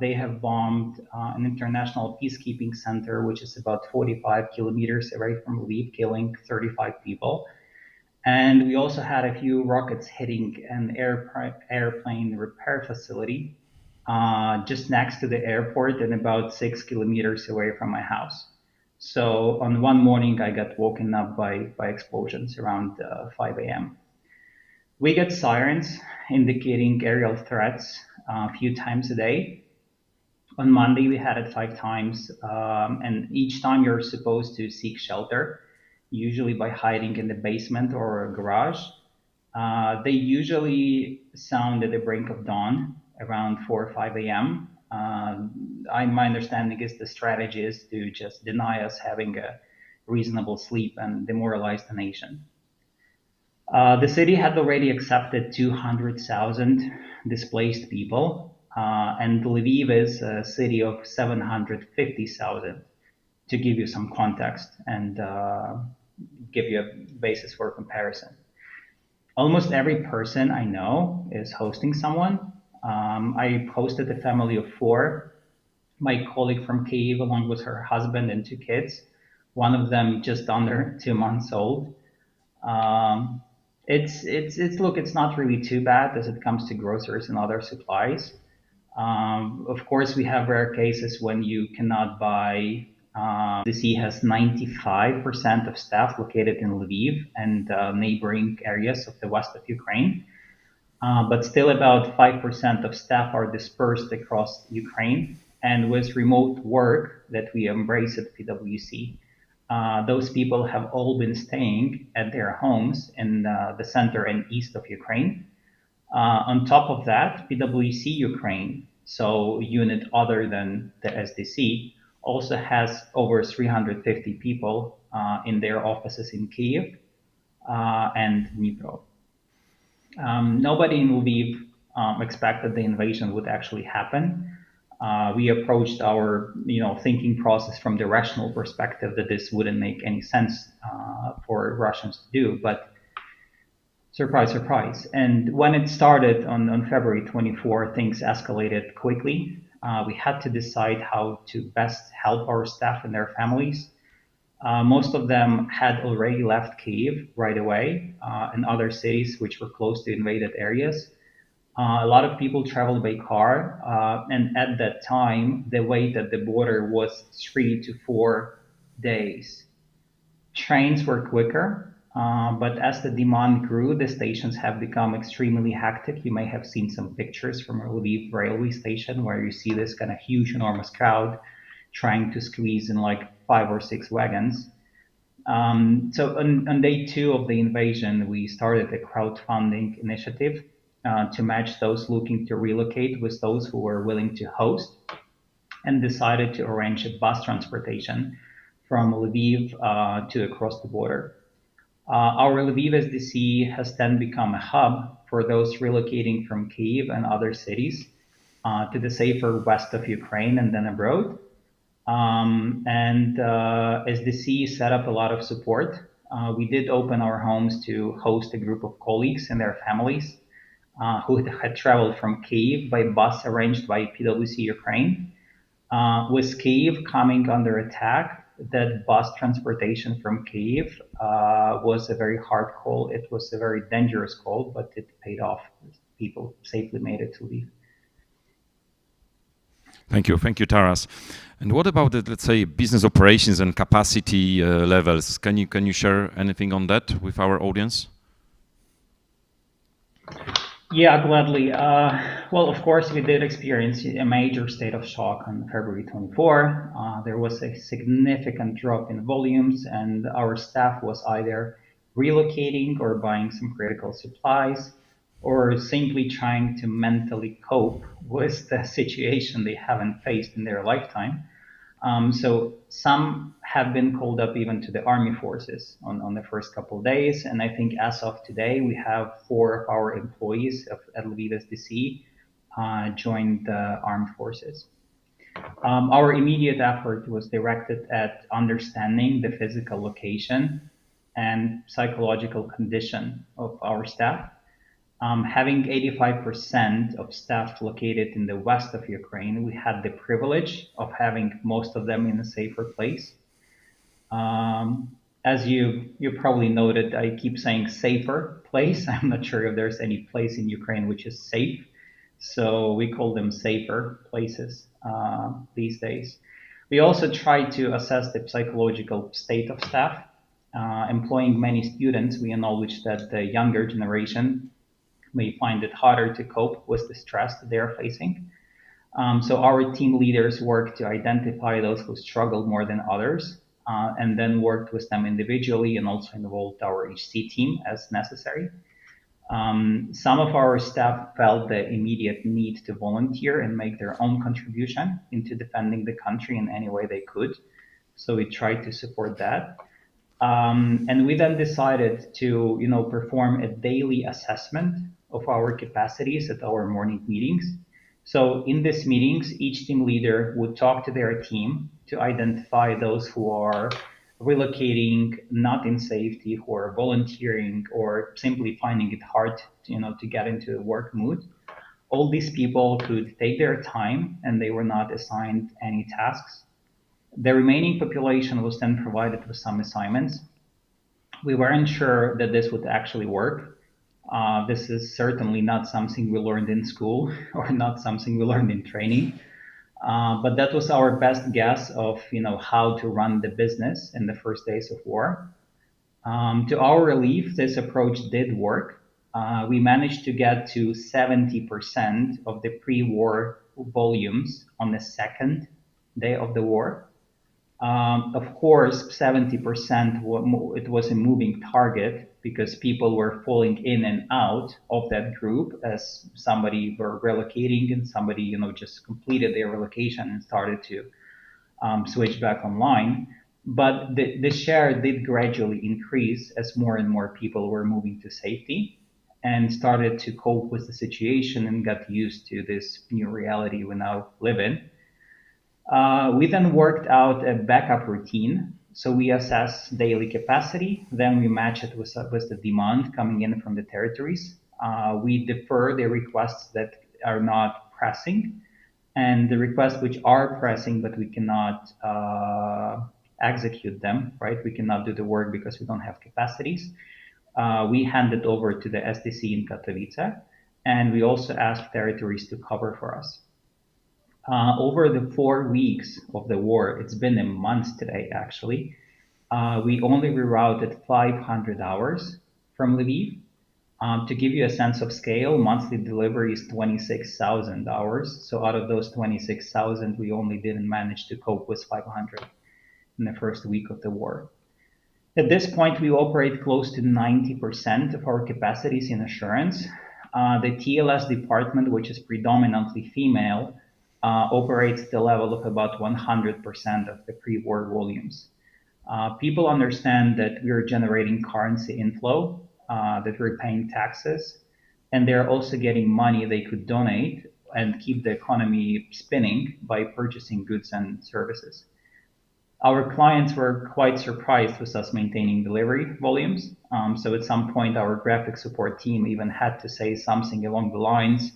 They have bombed an international peacekeeping center, which is about 45 kilometers away from Lviv, killing 35 people. And we also had a few rockets hitting an airplane repair facility just next to the airport and about 6 kilometers away from my house. So on one morning, I got woken up by explosions around 5 a.m. We get sirens indicating aerial threats a few times a day. On Monday, we had it 5 times, and each time you're supposed to seek shelter, usually by hiding in the basement or a garage. They usually sound at the brink of dawn, around 4 or 5 a.m. My understanding is the strategy is to just deny us having a reasonable sleep and demoralize the nation. The city had already accepted 200,000 displaced people, and Lviv is a city of 750,000, to give you some context and give you a basis for comparison. Almost every person I know is hosting someone. I hosted a family of 4. My colleague from Kyiv, along with her husband and 2 kids, one of them just under 2 months old. It's not really too bad as it comes to groceries and other supplies. Of course, we have rare cases when you cannot buy. The CEE has 95% of staff located in Lviv and neighboring areas of the west of Ukraine. But still about 5% of staff are dispersed across Ukraine. And with remote work that we embrace at PwC, those people have all been staying at their homes in the center and east of Ukraine. On top of that, PwC Ukraine, so unit other than the SDC, also has over 350 people in their offices in Kyiv and Dnipro. Nobody in Lviv expected the invasion would actually happen. We approached our thinking process from the rational perspective that this wouldn't make any sense for Russians to do, but surprise, surprise. And when it started on February 24, things escalated quickly. We had to decide how to best help our staff and their families. Most of them had already left Kyiv right away and other cities which were close to invaded areas. A lot of people traveled by car, and at that time, the wait at the border was 3 to 4 days. Trains were quicker, but as the demand grew, the stations have become extremely hectic. You may have seen some pictures from Lviv railway station where you see this kind of huge, enormous crowd trying to squeeze in like 5 or 6 wagons. So on day 2 of the invasion, we started a crowdfunding initiative to match those looking to relocate with those who were willing to host, and decided to arrange a bus transportation from Lviv to across the border. Our Lviv SDC has then become a hub for those relocating from Kyiv and other cities to the safer west of Ukraine and then abroad. SDC set up a lot of support. We did open our homes to host a group of colleagues and their families who had traveled from Kyiv by bus arranged by PwC Ukraine. With Kyiv coming under attack, that bus transportation from Kyiv was a very hard call. It was a very dangerous call, but it paid off. People safely made it to Lviv. Thank you, Taras. And what about the, let's say, business operations and capacity levels? Can you share anything on that with our audience? Yeah, gladly. Well, of course, we did experience a major state of shock on February 24. There was a significant drop in volumes, and our staff was either relocating or buying some critical supplies, or simply trying to mentally cope with the situation they haven't faced in their lifetime. So some have been called up even to the army forces on the first couple of days. And I think as of today, we have 4 of our employees at Lviv SDC joined the armed forces. Our immediate effort was directed at understanding the physical location and psychological condition of our staff. Having 85% of staff located in the west of Ukraine, we had the privilege of having most of them in a safer place. As you probably noted, I keep saying safer place. I'm not sure if there's any place in Ukraine which is safe. So we call them safer places these days. We also try to assess the psychological state of staff. Employing many students, we acknowledge that the younger generation may find it harder to cope with the stress that they are facing. So our team leaders work to identify those who struggle more than others, and then worked with them individually and also involved our HC team as necessary. Some of our staff felt the immediate need to volunteer and make their own contribution into defending the country in any way they could. So we tried to support that. And we then decided to, perform a daily assessment of our capacities at our morning meetings. So in these meetings, each team leader would talk to their team to identify those who are relocating, not in safety, who are volunteering, or simply finding it hard, to get into a work mood. All these people could take their time, and they were not assigned any tasks. The remaining population was then provided with some assignments. We weren't sure that this would actually work. This is certainly not something we learned in school or not something we learned in training. But that was our best guess of, how to run the business in the first days of war. To our relief, this approach did work. We managed to get to 70% of the pre-war volumes on the second day of the war. Of course, 70% it was a moving target because people were falling in and out of that group as somebody were relocating and somebody, just completed their relocation and started to switch back online. But the share did gradually increase as more and more people were moving to safety and started to cope with the situation and got used to this new reality we now live in. We then worked out a backup routine. So we assess daily capacity, then we match it with the demand coming in from the territories. We defer the requests that are not pressing, and the requests which are pressing, but we cannot execute them, right? We cannot do the work because we don't have capacities. We hand it over to the SDC in Katowice, and we also ask territories to cover for us. Over the 4 weeks of the war, it's been a month today, actually, we only rerouted 500 hours from Lviv. To give you a sense of scale, monthly delivery is 26,000 hours. So out of those 26,000, we only didn't manage to cope with 500 in the first week of the war. At this point, we operate close to 90% of our capacities in assurance. The TLS department, which is predominantly female, operates at the level of about 100% of the pre-war volumes. People understand that we're generating currency inflow, that we're paying taxes, and they're also getting money they could donate and keep the economy spinning by purchasing goods and services. Our clients were quite surprised with us maintaining delivery volumes. So at some point, our graphic support team even had to say something along the lines,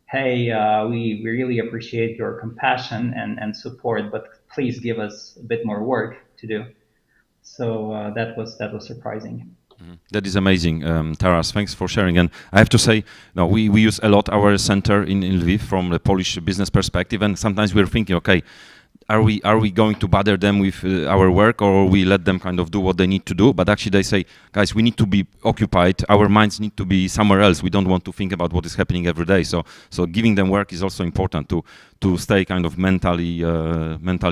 hey, we really appreciate your compassion and support, but please give us a bit more work to do. So that was surprising. That is amazing, Taras. Thanks for sharing. And I have to say, no, we use a lot our center in Lviv from the Polish business perspective, and sometimes we're thinking, okay, are we going to bother them with our work, or we let them kind of do what they need to do? But actually they say, guys, we need to be occupied. Our minds need to be somewhere else. We don't want to think about what is happening every day. So giving them work is also important to stay kind of mentally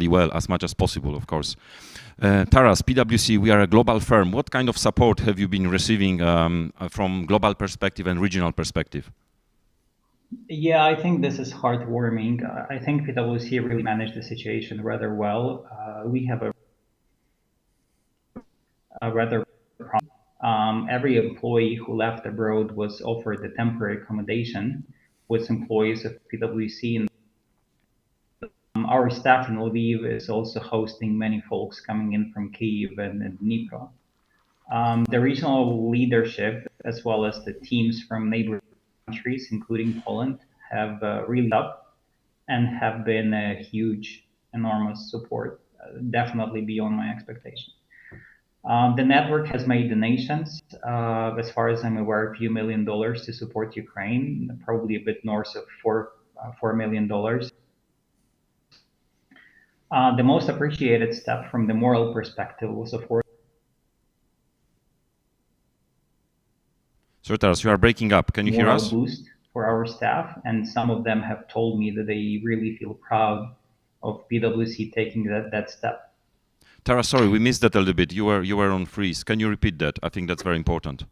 well as much as possible, of course. Taras, PwC, we are a global firm. What kind of support have you been receiving from global perspective and regional perspective? Yeah, I think this is heartwarming. I think PwC really managed the situation rather well. We have a rather every employee who left abroad was offered a temporary accommodation with employees of PwC. Our staff in Lviv is also hosting many folks coming in from Kyiv and Dnipro. The regional leadership, as well as the teams from neighboring countries, including Poland, have really up and have been a huge, enormous support, definitely beyond my expectations. The network has made donations, as far as I'm aware, a few $1 million to support Ukraine, probably a bit north of $4 million. The most appreciated step from the moral perspective was, of course, Sir Taras, you are breaking up. Can you hear us? Boost for our staff, and some of them have told me that they really feel proud of PwC taking that step. Taras, sorry, we missed that a little bit. You were on freeze. Can you repeat that? I think that's very important.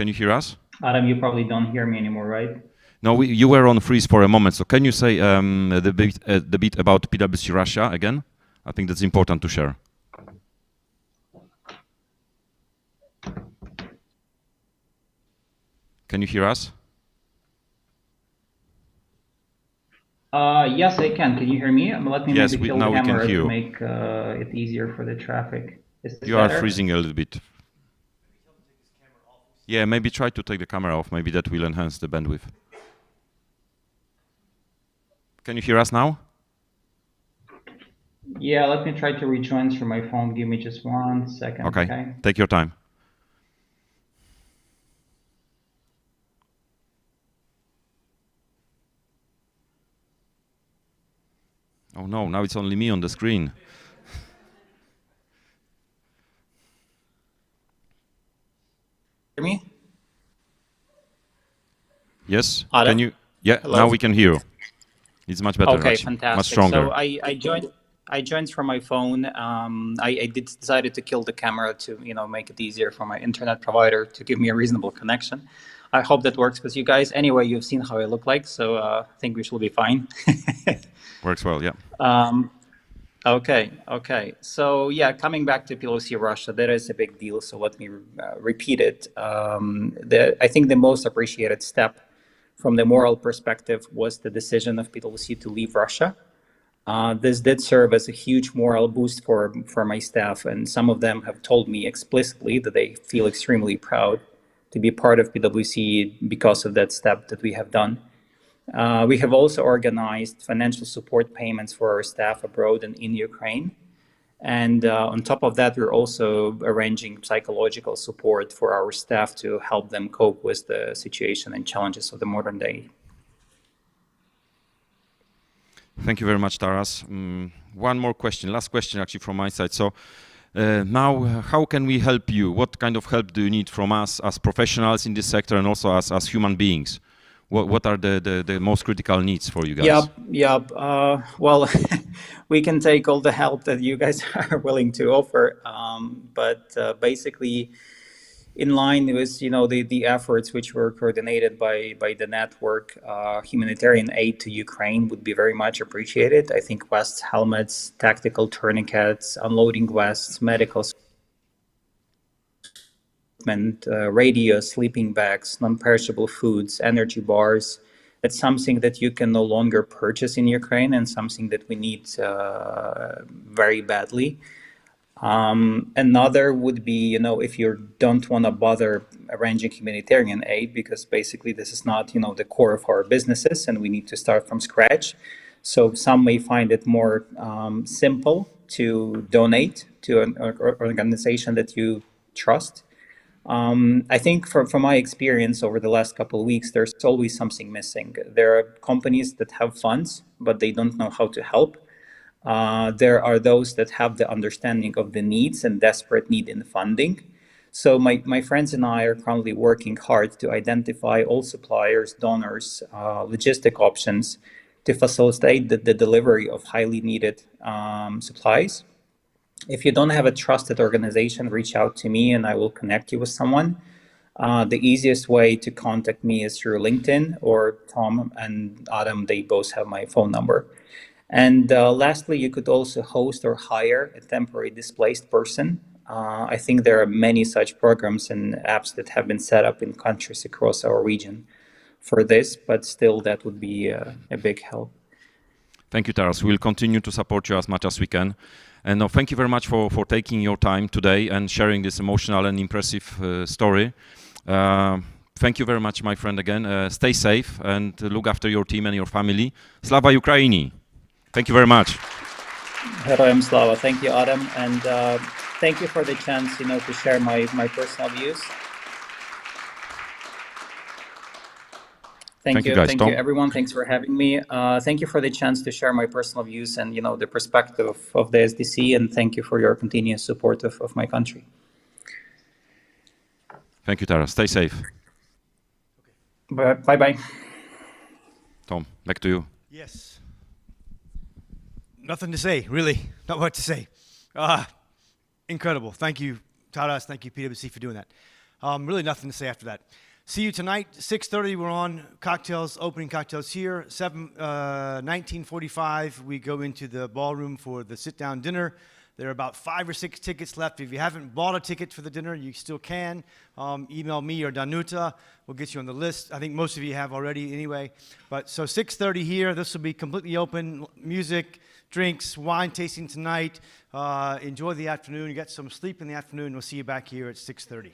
Can you hear us? Adam, you probably don't hear me anymore, right? No, you were on freeze for a moment. So can you say the bit about PwC Russia again? I think that's important to share. Can you hear us? Yes, I can. Can you hear me? Let me Yes, maybe kill now the we can camera hear to you. make it easier for the traffic. Is this You are better? freezing a little bit. Yeah, maybe try to take the camera off. Maybe that will enhance the bandwidth. Can you hear us now? Yeah, let me try to rejoin through my phone. Give me just 1 second. Okay. Take your time. Oh no, now it's only me on the screen. Hear me? Yes? Adam? Can you? Yeah, Hello? now we can hear you. It's much better. Okay, actually. fantastic. Much stronger. So I joined from my phone. I decided to kill the camera to make it easier for my internet provider to give me a reasonable connection. I hope that works with you guys. Anyway, you've seen how I look like, so I think we should be fine. Works well, yeah. Okay. So yeah, coming back to PwC Russia, that is a big deal. So let me repeat it. I think the most appreciated step from the moral perspective was the decision of PwC to leave Russia. This did serve as a huge moral boost for my staff, and some of them have told me explicitly that they feel extremely proud to be part of PwC because of that step that we have done. We have also organized financial support payments for our staff abroad and in Ukraine. And on top of that, we're also arranging psychological support for our staff to help them cope with the situation and challenges of the modern day. Thank you very much, Taras. One more question, last question actually from my side. So now, how can we help you? What kind of help do you need from us as professionals in this sector and also as human beings? What are the most critical needs for you guys? Yep. Well, we can take all the help that you guys are willing to offer, but basically, in line with the efforts which were coordinated by the network, humanitarian aid to Ukraine would be very much appreciated. I think vests, helmets, tactical tourniquets, unloading vests, medical equipment, radios, sleeping bags, non-perishable foods, energy bars. That's something that you can no longer purchase in Ukraine and something that we need very badly. Another would be, if you don't want to bother arranging humanitarian aid, because basically this is not, the core of our businesses and we need to start from scratch. So some may find it more simple to donate to an organization that you trust. I think from my experience over the last couple of weeks, there's always something missing. There are companies that have funds, but they don't know how to help. There are those that have the understanding of the needs and desperate need in funding. So my friends and I are currently working hard to identify all suppliers, donors, logistic options to facilitate the delivery of highly needed supplies. If you don't have a trusted organization, reach out to me and I will connect you with someone. The easiest way to contact me is through LinkedIn, or Tom and Adam, they both have my phone number. And lastly, you could also host or hire a temporary displaced person. I think there are many such programs and apps that have been set up in countries across our region for this, but still that would be a big help. Thank you, Taras. We'll continue to support you as much as we can. And thank you very much for taking your time today and sharing this emotional and impressive story. Thank you very much, my friend, again. Stay safe and look after your team and your family. Slava Ukraini! Thank you very much. Heroyam Slava. Thank you, Adam. And thank you for the chance, to share my personal views. Thank you, guys. Tom? everyone. Thanks for having me. Thank you for the chance to share my personal views and, the perspective of the SDC. And thank you for your continuous support of my country. Thank you, Taras. Stay safe. Bye-bye. Tom, back to you. Yes. Nothing to say, really. Not much to say. Incredible. Thank you, Taras. Thank you, PwC, for doing that. Really nothing to say after that. See you tonight, 6:30, we're on cocktails, opening cocktails here. 19:45, we go into the ballroom for the sit-down dinner. There are about 5 or 6 tickets left. If you haven't bought a ticket for the dinner, you still can. Email me or Danuta. We'll get you on the list. I think most of you have already anyway. But so 6:30 here. This will be completely open. Music, drinks, wine tasting tonight. Enjoy the afternoon. You get some sleep in the afternoon. We'll see you back here at 6:30.